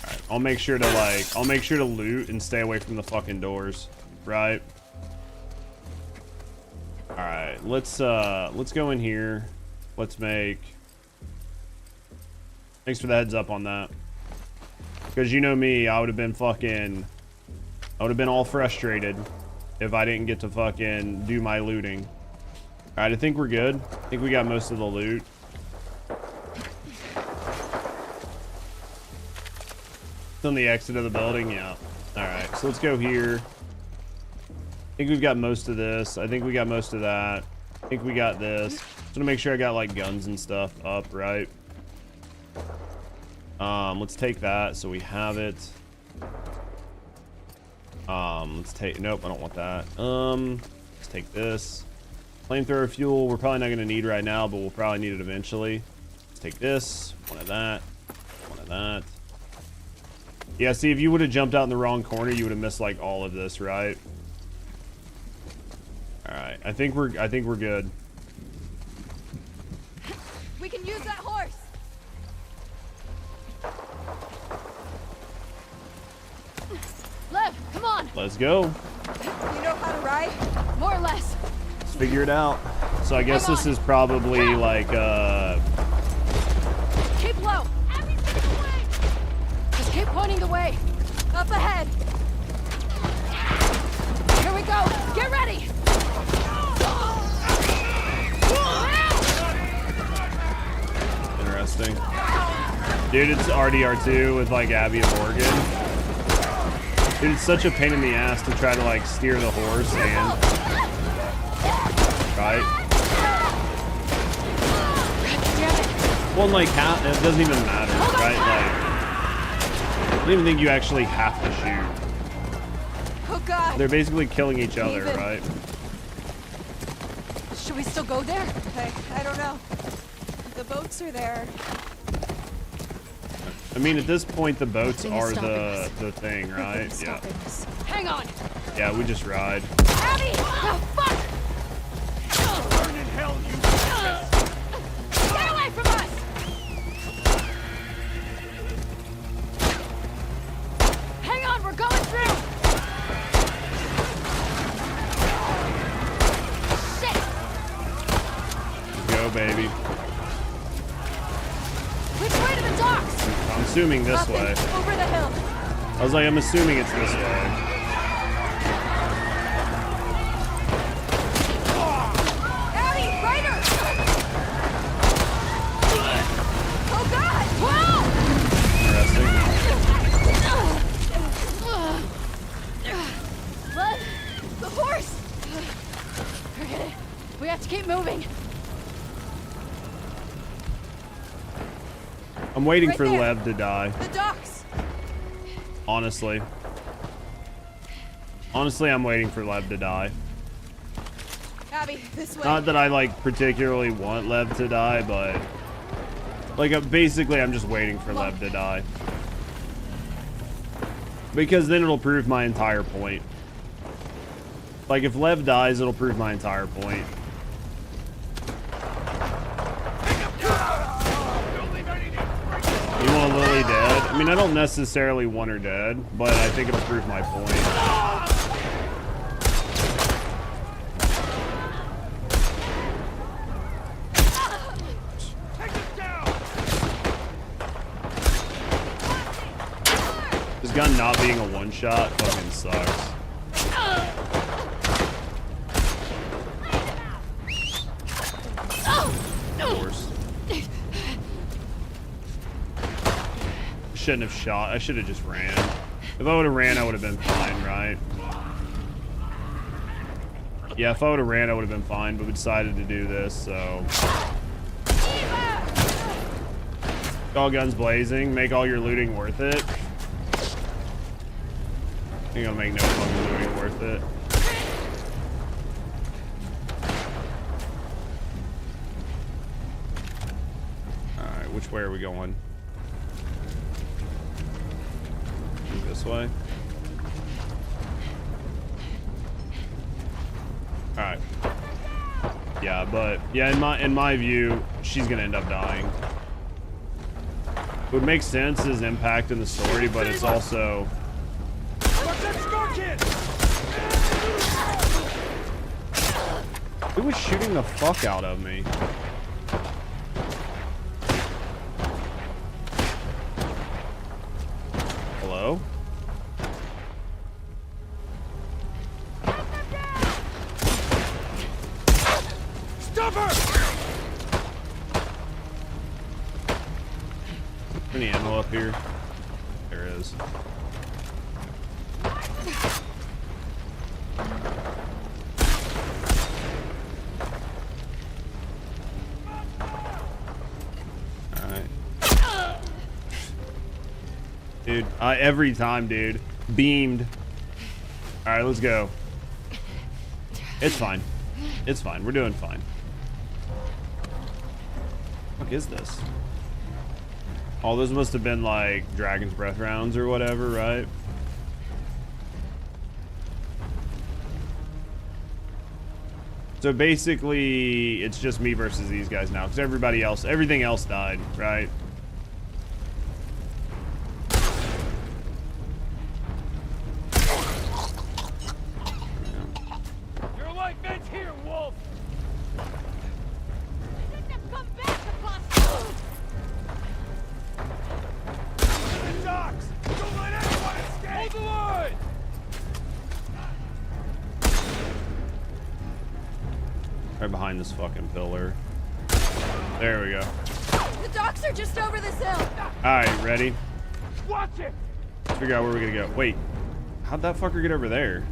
right, I'll make sure to loot and stay away from the fucking doors, right? All right, let's go in here. Let's make. Thanks for the heads up on that. Because you know me, I would have been all frustrated if I didn't get to fucking do my looting. All right, I think we're good. I think we got most of the loot. It's on the exit of the building, yeah. All right, so let's go here. I think we've got most of this. I think we got most of that. I think we got this. Just to make sure I got like guns and stuff up, right? Let's take that so we have it. Let's take, nope, I don't want that. Let's take this. Flamethrower fuel, we're probably not going to need right now, but we'll probably need it eventually. Let's take this, one of that, one of that. Yeah, see, if you would have jumped out in the wrong corner, you would have missed like all of this, right? All right, I think we're good. We can use that horse. Lev, come on. Let's go. You know how to ride? More or less. Let's figure it out. So I guess this is probably like Keep low. Abby's in the way. Just keep pointing the way. Up ahead. Here we go. Get ready. Interesting. Dude, it's RDR2 with like Abby and Morgan. Dude, it's such a pain in the ass to try to like steer the horse and right. Well, like it doesn't even matter, right? Like I don't even think you actually have to shoot. Oh God. They're basically killing each other, right? Should we still go there? I don't know. The boats are there. I mean, at this point, the boats are the thing, right? Yeah. Hang on. Yeah, we just ride. Abby! Oh, fuck! Burn in hell, you Get away from us! Hang on, we're going through! Shit! Let's go, baby. Which way to the docks? I'm assuming this way. Over the hill. I was like, I'm assuming it's this way. Abby, Ryder! Oh God! Interesting. Lev, the horse! Forget it. We have to keep moving. I'm waiting Right for there. Lev to die. The docks. Honestly. Honestly, I'm waiting for Lev to die. Abby, this way. Not that I like particularly want Lev to die, but like basically I'm just waiting for Lev to die. Because then it'll prove my entire point. Like, if Lev dies, it'll prove my entire point. You want Lily dead? I mean, I don't necessarily want her dead, but I think it'll prove my point. This gun not being a one-shot fucking sucks. Of course. Shouldn't have shot. I should have just ran. If I would have ran, I would have been fine, right? Yeah, if I would have ran, I would have been fine, but we decided to do this, so. All guns blazing. Make all your looting worth it. Ain't gonna make no fucking looting worth it. Alright, which way are we going? This way. Alright. Yeah, but yeah, in my view, she's gonna end up dying. It would make sense as impact in the story, but it's also who was shooting the fuck out of me? Hello? Stop her! Any ammo up here? There is. Dude, every time, dude. Beamed. Alright, let's go. It's fine. It's fine. We're doing fine. What is this? Oh, those must have been like Dragon's Breath rounds or whatever, right? So basically, it's just me versus these guys now, because everything else died, right? Your life ends here, Wolf! Let them come back, Apostle! The docks! Don't let anyone escape! Hold the line! Right behind this fucking pillar. There we go. The docks are just over this hill. Alright, ready? Watch it! Let's figure out where we're gonna go. Wait, how'd that fucker get over there?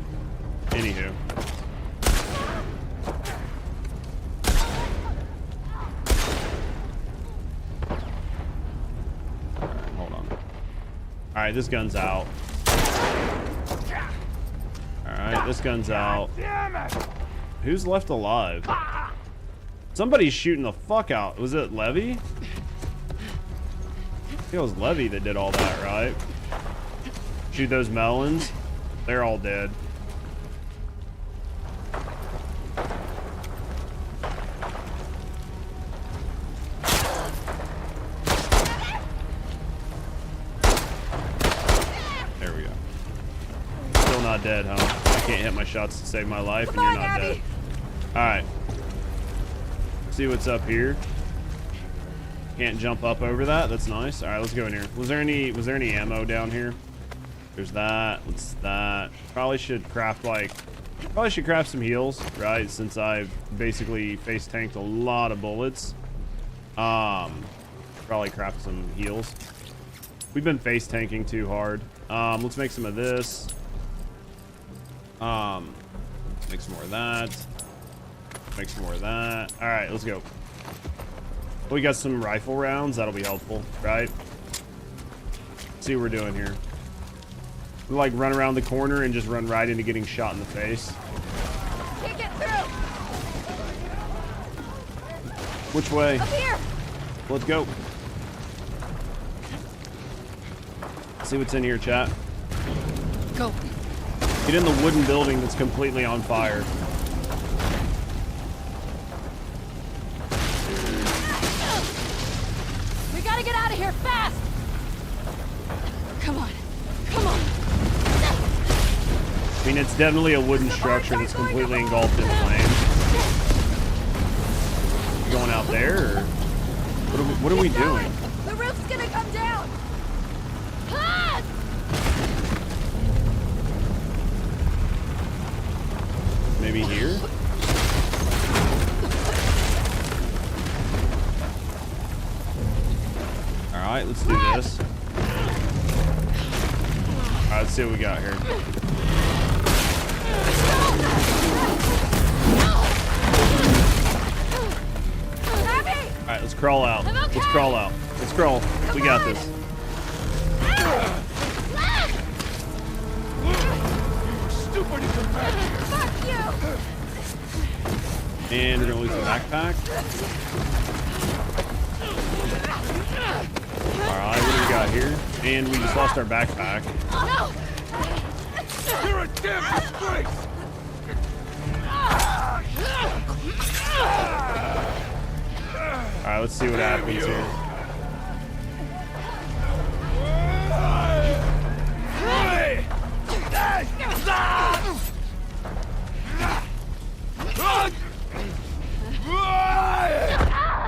Anywho. Alright, hold on. Alright, this gun's out. Alright, this gun's out. Damn it! Who's left alive? Somebody's shooting the fuck out. Was it Levy? I think it was Levy that did all that, right? Shoot those melons. They're all dead. There we go. Still not dead, huh? I can't hit my shots to save my life, and you're not dead. Alright. See what's up here. Can't jump up over that. That's nice. Alright, let's go in here. Was there any ammo down here? There's that. What's that? Probably should craft some heals, right? Since I've basically face tanked a lot of bullets. Probably craft some heals. We've been face tanking too hard. Let's make some of this. Make some more of that. Make some more of that. All right, let's go. We got some rifle rounds. That'll be helpful, right? Let's see what we're doing here. We like run around the corner and just run right into getting shot in the face. Can't get through. Which way? Up here. Let's go. See what's in here, chat. Go. Get in the wooden building that's completely on fire. We gotta get out of here fast! Come on. Come on. I mean, it's definitely a wooden structure that's completely engulfed in flames. Going out there, or what are we doing? The roof's gonna come down! Ah! Maybe here? Alright, let's do this. Alright, let's see what we got here. Alright, let's crawl out. Let's crawl out. Let's crawl. We got this. Stupid to come back here. Fuck you! And we're gonna lose the backpack. Alright, what do we got here? And we just lost our backpack. No! You're a damn disgrace! Alright, let's see what happens here.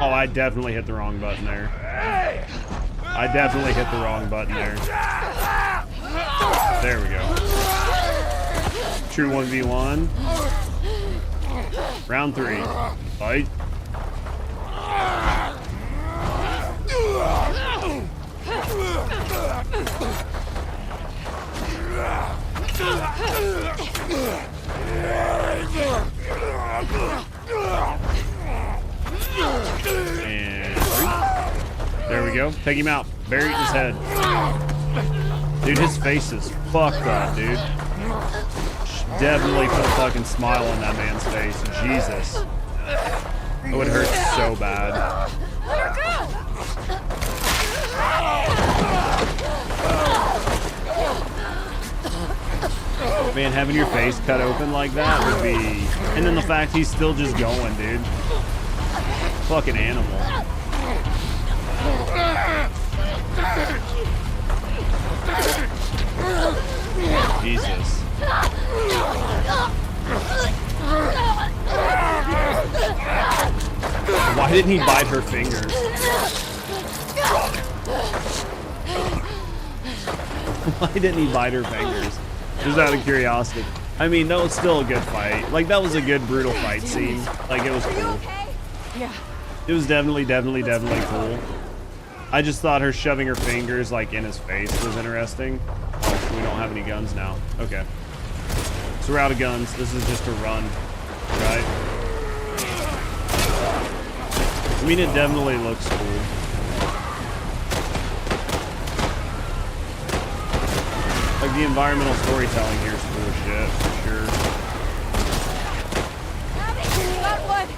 Oh, I definitely hit the wrong button there. I definitely hit the wrong button there. There we go. True 1v1. Round 3. Fight. And 3. There we go. Take him out. Bury it in his head. Dude, his face is fucked up, dude. Definitely put a fucking smile on that man's face. Jesus. It would hurt so bad. Man, having your face cut open like that would be... And then the fact he's still just going, dude. Fucking animal. Jesus. Why didn't he bite her fingers? Why didn't he bite her fingers? Just out of curiosity. I mean, that was still a good fight. Like, that was a good, brutal fight scene. Like, it was cool. Yeah. It was definitely cool. I just thought her shoving her fingers, like, in his face was interesting. Oh, we don't have any guns now. Okay. So we're out of guns. This is just a run, right? I mean, it definitely looks cool. Like, the environmental storytelling here is cool as shit, for sure. Got one.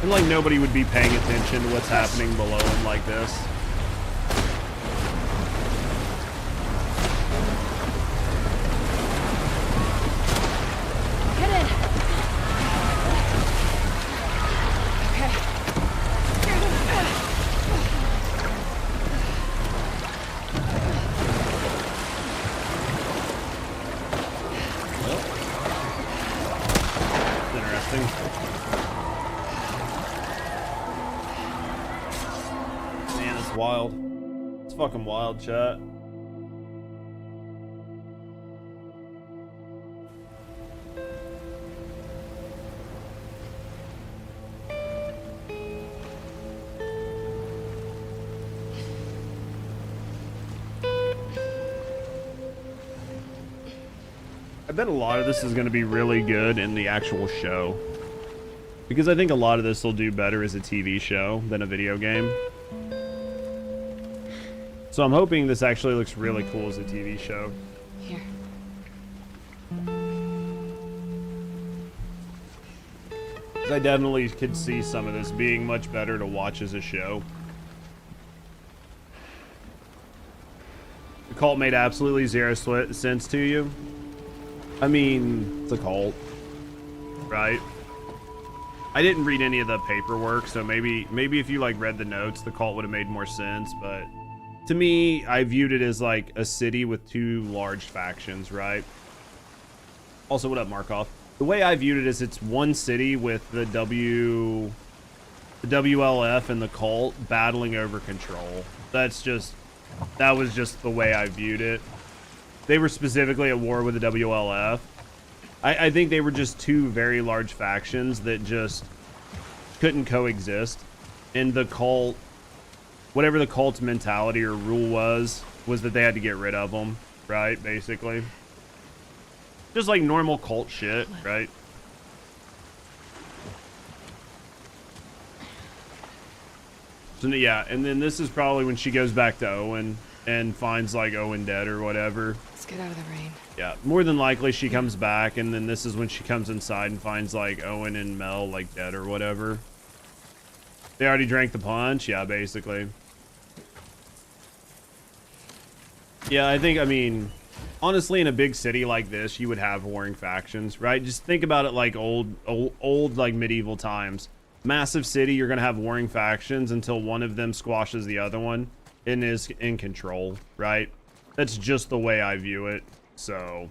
And, like, nobody would be paying attention to what's happening below him like this. Get in. Interesting. Man, it's wild. It's fucking wild, chat. I bet a lot of this is going to be really good in the actual show. Because I think a lot of this will do better as a TV show than a video game. So I'm hoping this actually looks really cool as a TV show. Here. 'Cause I definitely could see some of this being much better to watch as a show. The cult made absolutely zero sense to you. I mean, it's a cult, right? I didn't read any of the paperwork, so maybe if you like read the notes, the cult would have made more sense. But to me, I viewed it as like a city with two large factions, right? Also, what up, Markov? The way I viewed it is it's one city with the WLF and the cult battling over control. That was just the way I viewed it. They were specifically at war with the WLF. I think they were just two very large factions that just couldn't coexist. And the cult, whatever the cult's mentality or rule was that they had to get rid of them, right? Basically. Just like normal cult shit, right? So yeah, and then this is probably when she goes back to Owen and finds like Owen dead or whatever. Let's get out of the rain. Yeah, more than likely she comes back, and then this is when she comes inside and finds like Owen and Mel like dead or whatever. They already drank the punch, yeah, basically. Yeah, I mean, honestly, in a big city like this, you would have warring factions, right? Just think about it like old like medieval times. Massive city, you're gonna have warring factions until one of them squashes the other one and is in control, right? That's just the way I view it. So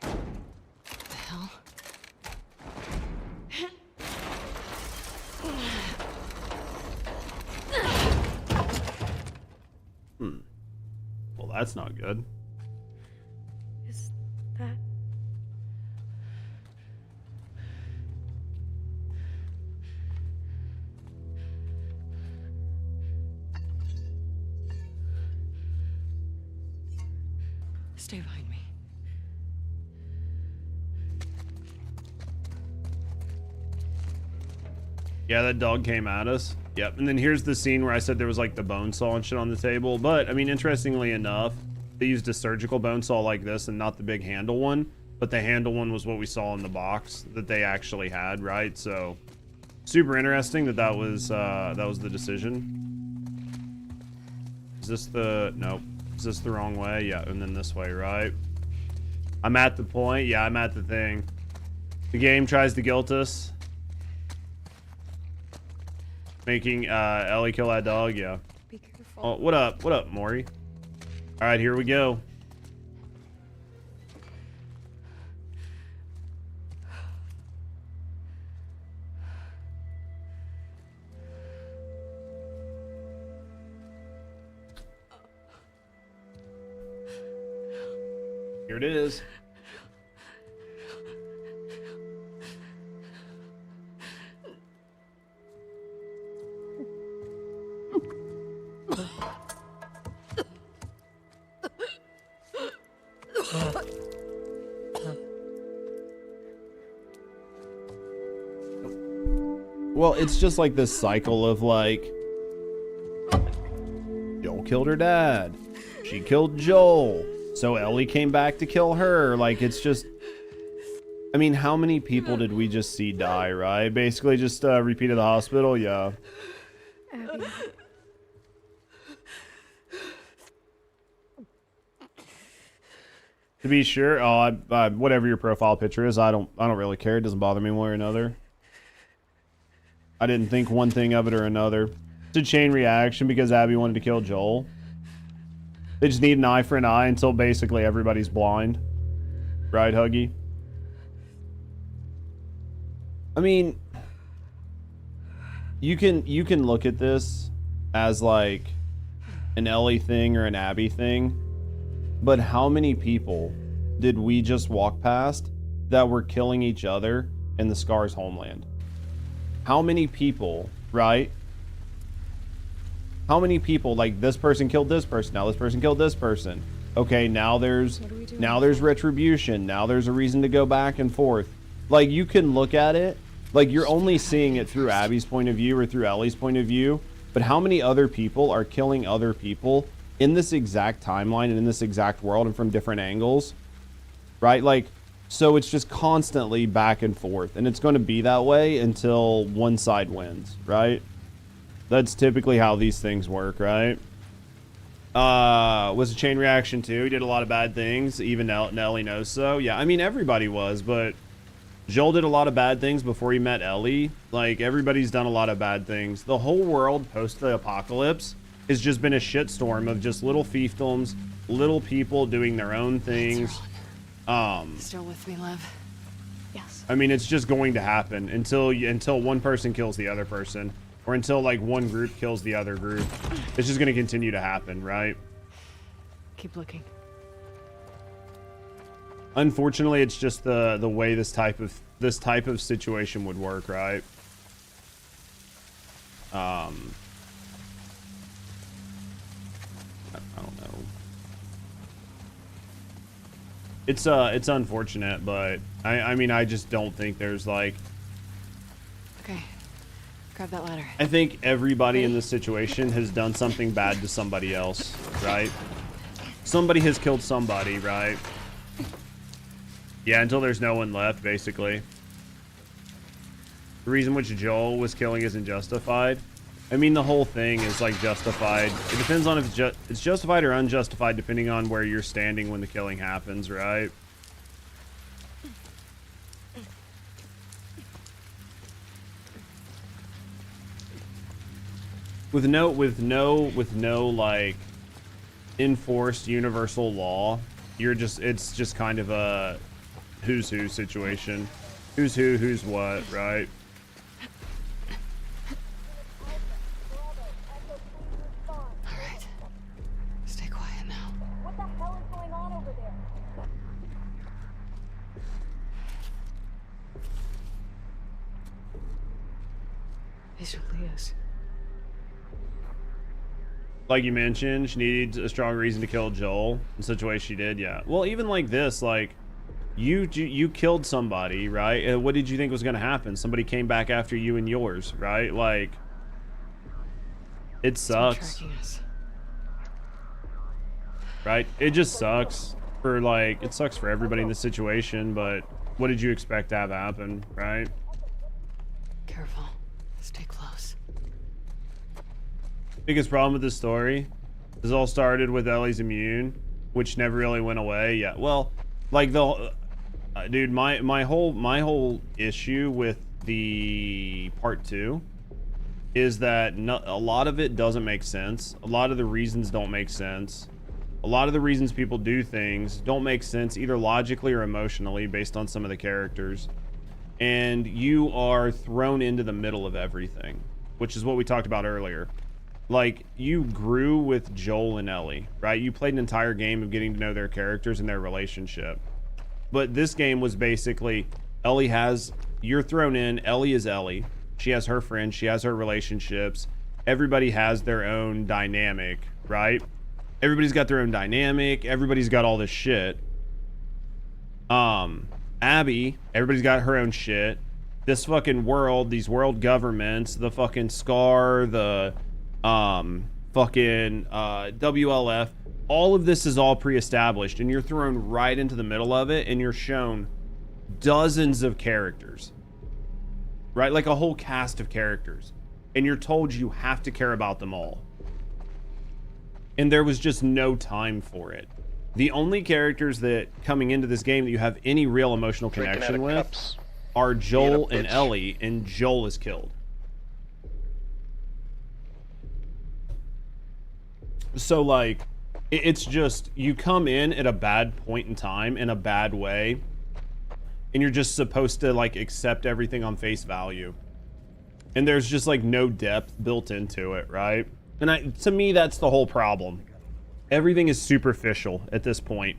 What the hell? Well, that's not good. Is that... Stay behind me. Yeah, that dog came at us. Yep. And then here's the scene where I said there was like the bone saw and shit on the table. But I mean, interestingly enough, they used a surgical bone saw like this and not the big handle one. But the handle one was what we saw in the box that they actually had, right? So super interesting that was the decision. Is this the... Nope. Is this the wrong way? Yeah, and then this way, right? I'm at the point. Yeah, I'm at the thing. The game tries to guilt us. Making Ellie kill that dog, yeah. Be careful. Oh, what up? What up, Maury? All right, here we go. Here it is. Well, it's just like this cycle of like, Joel killed her dad. She killed Joel. So Ellie came back to kill her. Like, it's just, I mean, how many people did we just see die, right? Basically just repeated the hospital, yeah. Abby. To be sure, whatever your profile picture is, I don't really care. It doesn't bother me one way or another. I didn't think one thing of it or another. It's a chain reaction because Abby wanted to kill Joel. They just need an eye for an eye until basically everybody's blind. Right, Huggy? I mean, you can look at this as like an Ellie thing or an Abby thing, but how many people did we just walk past that were killing each other in the Scars homeland? How many people, right? How many people, like, this person killed this person, now this person killed this person. Okay, now there's retribution. Now there's a reason to go back and forth. Like, you can look at it, like, you're only seeing it through Abby's point of view or through Ellie's point of view, but how many other people are killing other people in this exact timeline and in this exact world and from different angles, right? Like, so it's just constantly back and forth, and it's going to be that way until one side wins, right? That's typically how these things work, right? was a chain reaction too. He did a lot of bad things. Even Ellie knows so. Yeah, I mean, everybody was, but Joel did a lot of bad things before he met Ellie. Like, everybody's done a lot of bad things. The whole world post the apocalypse has just been a shitstorm of just little fiefdoms, little people doing their own things. Still with me, Lev? Yes. I mean, it's just going to happen until one person kills the other person, or until like one group kills the other group. It's just going to continue to happen, right? Keep looking. Unfortunately, it's just the way this type of situation would work, right? I don't know. It's unfortunate, but I mean, I just don't think there's like. Okay, grab that ladder. I think everybody in this situation has done something bad to somebody else, right? Somebody has killed somebody, right? Yeah, until there's no one left, basically. The reason which Joel was killing isn't justified. I mean, the whole thing is like justified. It depends on if it's justified or unjustified, depending on where you're standing when the killing happens, right? With no like enforced universal law, it's just kind of a who's who situation. Who's who, who's what, right? Alright. Stay quiet now. What the hell is going on over there? These are Leah's. Like you mentioned, she needs a strong reason to kill Joel in such a way she did. Yeah. Well, even like this, like you killed somebody, right? What did you think was going to happen? Somebody came back after you and yours, right? Like, it sucks, right? It just sucks for like, it sucks for everybody in the situation, but what did you expect to have happen, right? Careful. Stay close. Biggest problem with this story is all started with Ellie's immune, which never really went away. Yeah, well, like the dude, my whole issue with the part 2 is that a lot of it doesn't make sense. A lot of the reasons don't make sense. A lot of the reasons people do things don't make sense either logically or emotionally based on some of the characters, and you are thrown into the middle of everything, which is what we talked about earlier. Like, you grew with Joel and Ellie, right? You played an entire game of getting to know their characters and their relationship. But this game was basically, you're thrown in, Ellie is Ellie. She has her friends, she has her relationships. Everybody has their own dynamic, right? Everybody's got their own dynamic. Everybody's got all this shit. Abby, everybody's got her own shit. This fucking world, these world governments, the fucking SCAR, the WLF, all of this is all pre-established, and you're thrown right into the middle of it, and you're shown dozens of characters, right? Like a whole cast of characters, and you're told you have to care about them all, and there was just no time for it. The only characters that coming into this game that you have any real emotional connection with are Joel and Ellie, and Joel is killed. So like, it's just, you come in at a bad point in time in a bad way, and you're just supposed to like accept everything on face value, and there's just like no depth built into it, right? And to me, that's the whole problem. Everything is superficial at this point.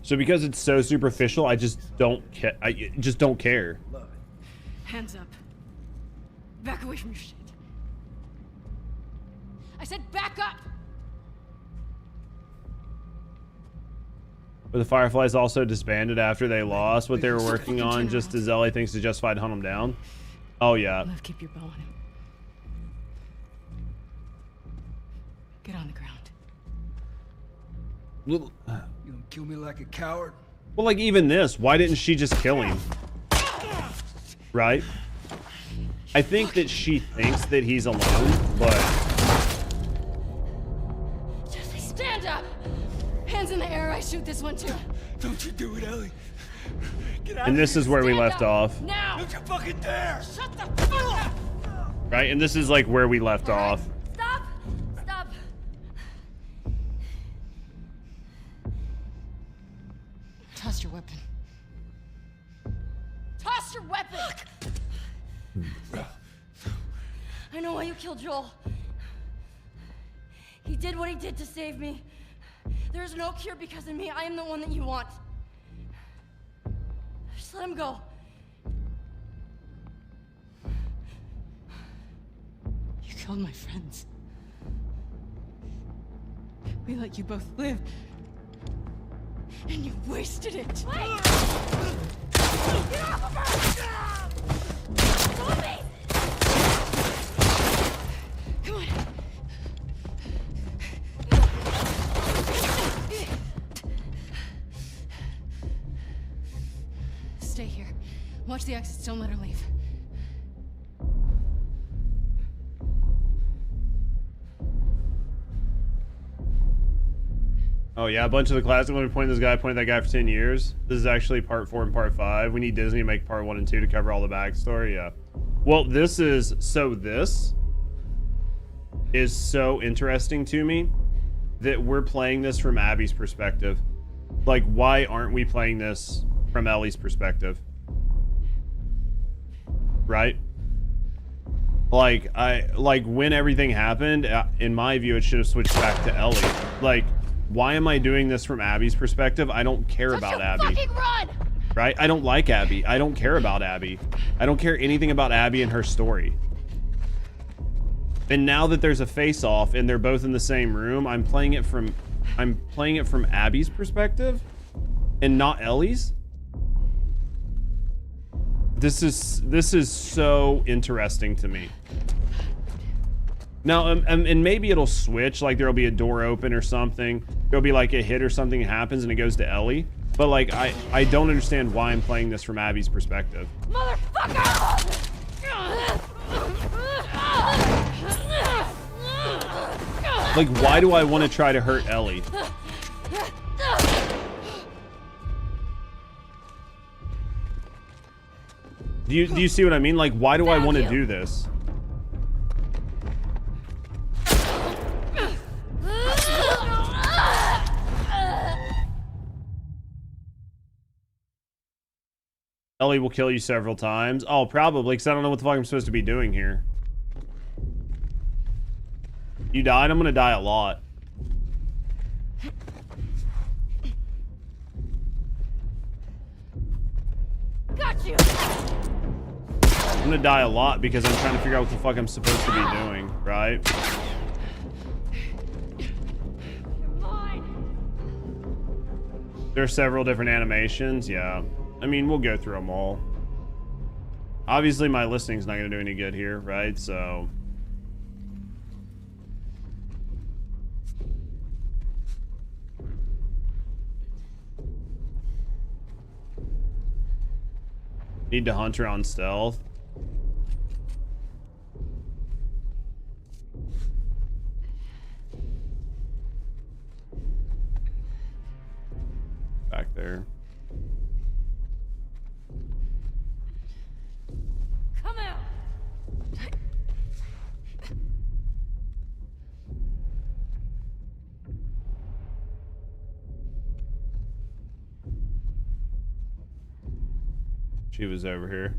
So because it's so superficial, I just don't care. I just don't care. Hands up. Back away from your shit. I said back up! But the Fireflies also disbanded after they lost what they were working on, just as Ellie thinks to justify to hunt them down. Oh yeah. Lev, keep your bow on him. Get on the ground. Well, You gonna kill me like a coward? well, like even this, why didn't she just kill him? Right? I think that she thinks that he's alone, but shoot this one too. Don't you do it, Ellie. Get out And of this here. is where we Stand left up. off. Now! Don't you fucking dare! Shut the fuck up! Right? And this is like where we left off. Stop! Stop! Toss your weapon. Toss your weapon! I know why you killed Joel. He did what he did to save me. There is no cure because of me. I am the one that you want. Just let him go. You killed my friends. We let you both live. And you wasted it. Wait! Get off of her! Move me! Come on. Stay here. Watch the exits. Don't let her leave. Oh yeah, a bunch of the classic. Let me point this guy, point that guy for 10 years. This is actually part 4 and part 5. We need Disney to make part 1 and 2 to cover all the backstory. Yeah. Well, this is so interesting to me that we're playing this from Abby's perspective. Like, why aren't we playing this from Ellie's perspective? Right? Like, when everything happened, in my view, it should have switched back to Ellie. Like, why am I doing this from Abby's perspective? I don't care about Abby. Run! Right? I don't like Abby. I don't care about Abby. I don't care anything about Abby and her story. And now that there's a face-off and they're both in the same room, I'm playing it from Abby's perspective and not Ellie's. This is so interesting to me. Now, and maybe it'll switch, like there'll be a door open or something. There'll be like a hit or something happens and it goes to Ellie. But like, I don't understand why I'm playing this from Abby's perspective. Motherfucker! Like, why do I want to try to hurt Ellie? Do you see what I mean? Like, why do I want to do this? Ellie will kill you several times. Oh, probably, because I don't know what the fuck I'm supposed to be doing here. You died? I'm gonna die a lot. Got you! I'm gonna die a lot because I'm trying to figure out what the fuck I'm supposed to be doing, right? There are several different animations, yeah. I mean, we'll go through them all. Obviously, my listening's not gonna do any good here, right? So... Need to hunt her on stealth. Back there. Come out! She was over here.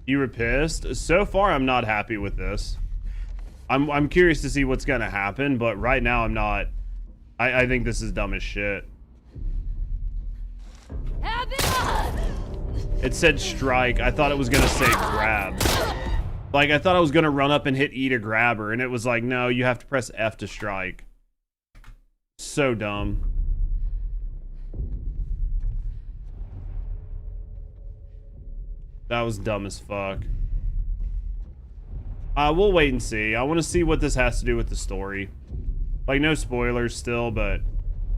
You were pissed? So far, I'm not happy with this. I'm curious to see what's gonna happen, but right now I'm not. I think this is dumb as shit. It said strike. I thought it was gonna say grab. Like, I thought I was gonna run up and hit E to grab her, and it was like, no, you have to press F to strike. So dumb. That was dumb as fuck. We'll wait and see. I want to see what this has to do with the story. Like, no spoilers still, but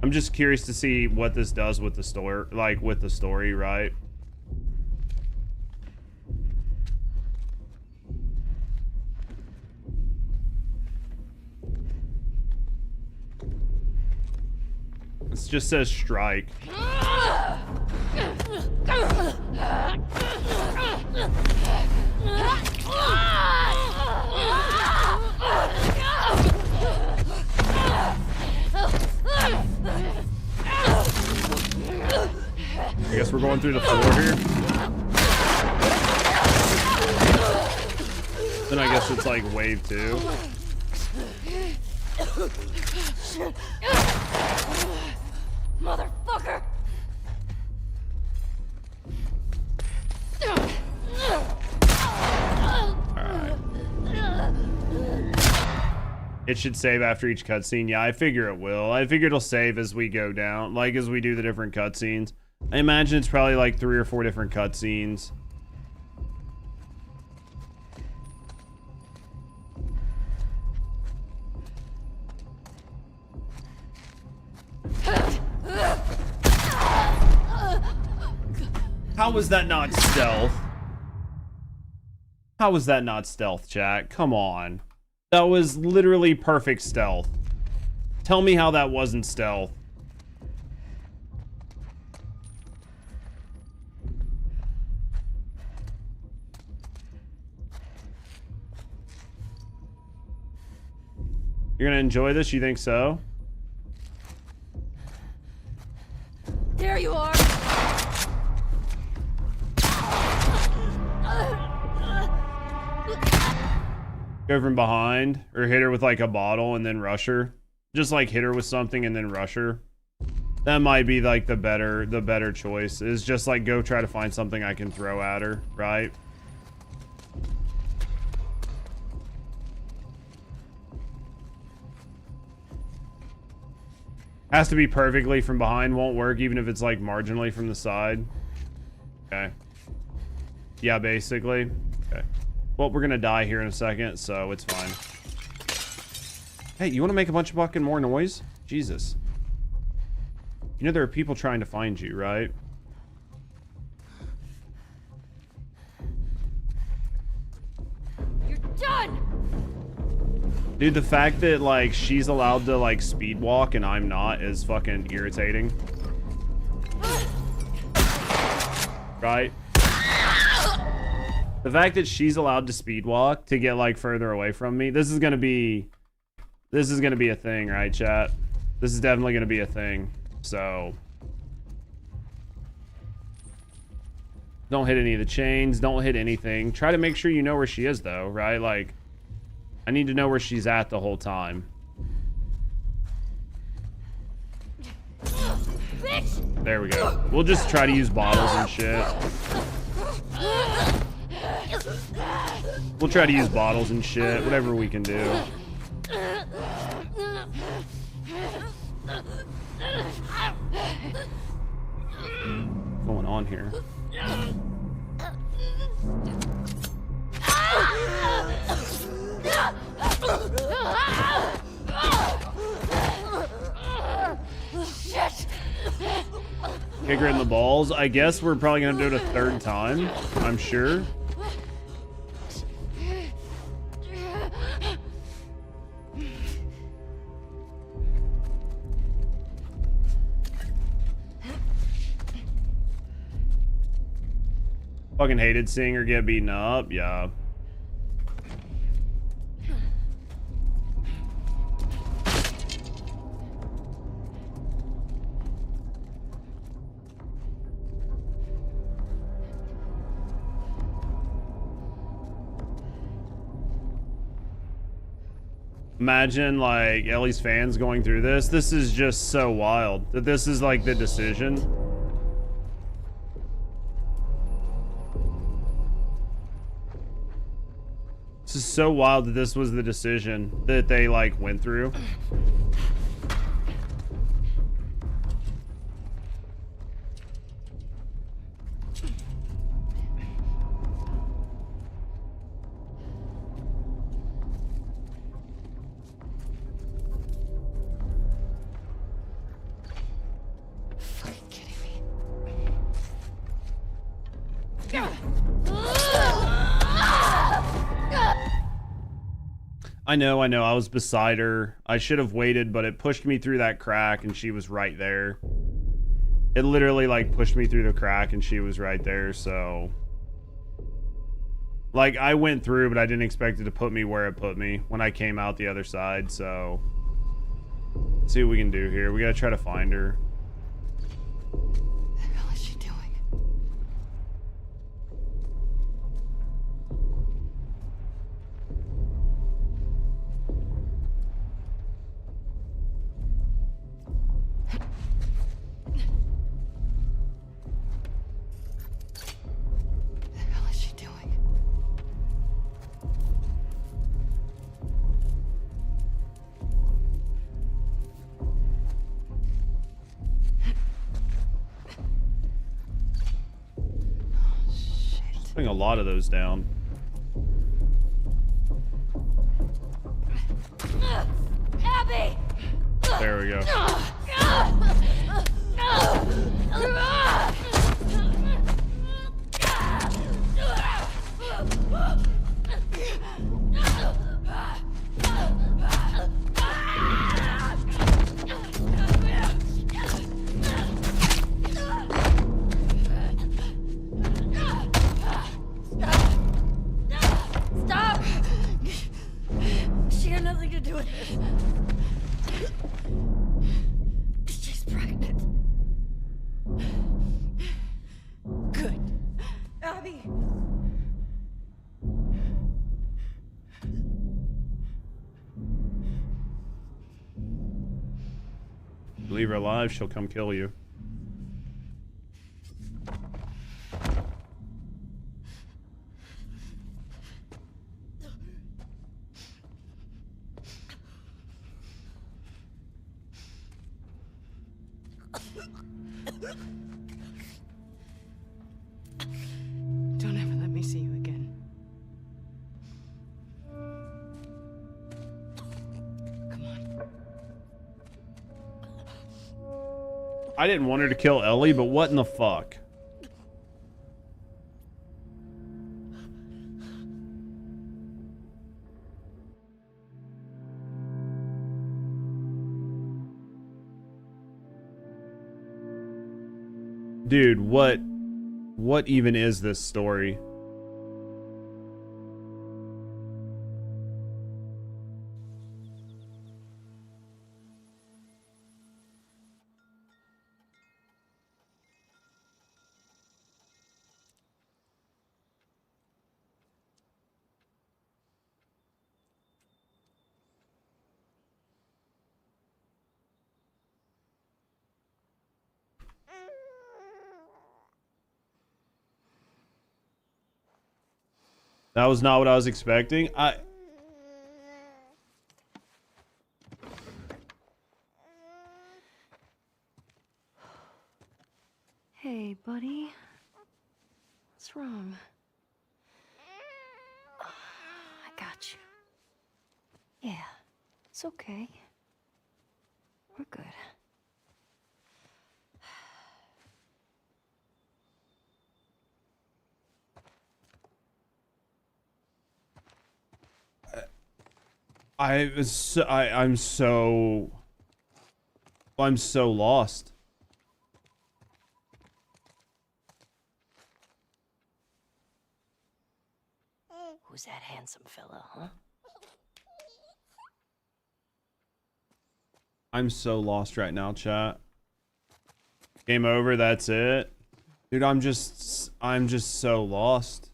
I'm just curious to see what this does with the story, like, with the story, right? It just says strike. I guess we're going through the floor here. Then I guess it's like wave 2. Motherfucker! It should save after each cutscene. Yeah, I figure it will. I figure it'll save as we go down, like as we do the different cutscenes. I imagine it's probably like 3 or 4 different cutscenes. How was that not stealth? How was that not stealth, chat? Come on. That was literally perfect stealth. Tell me how that wasn't stealth. You're gonna enjoy this? You think so? There you are! Go from behind or hit her with like a bottle and then rush her. Just like hit her with something and then rush her. That might be like the better choice, is just like go try to find something I can throw at her, right? Has to be perfectly from behind, won't work even if it's like marginally from the side. Okay. Yeah, basically. Okay. Well, we're gonna die here in a second, so it's fine. Hey, you want to make a bunch of fucking more noise? Jesus. You know there are people trying to find you, right? You're done! Dude, the fact that, like, she's allowed to, like, speed walk and I'm not is fucking irritating. Right? The fact that she's allowed to speed walk to get, like, further away from me, this is gonna be a thing, right, chat? This is definitely gonna be a thing, so... Don't hit any of the chains, don't hit anything. Try to make sure you know where she is, though, right? Like, I need to know where she's at the whole time. Bitch! There we go. We'll just try to use bottles and shit. We'll try to use bottles and shit, whatever we can do. What's going on here? Shit! Kick her in the balls. I guess we're probably gonna do it a third time. I'm sure. Fucking hated seeing her get beaten up. Yeah. Imagine, like, Ellie's fans going through this. This is just so wild that this is, like, the decision. This is so wild that this was the decision that they, like, went through. I know. I was beside her. I should have waited, but it pushed me through that crack and she was right there. It literally like pushed me through the crack and she was right there, so... Like, I went through, but I didn't expect it to put me where it put me when I came out the other side, so... Let's see what we can do here. We gotta try to find her. What the hell is she doing? What the hell is she doing? Putting a lot of those down. Abby! There we go. Stop! She had nothing to do with it. She's pregnant. Good. Abby! Leave her alive, she'll come kill you. Don't ever let me see you again. Come on. I didn't want her to kill Ellie, but what in the fuck? Dude, what even is this story? That was not what I was expecting. Hey, buddy. What's wrong? I got you. Yeah, it's okay. We're good. I'm so lost. Who's that handsome fella, huh? I'm so lost right now, chat. Game over, that's it. Dude, I'm just so lost.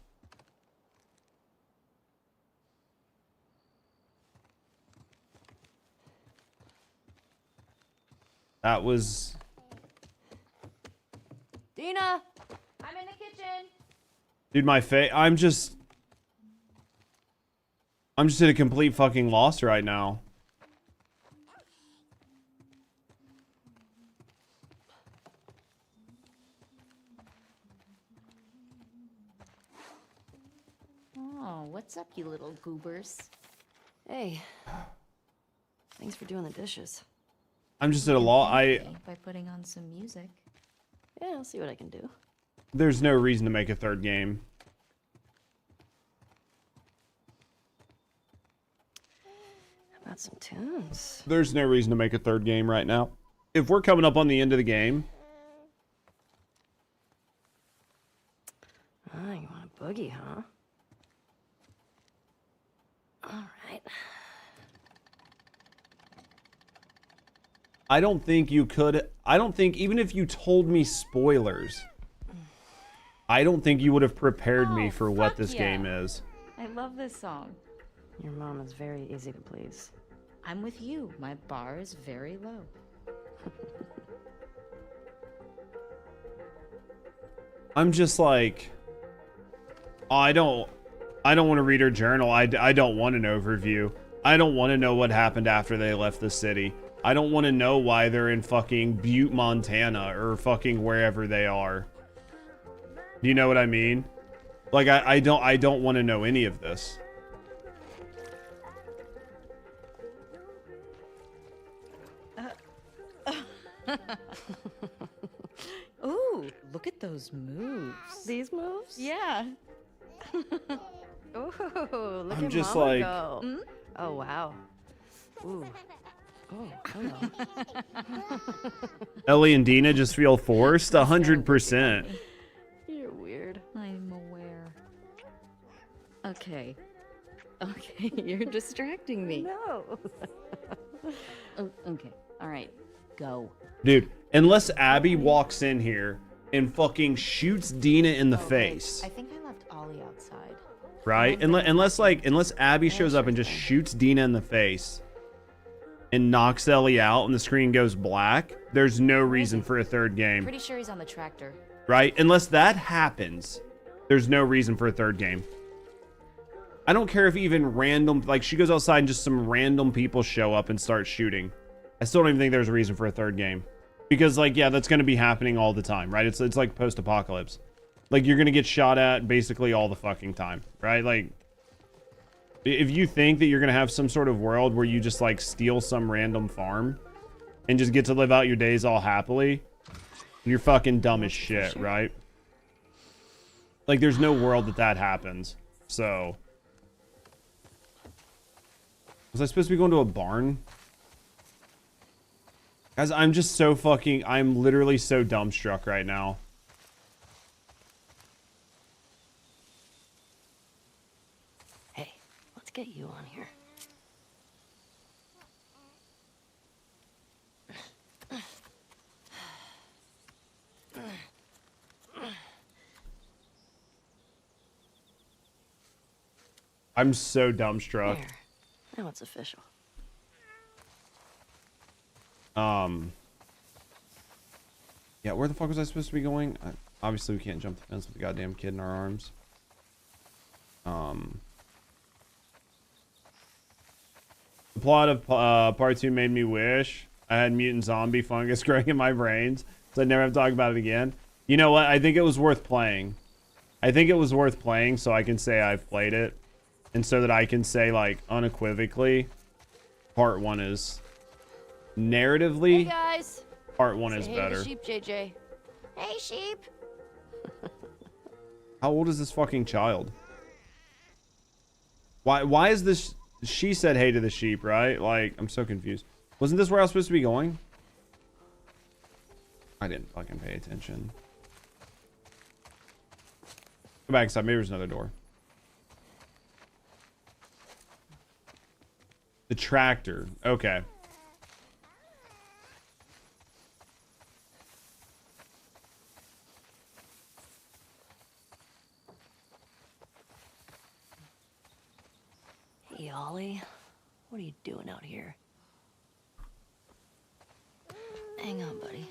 That was... Dina! I'm in the kitchen! Dude, my face... I'm just at a complete fucking loss right now. Oh, what's up, you little goobers? Hey. Thanks for doing the dishes. I'm just at a loss. By putting on some music. Yeah, I'll see what I can do. There's no reason to make a third game. Got some tunes. There's no reason to make a third game right now. If we're coming up on the end of the game. Oh, you want a boogie, huh? All right. I don't think you could. I don't think even if you told me spoilers, I don't think you would have prepared me for what this game is. I love this song. Your mom is very easy to please. I'm with you. My bar is very low. I'm just like, oh, I don't want to read her journal. I don't want an overview. I don't want to know what happened after they left the city. I don't want to know why they're in fucking Butte, Montana, or fucking wherever they are. Do you know what I mean? Like, I don't want to know any of this. Ooh, look at those moves. These moves? Yeah. Ooh, look I'm at just Mama like- go. Oh, wow. Ooh. Oh, hello. Ellie and Dina just feel forced 100%. You're weird. I'm aware. Okay. Okay, you're distracting me. No. Oh, okay. All right. Go. Dude, unless Abby walks in here and fucking shoots Dina in the face, I think I left Ollie outside. right? Unless Abby shows up and just shoots Dina in the face and knocks Ellie out and the screen goes black, there's no reason for a third game, Pretty sure he's on the tractor. right? Unless that happens, there's no reason for a third game. I don't care if even random, like she goes outside and just some random people show up and start shooting. I still don't even think there's a reason for a third game. Because, like, yeah, that's going to be happening all the time, right? It's like post-apocalypse. Like, you're going to get shot at basically all the fucking time, right? Like, if you think that you're going to have some sort of world where you just, like, steal some random farm and just get to live out your days all happily, you're fucking dumb as shit, right? Like, there's no world that happens. So, was I supposed to be going to a barn? Guys, I'm just so fucking... I'm literally so dumbstruck right now. Hey, let's get you on here. I'm so dumbstruck. There. Now it's official. Yeah, where the fuck was I supposed to be going? Obviously, we can't jump the fence with the goddamn kid in our arms. The plot of part 2 made me wish I had mutant zombie fungus growing in my brains, so I'd never have to talk about it again. You know what? I think it was worth playing. I think it was worth playing so I can say I've played it. And so that I can say, like, unequivocally, part 1 is... Narratively, Hey guys. part 1 Say is hey better. To sheep, JJ. Hey, sheep. How old is this fucking child? Why is this... She said hey to the sheep, right? Like, I'm so confused. Wasn't this where I was supposed to be going? I didn't fucking pay attention. Go back inside. Maybe there's another door. The tractor. Okay. Hey, Ollie. What are you doing out here? Hang on, buddy.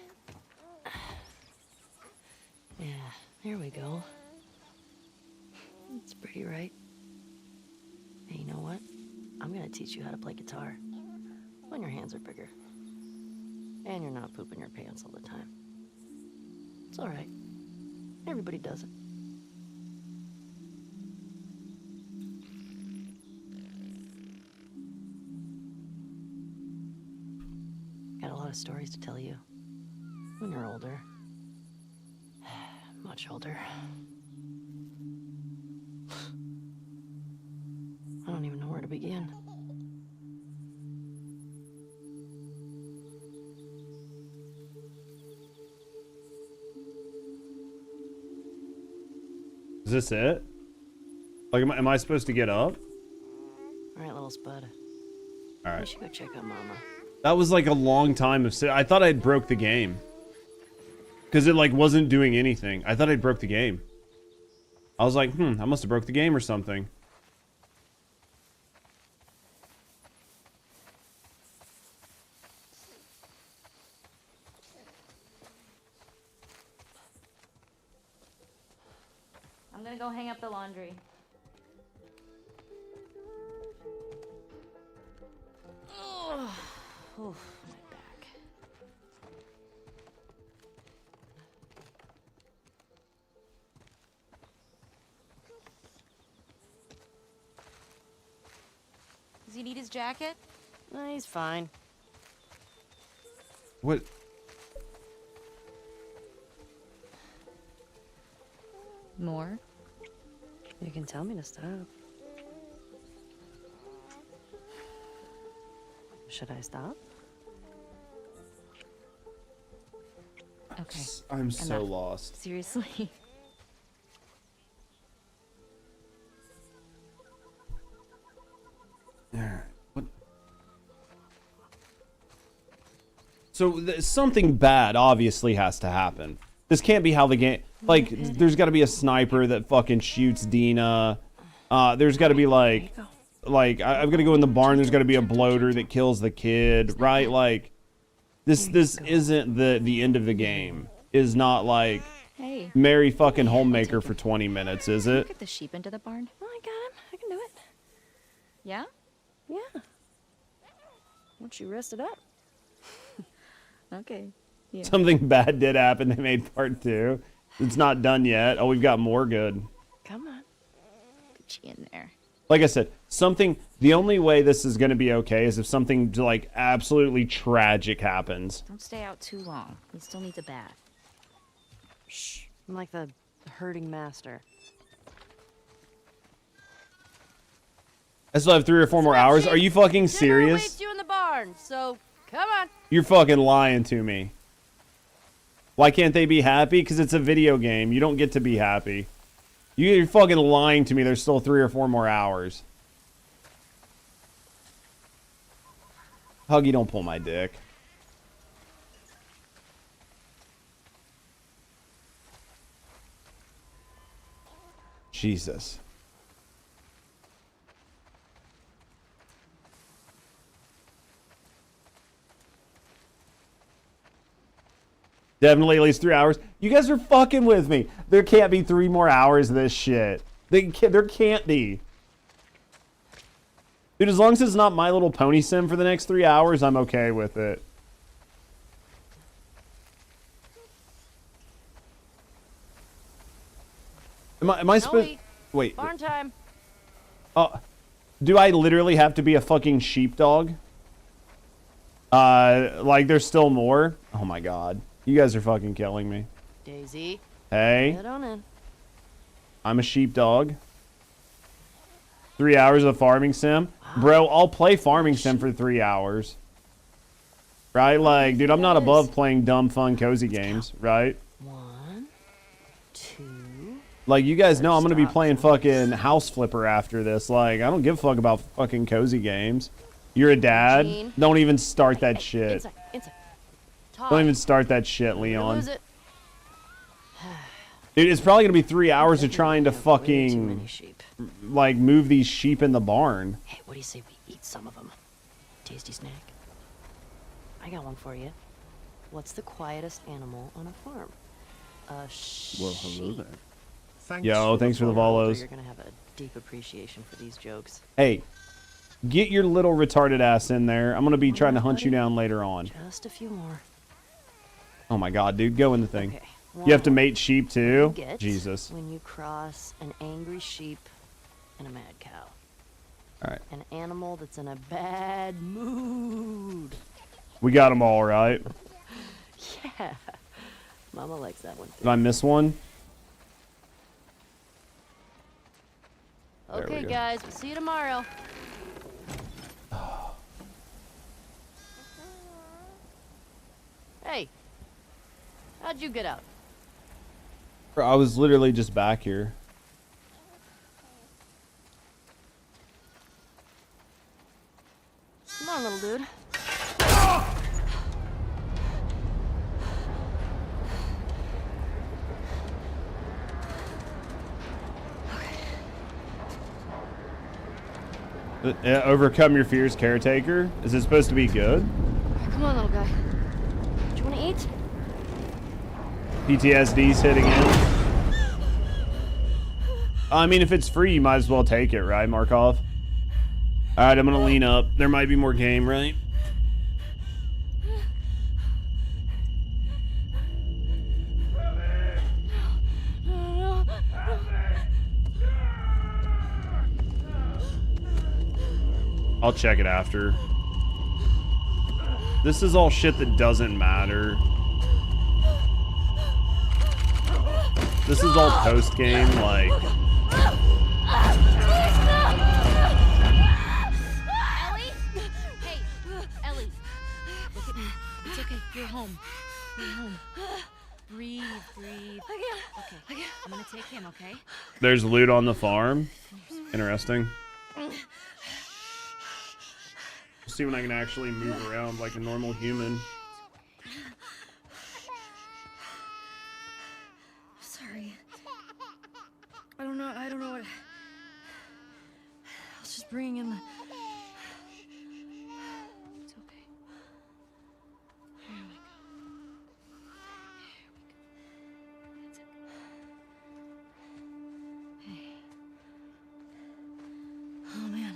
Yeah, there we go. It's pretty, right? Hey, you know what? I'm gonna teach you how to play guitar. When your hands are bigger. And you're not pooping your pants all the time. It's alright. Everybody does it. Got a lot of stories to tell you. When you're older. Much older. I don't even know where to begin. Is this it? Like, am I supposed to get up? All right, little spud. All right. We should go check on Mama. That was like a long time of I thought I'd broke the game. Because it like wasn't doing anything. I thought I'd broke the game. I was like, I must have broke the game or something. I'm gonna go hang up the laundry. Oh, oof, my back. Does he need his jacket? No, he's fine. What? More? You can tell me to stop. Should I stop? Okay. I'm so Enough. lost. Seriously? Alright. What? So something bad obviously has to happen. This can't be how the game. Like, there's got to be a sniper that fucking shoots Dina. There's got to be like I'm gonna go in the barn. There's got to be a bloater that kills the kid, right? Like, this isn't the end of the game. Is not like Hey. Mary fucking homemaker for 20 minutes, is it? Get the sheep into the barn. Oh, I got him. I can do it. Yeah? Yeah. Once you rest it up. Okay. Yeah. Something bad did happen. They made part 2. It's not done yet. Oh, we've got more good. Come on. Get you in there. Like I said, the only way this is going to be okay is if something like absolutely tragic happens. Don't stay out too long. He still needs a bath. Shh. I'm like the herding master. I still have 3 or 4 more hours. Are you fucking Dinner serious? waits you in the barn, so come on. You're fucking lying to me. Why can't they be happy? Because it's a video game. You don't get to be happy. You're fucking lying to me. There's still 3 or 4 more hours. Huggy, don't pull my dick. Jesus. Definitely at least 3 hours. You guys are fucking with me. There can't be 3 more hours of this shit. There can't be. Dude, as long as it's not My Little Pony sim for the next 3 hours, I'm okay with it. Am I supposed... Wait. Barn time. Do I literally have to be a fucking sheepdog? Like there's still more? Oh my god. You guys are fucking killing me. Daisy. Hey. Get on in. I'm a sheepdog. 3 hours of farming sim? Bro, I'll play farming sim for 3 hours. Right? Like, dude, I'm not above playing dumb, fun, cozy games, right? 1, 2. Like, you guys know I'm gonna be playing fucking House Flipper after this. Like, I don't give a fuck about fucking cozy games. You're a dad? Don't even start that shit. Inside. Don't even start that shit, Leon. Lose it. Dude, it's probably gonna be 3 hours of trying to fucking like move these sheep in the barn. Hey, what do you say we eat some of them? Tasty snack. I got one for you. What's the quietest animal on a farm? A sheep. Well, hello there. Thanks Thanks for the So follows. you're gonna have a deep appreciation for these jokes. Hey, get your little retarded ass in there. I'm gonna be trying to hunt you down later on. Just a few more. Oh my god, dude, go in the thing. Okay, You have to mate sheep What too? you get Jesus. when you cross an angry sheep and a mad cow. Alright. An animal that's in a bad mood. We got them all, right? Yeah. Mama likes that one. Did I miss one? There we Okay, go. guys, we'll see you tomorrow. Hey, how'd you get out? I was literally just back here. Overcome your fears, caretaker. Is it supposed to be good? Come on, little guy. Do you want to eat? PTSD's hitting in. I mean, if it's free, you might as well take it, right, Markov? All right, I'm gonna lean up. There might be more game, right? I'll check it after. This is all shit that doesn't matter. This is all post game, like. Ellie? Hey, Ellie. Look at me. It's okay. You're home. You're home. Breathe, breathe. Okay. I'm gonna take him, okay? There's loot on the farm. Interesting. See when I can actually move around like a normal human. Sorry. I don't know what. I was just bringing in the. It's okay. Here we go. It's okay. Hey. Oh man.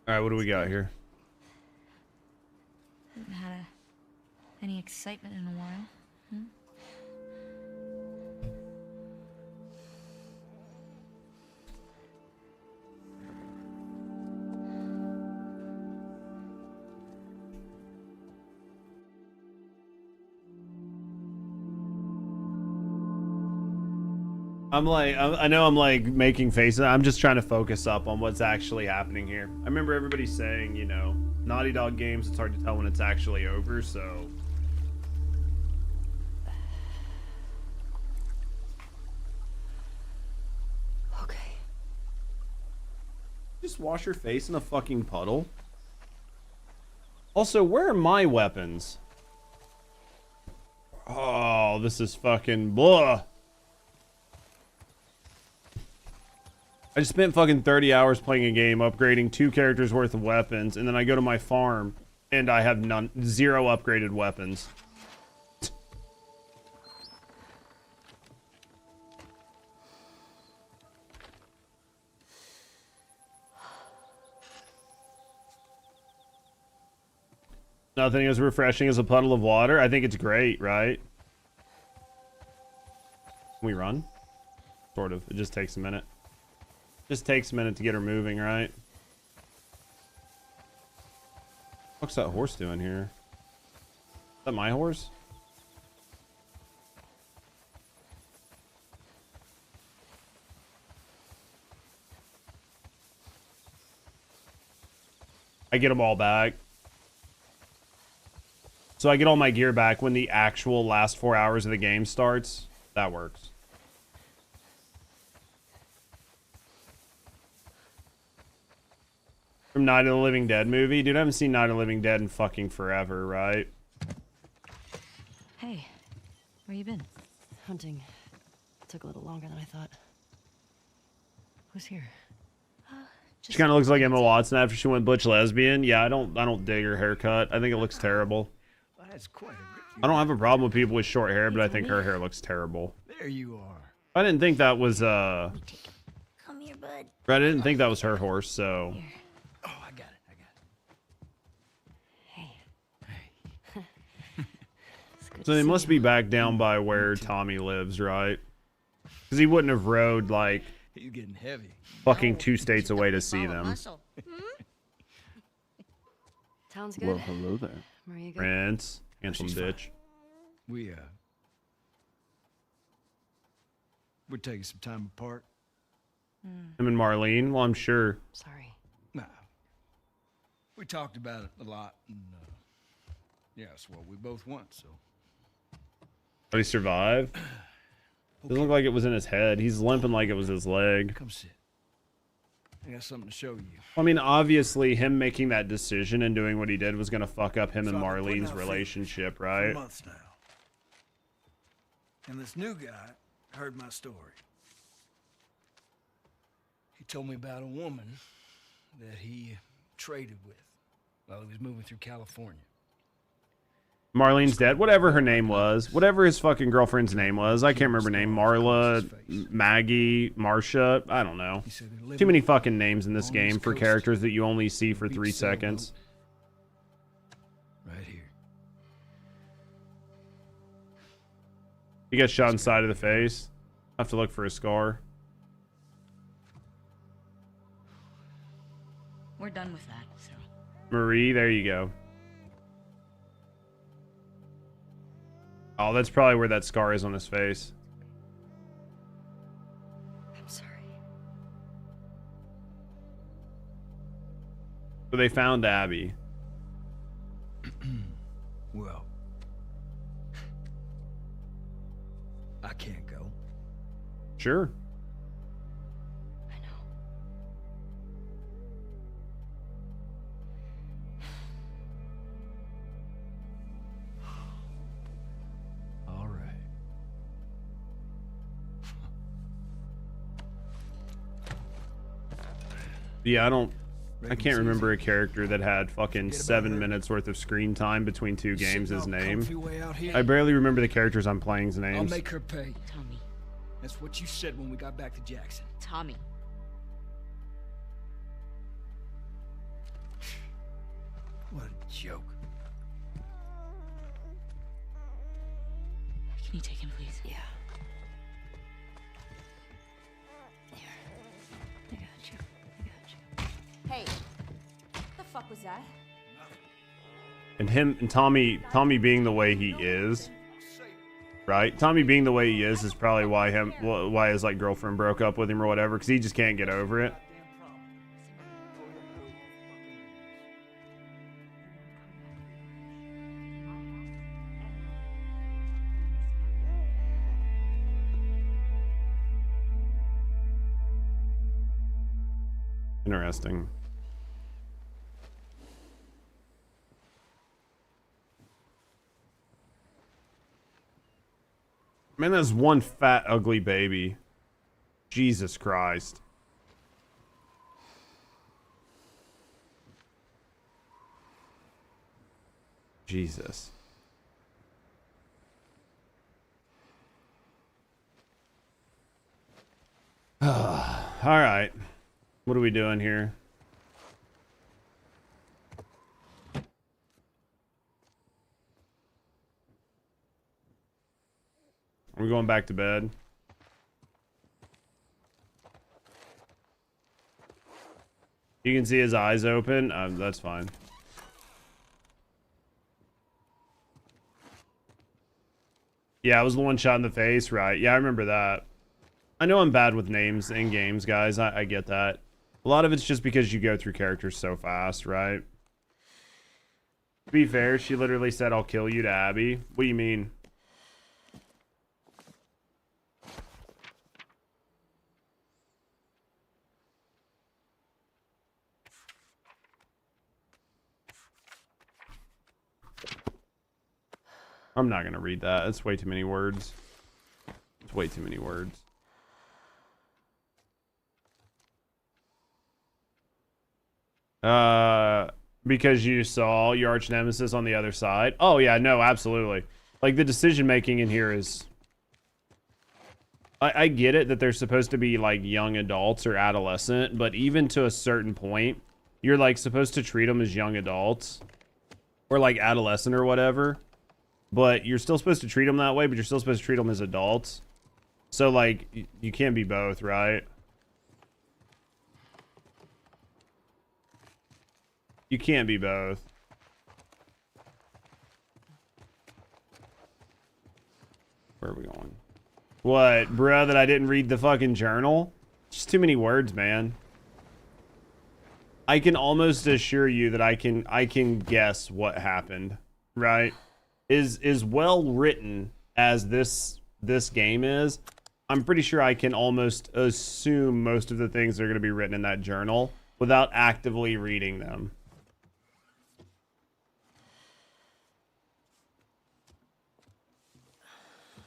All right, what do we got here? Haven't had any excitement in a while. Hmm? I'm like, I know I'm like making faces. I'm just trying to focus up on what's actually happening here. I remember everybody saying, you know, Naughty Dog games, it's hard to tell when it's actually over, so. Okay. Just wash your face in a fucking puddle. Also, where are my weapons? Oh, this is fucking blah. I just spent fucking 30 hours playing a game, upgrading 2 characters worth of weapons, and then I go to my farm, and I have zero upgraded weapons. Nothing as refreshing as a puddle of water. I think it's great, right? Can we run? Sort of. It just takes a minute. Just takes a minute to get her moving, right? What's that horse doing here? Is that my horse? I get them all back. So I get all my gear back when the actual last 4 hours of the game starts. That works. From Night of the Living Dead movie? Dude, I haven't seen Night of the Living Dead in fucking forever, right? Hey, where you been? Hunting. Took a little longer than I thought. Who's here? She kind of looks like Emma Watson after she went butch lesbian. Yeah, I don't dig her haircut. I think it looks terrible. That's quite I don't have a problem with people with short hair, but I think her hair looks terrible. There you are. I didn't think that was Come here, bud. I didn't think that was her horse, so. Oh, I got it. So they must be back down by where Tommy lives, right? Because he wouldn't have rode like He's getting heavy. fucking 2 states away to see them. Town's good. Well, hello there. Maria good? Prince, handsome She's bitch. We're taking some time apart. Him and Marlene. Well, I'm sure. Sorry. Nah. We talked about it a lot, and yeah, it's what we both want. So. Did he survive? Doesn't look like it was in his head. He's limping like it was his leg. Come sit. I got something to show you. I mean, obviously, him making that decision and doing what he did was going to fuck up him and Marlene's relationship, right? For months now. And this new guy heard my story. He told me about a woman that he traded with while he was moving through California. Marlene's dead. Whatever her name was. Whatever his fucking girlfriend's name was. I can't remember her name. Marla, Maggie, Marsha. I don't know. Too many fucking names in this game for characters that you only see for 3 seconds. Right here. He got shot in the side of the face. I have to look for a scar. We're done with that, so. Marie, there you go. Oh, that's probably where that scar is on his face. I'm sorry. So they found Abby. Well, I can't go. Sure. I know. All right. Yeah, I can't remember a character that had fucking 7 minutes worth of screen time between 2 games' name. I barely remember the characters I'm playing's names. I'll make her pay. Tommy. That's what you said when we got back to Jackson. Tommy. What a joke. Can you take him, please? Yeah. Here. I got you. I got you. Hey, what the fuck was that? And Tommy being the way he is, right? Tommy being the way he is probably why his like girlfriend broke up with him or whatever, because he just can't get over it. Interesting. Man, that's one fat, ugly baby. Jesus Christ. Jesus. All right. What are we doing here? Are we going back to bed? You can see his eyes open. That's fine. Yeah, I was the one shot in the face, right? Yeah, I remember that. I know I'm bad with names in games, guys. I get that. A lot of it's just because you go through characters so fast, right? To be fair, she literally said, "I'll kill you" to Abby. What do you mean? I'm not going to read that. It's way too many words. It's way too many words. Because you saw your arch nemesis on the other side. Oh yeah, no, absolutely. Like the decision making in here is, I get it that they're supposed to be like young adults or adolescent, but even to a certain point, you're like supposed to treat them as young adults or like adolescent or whatever, but you're still supposed to treat them that way, but you're still supposed to treat them as adults. So like you can't be both, right? You can't be both. Where are we going? What, bruh, that I didn't read the fucking journal? Just too many words, man. I can almost assure you that I can guess what happened, right? Is well written as this game is, I'm pretty sure I can almost assume most of the things that are going to be written in that journal without actively reading them.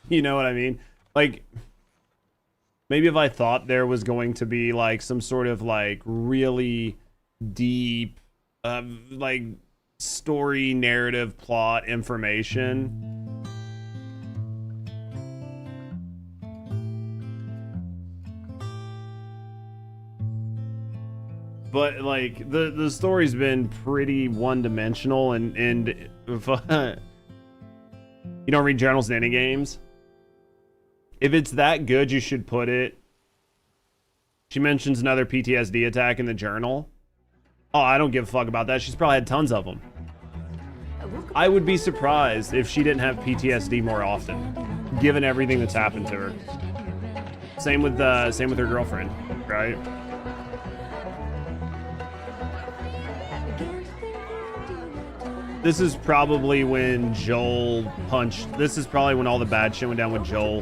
You know what I mean? Like, maybe if I thought there was going to be like some sort of like really deep, like story, narrative, plot information. But like the story's been pretty one-dimensional, and if, you don't read journals in any games. If it's that good, you should put it. She mentions another PTSD attack in the journal. Oh, I don't give a fuck about that. She's probably had tons of them. I would be surprised if she didn't have PTSD more often, given everything that's happened to her. Same with her girlfriend, right? This is probably when Joel punched. This is probably when all the bad shit went down with Joel.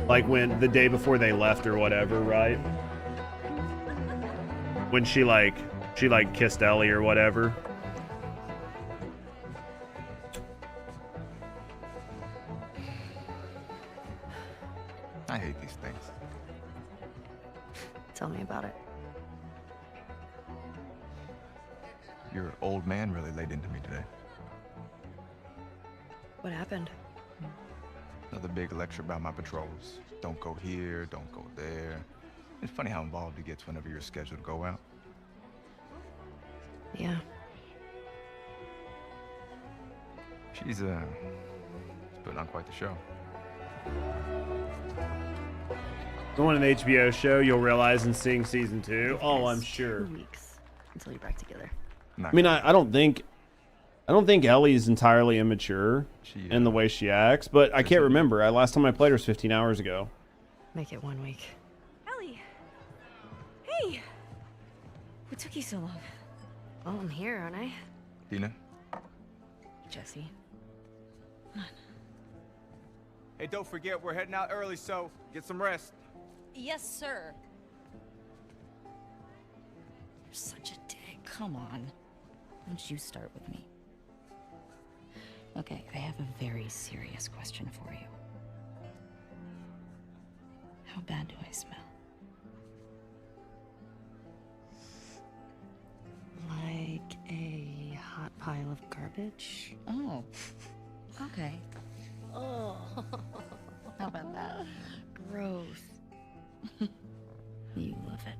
Like when the day before they left or whatever, right? When she kissed Ellie or whatever. I hate these things. Tell me about it. Your old man really laid into me today. What happened? Another big lecture about my patrols. Don't go here, don't go there. It's funny how involved he gets whenever you're scheduled to go out. Yeah. She's putting on quite the show. Going to an HBO show, you'll realize in seeing season 2. Oh, I'm sure. 2 weeks until you're back together. I mean, I don't think Ellie's entirely immature in the way she acts, but I can't remember. Last time I played her was 15 hours ago. Make it 1 week. Ellie! Hey! What took you so long? Well, I'm here, aren't I? Dina? Jesse. Come on. Hey, don't forget, we're heading out early, so get some rest. Yes, sir. You're such a dick. Come on. Why don't you start with me? Okay, I have a very serious question for you. How bad do I smell? Like a hot pile of garbage? Oh, okay. Oh. How about that? Gross. You love it.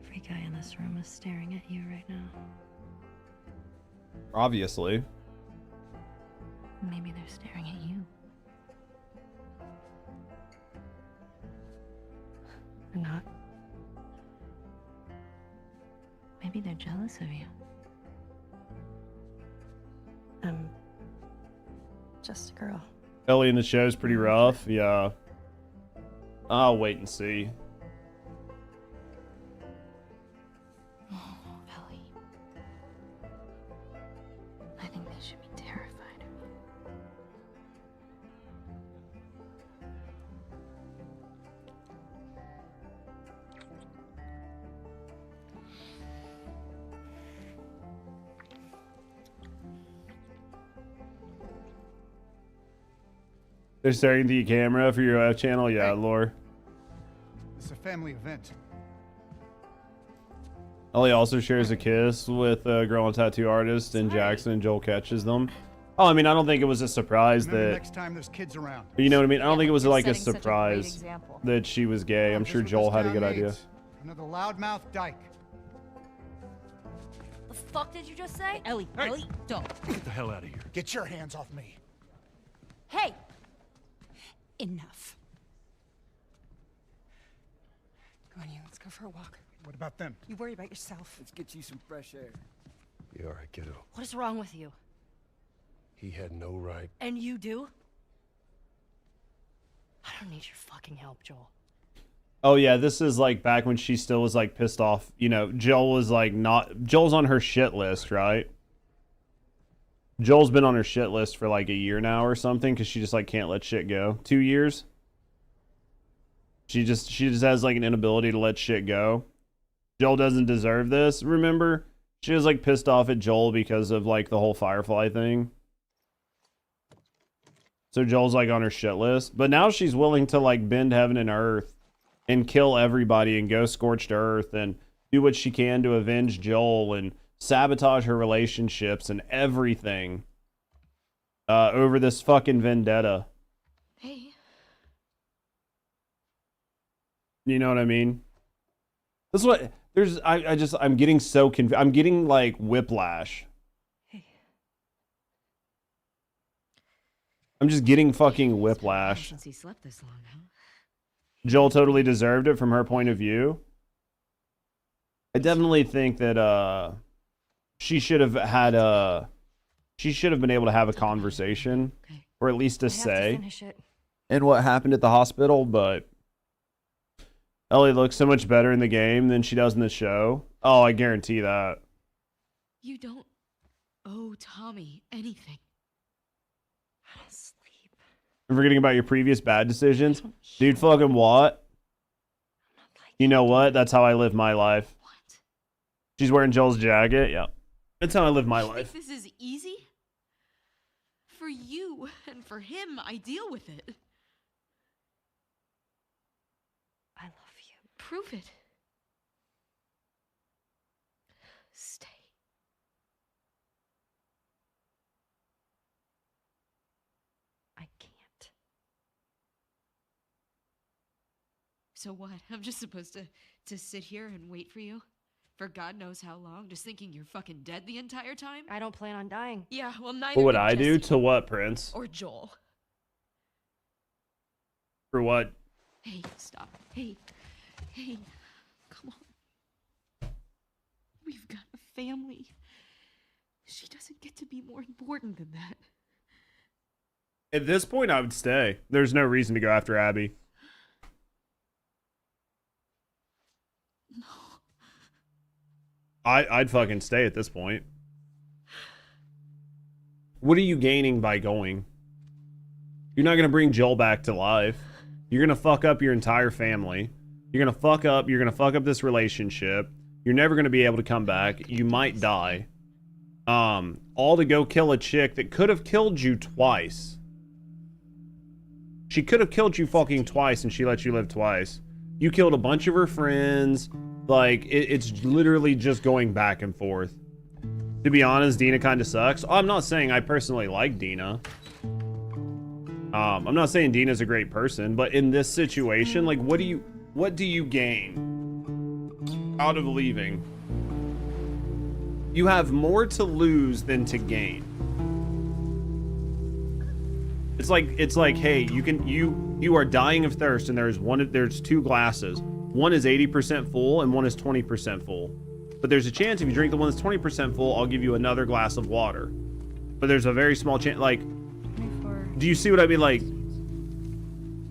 Every guy in this room is staring at you right now. Obviously. Maybe they're staring at you. They're not. Maybe they're jealous of you. I'm just a girl. Ellie in the show is pretty rough. Yeah. I'll wait and see. Oh, Ellie. I think they should be terrified of you. They're staring at the camera for your channel? Yeah, Lore. It's a family event. Ellie also shares a kiss with a girl and tattoo artist in Jackson, and Joel catches them. Oh, I mean, I don't think it was a surprise Remember that... next time there's kids around. You know what I mean? I don't think it was you're like a setting such a great surprise example. that she was gay. I'm sure Joel had a good idea. Another loudmouth dyke. The fuck did you just say? Ellie, Ellie, don't. Get the hell out of here. Get your hands off me. Hey! Enough. Go on, you. Let's go for a walk. What about them? You worry about yourself. Let's get you some fresh air. You alright, kiddo? What is wrong with you? He had no right. And you do? I don't need your fucking help, Joel. Oh yeah, this is like back when she still was like pissed off. You know, Joel was like not... Joel's on her shit list, right? Joel's been on her shit list for like a year now or something because she just like can't let shit go. 2 years. She just has like an inability to let shit go. Joel doesn't deserve this. Remember, she was like pissed off at Joel because of like the whole Firefly thing. So Joel's like on her shit list, but now she's willing to like bend heaven and earth and kill everybody and go scorched earth and do what she can to avenge Joel and sabotage her relationships and everything over this fucking vendetta. Hey. You know what I mean? This is what there's. I'm getting so confused. I'm getting like whiplash. I'm just getting fucking whiplash. Since he slept this long, huh? Joel totally deserved it from her point of view. I definitely think that she should have had she should have been able to have a conversation, or at least a say in what happened at the hospital, but Ellie looks so much better in the game than she does in the show. Oh, I guarantee that. You don't owe Tommy anything. I'm forgetting about your previous bad decisions. Dude, fucking what? You know what? That's how I live my life. She's wearing Joel's jacket. Yeah. That's how I live my life. If this is easy? For you and for him, I deal with it. I love you. Prove it. Stay. I can't. So what? I'm just supposed to sit here and wait for you? For God knows how long, just thinking you're fucking dead the entire time? I don't plan on dying. Yeah, well, neither What would did I do? Jesse. To what, Prince? Or Joel. For what? Hey, stop. Hey, come on. We've got a family. She doesn't get to be more important than that. At this point, I would stay. There's no reason to go after Abby. I'd fucking stay at this point. What are you gaining by going? You're not gonna bring Joel back to life. You're gonna fuck up your entire family. You're gonna fuck up this relationship. You're never gonna be able to come back. You might die. All to go kill a chick that could have killed you twice. She could have killed you fucking twice and she let you live twice. You killed a bunch of her friends. Like, it's literally just going back and forth. To be honest, Dina kind of sucks. I'm not saying I personally like Dina. I'm not saying Dina's a great person, but in this situation, like, what do you gain out of leaving? You have more to lose than to gain. It's like, hey, you are dying of thirst, and there's two glasses. One is 80% full and one is 20% full. But there's a chance if you drink the one that's 20% full, I'll give you another glass of water. But there's a very small chance. Like, do you see what I mean? Like,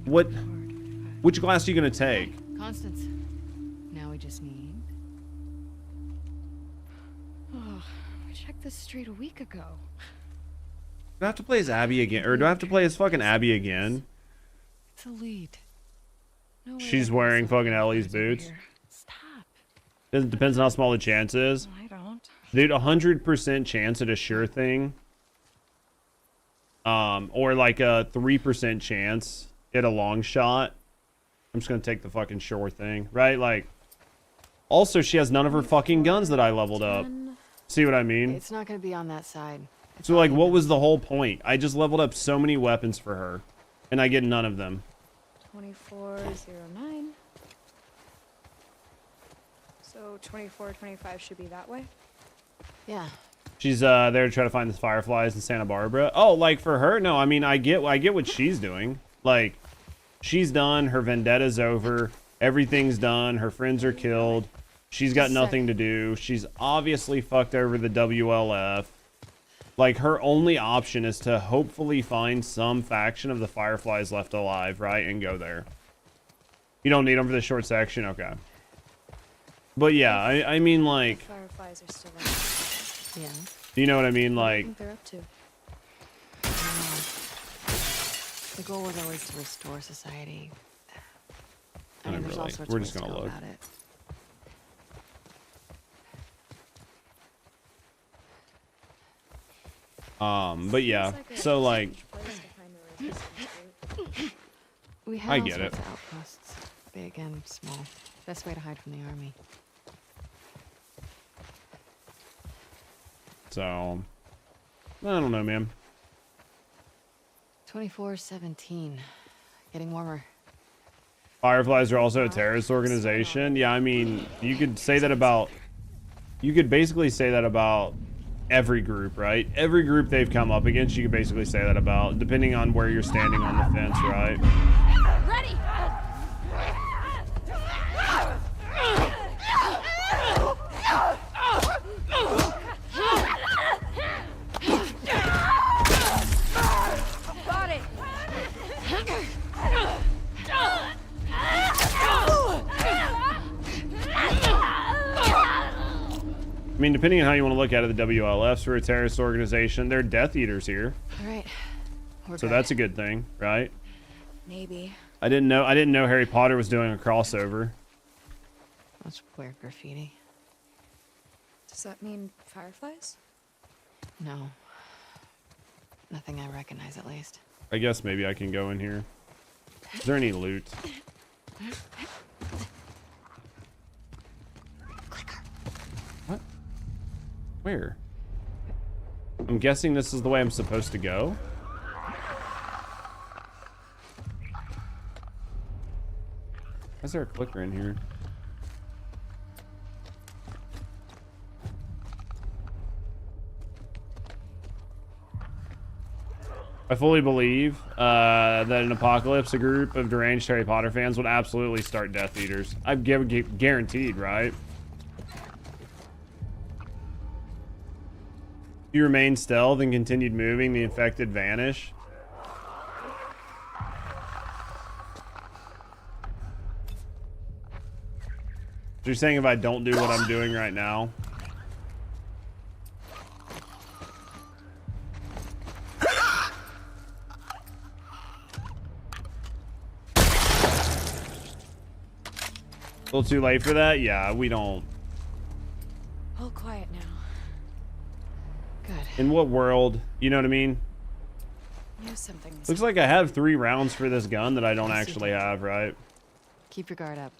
which glass are you gonna take? Constance, now we just need... Oh, we checked this street a week ago. Do I have to play as Abby again? Or do I have to play as fucking Abby again? It's a lead. No way She's I wearing can fucking Ellie's boots. Stop. It depends on how small the chance is. I don't. Dude, 100% chance at a sure thing. Or like a 3% chance at a long shot. I'm just gonna take the fucking sure thing, right? Like, also she has none of her fucking guns that I leveled up. See what I mean? It's not gonna be on that side. So like, what was the whole point? I just leveled up so many weapons for her, and I get none of them. 2409. So 2425 should be that way? Yeah. She's there to try to find the fireflies in Santa Barbara. Oh, like for her? No, I mean, I get what she's doing. Like, she's done. Her vendetta's over. Everything's done. Her friends are killed. She's got nothing to do. She's obviously fucked over the WLF. Like, her only option is to hopefully find some faction of the Fireflies left alive, right? And go there. You don't need them for the short section? Okay. But yeah, I mean, like... Fireflies are still alive. Yeah. Do you know what I mean? What do you Like... think they're up to? The goal was always to restore society. I I mean, don't there's all really. sorts We're of just ways to gonna go look. about it. But yeah, so like, We have I all get it. sorts of outposts, big and small. Best way to hide from the army. So I don't know, man. 24/17. Getting warmer. Fireflies are also a terrorist organization. Yeah, I mean, you could say that about. You could basically say that about every group, right? Every group they've come up against, you could basically say that about, depending on where you're standing on the fence, right? Ready! Got it! I mean, depending on how you want to look at it, the WLFs are a terrorist organization. They're Death Eaters here. All right. So that's a good thing, right? Maybe. I didn't know Harry Potter was doing a crossover. That's weird graffiti. Does that mean fireflies? No. Nothing I recognize, at least. I guess maybe I can go in here. Is there any loot? What? Where? I'm guessing this is the way I'm supposed to go. Why is there a clicker in here? I fully believe that in Apocalypse, a group of deranged Harry Potter fans would absolutely start Death Eaters. I've guaranteed, right? If you remain stealth and continued moving, the infected vanish. So you're saying if I don't do what I'm doing right now? A little too late for that? Yeah, we don't. All quiet now. Good. In what world? You know what I mean? Knew something was Looks like I have 3 rounds for this gun that I don't actually have, right? Keep your guard up.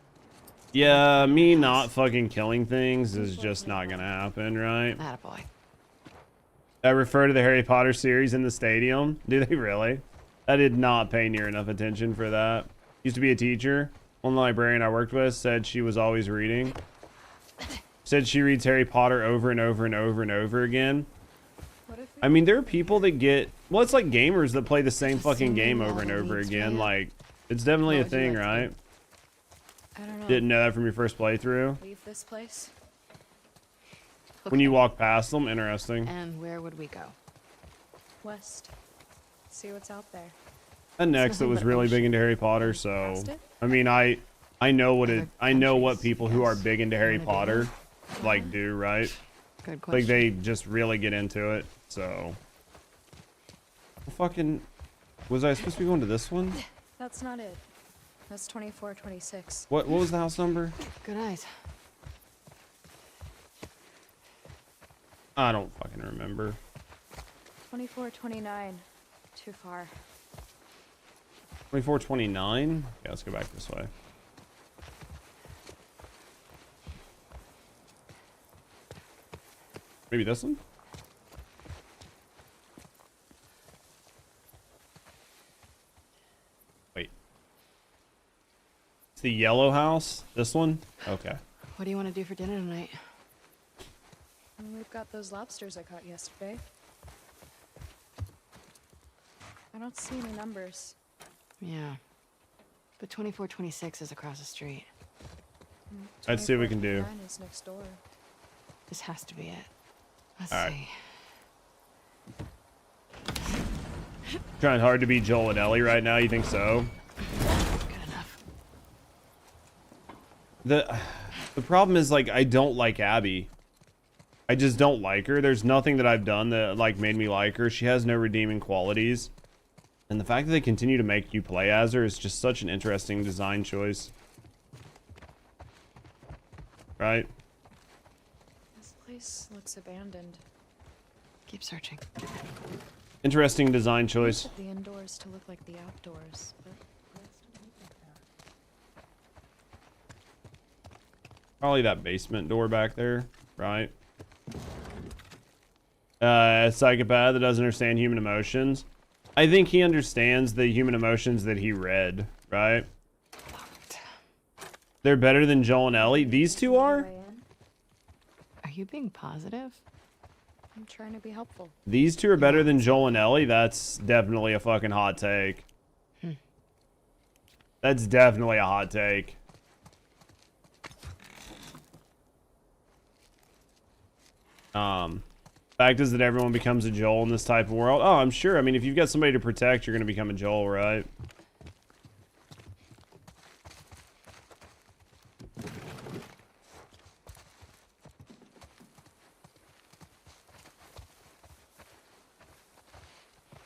Yeah, me not fucking killing things is just not gonna happen, right? Attaboy. I refer to the Harry Potter series in the stadium. Do they really? I did not pay near enough attention for that. Used to be a teacher. One librarian I worked with said she was always reading. Said she reads Harry Potter over and over and over and over again. I mean, there are people that get... Well, it's like gamers that play the same fucking game over and over again. Like, it's definitely a thing, right? I don't know. Didn't know that from your first playthrough. Leave this place? When you walk past them, interesting. And where would we go? West. See what's out there. And next, it was really big into Harry Potter, so I mean, I know what people who are big into Harry Potter like do, right? Good question. Like they just really get into it. So, fucking, was I supposed to be going to this one? That's not it. That's 2426. What was the house number? Good eyes. I don't fucking remember. 2429. Too far. 2429? Yeah, let's go back this way. Maybe this one? Wait. It's the yellow house? This one? Okay. What do you want to do for dinner tonight? We've got those lobsters I caught yesterday. I don't see any numbers. Yeah. But 2426 is across the street. Let's see what we can do. 2429 is next door. This has to be it. Let's All right. see. Trying hard to beat Joel and Ellie right now, you think so? Good enough. The problem is, like, I don't like Abby. I just don't like her. There's nothing that I've done that like made me like her. She has no redeeming qualities. And the fact that they continue to make you play as her is just such an interesting design choice. Right? This place looks abandoned. Keep searching. Interesting design choice. The indoors to look like the outdoors. Probably that basement door back there, right? A psychopath that doesn't understand human emotions. I think he understands the human emotions that he read, right? They're better than Joel and Ellie. These two are? Are you being positive? I'm trying to be helpful. These two are better than Joel and Ellie? That's definitely a fucking hot take. That's definitely a hot take. Fact is that everyone becomes a Joel in this type of world. Oh, I'm sure. I mean, if you've got somebody to protect, you're going to become a Joel, right?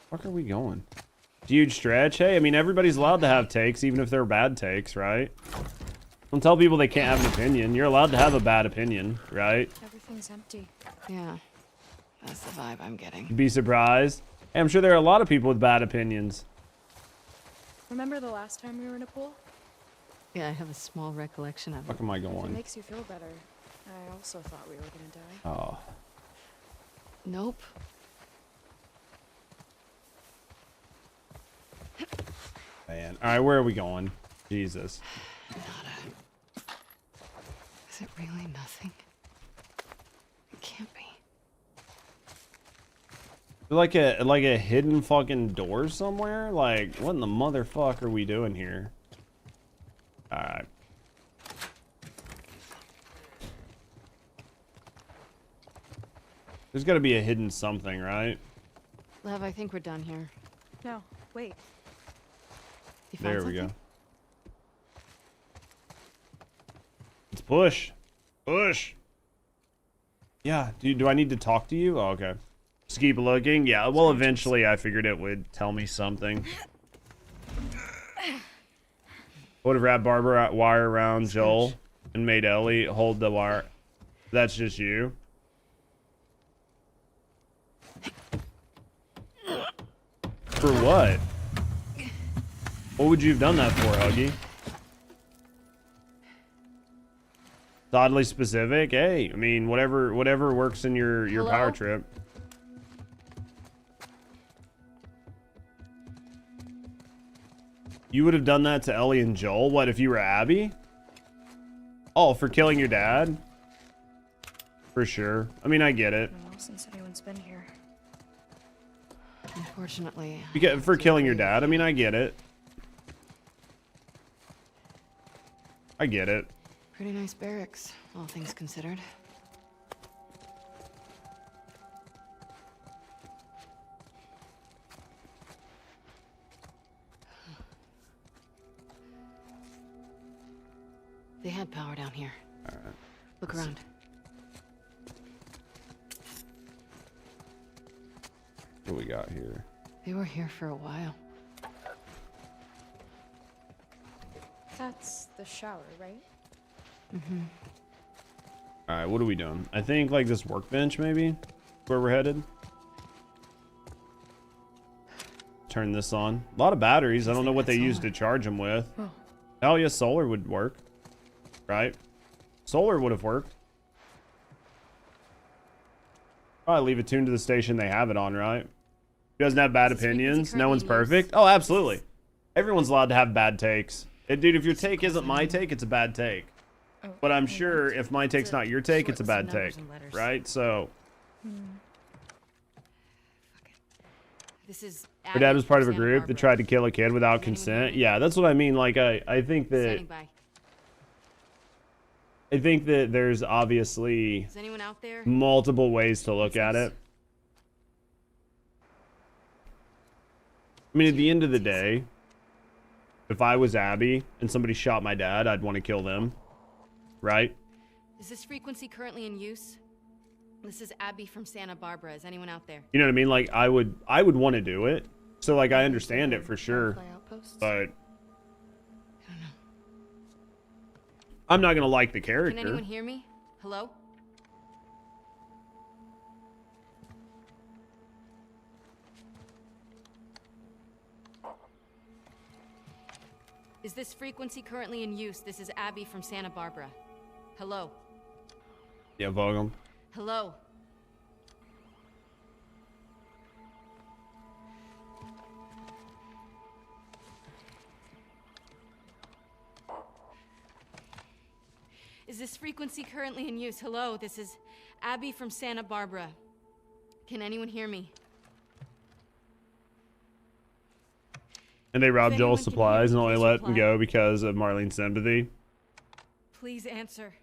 Fuck are we going? Huge stretch. Hey, I mean, everybody's allowed to have takes, even if they're bad takes, right? Don't tell people they can't have an opinion. You're allowed to have a bad opinion, right? Everything's empty. Yeah. That's the vibe I'm getting. You'd be surprised. Hey, I'm sure there are a lot of people with bad opinions. Remember the last time we were in a pool? Yeah, I have a small recollection of it. Fuck am I If it going? makes you feel better. I also thought we were gonna die. Oh. Nope. Man. Alright, where are we going? Jesus. Is it really nothing? It can't be. Like a hidden fucking door somewhere? Like, what in the motherfuck are we doing here? Alright. There's gotta be a hidden something, right? Lev, I think we're done here. No, wait. You find There we go. something? Let's push. Push. Yeah, do I need to talk to you? Oh, okay. Just keep looking. Yeah, well, eventually I figured it would tell me something. Would have wrapped Barbara wire around Joel and made Ellie hold the wire. That's just you. For what? What would you have done that for, Huggy? It's oddly specific. Hey, I mean, whatever works in your Hello? power trip. You would have done that to Ellie and Joel? What, if you were Abby? Oh, for killing your dad? For sure. I mean, I get it. No, since anyone's been here. Unfortunately. For killing your dad, I mean, I get it. I get it. Pretty nice barracks, all things considered. They had power down here. Alright. Look around. What we got here? They were here for a while. That's the shower, right? Mm-hmm. Alright, what are we doing? I think like this workbench maybe? Where we're headed? Turn this on. A lot of batteries. I don't know what they use to charge them with. Oh. Hell yeah, solar would work. Right? Solar would have worked. Probably leave it tuned to the station they have it on, right? Who doesn't have bad opinions? No one's perfect? Oh, absolutely. Everyone's allowed to have bad takes. Dude, if your take isn't my take, it's a bad take. But I'm sure if my take's not your take, it's a bad take. Right? So, This is her dad was part of a group that tried to kill a kid without consent. Yeah, that's what I mean. Like, I think that... I think that there's obviously Is anyone out there? multiple ways to look at it. I mean, at the end of the day, if I was Abby and somebody shot my dad, I'd want to kill them. Right? Is this frequency currently in use? This is Abby from Santa Barbara. Is anyone out there? You know what I mean? Like, I would want to do it. So, like, I understand it for sure. But I'm not going to like the character. Can anyone hear me? Hello? Is this frequency currently in use? This is Abby from Santa Barbara. Hello? Yeah, Vogel. Hello? Is this frequency currently in use? Hello, this is Abby from Santa Barbara. Can anyone hear me? And they robbed Joel's anyone can supplies and hear me, only please let him reply. go because of Marlene's sympathy. Please answer.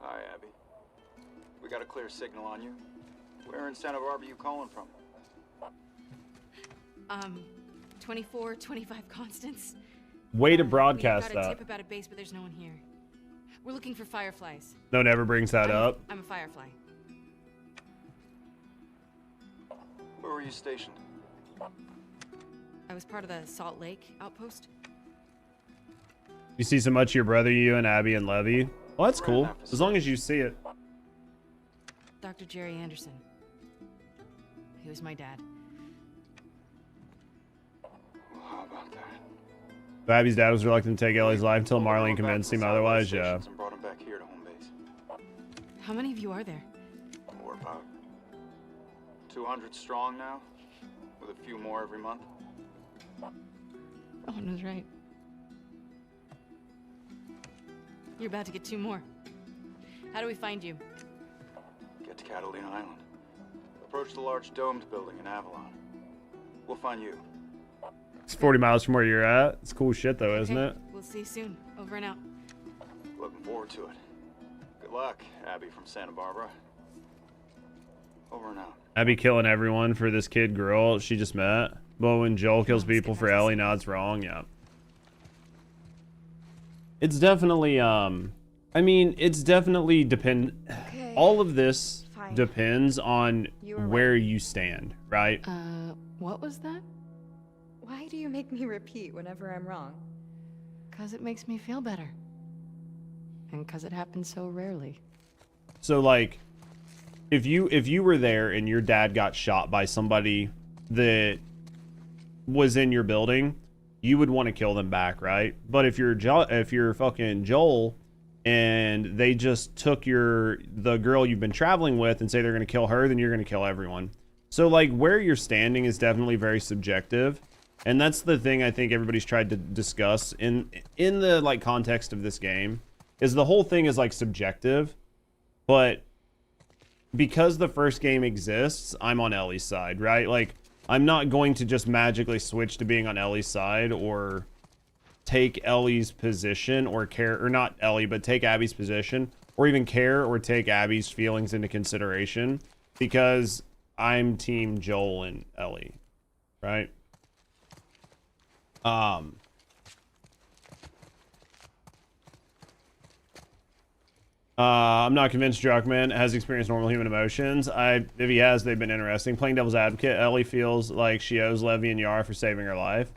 Hi, Abby. We got a clear signal on you. Where in Santa Barbara you calling from? 2425 Constance. Way to We broadcast got a that. tip about a base, but there's no one here. We're looking for fireflies. No one ever brings that up. I'm a firefly. Where were you stationed? I was part of the Salt Lake outpost. You see so much of your brother, you and Abby and Levy. Well, that's cool. As long as you see it. Dr. Jerry Anderson. He was my dad. How about that? Abby's dad was reluctant to take Ellie's life until Marlene convinced him otherwise, yeah. And brought him back here to home base. How many of you are there? We're about 200 strong now, with a few more every month. Owen was right. You're about to get 2 more. How do we find you? Get to Catalina Island. Approach the large domed building in Avalon. We'll find you. It's 40 miles from where you're at. It's cool shit though, isn't it? We'll see you soon. Over and out. Looking forward to it. Good luck, Abby from Santa Barbara. Over and out. Abby killing everyone for this kid girl she just met. But when Joel kills people for Ellie, now it's wrong, yeah. It's definitely, I mean, it's definitely Okay. all of this Fine. depends on You were where you stand, right? What was that? Why do you make me repeat whenever I'm wrong? 'Cause it makes me feel better. And 'cause it happens so rarely. So like, if you were there and your dad got shot by somebody that was in your building, you would want to kill them back, right? But if you're fucking Joel and they just took the girl you've been traveling with and say they're gonna kill her, then you're gonna kill everyone. So like where you're standing is definitely very subjective. And that's the thing I think everybody's tried to discuss in the like context of this game, is the whole thing is like subjective, but because the first game exists, I'm on Ellie's side, right? Like I'm not going to just magically switch to being on Ellie's side or take Ellie's position or care, or not Ellie, but take Abby's position or even care or take Abby's feelings into consideration because I'm team Joel and Ellie, right? I'm not convinced Druckmann has experienced normal human emotions. If he has, they've been interesting. Playing devil's advocate, Ellie feels like she owes Levy and Yara for saving her life.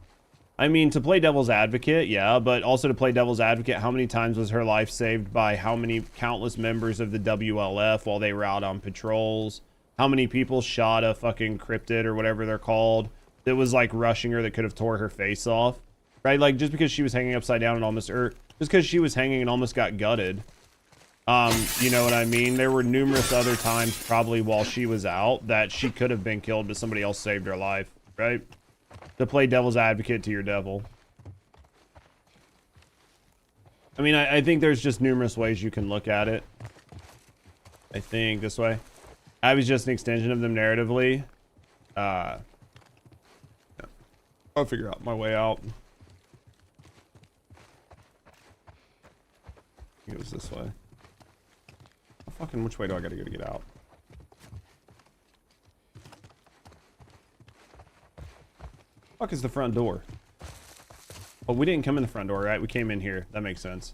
I mean, to play devil's advocate, yeah, but also to play devil's advocate, how many times was her life saved by how many countless members of the WLF while they were out on patrols? How many people shot a fucking cryptid or whatever they're called that was like rushing her that could have tore her face off, right? Like just because she was hanging upside down and almost, or just because she was hanging and almost got gutted. You know what I mean? There were numerous other times probably while she was out that she could have been killed, but somebody else saved her life, right? To play devil's advocate to your devil. I mean, I think there's just numerous ways you can look at it. I think this way. Abby's just an extension of them narratively. I'll figure out my way out. It was this way. Fucking which way do I gotta go to get out? Fuck is the front door? Oh, we didn't come in the front door, right? We came in here. That makes sense.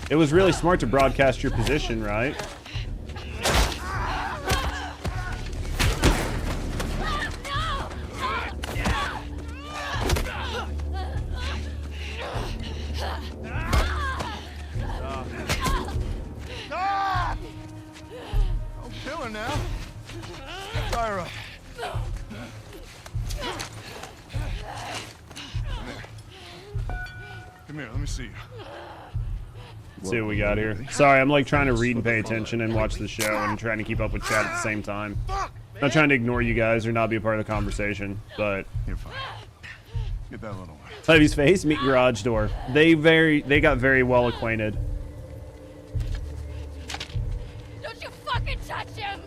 It was really smart to broadcast your position, right? on now. Fire up. Come here, let me see you. Let's see what we got here. Sorry, I'm like trying to read and pay attention and watch the show and trying to keep up with chat at the same time. Not trying to ignore you guys or not be a part of the conversation, but You're fine. Get that little one. Levy's face, meet garage door. They got very well acquainted. Don't you fucking touch him!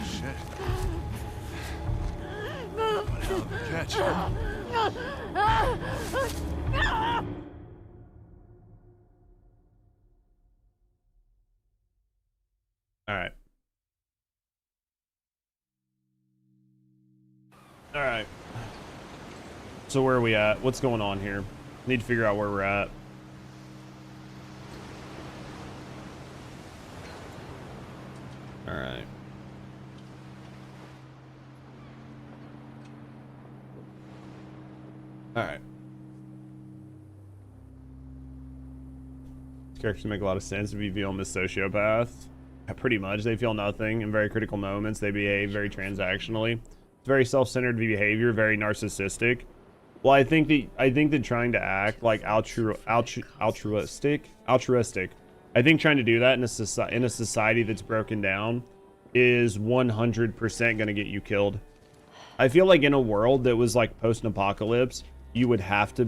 Shit. What a hell of a catch. All right. All right. So where are we at? What's going on here? Need to figure out where we're at. All right. All right. These characters make a lot of sense if you view them as sociopaths. Pretty much, they feel nothing in very critical moments. They behave very transactionally. It's very self-centered behavior, very narcissistic. Well, I think that trying to act like altruistic. I think trying to do that in a society that's broken down is 100% going to get you killed. I feel like in a world that was like post-apocalypse, you would have to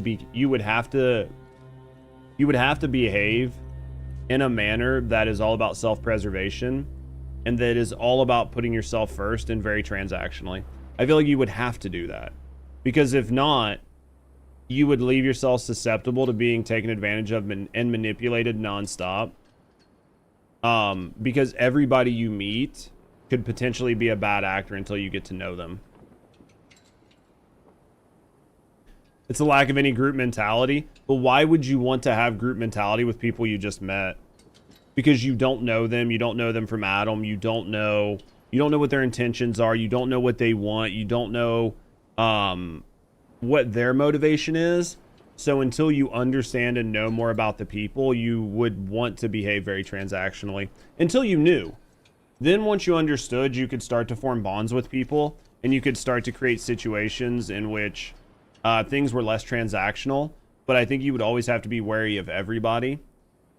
behave in a manner that is all about self-preservation and that is all about putting yourself first and very transactionally. I feel like you would have to do that, because if not, you would leave yourself susceptible to being taken advantage of and manipulated nonstop. Because everybody you meet could potentially be a bad actor until you get to know them. It's a lack of any group mentality. But why would you want to have group mentality with people you just met? Because you don't know them. You don't know them from Adam. You don't know what their intentions are. You don't know what they want. You don't know what their motivation is. So until you understand and know more about the people, you would want to behave very transactionally. Until you knew. Then once you understood, you could start to form bonds with people, and you could start to create situations in which things were less transactional. But I think you would always have to be wary of everybody.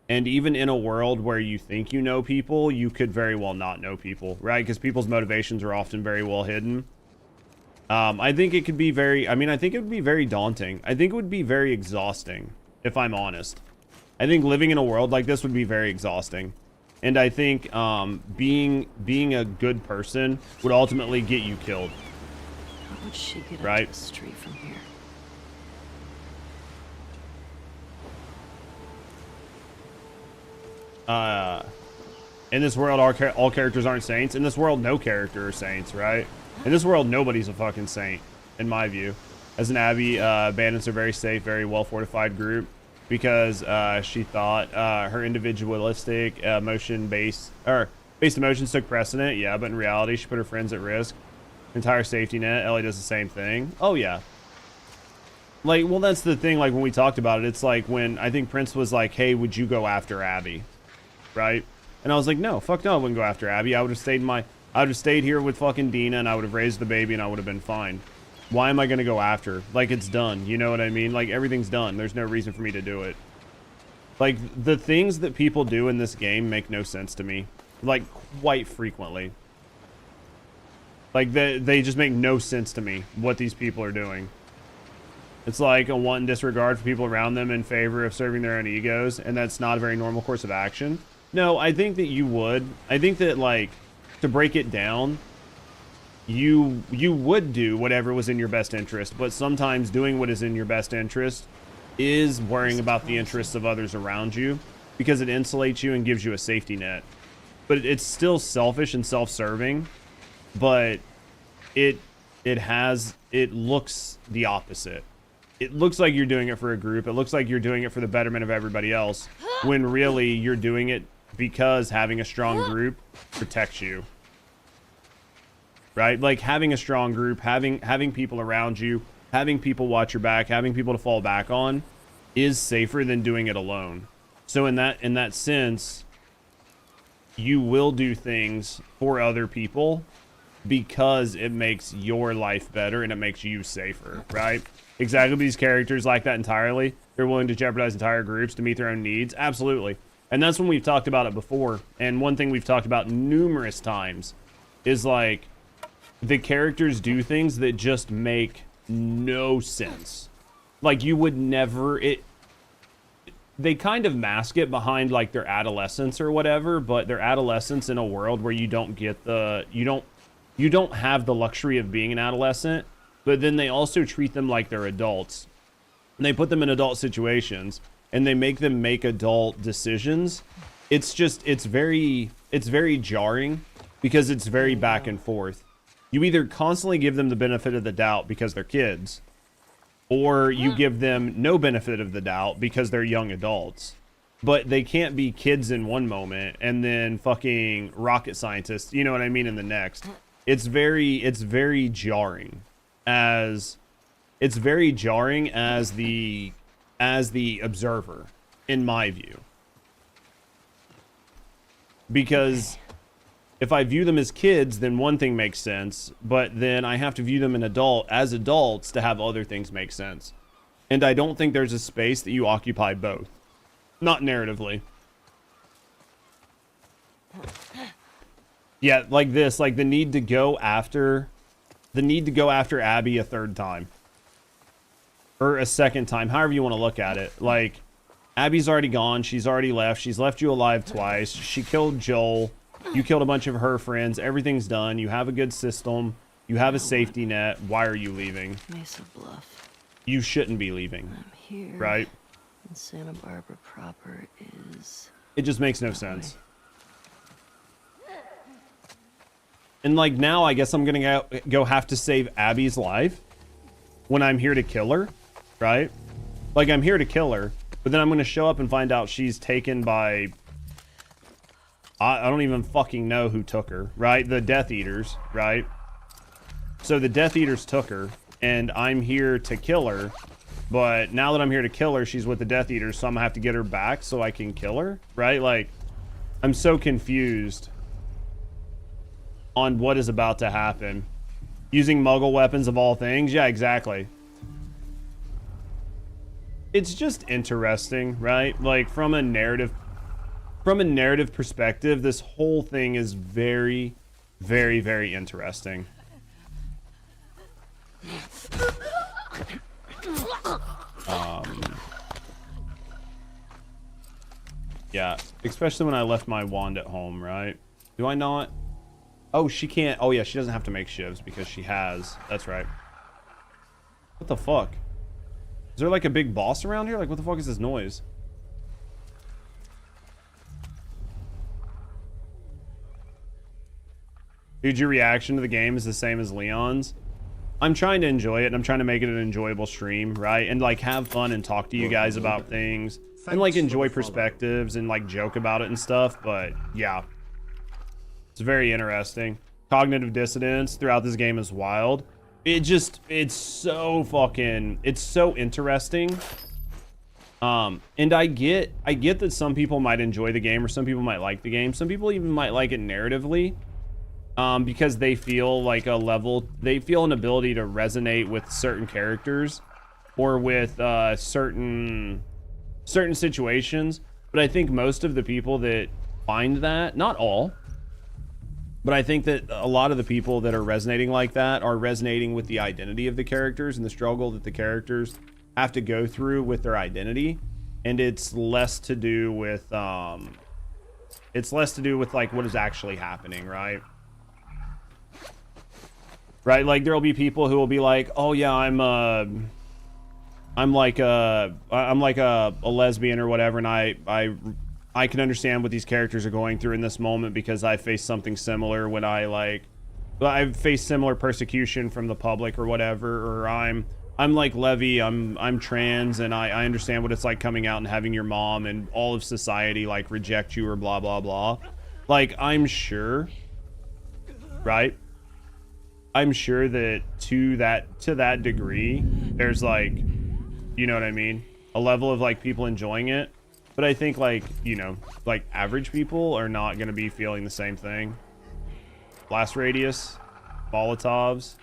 And even in a world where you think you know people, you could very well not know people, right? Because people's motivations are often very well hidden. I think it could be I think it would be very daunting. I think it would be very exhausting, if I'm honest. I think living in a world like this would be very exhausting. And I think being a good person would ultimately get you killed. How would she get right? up the street from here? In this world, all characters aren't saints. In this world, no character are saints, right? In this world, nobody's a fucking saint, in my view. As an Abby, bandits are very safe, very well-fortified group because she thought her individualistic based emotions took precedent. Yeah, but in reality, she put her friends at risk. Entire safety net. Ellie does the same thing. Oh, yeah. Like, well, that's the thing. Like, when we talked about it, it's like when I think Prince was like, hey, would you go after Abby? Right? And I was like, no, fuck no, I wouldn't go after Abby. I would have stayed here with fucking Dina, and I would have raised the baby, and I would have been fine. Why am I going to go after? Like, it's done. You know what I mean? Like, everything's done. There's no reason for me to do it. Like, the things that people do in this game make no sense to me. Like, quite frequently. Like, they just make no sense to me, what these people are doing. It's like a wanton disregard for people around them in favor of serving their own egos, and that's not a very normal course of action. No, I think that you would. I think that, like, to break it down, you would do whatever was in your best interest, but sometimes doing what is in your best interest is worrying about the interests of others around you because it insulates you and gives you a safety net. But it's still selfish and self-serving, but it looks the opposite. It looks like you're doing it for a group. It looks like you're doing it for the betterment of everybody else, when really you're doing it because having a strong group protects you. Right? Like, having a strong group, having people around you having people watch your back, having people to fall back on is safer than doing it alone. So in that sense, you will do things for other people because it makes your life better and it makes you safer, right? Exactly. These characters like that entirely. They're willing to jeopardize entire groups to meet their own needs. Absolutely. And that's when we've talked about it before. And one thing we've talked about numerous times is like the characters do things that just make no sense. Like you would never, they kind of mask it behind like their adolescence or whatever, but their adolescence in a world where you don't get you don't have the luxury of being an adolescent, but then they also treat them like they're adults. And they put them in adult situations and they make them make adult decisions. It's very jarring because it's very back and forth. You either constantly give them the benefit of the doubt because they're kids, or you give them no benefit of the doubt because they're young adults. But they can't be kids in one moment and then fucking rocket scientists, you know what I mean, in the next. It's very jarring as the observer, in my view. Because if I view them as kids, then one thing makes sense, but then I have to view them as adults to have other things make sense. And I don't think there's a space that you occupy both. Not narratively. Yeah, like this, like the need to go after Abby a third time. Or a second time, however you want to look at it. Like, Abby's already gone, she's already left, she's left you alive twice, she killed Joel. You killed a bunch of her friends. Everything's done. You have a good system. You have a safety net. Why are you leaving? Mesa Bluff. You shouldn't be leaving. I'm here. Right? And Santa Barbara proper is... It just makes no sense. And like now, I guess I'm gonna go have to save Abby's life when I'm here to kill her, right? Like I'm here to kill her, but then I'm gonna show up and find out she's taken by... I don't even fucking know who took her, right? The Death Eaters, right? So the Death Eaters took her, and I'm here to kill her. But now that I'm here to kill her, she's with the Death Eaters, so I'm gonna have to get her back so I can kill her, right? Like, I'm so confused on what is about to happen. Using Muggle weapons of all things? Yeah, exactly. It's just interesting, right? Like, from a narrative perspective, this whole thing is very, very, very interesting. Yeah, especially when I left my wand at home, right? Do I not? Oh, she can't. Oh, yeah, she doesn't have to make shivs because she has. That's right. What the fuck? Is there like a big boss around here? Like, what the fuck is this noise? Dude, your reaction to the game is the same as Leon's. I'm trying to enjoy it, and I'm trying to make it an enjoyable stream, right? And like have fun and talk to you guys about things, and like enjoy perspectives and like joke about it and stuff. But yeah, it's very interesting. Cognitive dissonance throughout this game is wild. It's so interesting. And I get that some people might enjoy the game or some people might like the game. Some people even might like it narratively. Because they feel like they feel an ability to resonate with certain characters or with certain situations. But I think most of the people that find that, not all, but I think that a lot of the people that are resonating like that are resonating with the identity of the characters and the struggle that the characters have to go through with their identity. And it's less to do with like what is actually happening, right? Right, like there'll be people who will be like, "Oh yeah, I'm like a lesbian or whatever, and I can understand what these characters are going through in this moment because I faced something similar when I've faced similar persecution from the public or whatever, or I'm like Levi, I'm trans, and I understand what it's like coming out and having your mom and all of society like reject you or blah blah blah." Like, I'm sure, right? I'm sure that to that degree, there's like, you know what I mean, a level of like people enjoying it. But I think like, you know, like average people are not going to be feeling the same thing. Blast radius, Molotovs.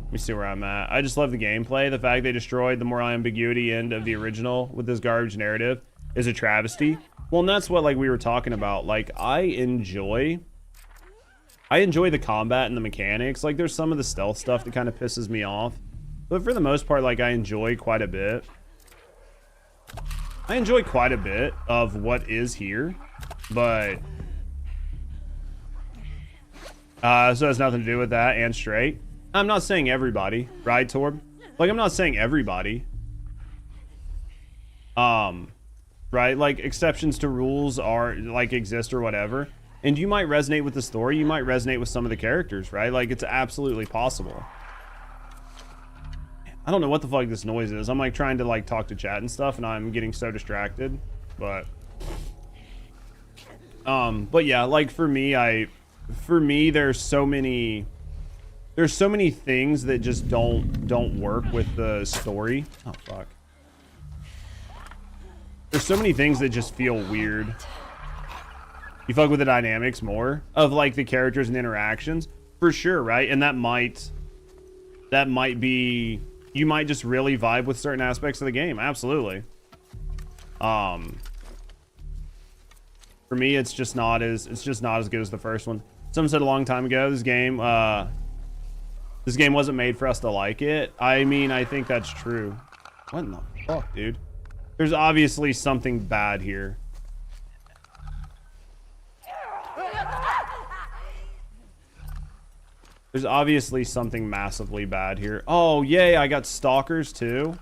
Let me see where I'm at. I just love the gameplay. The fact they destroyed the moral ambiguity end of the original with this garbage narrative is a travesty. Well, and that's what like we were talking about. Like I enjoy the combat and the mechanics. Like there's some of the stealth stuff that kind of pisses me off. But for the most part, like I enjoy quite a bit. I enjoy quite a bit of what is here. But so it has nothing to do with that and straight. I'm not saying everybody, right, Torb? Like I'm not saying everybody. Right? Like exceptions to rules are like exist or whatever. And you might resonate with the story, you might resonate with some of the characters, right? Like it's absolutely possible. I don't know what the fuck this noise is. I'm like trying to like talk to chat and stuff and I'm getting so distracted. But yeah, like for me there's so many things that just don't work with the story. Oh fuck. There's so many things that just feel weird. You fuck with the dynamics more of like the characters and interactions for sure, right? And that might be, you might just really vibe with certain aspects of the game. Absolutely. For me, it's just not as good as the first one. Someone said a long time ago, this game wasn't made for us to like it. I mean, I think that's true. What in the fuck, dude? There's obviously something bad here. There's obviously something massively bad here. Oh, yay, I got stalkers too.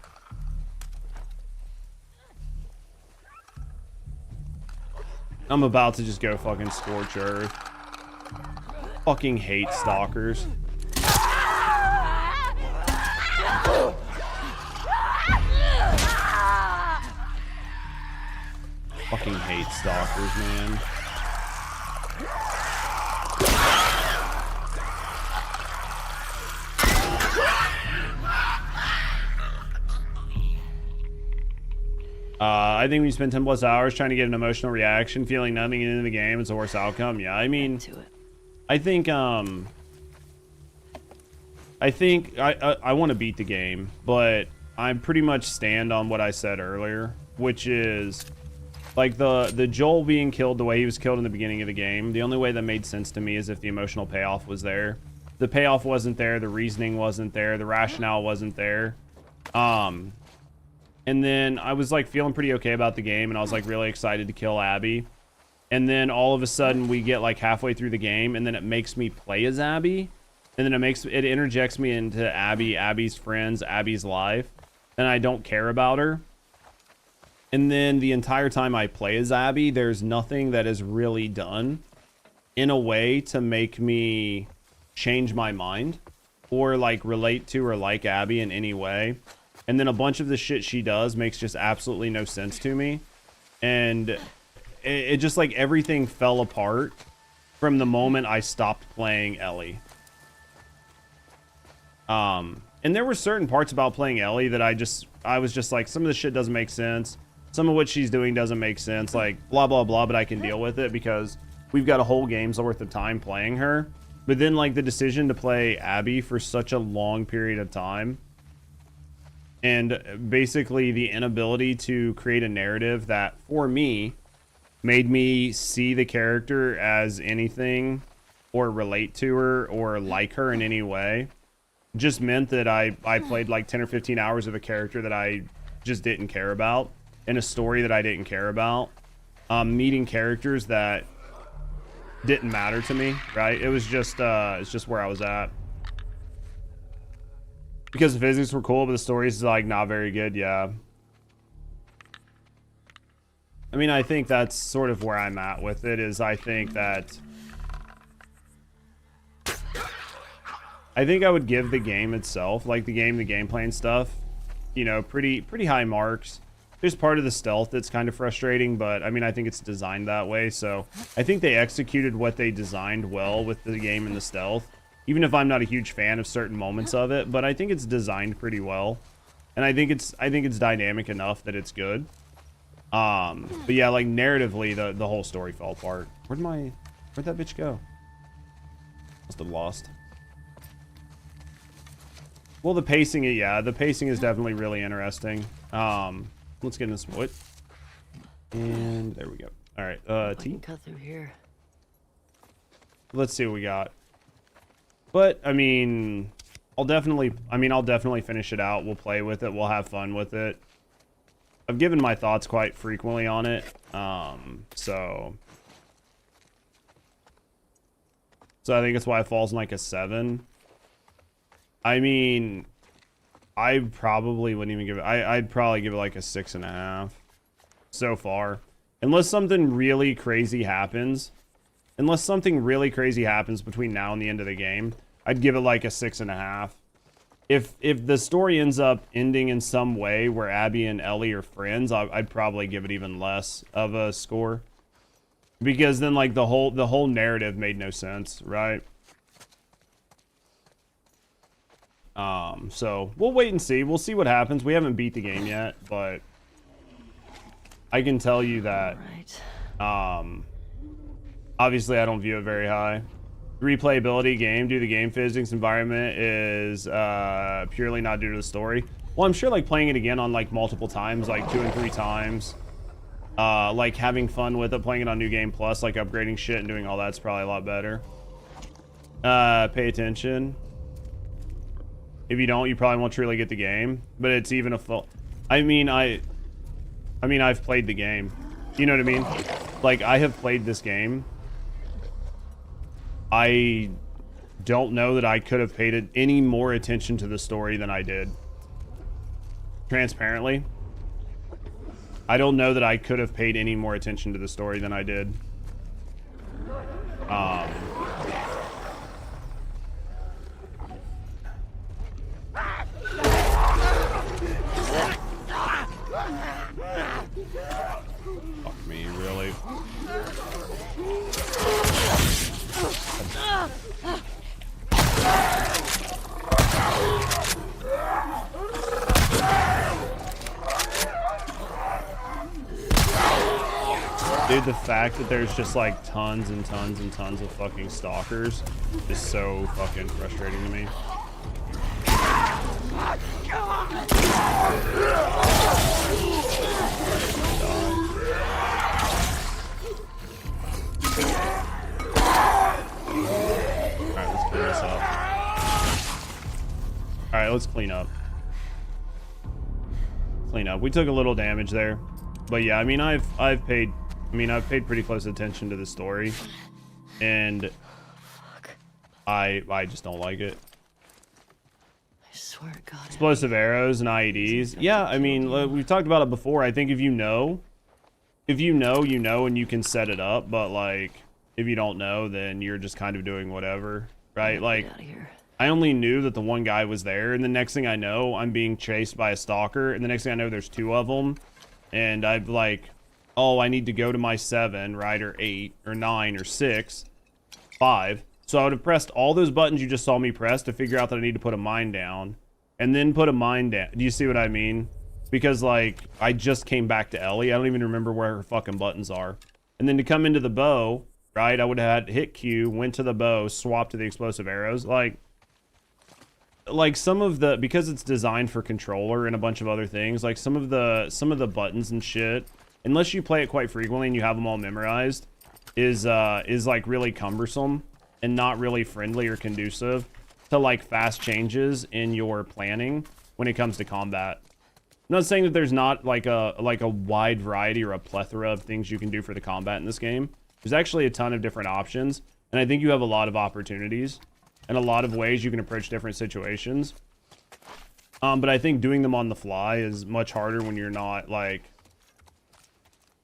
I'm about to just go fucking scorch earth. Fucking hate stalkers. Fucking hate stalkers, man. I think when you spend 10 plus hours trying to get an emotional reaction, feeling nothing into the game, it's the worst outcome. Yeah, I mean, I think I want to beat the game, but I pretty much stand on what I said earlier, which is like the Joel being killed the way he was killed in the beginning of the game. The only way that made sense to me is if the emotional payoff was there. The payoff wasn't there, the reasoning wasn't there, the rationale wasn't there. And then I was like feeling pretty okay about the game, and I was like really excited to kill Abby. And then all of a sudden we get like halfway through the game, and then it makes me play as Abby, and then it interjects me into Abby's friends, Abby's life, and I don't care about her. And then the entire time I play as Abby, there's nothing that is really done in a way to make me change my mind or like relate to or like Abby in any way. And then a bunch of the shit she does makes just absolutely no sense to me. And it just like everything fell apart from the moment I stopped playing Ellie. And there were certain parts about playing Ellie that I was just like, some of the shit doesn't make sense. Some of what she's doing doesn't make sense. Like blah, blah, blah, but I can deal with it because we've got a whole game's worth of time playing her. But then like the decision to play Abby for such a long period of time, and basically the inability to create a narrative that, for me, made me see the character as anything or relate to her or like her in any way, just meant that I played like 10 or 15 hours of a character that I just didn't care about, in a story that I didn't care about, meeting characters that didn't matter to me, right? It was just, it's just where I was at. Because the physics were cool, but the story's like not very good, yeah. I mean, I think that's sort of where I'm at with it, is I think I would give the game itself, like the gameplay and stuff, you know, pretty high marks. There's part of the stealth that's kind of frustrating, but I mean, I think it's designed that way, so I think they executed what they designed well with the game and the stealth. even if I'm not a huge fan of certain moments of it, but I think it's designed pretty well. And I think it's dynamic enough that it's good. But yeah, like narratively, the whole story fell apart. Where'd that bitch go? Must have lost. Well, the pacing is definitely really interesting. Let's get into this wood. And there we go. All right, I T. can cut through here. Let's see what we got. But I mean, I'll definitely finish it out. We'll play with it. We'll have fun with it. I've given my thoughts quite frequently on it. So I think that's why it falls in like a 7. I mean, I probably wouldn't even give it. I'd probably give it like a 6.5 so far, unless something really crazy happens. Unless something really crazy happens between now and the end of the game, I'd give it like a 6.5. If the story ends up ending in some way where Abby and Ellie are friends, I'd probably give it even less of a score, because then like the whole narrative made no sense, right? So we'll wait and see. We'll see what happens. We haven't beat the game yet, but I can tell you that obviously I don't view it very high. Replayability game due to game physics environment is purely not due to the story. Well, I'm sure like playing it again on like multiple times, like 2 and 3 times, like having fun with it, playing it on New Game Plus, like upgrading shit and doing all that's probably a lot better. Pay attention. If you don't, you probably won't truly get the game. But it's even a full. I mean, I've played the game. You know what I mean? Like, I have played this game. I don't know that I could have paid any more attention to the story than I did. Transparently, I don't know that I could have paid any more attention to the story than I did. Fuck me, really? Dude, the fact that there's just like tons and tons and tons of fucking stalkers is so fucking frustrating to me. Alright, let's clean this up. Clean up. We took a little damage there. But yeah, I mean I've paid pretty close attention to the story. And I just don't like it. I swear to God. Explosive arrows and IEDs. Yeah, I mean, we've talked about it before. I think if you know, you know, and you can set it up. But like, if you don't know, then you're just kind of doing whatever, right? Like, I only knew that the one guy was there, and the next thing I know, I'm being chased by a stalker, and the next thing I know, there's 2 of them, and I've like, oh, I need to go to my 7, right, or 8, or 9, or 6, 5. So I would have pressed all those buttons you just saw me press to figure out that I need to put a mine down, and then put a mine down. Do you see what I mean? Because like, I just came back to Ellie. I don't even remember where her fucking buttons are. And then to come into the bow, right, I would have had hit Q, went to the bow, swapped to the explosive arrows. Like some of the, because it's designed for controller and a bunch of other things, like some of the buttons and shit, unless you play it quite frequently and you have them all memorized, is like really cumbersome and not really friendly or conducive to like fast changes in your planning when it comes to combat. I'm not saying that there's not like a wide variety or a plethora of things you can do for the combat in this game. There's actually a ton of different options, and I think you have a lot of opportunities and a lot of ways you can approach different situations. But I think doing them on the fly is much harder when you're not like,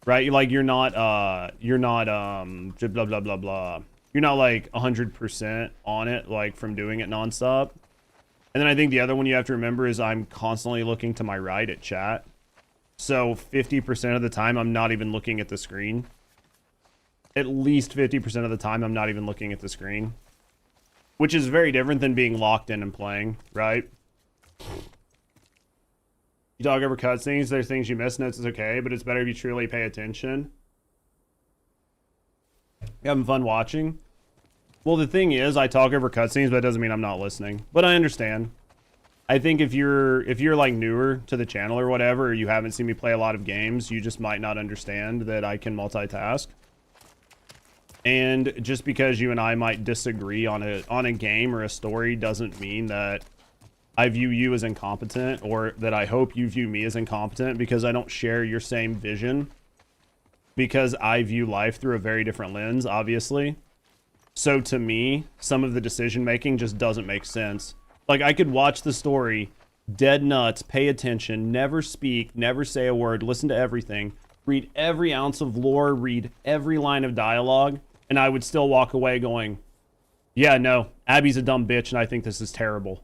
right? Like you're not blah blah blah blah. You're not like 100% on it, like from doing it nonstop. And then I think the other one you have to remember is I'm constantly looking to my right at chat. So 50% of the time I'm not even looking at the screen. At least 50% of the time I'm not even looking at the screen. which is very different than being locked in and playing, right? You talk over cutscenes, there's things you miss, notes is okay, but it's better if you truly pay attention. You having fun watching? Well, the thing is, I talk over cutscenes, but it doesn't mean I'm not listening. But I understand. I think if you're like newer to the channel or whatever, or you haven't seen me play a lot of games, you just might not understand that I can multitask. And just because you and I might disagree on a game or a story doesn't mean that I view you as incompetent, or that I hope you view me as incompetent because I don't share your same vision. Because I view life through a very different lens, obviously. So to me, some of the decision making just doesn't make sense. Like, I could watch the story, dead nuts, pay attention, never speak, never say a word, listen to everything, read every ounce of lore, read every line of dialogue, and I would still walk away going, yeah, no, Abby's a dumb bitch and I think this is terrible.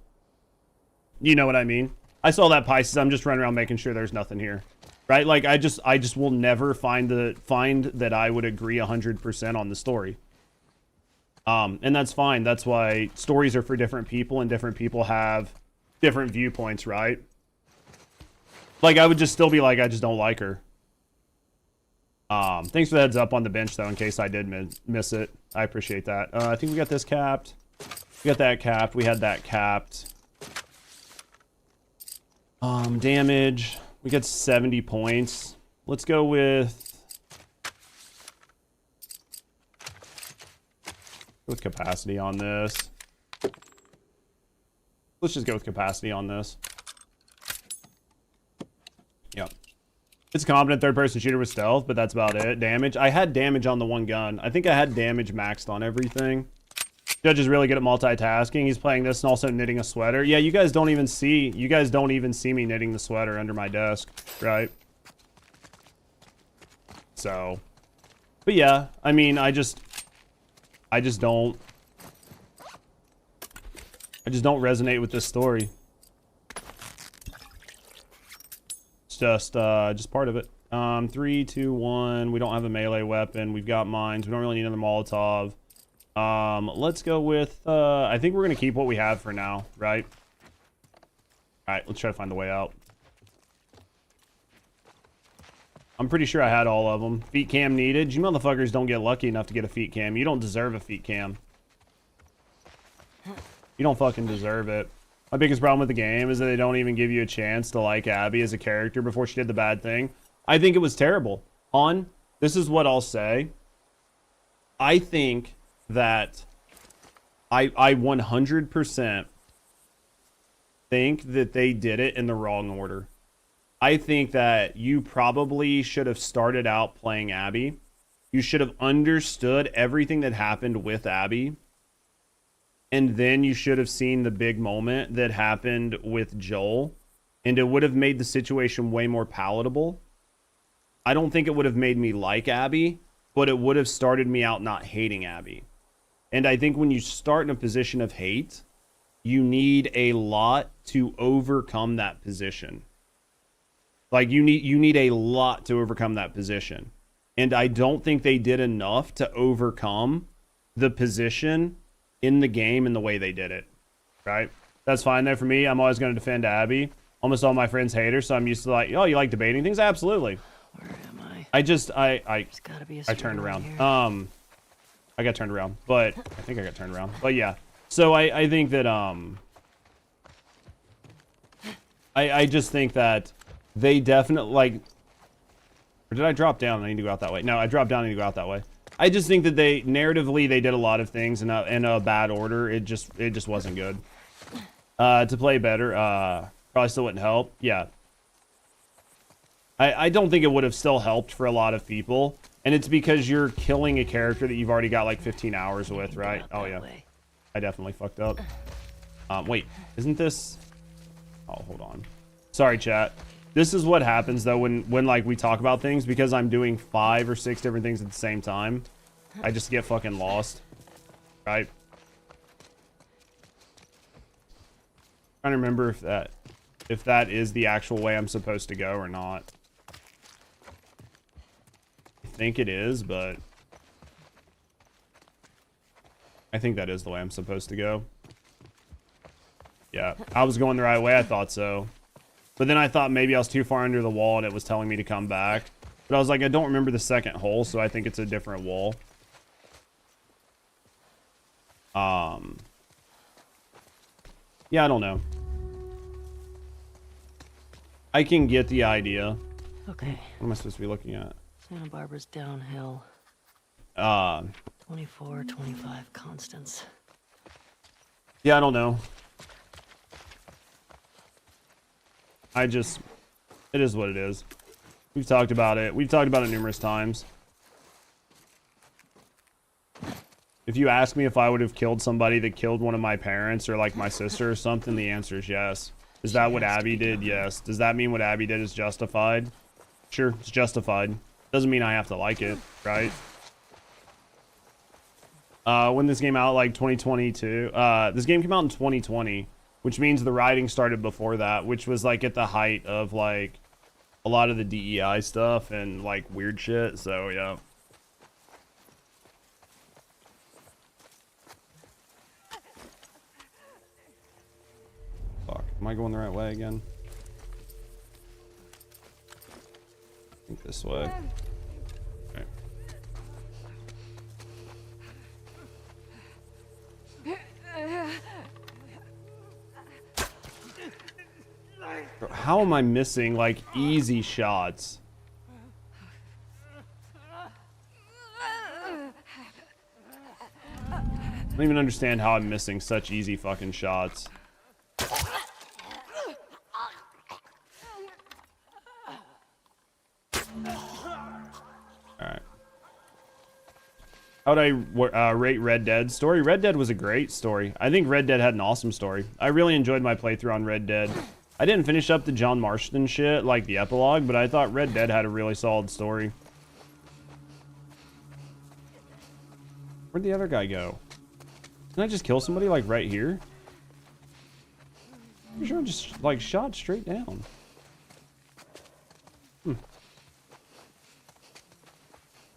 You know what I mean? I saw that, Pisces. I'm just running around making sure there's nothing here. Right? Like, I just will never find that I would agree 100% on the story. And that's fine. That's why stories are for different people, and different people have different viewpoints, right? Like, I would just still be like, I just don't like her. Thanks for the heads up on the bench, though, in case I did miss it. I appreciate that. I think we got this capped. We got that capped. We had that capped. Damage. We got 70 points. Let's go with capacity on this. Let's just go with capacity on this. Yep. It's a competent third-person shooter with stealth, but that's about it. Damage. I had damage on the one gun. I think I had damage maxed on everything. Judge is really good at multitasking. He's playing this and also knitting a sweater. Yeah, you guys don't even see me knitting the sweater under my desk, right? So, but yeah, I mean, I just don't resonate with this story. It's just part of it. 3, 2, 1. We don't have a melee weapon. We've got mines. We don't really need another Molotov. Let's go with, I think we're going to keep what we have for now, right? All right, let's try to find the way out. I'm pretty sure I had all of them. Feet cam needed. You motherfuckers don't get lucky enough to get a feet cam. You don't deserve a feet cam. You don't fucking deserve it. My biggest problem with the game is that they don't even give you a chance to like Abby as a character before she did the bad thing. I think it was terrible. This is what I'll say. I think that I 100% think that they did it in the wrong order. I think that you probably should have started out playing Abby. You should have understood everything that happened with Abby. And then you should have seen the big moment that happened with Joel. And it would have made the situation way more palatable. I don't think it would have made me like Abby, but it would have started me out not hating Abby. And I think when you start in a position of hate, you need a lot to overcome that position. Like, you need a lot to overcome that position. And I don't think they did enough to overcome the position in the game in the way they did it. Right? That's fine there for me. I'm always going to defend Abby. Almost all my friends hate her, so I'm used to like, oh, you like debating things? Absolutely. Where am I? I around turned around. I got turned around, but I think I got turned around. But yeah, so I think that I just think that they definitely, like, or did I drop down? I need to go out that way. No, I dropped down. I need to go out that way. I just think that they narratively they did a lot of things in a bad order. It just wasn't good. To play better, probably still wouldn't help. Yeah. I don't think it would have still helped for a lot of people. And it's because you're killing a character that you've already got like 15 hours with, right? Oh, yeah. I definitely fucked up. Wait, isn't this... Oh, hold on. Sorry, chat. This is what happens, though, when like, we talk about things. Because I'm doing 5 or 6 different things at the same time. I just get fucking lost. Right? I'm trying to remember if that is the actual way I'm supposed to go or not. I think it is, but I think that is the way I'm supposed to go. Yeah, I was going the right way. I thought so. But then I thought maybe I was too far under the wall and it was telling me to come back. But I was like, I don't remember the second hole, so I think it's a different wall. Yeah, I don't know. I can get the idea. Okay. What am I supposed to be looking at? Santa Barbara's downhill. 24, 25 constants. Yeah, I don't know. It is what it is. We've talked about it. We've talked about it numerous times. If you ask me if I would have killed somebody that killed one of my parents or like my sister or something, the answer is yes. Is that what Abby did? Yes. Does that mean what Abby did is justified? Sure, it's justified. Doesn't mean I have to like it, right? When this came out, like 2022, this game came out in 2020, which means the writing started before that, which was like at the height of like a lot of the DEI stuff and like weird shit. So yeah. Fuck, am I going the right way again? I think this way. Okay. Bro, how am I missing like easy shots? I don't even understand how I'm missing such easy fucking shots. Alright. How would I rate Red Dead story? Red Dead was a great story. I think Red Dead had an awesome story. I really enjoyed my playthrough on Red Dead. I didn't finish up the John Marston shit, like the epilogue, but I thought Red Dead had a really solid story. Where'd the other guy go? Didn't I just kill somebody, like, right here? I'm sure I just, like, shot straight down. Hmm.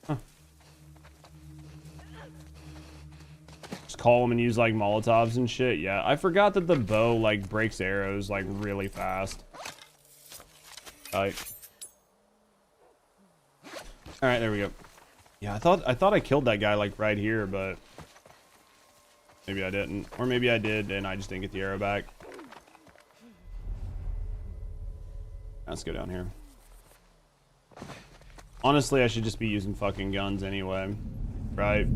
Huh. Just call them and use, like, Molotovs and shit. Yeah, I forgot that the bow, like, breaks arrows, like, really fast. Alright, there we go. Yeah, I thought I killed that guy, like, right here, but maybe I didn't. Or maybe I did, and I just didn't get the arrow back. Let's go down here. Honestly, I should just be using fucking guns anyway, right?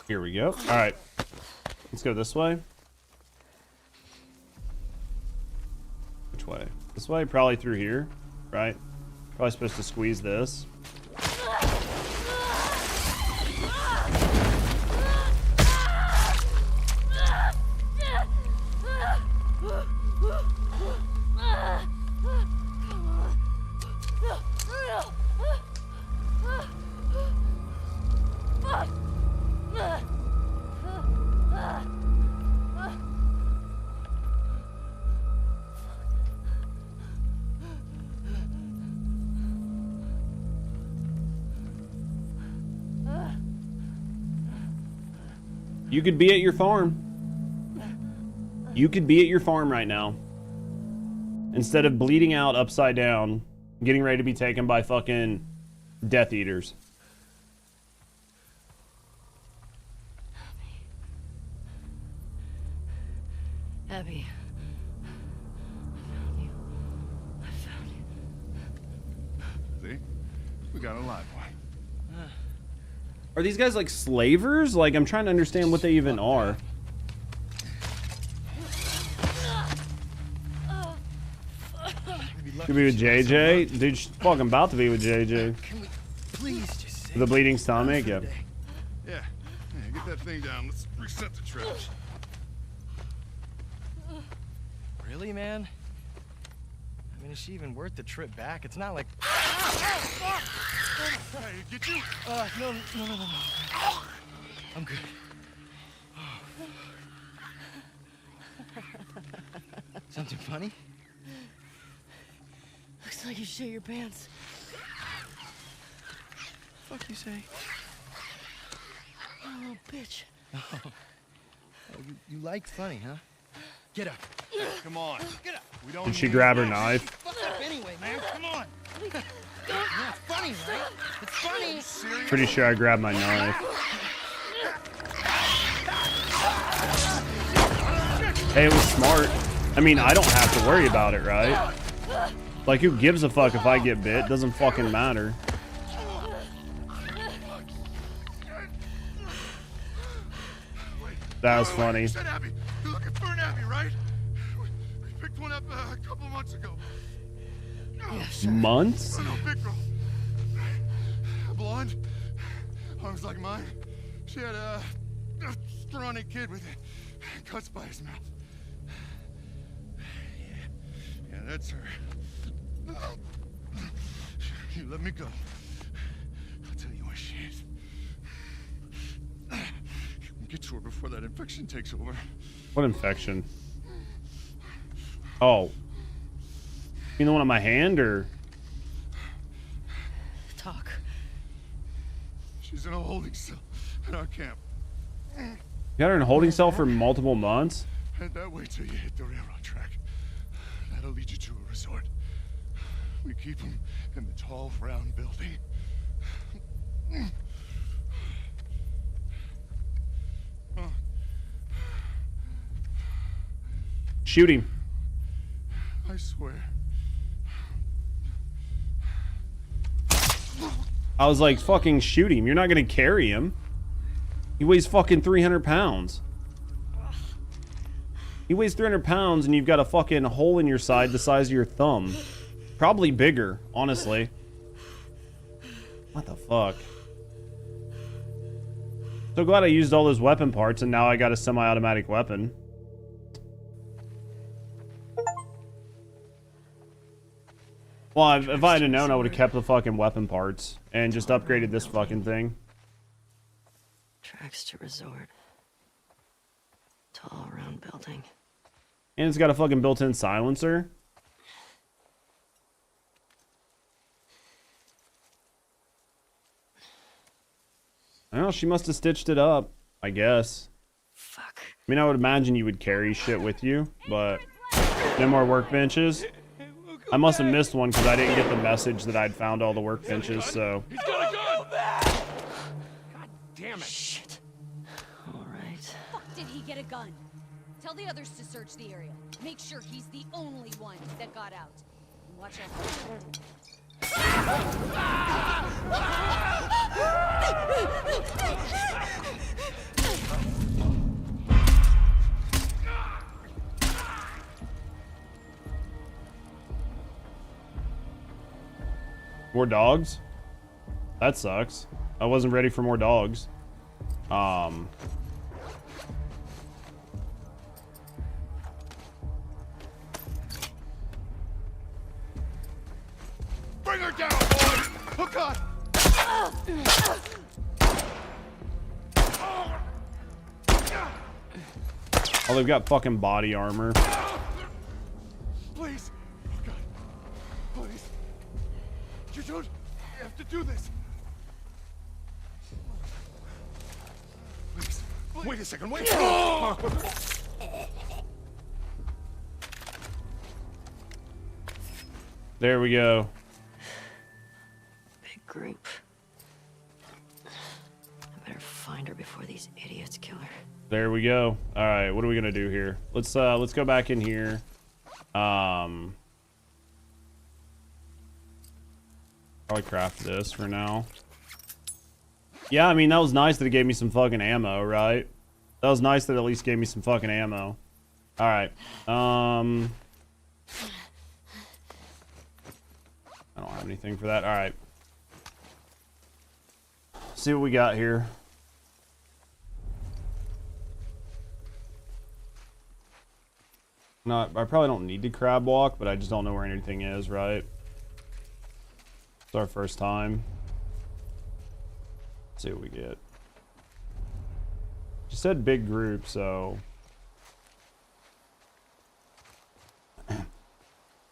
Here we go. All right. Let's go this way. Which way? This way? Probably through here, right? Probably supposed to squeeze this. You could be at your farm. You could be at your farm right now. Instead of bleeding out upside down, getting ready to be taken by fucking Death Eaters. Abby. I found you. See? We got a live one. Are these guys like slavers? Like, I'm trying to understand what they even are. Could be with JJ? Dude, she's fucking about to be with JJ. Can we please just The bleeding stomach? Yeah. Yeah, get that thing down. Let's reset the trash. Really, man? I mean, is she even worth the trip back? It's not like... Hey, get you! No. I'm good. Something funny? Looks like you shit your pants. Fuck you say? You little bitch. Oh, you like funny, huh? Get up. Come on. Get up. We don't Did she grab her need- knife? Fuck up anyway, man. Come on. Yeah, it's funny, right? It's funny. Pretty sure I grabbed my knife. Hey, it was smart. I mean, I don't have to worry about it, right? Like, who gives a fuck if I get bit? Doesn't fucking matter. That was funny. You said Abby. You're looking for an Abby, right? We picked one up a couple months ago. Months? No, big girl. Blonde. Arms like mine. She had a scrawny kid with cuts by his mouth. Yeah, that's her. You let me go. I'll tell you where she is. Get to her before that infection takes over. What infection? Oh. You know one on my hand, or? Talk. She's in a holding cell at our camp. You got her in a holding cell for multiple months? Head that way till you hit the railroad track. That'll lead you to a resort. We keep them in the tall, round building. Shoot him. I swear. I was like, fucking shoot him. You're not gonna carry him. He weighs fucking 300 pounds. He weighs 300 pounds and you've got a fucking hole in your side the size of your thumb. Probably bigger, honestly. What the fuck? So glad I used all those weapon parts and now I got a semi-automatic weapon. Well, if I had known, I would have kept the fucking weapon parts and just upgraded this fucking thing. Tracks to resort. Tall, round building. And it's got a fucking built-in silencer. Well, she must have stitched it up, I guess. Fuck. I mean, I would imagine you would carry shit with you, but no more workbenches. I must have missed one because I didn't get the message that I'd found all the workbenches, so. He's got a gun! God damn it. Shit. All right. Fuck did he get a gun? Tell the others to search the area. Make sure he's the only one that got out. And watch More dogs? That sucks. I wasn't ready for more dogs. Bring her down, boy! Oh, God! Oh, they've got fucking body armor. Please! Oh, God. Please. You don't have to do this. Please. Wait a second, wait! There we go. Big group. I better find her before these idiots kill her. There we go. All right, what are we gonna do here? Let's go back in here. Probably craft this for now. Yeah, I mean, that was nice that it gave me some fucking ammo, right? That was nice that it at least gave me some fucking ammo. All right. I don't have anything for that. All right. See what we got here. I probably don't need to crab walk, but I just don't know where anything is, right? It's our first time. Let's see what we get. She said big group, so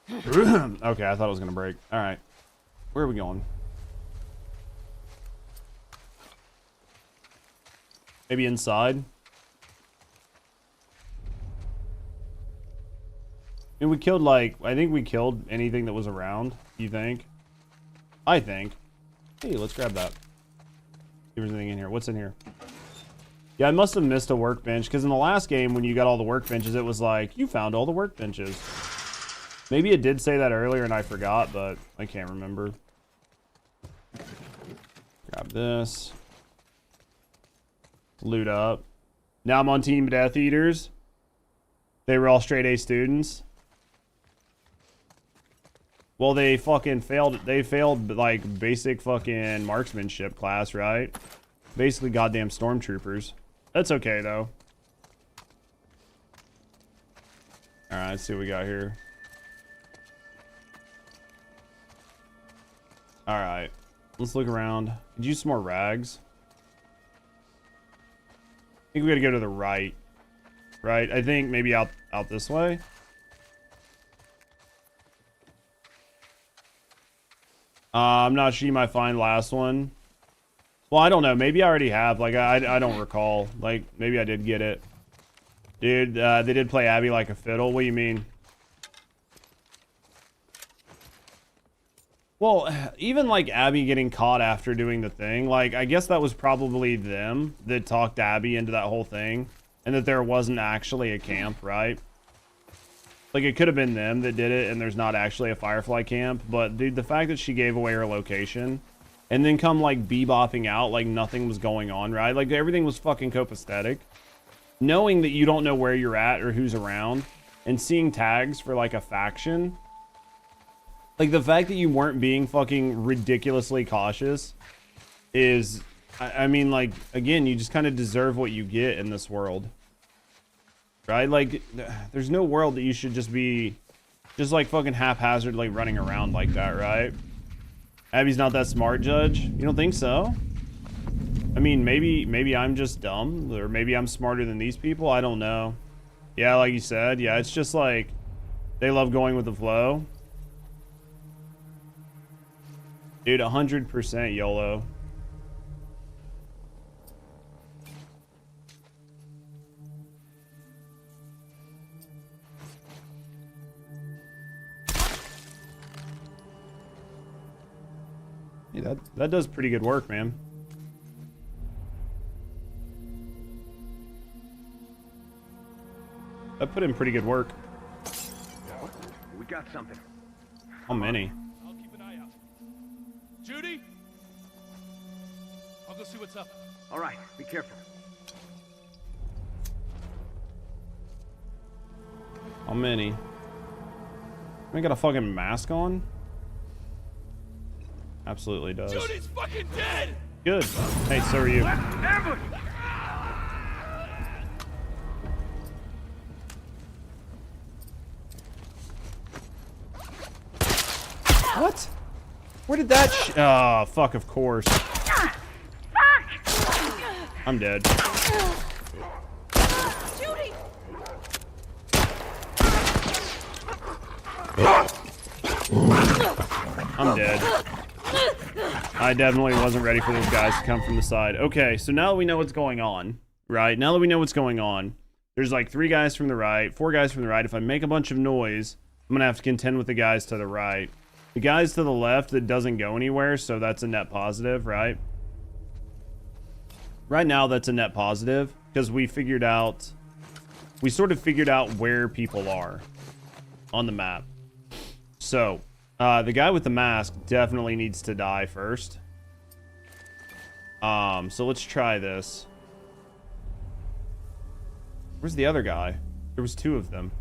Okay, I thought it was gonna break. All right, where are we going? Maybe inside. And we killed I think we killed anything that was around. You think? I think. Hey, let's grab that. See if there's anything in here. What's in here? Yeah, I must have missed a workbench because in the last game when you got all the workbenches, it was like you found all the workbenches. Maybe it did say that earlier and I forgot, but I can't remember. Grab this. Loot up. Now I'm on Team Death Eaters. They were all straight A students. Well, they fucking failed. They failed like basic fucking marksmanship class, right? Basically goddamn stormtroopers. That's okay though. All right, let's see what we got here. All right, let's look around. Could use some more rags. I think we gotta go to the right. Right? I think maybe out this way. I'm not sure you might find last one. Well, I don't know. Maybe I already have. Like, I don't recall. Like, maybe I did get it. Dude, they did play Abby like a fiddle. What do you mean? Well, even like Abby getting caught after doing the thing, like, I guess that was probably them that talked Abby into that whole thing. And that there wasn't actually a camp, right? Like, it could have been them that did it and there's not actually a Firefly camp. But, dude, the fact that she gave away her location and then come, like, bebopping out like nothing was going on, right? Like, everything was fucking copacetic. Knowing that you don't know where you're at or who's around and seeing tags for, like, a faction. Like, the fact that you weren't being fucking ridiculously cautious is... I mean, like, again, you just kind of deserve what you get in this world. Right? Like, there's no world that you should just be... just, like, fucking haphazard, like, running around like that, right? Abby's not that smart, Judge? You don't think so? I mean, maybe I'm just dumb. Or maybe I'm smarter than these people. I don't know. Yeah, like you said. Yeah, it's just, like... they love going with the flow. Dude, 100% YOLO. Yeah, that does pretty good work, man. That put in pretty good work. We got something. How many? I'll keep an eye out. Judy? I'll go see what's up. All right, be careful. How many? I got a fucking mask on? Absolutely does. Judy's fucking dead! Good. Hey, so are you. What? Where did that oh, fuck, of course. I'm dead. Judy! I'm dead. I definitely wasn't ready for those guys to come from the side. Okay, so now that we know what's going on, right? Now that we know what's going on, there's like 3 guys from the right, 4 guys from the right. If I make a bunch of noise, I'm going to have to contend with the guys to the right. The guys to the left, that doesn't go anywhere, so that's a net positive, right? Right now, that's a net positive, because we sort of figured out where people are on the map. So, the guy with the mask definitely needs to die first. So let's try this. Where's the other guy? There was 2 of them.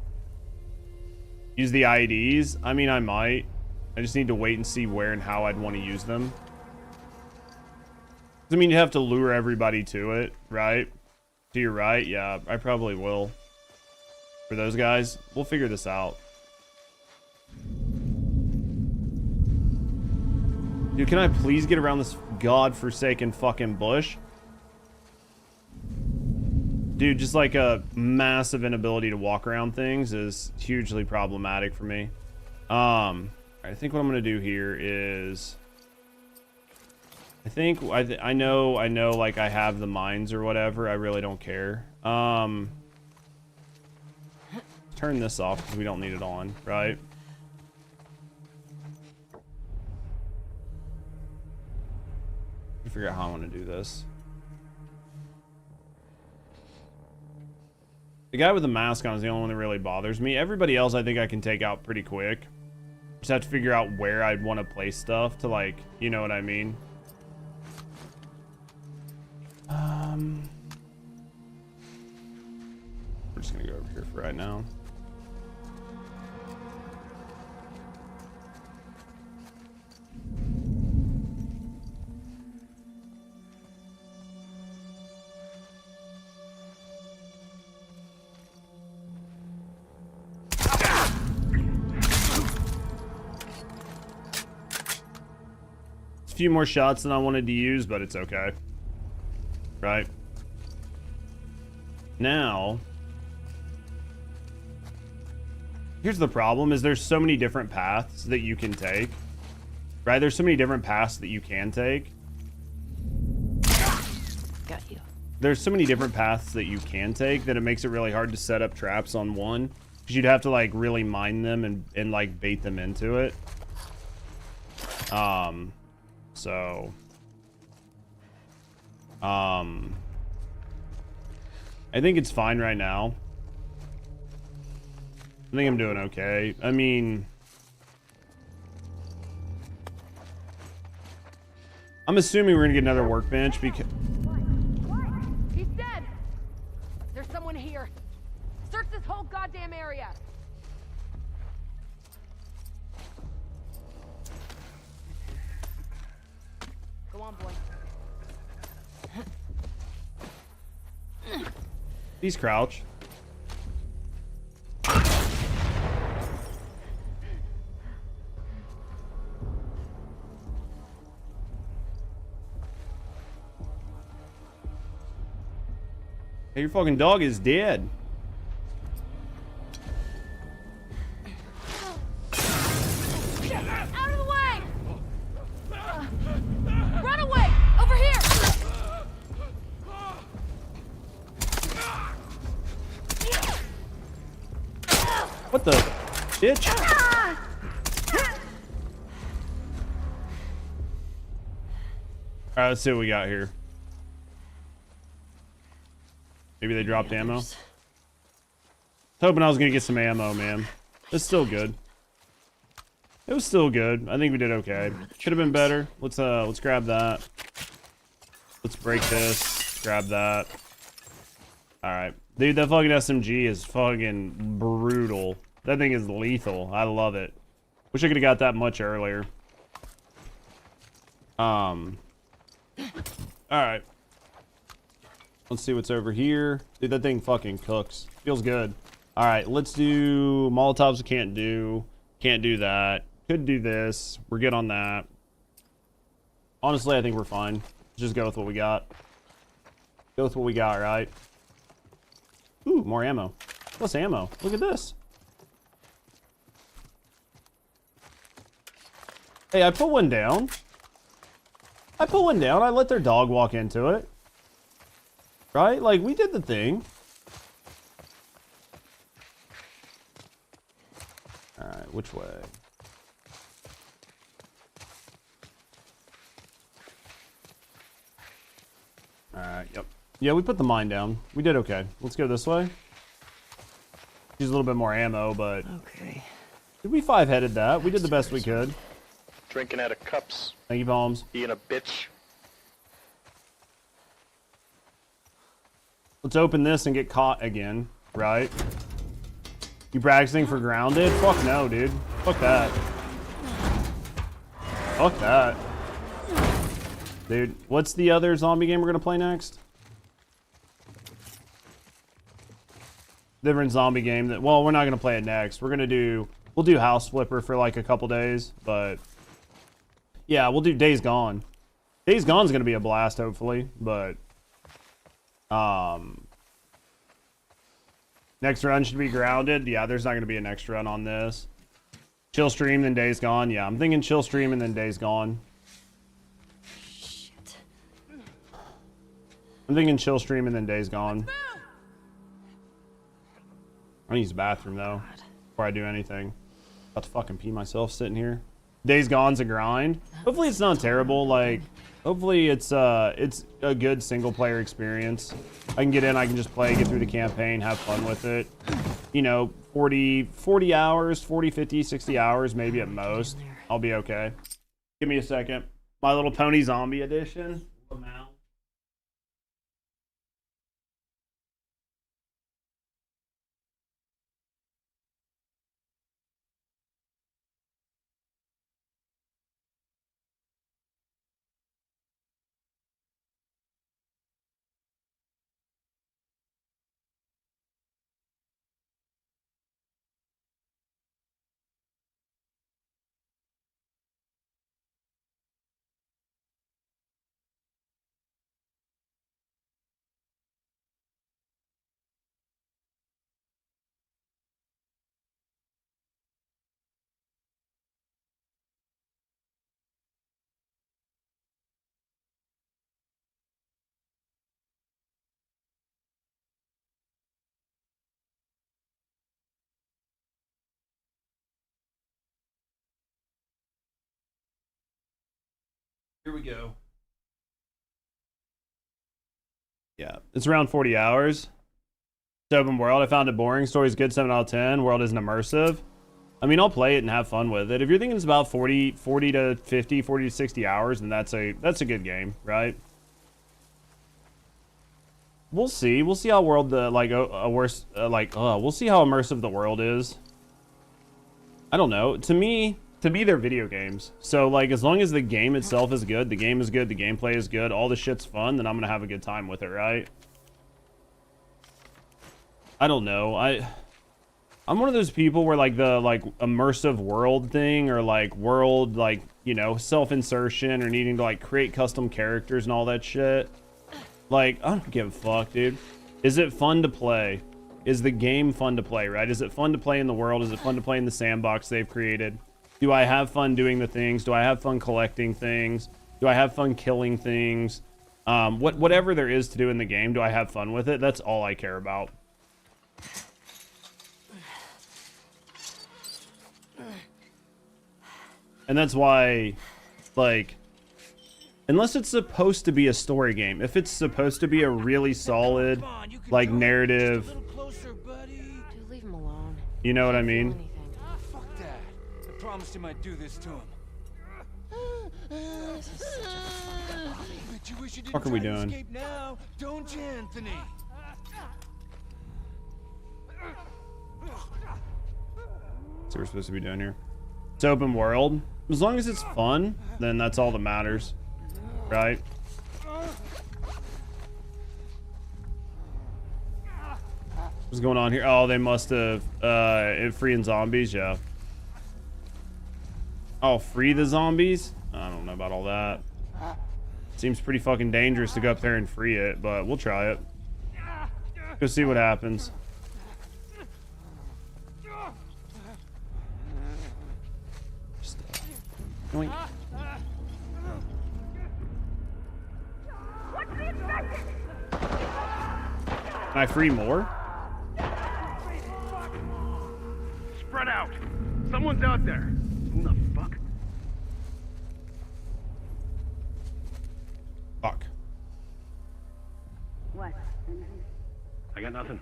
Use the IEDs? I mean, I might. I just need to wait and see where and how I'd want to use them. I mean, you have to lure everybody to it, right? To your right? Yeah, I probably will. For those guys, we'll figure this out. Dude, can I please get around this godforsaken fucking bush? Dude, just like a massive inability to walk around things is hugely problematic for me. I think what I'm gonna do here is, I know, like I have the mines or whatever. I really don't care. Turn this off because we don't need it on, right? Figure out how I want to do this. The guy with the mask on is the only one that really bothers me. Everybody else I think I can take out pretty quick. Just have to figure out where I'd want to place stuff to, like, you know what I mean? We're just gonna go over here for right now. A few more shots than I wanted to use, but it's okay. Right? Now, here's the problem, is there's so many different paths that you can take. Right? There's so many different paths that you can take. Got you. There's so many different paths that you can take that it makes it really hard to set up traps on one. Because you'd have to, like, really mine them and like, bait them into it. So, I think it's fine right now. I think I'm doing okay. I mean, I'm assuming we're gonna get another workbench because... He's dead! There's someone here. Search this whole goddamn area. Go on, boy. Please crouch. Hey, your fucking dog is dead. Out of the way! Run away! Over here! What the bitch? Alright, let's see what we got here. Maybe they dropped ammo. I was hoping I was gonna get some ammo, man. It's still good. It was still good. I think we did okay. Could have been better. Let's grab that. Let's break this. Grab that. Alright. Dude, that fucking SMG is fucking brutal. That thing is lethal. I love it. Wish I could have got that much earlier. Alright. Let's see what's over here. Dude, that thing fucking cooks. Feels good. Alright, let's do Molotovs. Can't do that. Could do this. We're good on that. Honestly, I think we're fine. Just go with what we got. Go with what we got, right? Ooh, more ammo. Plus ammo. Look at this. Hey, I put one down. I let their dog walk into it. Right? Like, we did the thing. Alright, which way? Alright, yep. Yeah, we put the mine down. We did okay. Let's go this way. Use a little bit more ammo, but... Okay. Did we five-headed that? We did the best we could. Drinking out of cups. Thank you, Palms. Being a bitch. Let's open this and get caught again, right? You practicing for grounded? Fuck no, dude. Fuck that. Fuck that. Dude, what's the other zombie game we're gonna play next? Different zombie game that, well, we're not gonna play it next. We'll do House Flipper for like a couple days, but yeah, we'll do Days Gone. Days Gone's gonna be a blast, hopefully, but next run should be grounded. Yeah, there's not gonna be a next run on this. Chill stream, then Days Gone. Yeah, I'm thinking chill stream and then Days Gone. Shit. I'm thinking chill stream and then Days Gone. I need to use the bathroom though before I do anything. About to fucking pee myself sitting here. Days Gone's a grind. Hopefully it's not terrible. Like, hopefully it's a good single player experience. I can get in, I can just play, get through the campaign, have fun with it. You know, 40 hours, 40, 50, 60 hours maybe at most. I'll be okay. Give me a second. My Little Pony Zombie Edition. Here we go. Yeah, it's around 40 hours. It's open world. I found it boring. Story's good, 7 out of 10. World isn't immersive. I mean, I'll play it and have fun with it. If you're thinking it's about 40 to 50, 40 to 60 hours, then that's a good game, right? We'll see. We'll see how world we'll see how immersive the world is. I don't know. To me, they're video games. So, like, as long as the game itself is good, the game is good, the gameplay is good, all the shit's fun, then I'm gonna have a good time with it, right? I don't know. I'm one of those people where, like, the, like, immersive world thing, or, like, world, like, you know, self-insertion, or needing to, like, create custom characters and all that shit. Like, I don't give a fuck, dude. Is it fun to play? Is the game fun to play, right? Is it fun to play in the world? Is it fun to play in the sandbox they've created? Do I have fun doing the things? Do I have fun collecting things? Do I have fun killing things? Whatever there is to do in the game, do I have fun with it? That's all I care about. And that's why, like, unless it's supposed to be a story game, if it's supposed to be a really solid, like, narrative, Dude, leave him alone. you know what I mean? Fuck that. I promised him I'd do this to him. This is such a fucked up hobby. Bet you wish you didn't What are we try to doing? escape now, don't you, Anthony? That's what we're supposed to be doing here. It's open world. As long as it's fun, then that's all that matters. Right? What's going on here? Oh, they must have freeing zombies, yeah. Oh, free the zombies? I don't know about all that. Seems pretty fucking dangerous to go up there and free it, but we'll try it. Go see what happens. Just, yoink. Can I free more? Spread out. Someone's out there. Who the fuck? Fuck. What? I got nothing.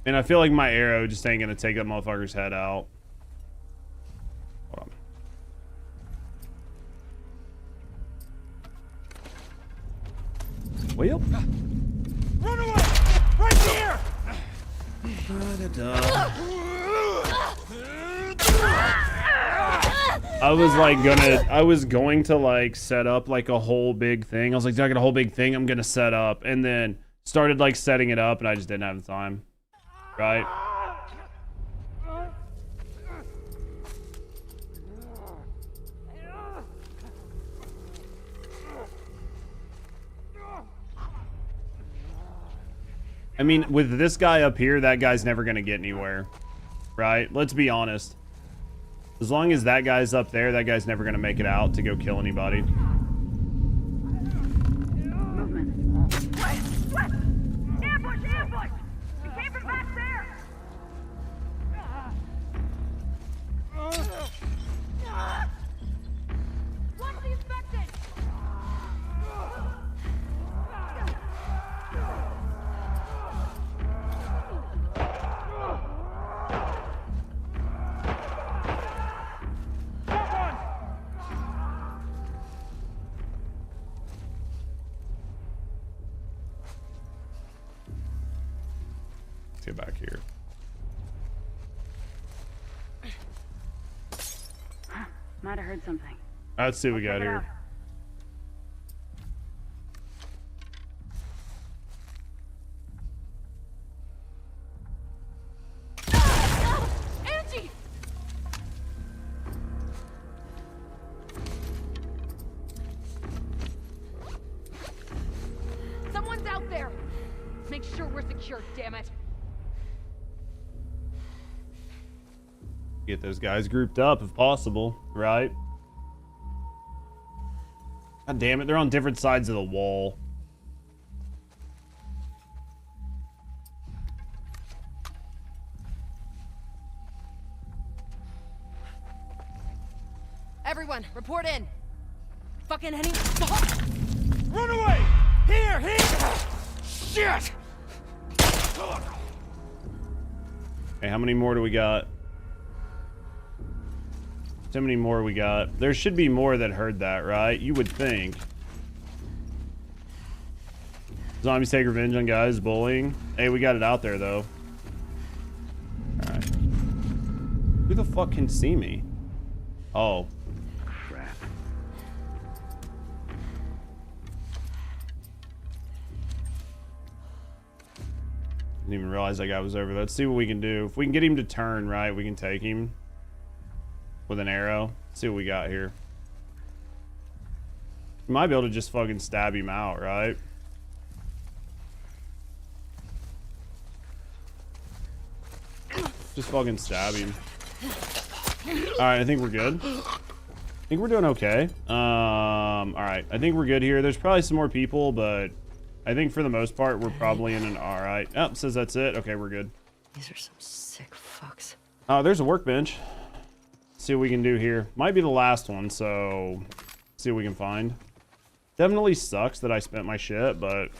And I feel like my arrow just ain't gonna take that motherfucker's head out. Hold on. Well. Run away! Right here! I was going to like set up like a whole big thing. I was like, I got a whole big thing I'm gonna set up, and then started like setting it up, and I just didn't have the time. Right? I mean, with this guy up here, that guy's never going to get anywhere. Right? Let's be honest. As long as that guy's up there, that guy's never going to make it out to go kill anybody. Ambush! Ambush! He came from back there! Watch the infected! Let's get back here. Might have heard something. Let's see what we got here. Angie! Someone's out there! Make sure we're secure, damn it! Get those guys grouped up if possible, right? God damn it, they're on different sides of the wall. Everyone, report in! Fucking any... Run away! Here! Here! Shit! Hey, how many more do we got? How many more we got? There should be more that heard that, right? You would think. Zombies take revenge on guys bullying. Hey, we got it out there though. Alright. Who the fuck can see me? Oh. Crap. Didn't even realize that guy was over there. Let's see what we can do. If we can get him to turn, right, we can take him. With an arrow. Let's see what we got here. We might be able to just fucking stab him out, right? Just fucking stab him. Alright, I think we're good. I think we're doing okay. Alright, I think we're good here. There's probably some more people, but I think for the most part, we're probably in an alright. Oh, says that's it. Okay, we're good. These are some sick fucks. Oh, there's a workbench. See what we can do here. Might be the last one, so see what we can find. Definitely sucks that I spent my shit, but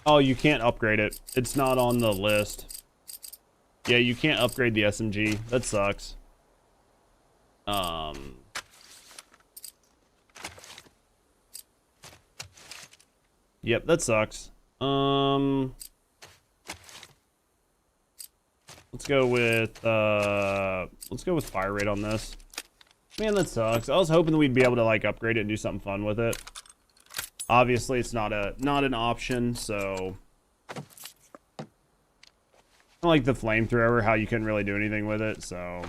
oh, you can't upgrade it. It's not on the list. Yeah, you can't upgrade the SMG. That sucks. Yep, that sucks. Let's go with fire rate on this. Man, that sucks. I was hoping that we'd be able to like upgrade it and do something fun with it. Obviously, it's not an option, so I like the flamethrower, how you couldn't really do anything with it, so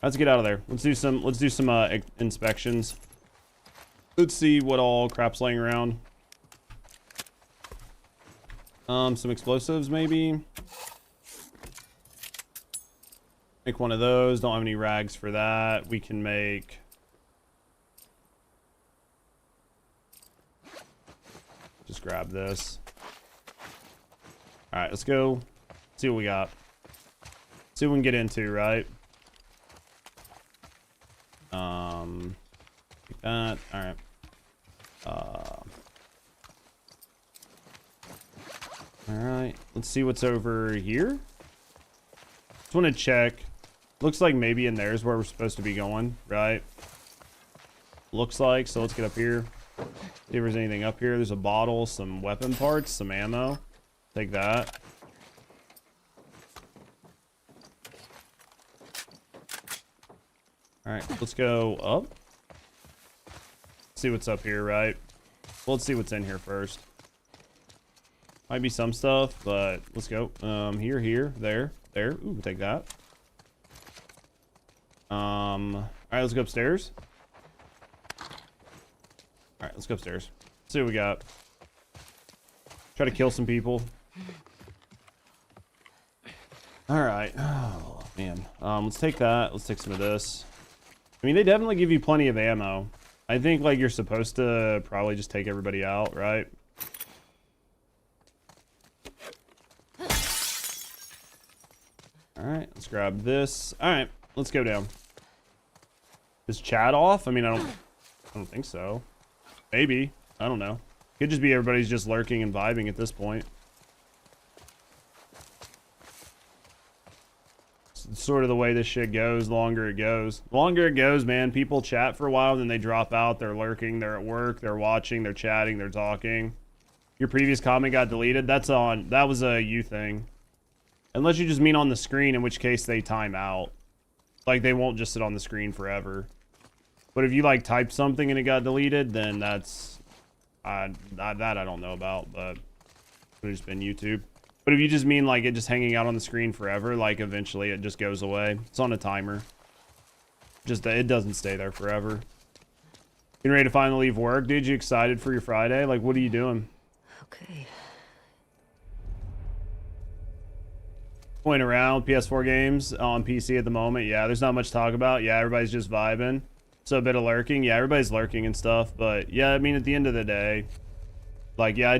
let's get out of there. Let's do some inspections. Let's see what all crap's laying around. Some explosives maybe. Make one of those. Don't have any rags for that. We can make... Just grab this. Alright, let's go. See what we got. See what we can get into, right? Like that. Alright. Alright. Let's see what's over here. Just want to check. Looks like maybe in there is where we're supposed to be going, right? Looks like. So let's get up here. See if there's anything up here. There's a bottle, some weapon parts, some ammo. Take that. Alright, let's go up. See what's up here, right? Well, let's see what's in here first. Might be some stuff, but let's go. Here, there. Ooh, we'll take that. Alright, let's go upstairs. right, let's go upstairs. See what we got. Try to kill some people. All right. Oh man. Let's take that. Let's take some of this. I mean, they definitely give you plenty of ammo. I think like you're supposed to probably just take everybody out, right? All right, let's grab this. All right, let's go down. Is chat off? I mean, I don't think so. Maybe. I don't know. Could just be everybody's just lurking and vibing at this point. It's sort of the way this shit goes. The longer it goes. The longer it goes, man, people chat for a while, then they drop out. They're lurking. They're at work. They're watching. They're chatting. They're talking. Your previous comment got deleted. That was a you thing. Unless you just mean on the screen, in which case they time out. Like, they won't just sit on the screen forever. But if you, like, typed something and it got deleted, then that's... that I don't know about, but... It would have just been YouTube. But if you just mean, like, it just hanging out on the screen forever, like, eventually it just goes away. It's on a timer. Just, it doesn't stay there forever. Getting ready to finally leave work? Dude, you excited for your Friday? Like, what are you doing? Okay. Going around PS4 games on PC at the moment. Yeah, there's not much to talk about. Yeah, everybody's just vibing. So a bit of lurking. Yeah, everybody's lurking and stuff. But yeah, I mean, at the end of the day, like, yeah,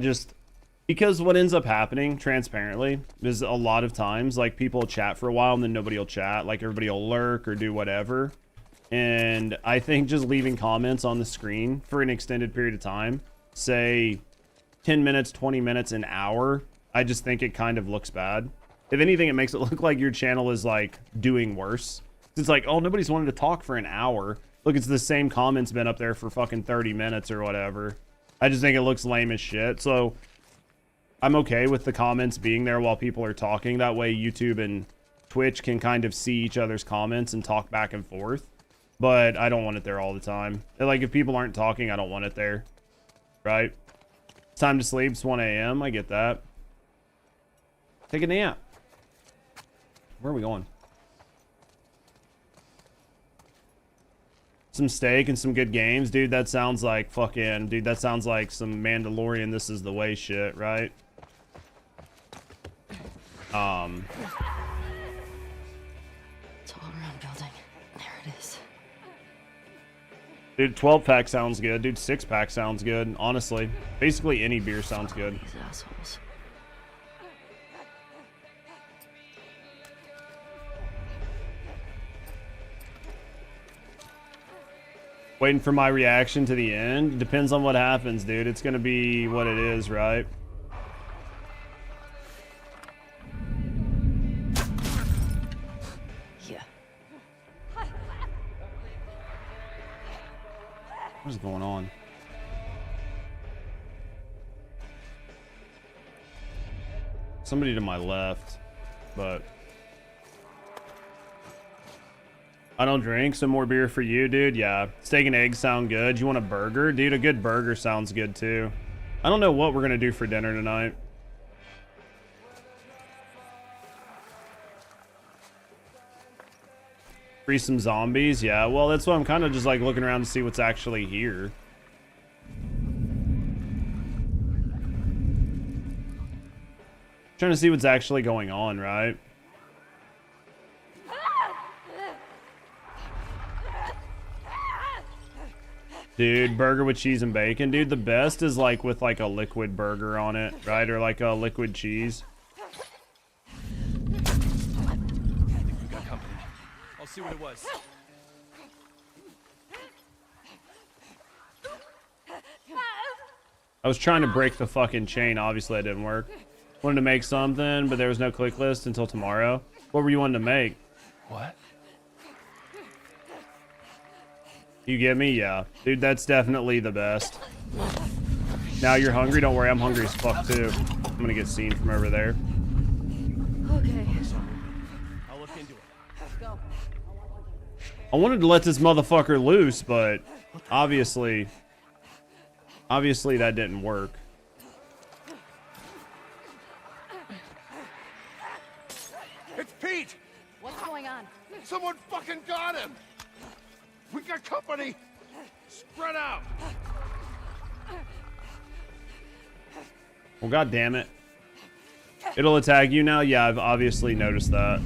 because what ends up happening, transparently, is a lot of times, like, people chat for a while and then nobody will chat. Like, everybody will lurk or do whatever. And I think just leaving comments on the screen for an extended period of time, say 10 minutes, 20 minutes, an hour, I just think it kind of looks bad. If anything, it makes it look like your channel is, like, doing worse. It's like, oh, nobody's wanted to talk for an hour. Look, it's the same comments been up there for fucking 30 minutes or whatever. I just think it looks lame as shit. So I'm okay with the comments being there while people are talking. That way YouTube and Twitch can kind of see each other's comments and talk back and forth. But I don't want it there all the time. Like, if people aren't talking, I don't want it there. Right? It's time to sleep. It's 1 a.m. I get that. Take a nap. Where are we going? Some steak and some good games. Dude, that sounds like fucking... Dude, that sounds like some Mandalorian This Is the Way shit, right? It's all around building. There it is. Dude, 12-pack sounds good. Dude, 6-pack sounds good. Honestly. Basically, any beer sounds good. These assholes. Waiting for my reaction to the end. Depends on what happens, dude. It's gonna be what it is, right? Yeah. What is going on? Somebody to my left, but... I don't drink. Some more beer for you, dude. Yeah. Steak and eggs sound good. You want a burger? Dude, a good burger sounds good, too. I don't know what we're going to do for dinner tonight. Free some zombies? Yeah, well, that's why I'm kind of just, like, looking around to see what's actually here. Trying to see what's actually going on, right? Dude, burger with cheese and bacon. Dude, the best is like with like a liquid burger on it, right? Or like a liquid cheese. I think we got company. I'll see what it was. I was trying to break the fucking chain. Obviously, that didn't work. Wanted to make something, but there was no click list until tomorrow. What were you wanting to make? What? You get me? Yeah. Dude, that's definitely the best. Now you're hungry? Don't worry, I'm hungry as fuck too. I'm gonna get seen from over there. Okay. I'll look into it. Let's go. I wanted to let this motherfucker loose, but obviously that didn't work. It's Pete! What's going on? Someone fucking got him! We got company! Spread out! Well, god damn it. It'll attack you now? Yeah, I've obviously noticed that.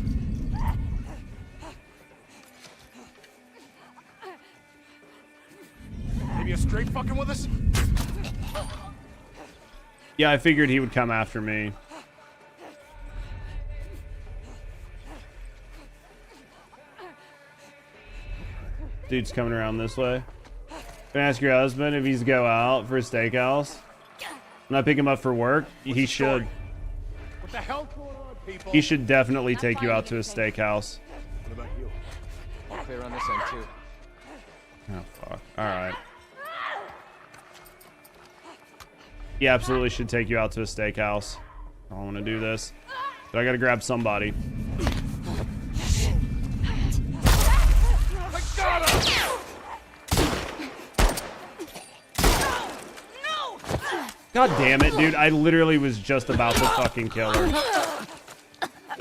Maybe a straight fucking with us? Yeah, I figured he would come after me. Dude's coming around this way. Can I ask your husband if he's go out for a steakhouse? When I pick him up for work, he should. What the hell's going on, people? He should definitely take you out to a steakhouse. What about you? All clear on this end, too. Oh, fuck. Alright. He absolutely should take you out to a steakhouse. I don't want to do this. But I gotta grab somebody. God damn it, dude. I literally was just about to fucking kill her.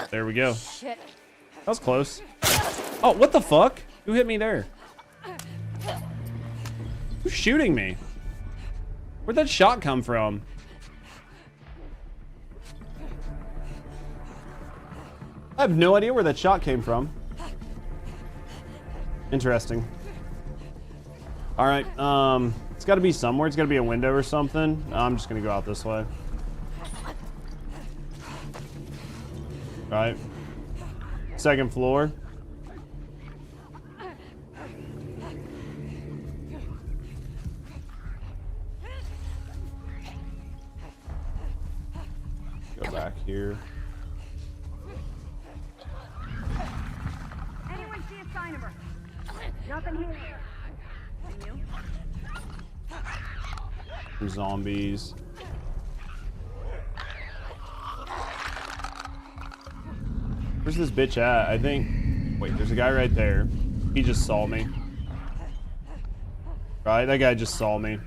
There we go. Shit. That was close. Oh, what the fuck? Who hit me there? Who's shooting me? Where'd that shot come from? I have no idea where that shot came from. Interesting. All right, it's got to be somewhere. It's got to be a window or something. I'm just gonna go out this way. All right. Second floor. Go back here. Anyone see a sign of her? Nothing here. And you? Some zombies. Where's this bitch at? I think... Wait, there's a guy right there. He just saw me. Right? That guy just saw me.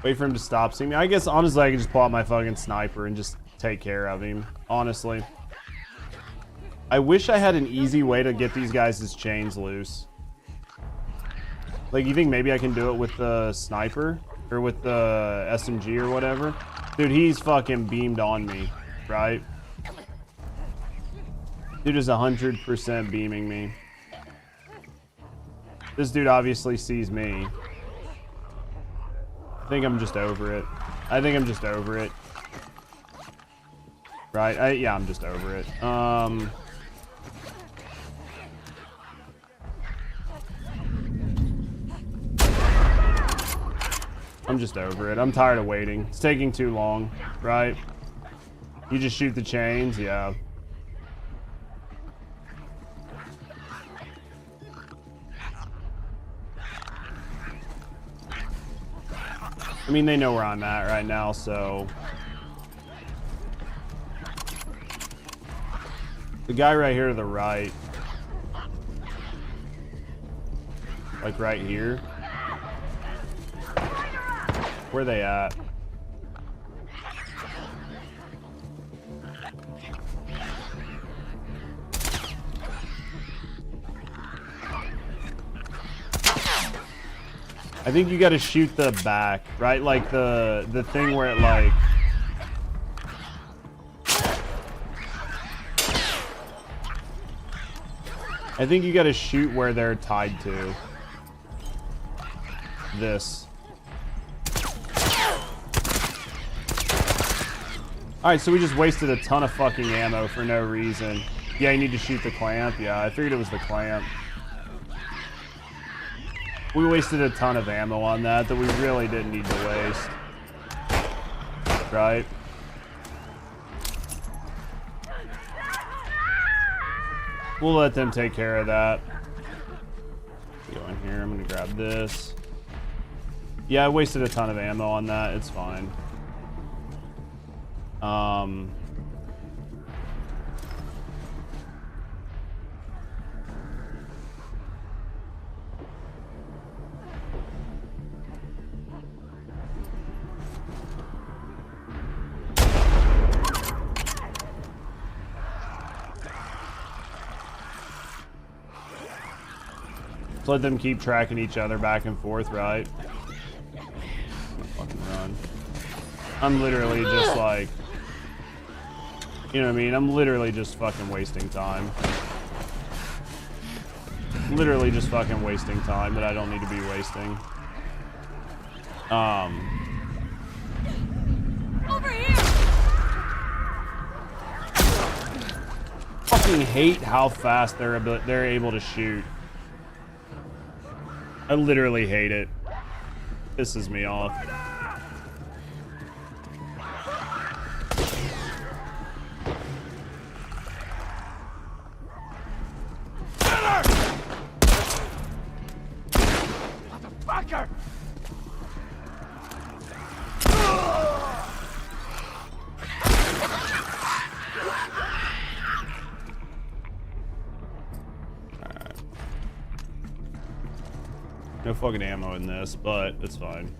Wait for him to stop seeing me. I guess, honestly, I can just pull out my fucking sniper and just take care of him. Honestly. I wish I had an easy way to get these guys' chains loose. Like, you think maybe I can do it with the sniper? Or with the SMG or whatever? Dude, he's fucking beamed on me, right? Dude is 100% beaming me. This dude obviously sees me. I think I'm just over it. I think I'm just over it. Right? Yeah, I'm just over it. I'm just over it. I'm tired of waiting. It's taking too long, right? You just shoot the chains? Yeah. I mean, they know where I'm at right now, so... The guy right here to the right. Like right here. Where are they at? I think you gotta shoot the back, right? Like the thing where it like... I think you gotta shoot where they're tied to. This. Alright, so we just wasted a ton of fucking ammo for no reason. Yeah, you need to shoot the clamp. Yeah, I figured it was the clamp. We wasted a ton of ammo on that we really didn't need to waste. Right? We'll let them take care of that. Go in here. I'm gonna grab this. Yeah, I wasted a ton of ammo on that. It's fine. Just let them keep tracking each other back and forth, right? Fucking run. I'm literally just like, you know what I mean? I'm literally just fucking wasting time. Literally just fucking wasting time that I don't need to be wasting. Over here! Fucking hate how fast they're able to shoot. I literally hate it. Pisses me off. Motherfucker! No fucking ammo in this, but it's fine.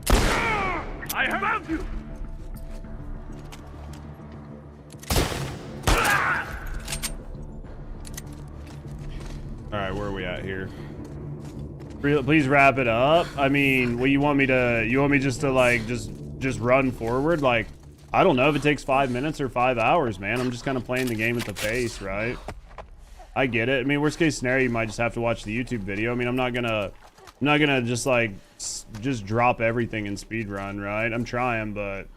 I have found you! Alright, where are we at here? Please wrap it up. I mean, what you want me just to like just run forward? Like, I don't know if it takes 5 minutes or 5 hours, man. I'm just kind of playing the game at the pace, right? I get it. I mean, worst case scenario, you might just have to watch the YouTube video. I mean, I'm not gonna just like just drop everything in speed run, right? I'm trying, but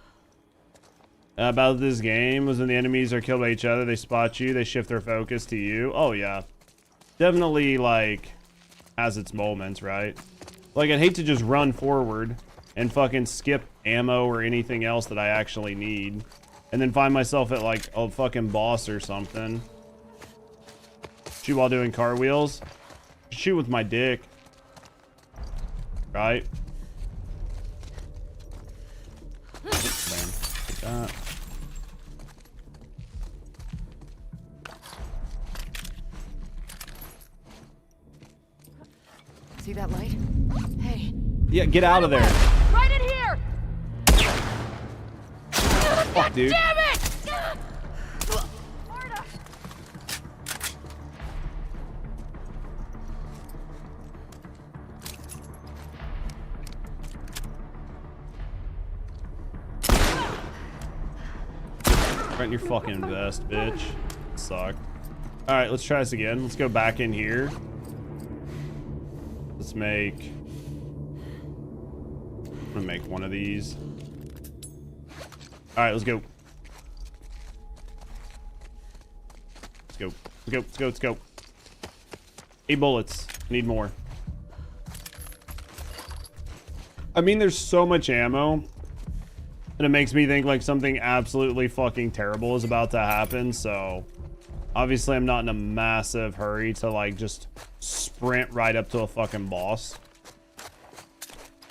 about this game was when the enemies are killed by each other, they spot you, they shift their focus to you. Oh yeah, definitely like has its moments, right? Like, I'd hate to just run forward and fucking skip ammo or anything else that I actually need, and then find myself at like a fucking boss or something. Shoot while doing car wheels. Shoot with my dick. Right? Oops, man. Take that. See that light? Hey. Yeah, get out of there. Right in here! Fuck, dude. Damn it! Right in your fucking vest, bitch. Suck. Alright, let's try this again. Let's go back in here. Let's make... I'm gonna make one of these. Alright, let's go. Let's go. Let's go. Let's go. Let's go. 8 bullets. Need more. I mean, there's so much ammo. And it makes me think like something absolutely fucking terrible is about to happen, so obviously I'm not in a massive hurry to like just sprint right up to a fucking boss.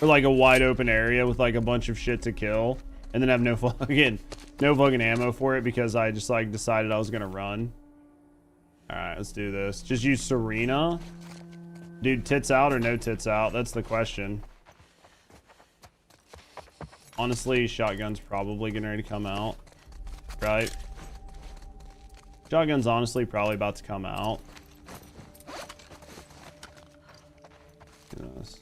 Or like a wide open area with like a bunch of shit to kill and then have no fucking ammo for it because I just like decided I was gonna run. Alright, let's do this. Just use Serena. Dude, tits out or no tits out? That's the question. Honestly, shotgun's probably getting ready to come out, right? Shotgun's honestly probably about to come out. Goodness.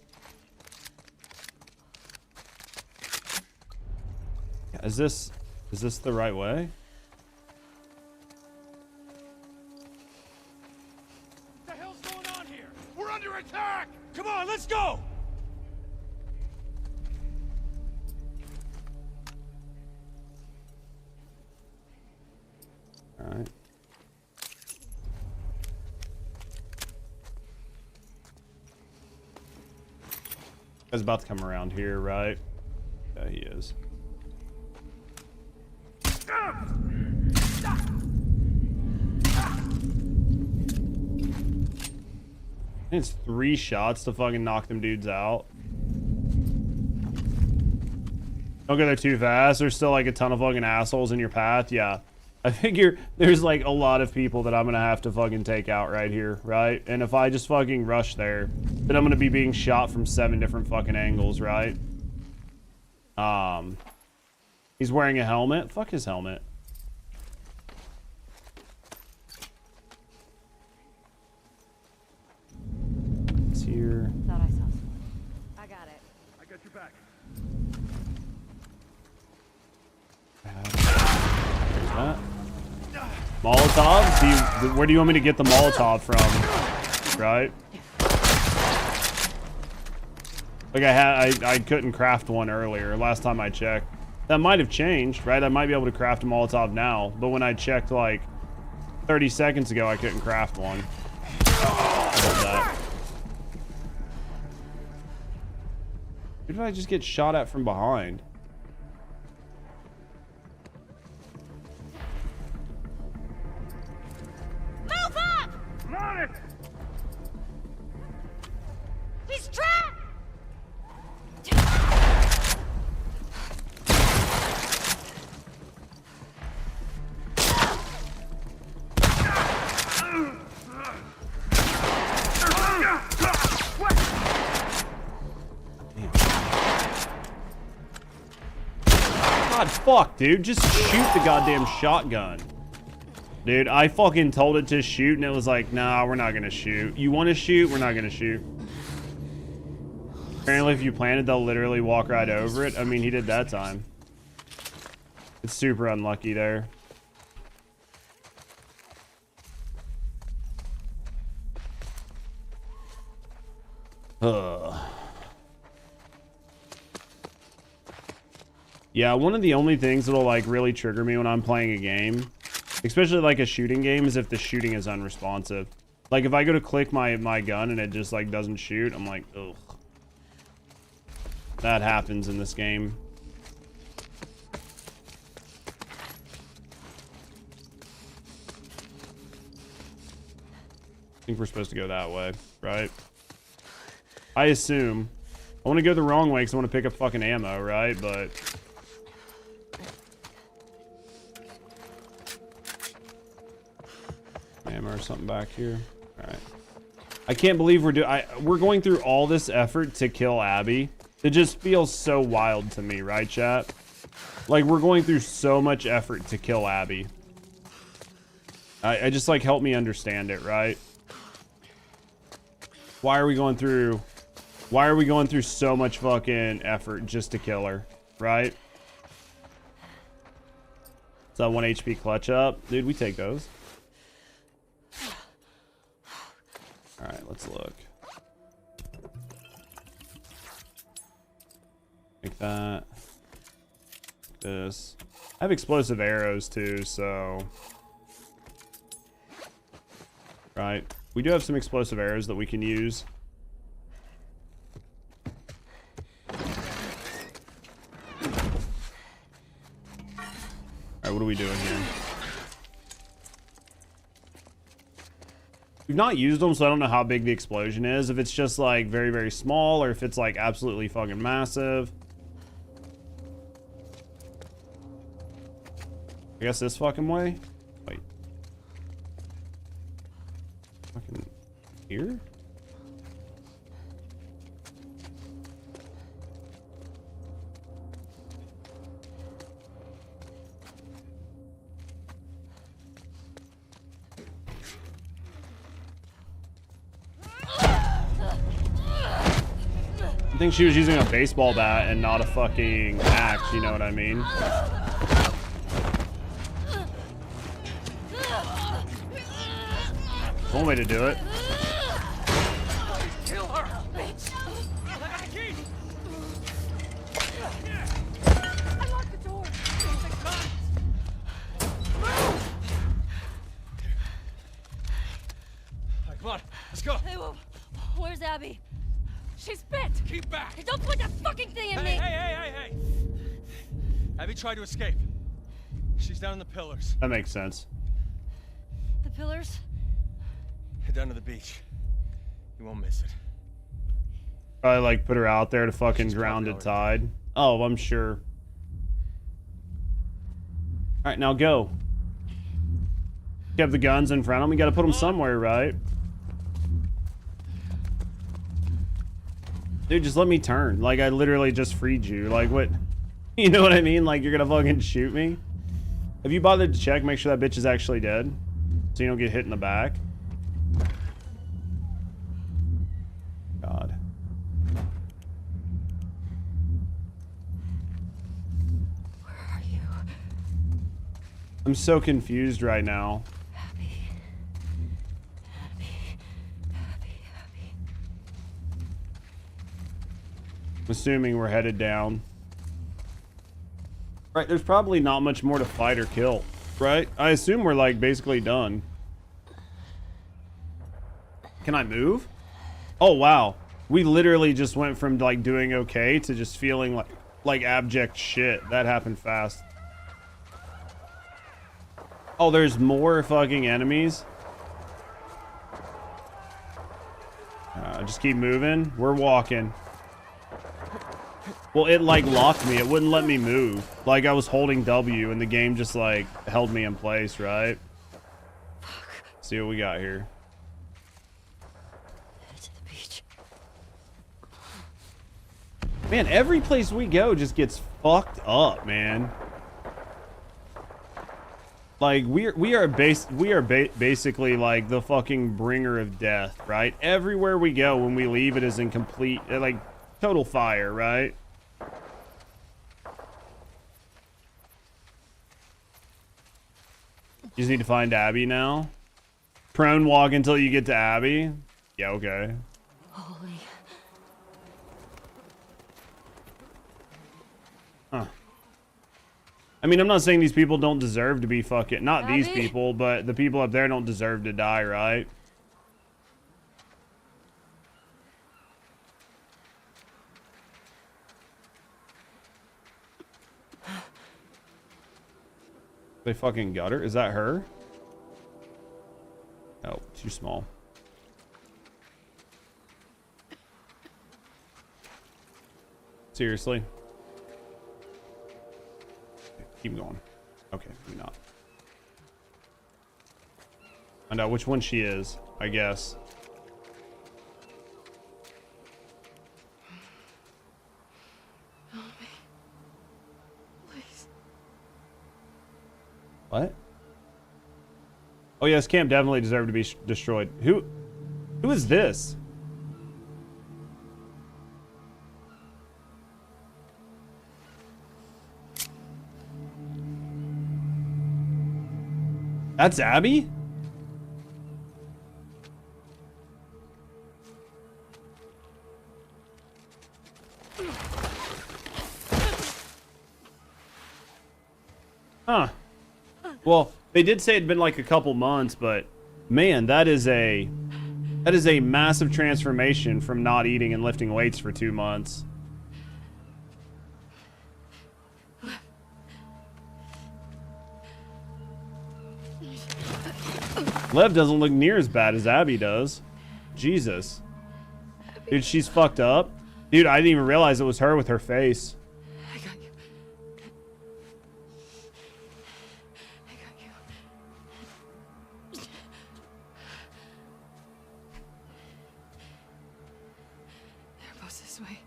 Is this the right way? What the hell's going on here? We're under attack! Come on, let's go! Alright. Guy's about to come around here, right? Yeah, he is. It's 3 shots to fucking knock them dudes out. Don't go there too fast. There's still like a ton of fucking assholes in your path. Yeah. I figure there's like a lot of people that I'm gonna have to fucking take out right here, right? And if I just fucking rush there, then I'm gonna be being shot from 7 different fucking angles, right? He's wearing a helmet. Fuck his helmet. back. There's that. Molotov? Where do you want me to get the Molotov from? Right? Like I couldn't craft one earlier, last time I checked. That might have changed, right? I might be able to craft a Molotov now, but when I checked like 30 seconds ago, I couldn't craft one. How about that? Who did I just get shot at from behind? Move up! I'm on it! He's trapped! God, fuck, dude. Just shoot the goddamn shotgun. Dude, I fucking told it to shoot, and it was like, nah, we're not gonna shoot. You want to shoot? We're not gonna shoot. Apparently, if you plant it, they'll literally walk right over it. I mean, he did that time. It's super unlucky there. Yeah, one of the only things that'll like really trigger me when I'm playing a game, especially like a shooting game, is if the shooting is unresponsive. Like if I go to click my gun and it just like doesn't shoot, I'm like, ugh. That happens in this game. I think we're supposed to go that way, right? I assume. I want to go the wrong way because I want to pick up fucking ammo, right? But ammo or something back here. All right. I can't believe we're going through all this effort to kill Abby. It just feels so wild to me, right, chat? Like we're going through so much effort to kill Abby. I just like help me understand it, right? Why are we going through so much fucking effort just to kill her, right? Is that 1 HP clutch up? Dude, we take those. All right, let's look. Like that. This. I have explosive arrows too, so. Right. We do have some explosive arrows that we can use. Alright, what are we doing here? We've not used them, so I don't know how big the explosion is. If it's just like very, very small, or if it's like absolutely fucking massive. I guess this fucking way? Wait. Fucking here? I think she was using a baseball bat and not a fucking axe, you know what I mean? One way to do it. Kill her, bitch! I got the key! I locked the door. Right, come on, let's go. Hey, where's Abby? She's bit! Keep back! Hey, don't put that fucking thing in me! Hey! Abby tried to escape. She's down in the pillars. That makes sense. The pillars? Head down to the beach. You won't miss it. Probably like put her out there to fucking drown to tide. Oh, I'm sure. Alright, now go. You have the guns in front of them. We gotta put them somewhere, right? Dude, just let me turn. Like, I literally just freed you. Like, what? You know what I mean? Like, you're gonna fucking shoot me? Have you bothered to check, make sure that bitch is actually dead? So you don't get hit in the back? God. I'm so confused right now. I'm assuming we're headed down. Right, there's probably not much more to fight or kill, right? I assume we're like basically done. Can I move? Oh wow. We literally just went from like doing okay to just feeling like abject shit. That happened fast. Oh, there's more fucking enemies. Just keep moving. We're walking. Well, it like locked me. It wouldn't let me move. Like I was holding W and the game just like held me in place, right? See what we got here. Man, every place we go just gets fucked up, man. Like we are basically like the fucking bringer of death, right? Everywhere we go, when we leave, it is in complete like total fire, right? You just need to find Abby now. Prone walk until you get to Abby. Yeah, okay. Holy. Huh. I mean, I'm not saying these people don't deserve to be fucking... Not these people, but the people up there don't deserve to die, right? They fucking got her? Is that her? Oh, too small. Seriously? Keep going. Okay, maybe not. Find out which one she is, I guess. Help me. Please. What? Oh yes, camp definitely deserved to be destroyed. Who is this? That's Abby? Huh. Well, they did say it'd been like a couple months, but man, that is a massive transformation from not eating and lifting weights for 2 months. Lev doesn't look near as bad as Abby does. Jesus. Dude, she's fucked up. Dude, I didn't even realize it was her with her face. I got you. I got you. They're both this way.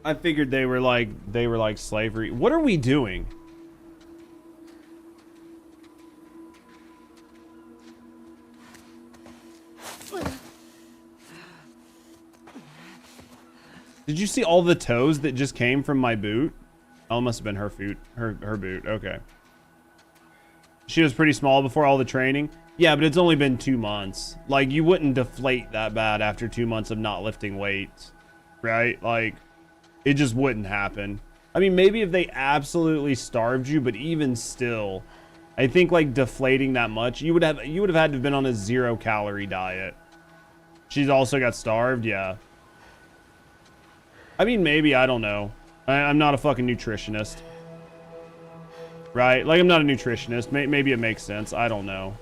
I figured they were like slavery. What are we doing? Did you see all the toes that just came from my boot? Oh, it must have been her boot. Her boot. Okay. She was pretty small before all the training. Yeah, but it's only been 2 months. Like, you wouldn't deflate that bad after 2 months of not lifting weights, right? Like, it just wouldn't happen. I mean, maybe if they absolutely starved you, but even still, I think like deflating that much, you would have had to have been on a 0-calorie diet. She's also got starved, yeah. I mean, maybe, I don't know. I'm not a fucking nutritionist. Right? Like, I'm not a nutritionist. Maybe it makes sense. I don't know.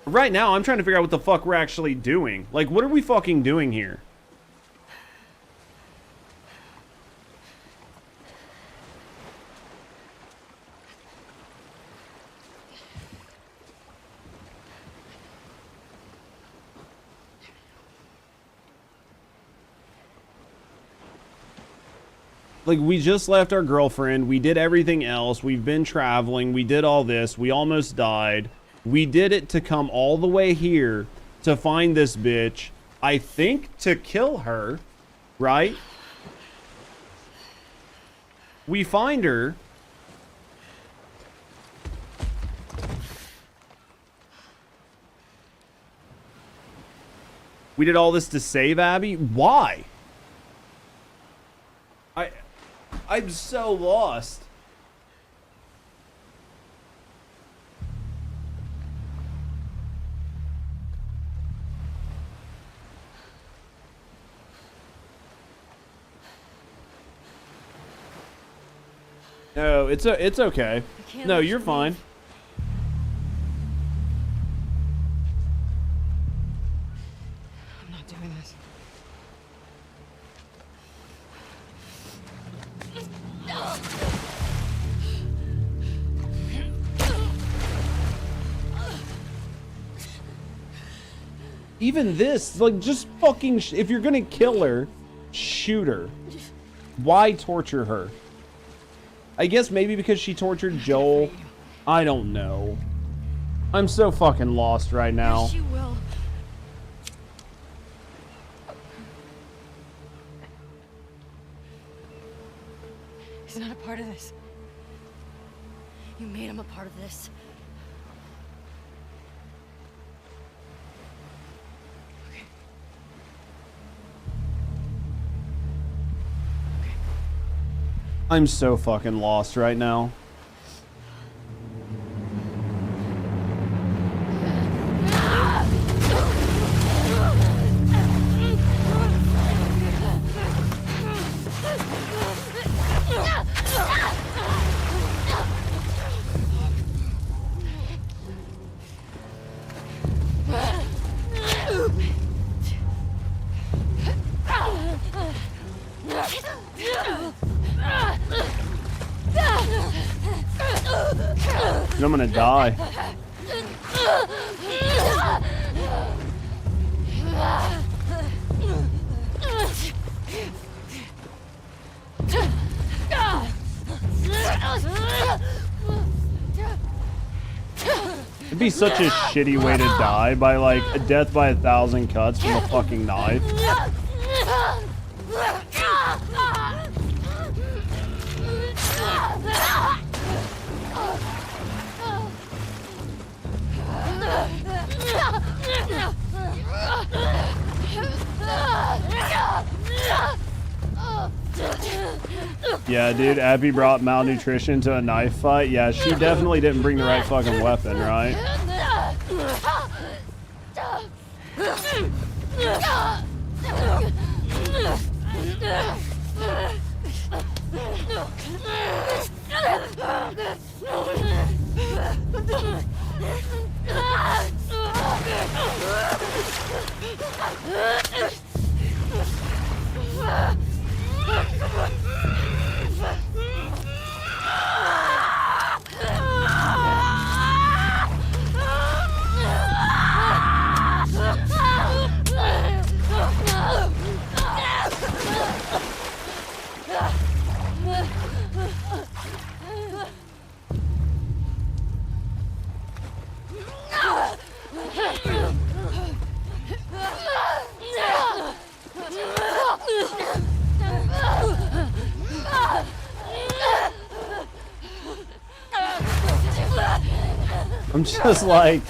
Right now, I'm trying to figure out what the fuck we're actually doing. Like, what are we fucking doing here? Like, we just left our girlfriend. We did everything else. We've been traveling. We did all this. We almost died. We did it to come all the way here to find this bitch. I think to kill her. right? We find her. We did all this to save Abby? Why? I'm so lost. No, it's okay. No, you're fine. I'm not doing this. Even this, like, just fucking, if you're gonna kill her, shoot her. Why torture her? I guess maybe because she tortured Joel. I don't know. I'm so fucking lost right now. Yes, you will. He's not a part of this. You made him a part of this. I'm so fucking lost right now. I'm gonna die. It'd be such a shitty way to die, by like a death by 1,000 cuts from a fucking knife. Yeah, dude, Abby brought malnutrition to a knife fight. Yeah, she definitely didn't bring the right fucking weapon, right? I'm just like...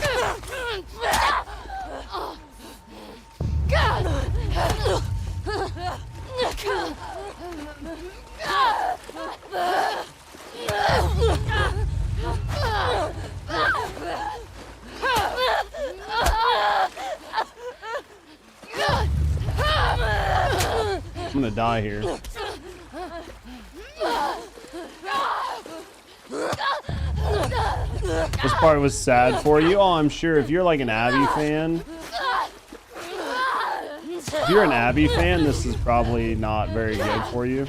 I'm gonna die here. This part was sad for you. Oh, I'm sure if you're like an Abby fan, if you're an Abby fan, this is probably not very good for you.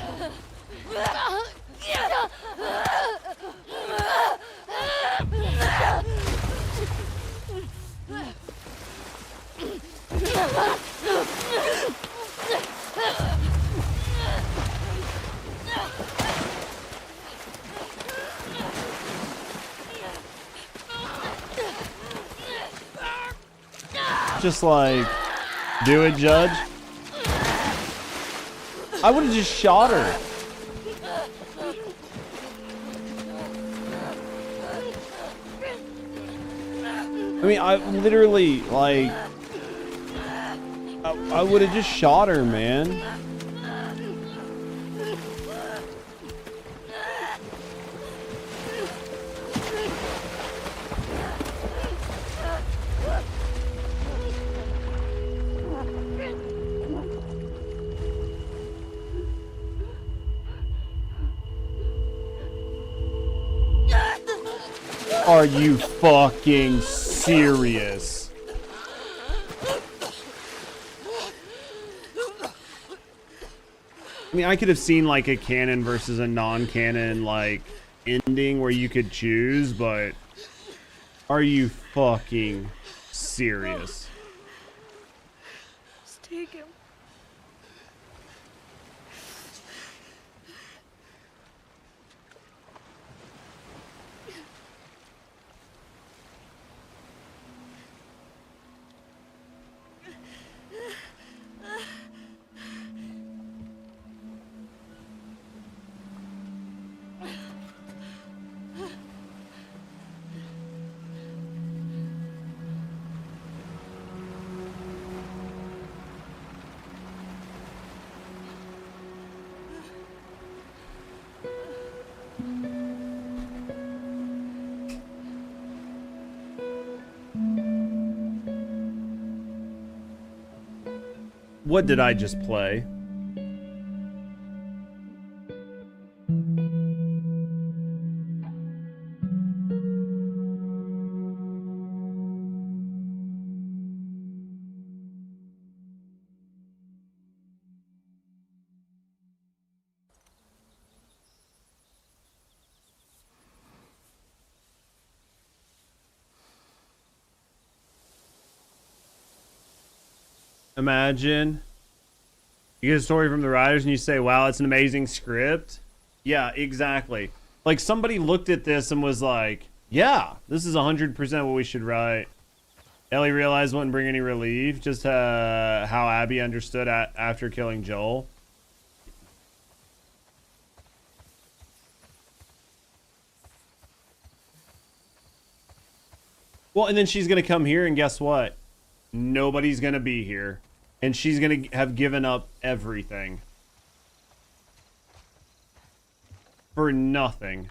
Just like, do it, Judge. I would have just shot her. I mean, I literally, like, I would have just shot her, man. Are you fucking serious? I mean, I could have seen like a canon versus a non-canon like ending where you could choose, but are you fucking serious? Just take him. What did I just play? Imagine you get a story from the writers and you say, wow, it's an amazing script. Yeah, exactly. Like somebody looked at this and was like, yeah, this is 100% what we should write. Ellie realized wouldn't bring any relief, just how Abby understood after killing Joel. Well, and then she's going to come here and guess what? Nobody's going to be here. And she's going to have given up everything. For nothing.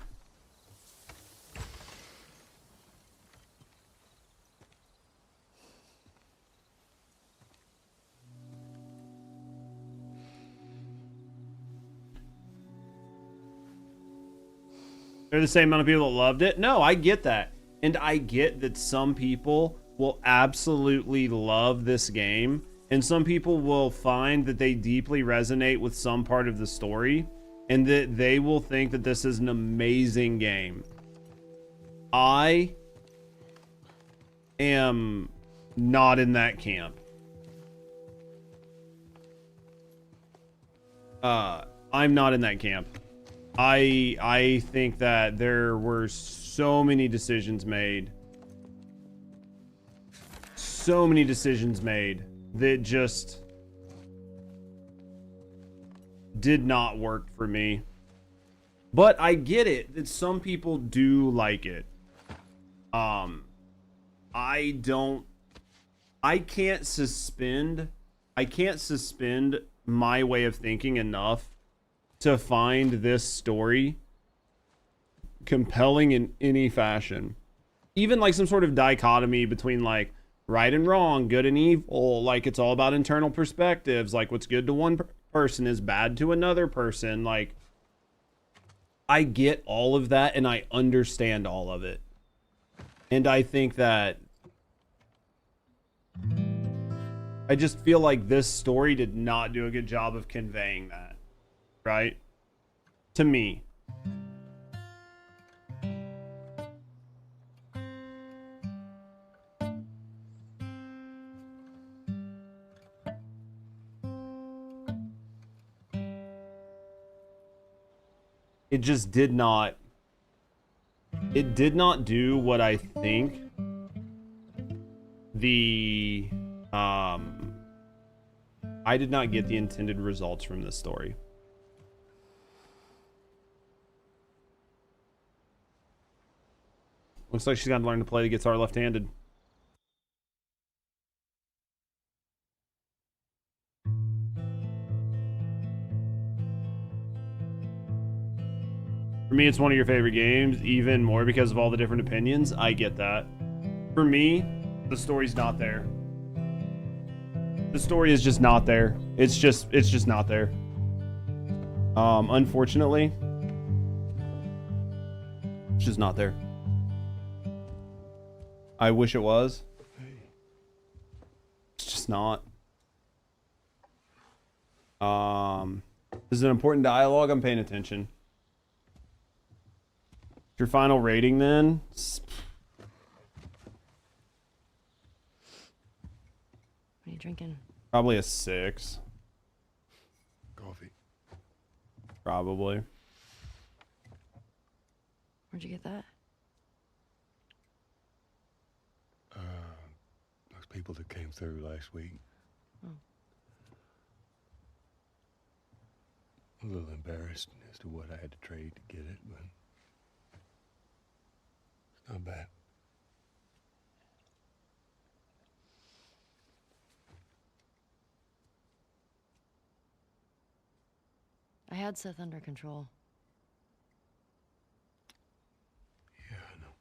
They're the same amount of people that loved it? No, I get that. And I get that some people will absolutely love this game. And some people will find that they deeply resonate with some part of the story. And that they will think that this is an amazing game. I am not in that camp. I'm not in that camp. I think that there were so many decisions made. So many decisions made that just did not work for me. But I get it that some people do like it. I can't suspend my way of thinking enough to find this story compelling in any fashion. Even like some sort of dichotomy between like right and wrong, good and evil, like it's all about internal perspectives, like what's good to one person is bad to another person. Like I get all of that and I understand all of it. And I think that I just feel like this story did not do a good job of conveying that, right? To me. It just did not. It did not do what I think I did not get the intended results from this story. Looks like she's got to learn to play the guitar left-handed. For me, it's one of your favorite games, even more because of all the different opinions. I get that. For me, the story's not there. The story is just not there. It's just not there. Unfortunately, it's just not there. I wish it was. It's just not. This is an important dialogue. I'm paying attention. Your final rating then? What are you drinking? Probably a 6. Coffee. Probably. Where'd you get that? Those people that came through last week. Oh. A little embarrassed as to what I had to trade to get it, but it's not bad. I had Seth under control. Yeah, I know.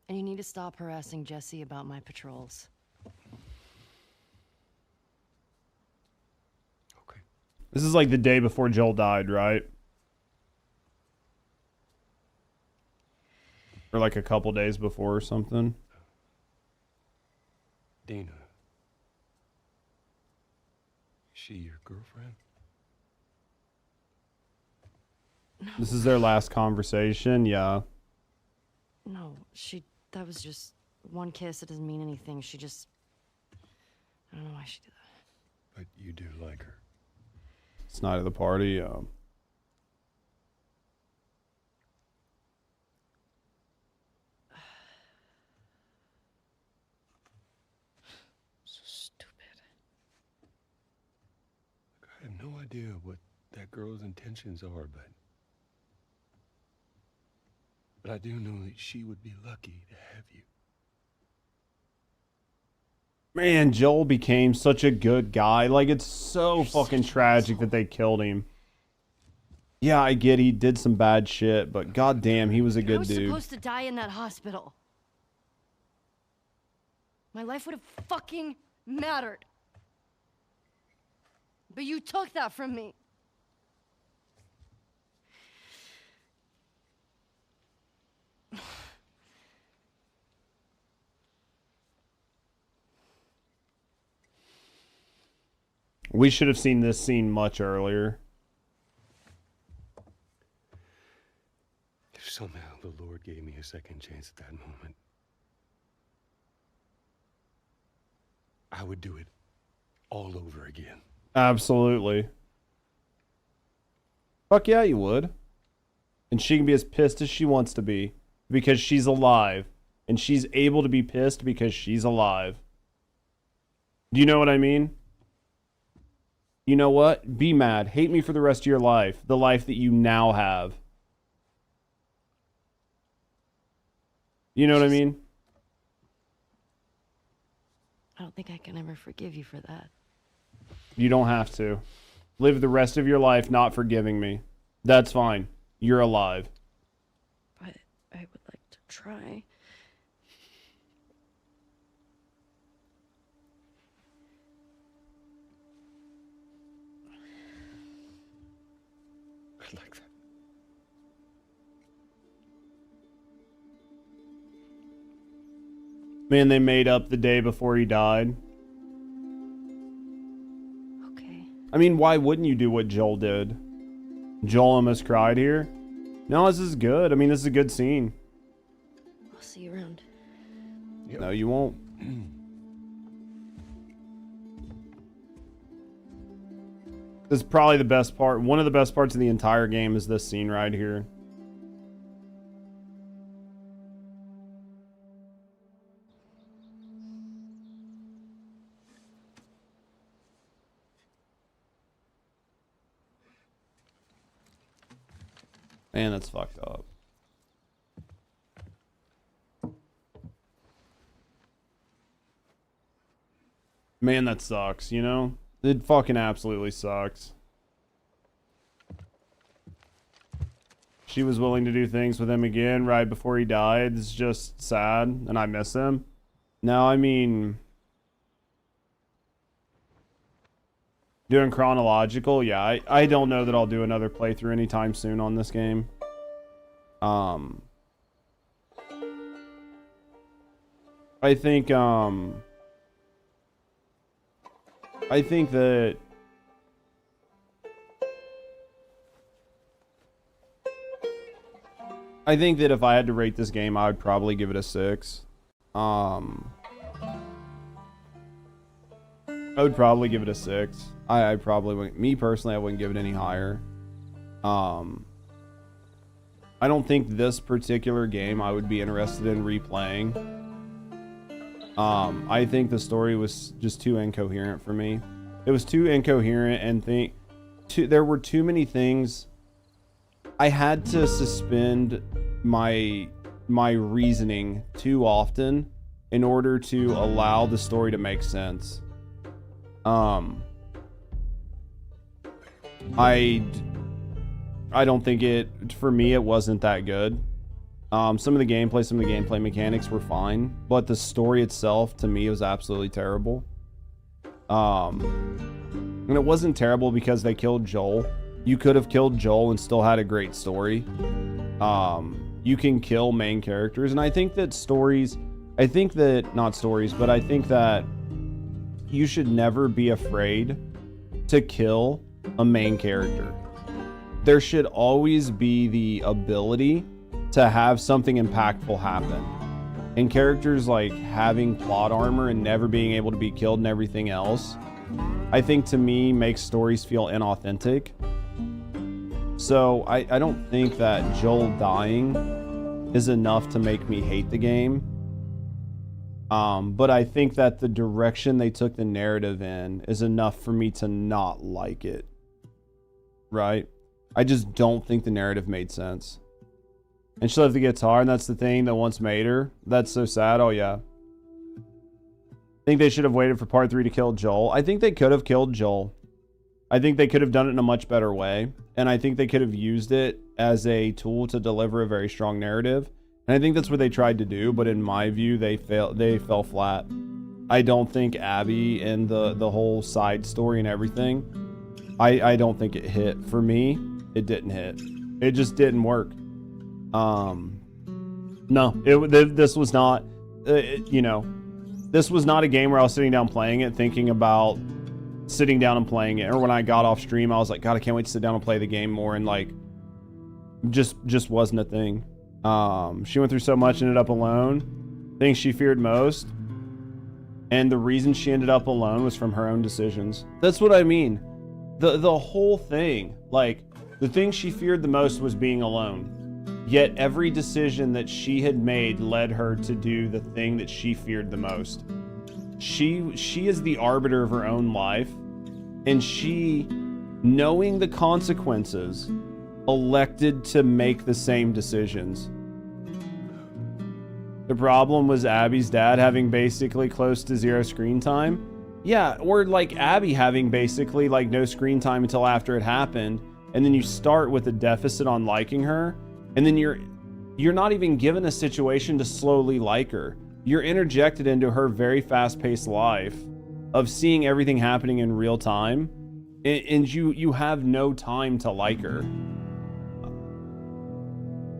And you need to stop harassing Jesse about my patrols. This is like the day before Joel died, right? Or like a couple days before or something. Dina. Is she your girlfriend? This is their last conversation, yeah. No, that was just one kiss. It doesn't mean anything. I don't know why she did that. But you do like her. It's night of the party, So stupid. I have no idea what that girl's intentions are, but I do know that she would be lucky to have you. Man, Joel became such a good guy. Like, it's so fucking tragic that they killed him. Yeah, I get he did some bad shit, but goddamn, he was a I good was dude. supposed to die in that hospital. My life would have fucking mattered. But you took that from me. We should have seen this scene much earlier. If somehow the Lord gave me a second chance at that moment, I would do it all over again. Absolutely. Fuck yeah, you would. And she can be as pissed as she wants to be because she's alive. And she's able to be pissed because she's alive. Do you know what I mean? You know what? Be mad. Hate me for the rest of your life. The life that you now have. You know what I mean? I don't think I can ever forgive you for that. You don't have to. Live the rest of your life not forgiving me. That's fine. You're alive. But I would like to try. I'd like that. Man, they made up the day before he died. Okay. I mean, why wouldn't you do what Joel did? Joel almost cried here. No, this is good. I mean, this is a good scene. I'll see you around. Yep. No, you won't. This is probably the best part. One of the best parts of the entire game is this scene right here. Man, that's fucked up. Man, that sucks, you know? It fucking absolutely sucks. She was willing to do things with him again right before he died. It's just sad, and I miss him. No, I mean... Doing chronological, yeah, I don't know that I'll do another playthrough anytime soon on this game. I think that if I had to rate this game, I would probably give it a 6. I would probably give it a 6. I probably wouldn't, me personally, I wouldn't give it any higher. I don't think this particular game I would be interested in replaying. I think the story was just too incoherent for me. It was too incoherent, and there were too many things. I had to suspend my reasoning too often in order to allow the story to make sense. I don't think for me, it wasn't that good. Some of the gameplay mechanics were fine, but the story itself, to me, was absolutely terrible. And it wasn't terrible because they killed Joel. You could have killed Joel and still had a great story. You can kill main characters, and I think that you should never be afraid to kill a main character. There should always be the ability to have something impactful happen. And characters like having plot armor and never being able to be killed and everything else, I think, to me, makes stories feel inauthentic. So I don't think that Joel dying is enough to make me hate the game. But I think that the direction they took the narrative in is enough for me to not like it. Right? I just don't think the narrative made sense. And she left the guitar, and that's the thing that once made her. That's so sad. Oh, yeah. I think they should have waited for part 3 to kill Joel. I think they could have killed Joel. I think they could have done it in a much better way. And I think they could have used it as a tool to deliver a very strong narrative. And I think that's what they tried to do, but in my view, they fell flat. I don't think Abby and the whole side story and everything, I don't think it hit. For me, it didn't hit. It just didn't work. No, this was not, this was not a game where I was sitting down playing it, thinking about sitting down and playing it. Or when I got off stream, I was like, God, I can't wait to sit down and play the game more. And like, just wasn't a thing. She went through so much, ended up alone. Things she feared most. And the reason she ended up alone was from her own decisions. That's what I mean. The whole thing, like, the thing she feared the most was being alone. Yet every decision that she had made led her to do the thing that she feared the most. She is the arbiter of her own life, and she, knowing the consequences, elected to make the same decisions. The problem was Abby's dad having basically close to 0 screen time. Yeah, or like Abby having basically like no screen time until after it happened, and then you start with a deficit on liking her. And then you're not even given a situation to slowly like her. You're interjected into her very fast-paced life of seeing everything happening in real time, and you have no time to like her.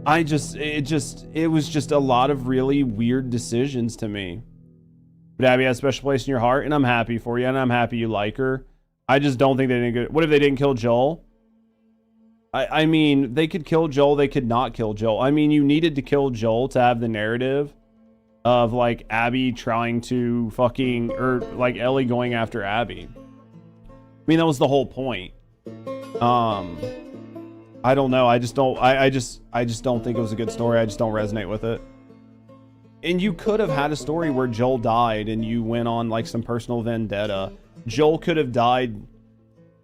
It was just a lot of really weird decisions to me. But Abby has a special place in your heart, and I'm happy for you, and I'm happy you like her. I just don't think they did good. What if they didn't kill Joel? I mean, they could kill Joel, they could not kill Joel. I mean, you needed to kill Joel to have the narrative of, like, Abby trying to or, like, Ellie going after Abby. I mean, that was the whole point. I don't know. I just don't think it was a good story. I just don't resonate with it. And you could have had a story where Joel died and you went on, like, some personal vendetta. Joel could have died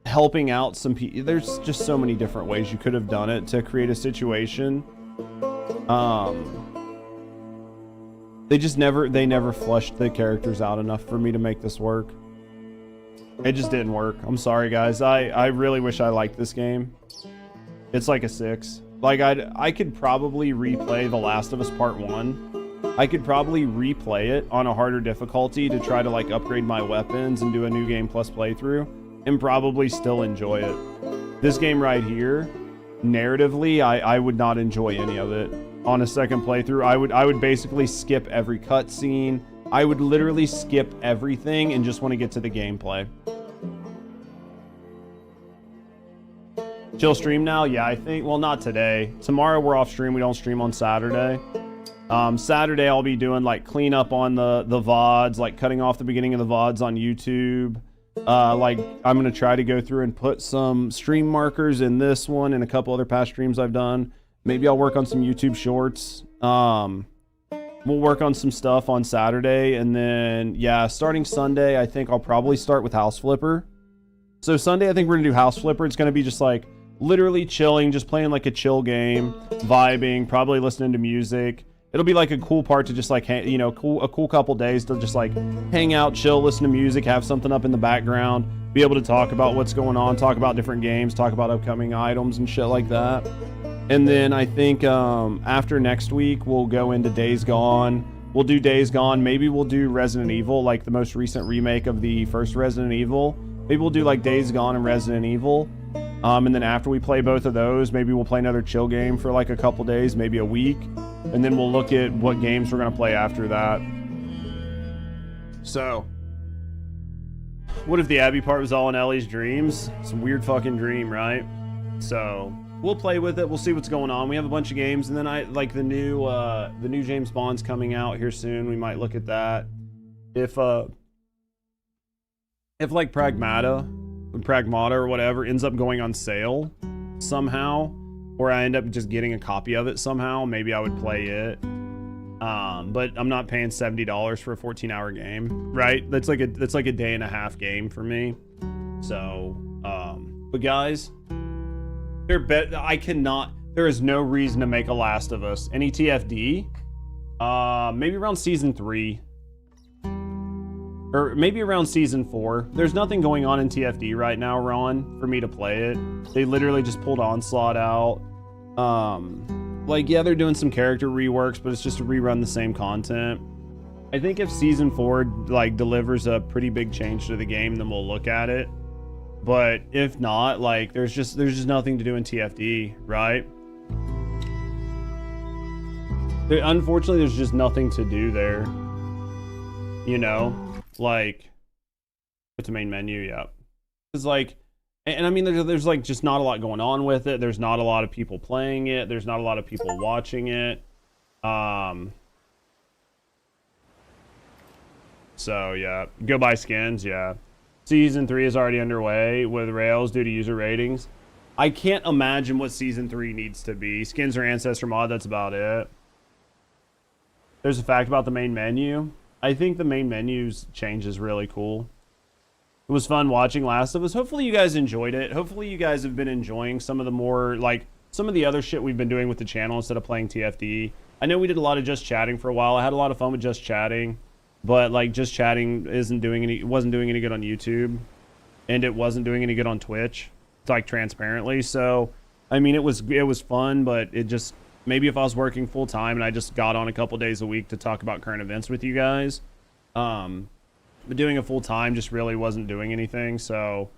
helping out some people. There's just so many different ways you could have done it to create a situation. They never flushed the characters out enough for me to make this work. It just didn't work. I'm sorry, guys. I really wish I liked this game. It's like a 6. Like, I could probably replay The Last of Us Part 1. I could probably replay it on a harder difficulty to try to, like, upgrade my weapons and do a new game plus playthrough and probably still enjoy it. This game right here, narratively, I would not enjoy any of it. On a second playthrough, I would basically skip every cutscene. I would literally skip everything and just want to get to the gameplay. Chill stream now? Yeah, I think, well, not today. Tomorrow we're off stream. We don't stream on Saturday. Saturday I'll be doing like cleanup on the VODs, like cutting off the beginning of the VODs on YouTube. Like I'm going to try to go through and put some stream markers in this one and a couple other past streams I've done. Maybe I'll work on some YouTube shorts. We'll work on some stuff on Saturday. And then, yeah, starting Sunday, I think I'll probably start with House Flipper. So Sunday, I think we're going to do House Flipper. It's going to be just like literally chilling, just playing like a chill game, vibing, probably listening to music. It'll be like a cool part to just like, you know, a cool couple days to just like hang out, chill, listen to music, have something up in the background, be able to talk about what's going on, talk about different games, talk about upcoming items and shit like that. And then I think after next week, we'll go into Days Gone. We'll do Days Gone. Maybe we'll do Resident Evil, like the most recent remake of the first Resident Evil. Maybe we'll do like Days Gone and Resident Evil. And then after we play both of those, maybe we'll play another chill game for like a couple days, maybe a week. And then we'll look at what games we're going to play after that. So, what if the Abby part was all in Ellie's dreams? It's a weird fucking dream, right? So, we'll play with it. We'll see what's going on. We have a bunch of games. And then I like the new James Bond's coming out here soon. We might look at that. If like Pragmata or whatever ends up going on sale somehow, or I end up just getting a copy of it somehow, maybe I would play it. But I'm not paying $70 for a 14-hour game, right? That's like a day and a half game for me. So, but guys, there is no reason to make a Last of Us. Any TFD? Maybe around season 3. Or maybe around season 4. There's nothing going on in TFD right now, Ron, for me to play it. They literally just pulled Onslaught out. Like, yeah, they're doing some character reworks, but it's just to rerun the same content. I think if season 4 like delivers a pretty big change to the game, then we'll look at it. But if not, like, there's just nothing to do in TFD, right? Unfortunately, there's just nothing to do there. You know? Like, what's the main menu? Yeah. It's like, and I mean, there's like just not a lot going on with it. There's not a lot of people playing it. There's not a lot of people watching it. So yeah, go buy skins. Yeah. Season 3 is already underway with Rails due to user ratings. I can't imagine what season 3 needs to be. Skins or Ancestor mod, that's about it. There's a fact about the main menu. I think the main menu's change is really cool. It was fun watching Last of Us. Hopefully you guys enjoyed it. Hopefully you guys have been enjoying some of the more, like, some of the other shit we've been doing with the channel instead of playing TFD. I know we did a lot of just chatting for a while. I had a lot of fun with just chatting. But, like, just chatting wasn't doing any good on YouTube. And it wasn't doing any good on Twitch. Like, transparently. So, I mean, it was fun, but it just... Maybe if I was working full time and I just got on a couple days a week to talk about current events with you guys, but doing it full time just really wasn't doing anything. So,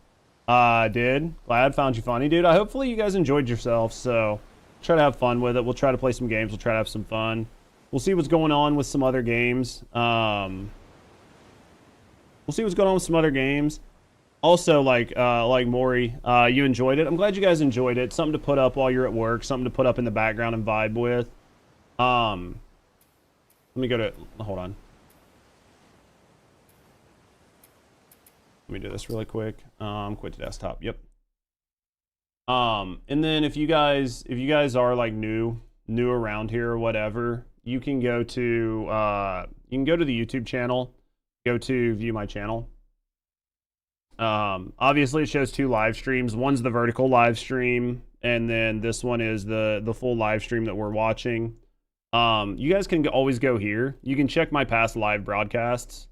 glad found you funny, dude. Hopefully you guys enjoyed yourself. So, try to have fun with it. We'll try to play some games. We'll try to have some fun. We'll see what's going on with some other games. We'll see what's going on with some other games. Also, like Maury, you enjoyed it. I'm glad you guys enjoyed it. Something to put up while you're at work. Something to put up in the background and vibe with. Let me go to... Hold on. Let me do this really quick. Quit to desktop. Yep. And then if you guys are like new around here or whatever, you can go to the YouTube channel. Go to view my channel. Obviously it shows 2 live streams. One's the vertical live stream, and then this one is the full live stream that we're watching. You guys can always go here. You can check my past live broadcasts.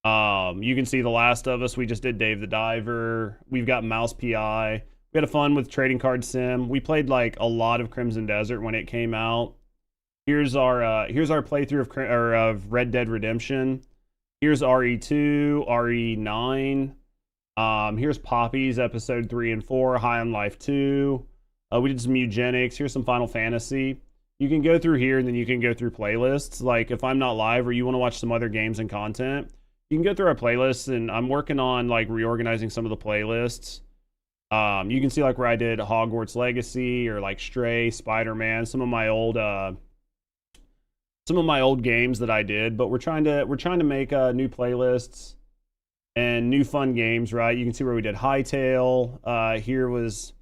You can see The Last of Us. We just did Dave the Diver. We've got Mouse PI. We had a fun with Trading Card Sim. We played like a lot of Crimson Desert when it came out. Here's our playthrough of Red Dead Redemption. Here's RE2, RE9. Here's Poppies episode 3 and 4, High on Life 2. We did some Eugenics. Here's some Final Fantasy. You can go through here and then you can go through playlists. Like if I'm not live or you want to watch some other games and content, you can go through our playlists, and I'm working on like reorganizing some of the playlists. You can see like where I did Hogwarts Legacy or like Stray, Spider-Man, some of my old games that I did, but we're trying to make new playlists and new fun games, right? You can see where we did Hightail. Here was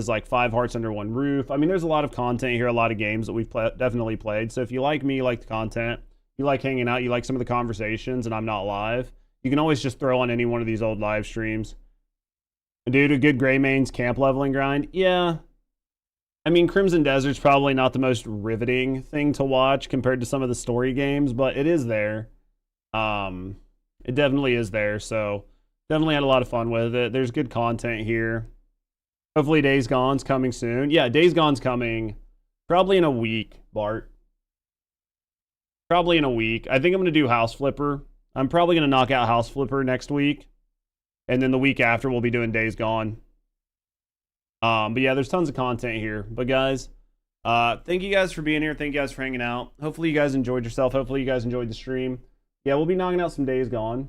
like 5 Hearts Under One Roof. I mean, there's a lot of content here, a lot of games that we've definitely played. So if you like me, you like the content, you like hanging out, you like some of the conversations, and I'm not live, you can always just throw on any one of these old live streams. Dude, a good Greymane's camp leveling grind? Yeah. I mean, Crimson Desert's probably not the most riveting thing to watch compared to some of the story games, but it is there. It definitely is there, so definitely had a lot of fun with it. There's good content here. Hopefully Days Gone's coming soon. Yeah, Days Gone's coming probably in a week, Bart. Probably in a week. I think I'm going to do House Flipper. I'm probably going to knock out House Flipper next week. And then the week after, we'll be doing Days Gone. But yeah, there's tons of content here. But guys, thank you guys for being here. Thank you guys for hanging out. Hopefully you guys enjoyed yourself. Hopefully you guys enjoyed the stream. Yeah, we'll be knocking out some Days Gone.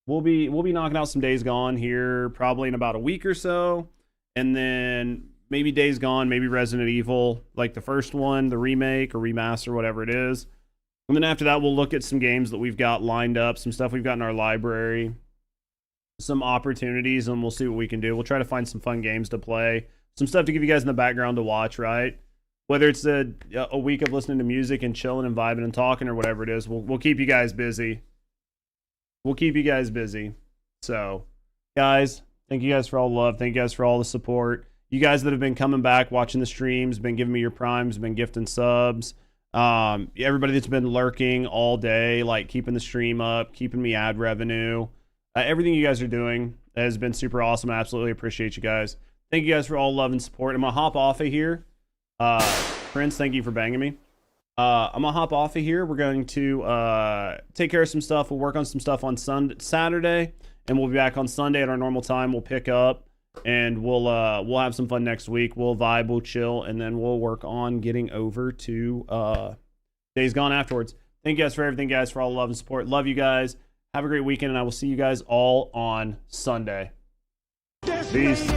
We'll be knocking out some Days Gone here probably in about a week or so. And then maybe Days Gone, maybe Resident Evil, like the first one, the remake or remaster, whatever it is. And then after that, we'll look at some games that we've got lined up, some stuff we've got in our library, some opportunities, and we'll see what we can do. We'll try to find some fun games to play, some stuff to give you guys in the background to watch, right? Whether it's a week of listening to music and chilling and vibing and talking or whatever it is, we'll keep you guys busy. We'll keep you guys busy. So, guys, thank you guys for all the love. Thank you guys for all the support. You guys that have been coming back, watching the streams, been giving me your primes, been gifting subs. Everybody that's been lurking all day, like keeping the stream up, keeping me ad revenue. Everything you guys are doing has been super awesome. I absolutely appreciate you guys. Thank you guys for all love and support. I'm gonna hop off of here. Prince, thank you for banging me. I'm gonna hop off of here. We're going to take care of some stuff. We'll work on some stuff on Saturday, and we'll be back on Sunday at our normal time. We'll pick up, and we'll have some fun next week. We'll vibe, we'll chill, and then we'll work on getting over to Days Gone afterwards. Thank you guys for everything, guys, for all the love and support. Love you guys. Have a great weekend, and I will see you guys all on Sunday. Peace.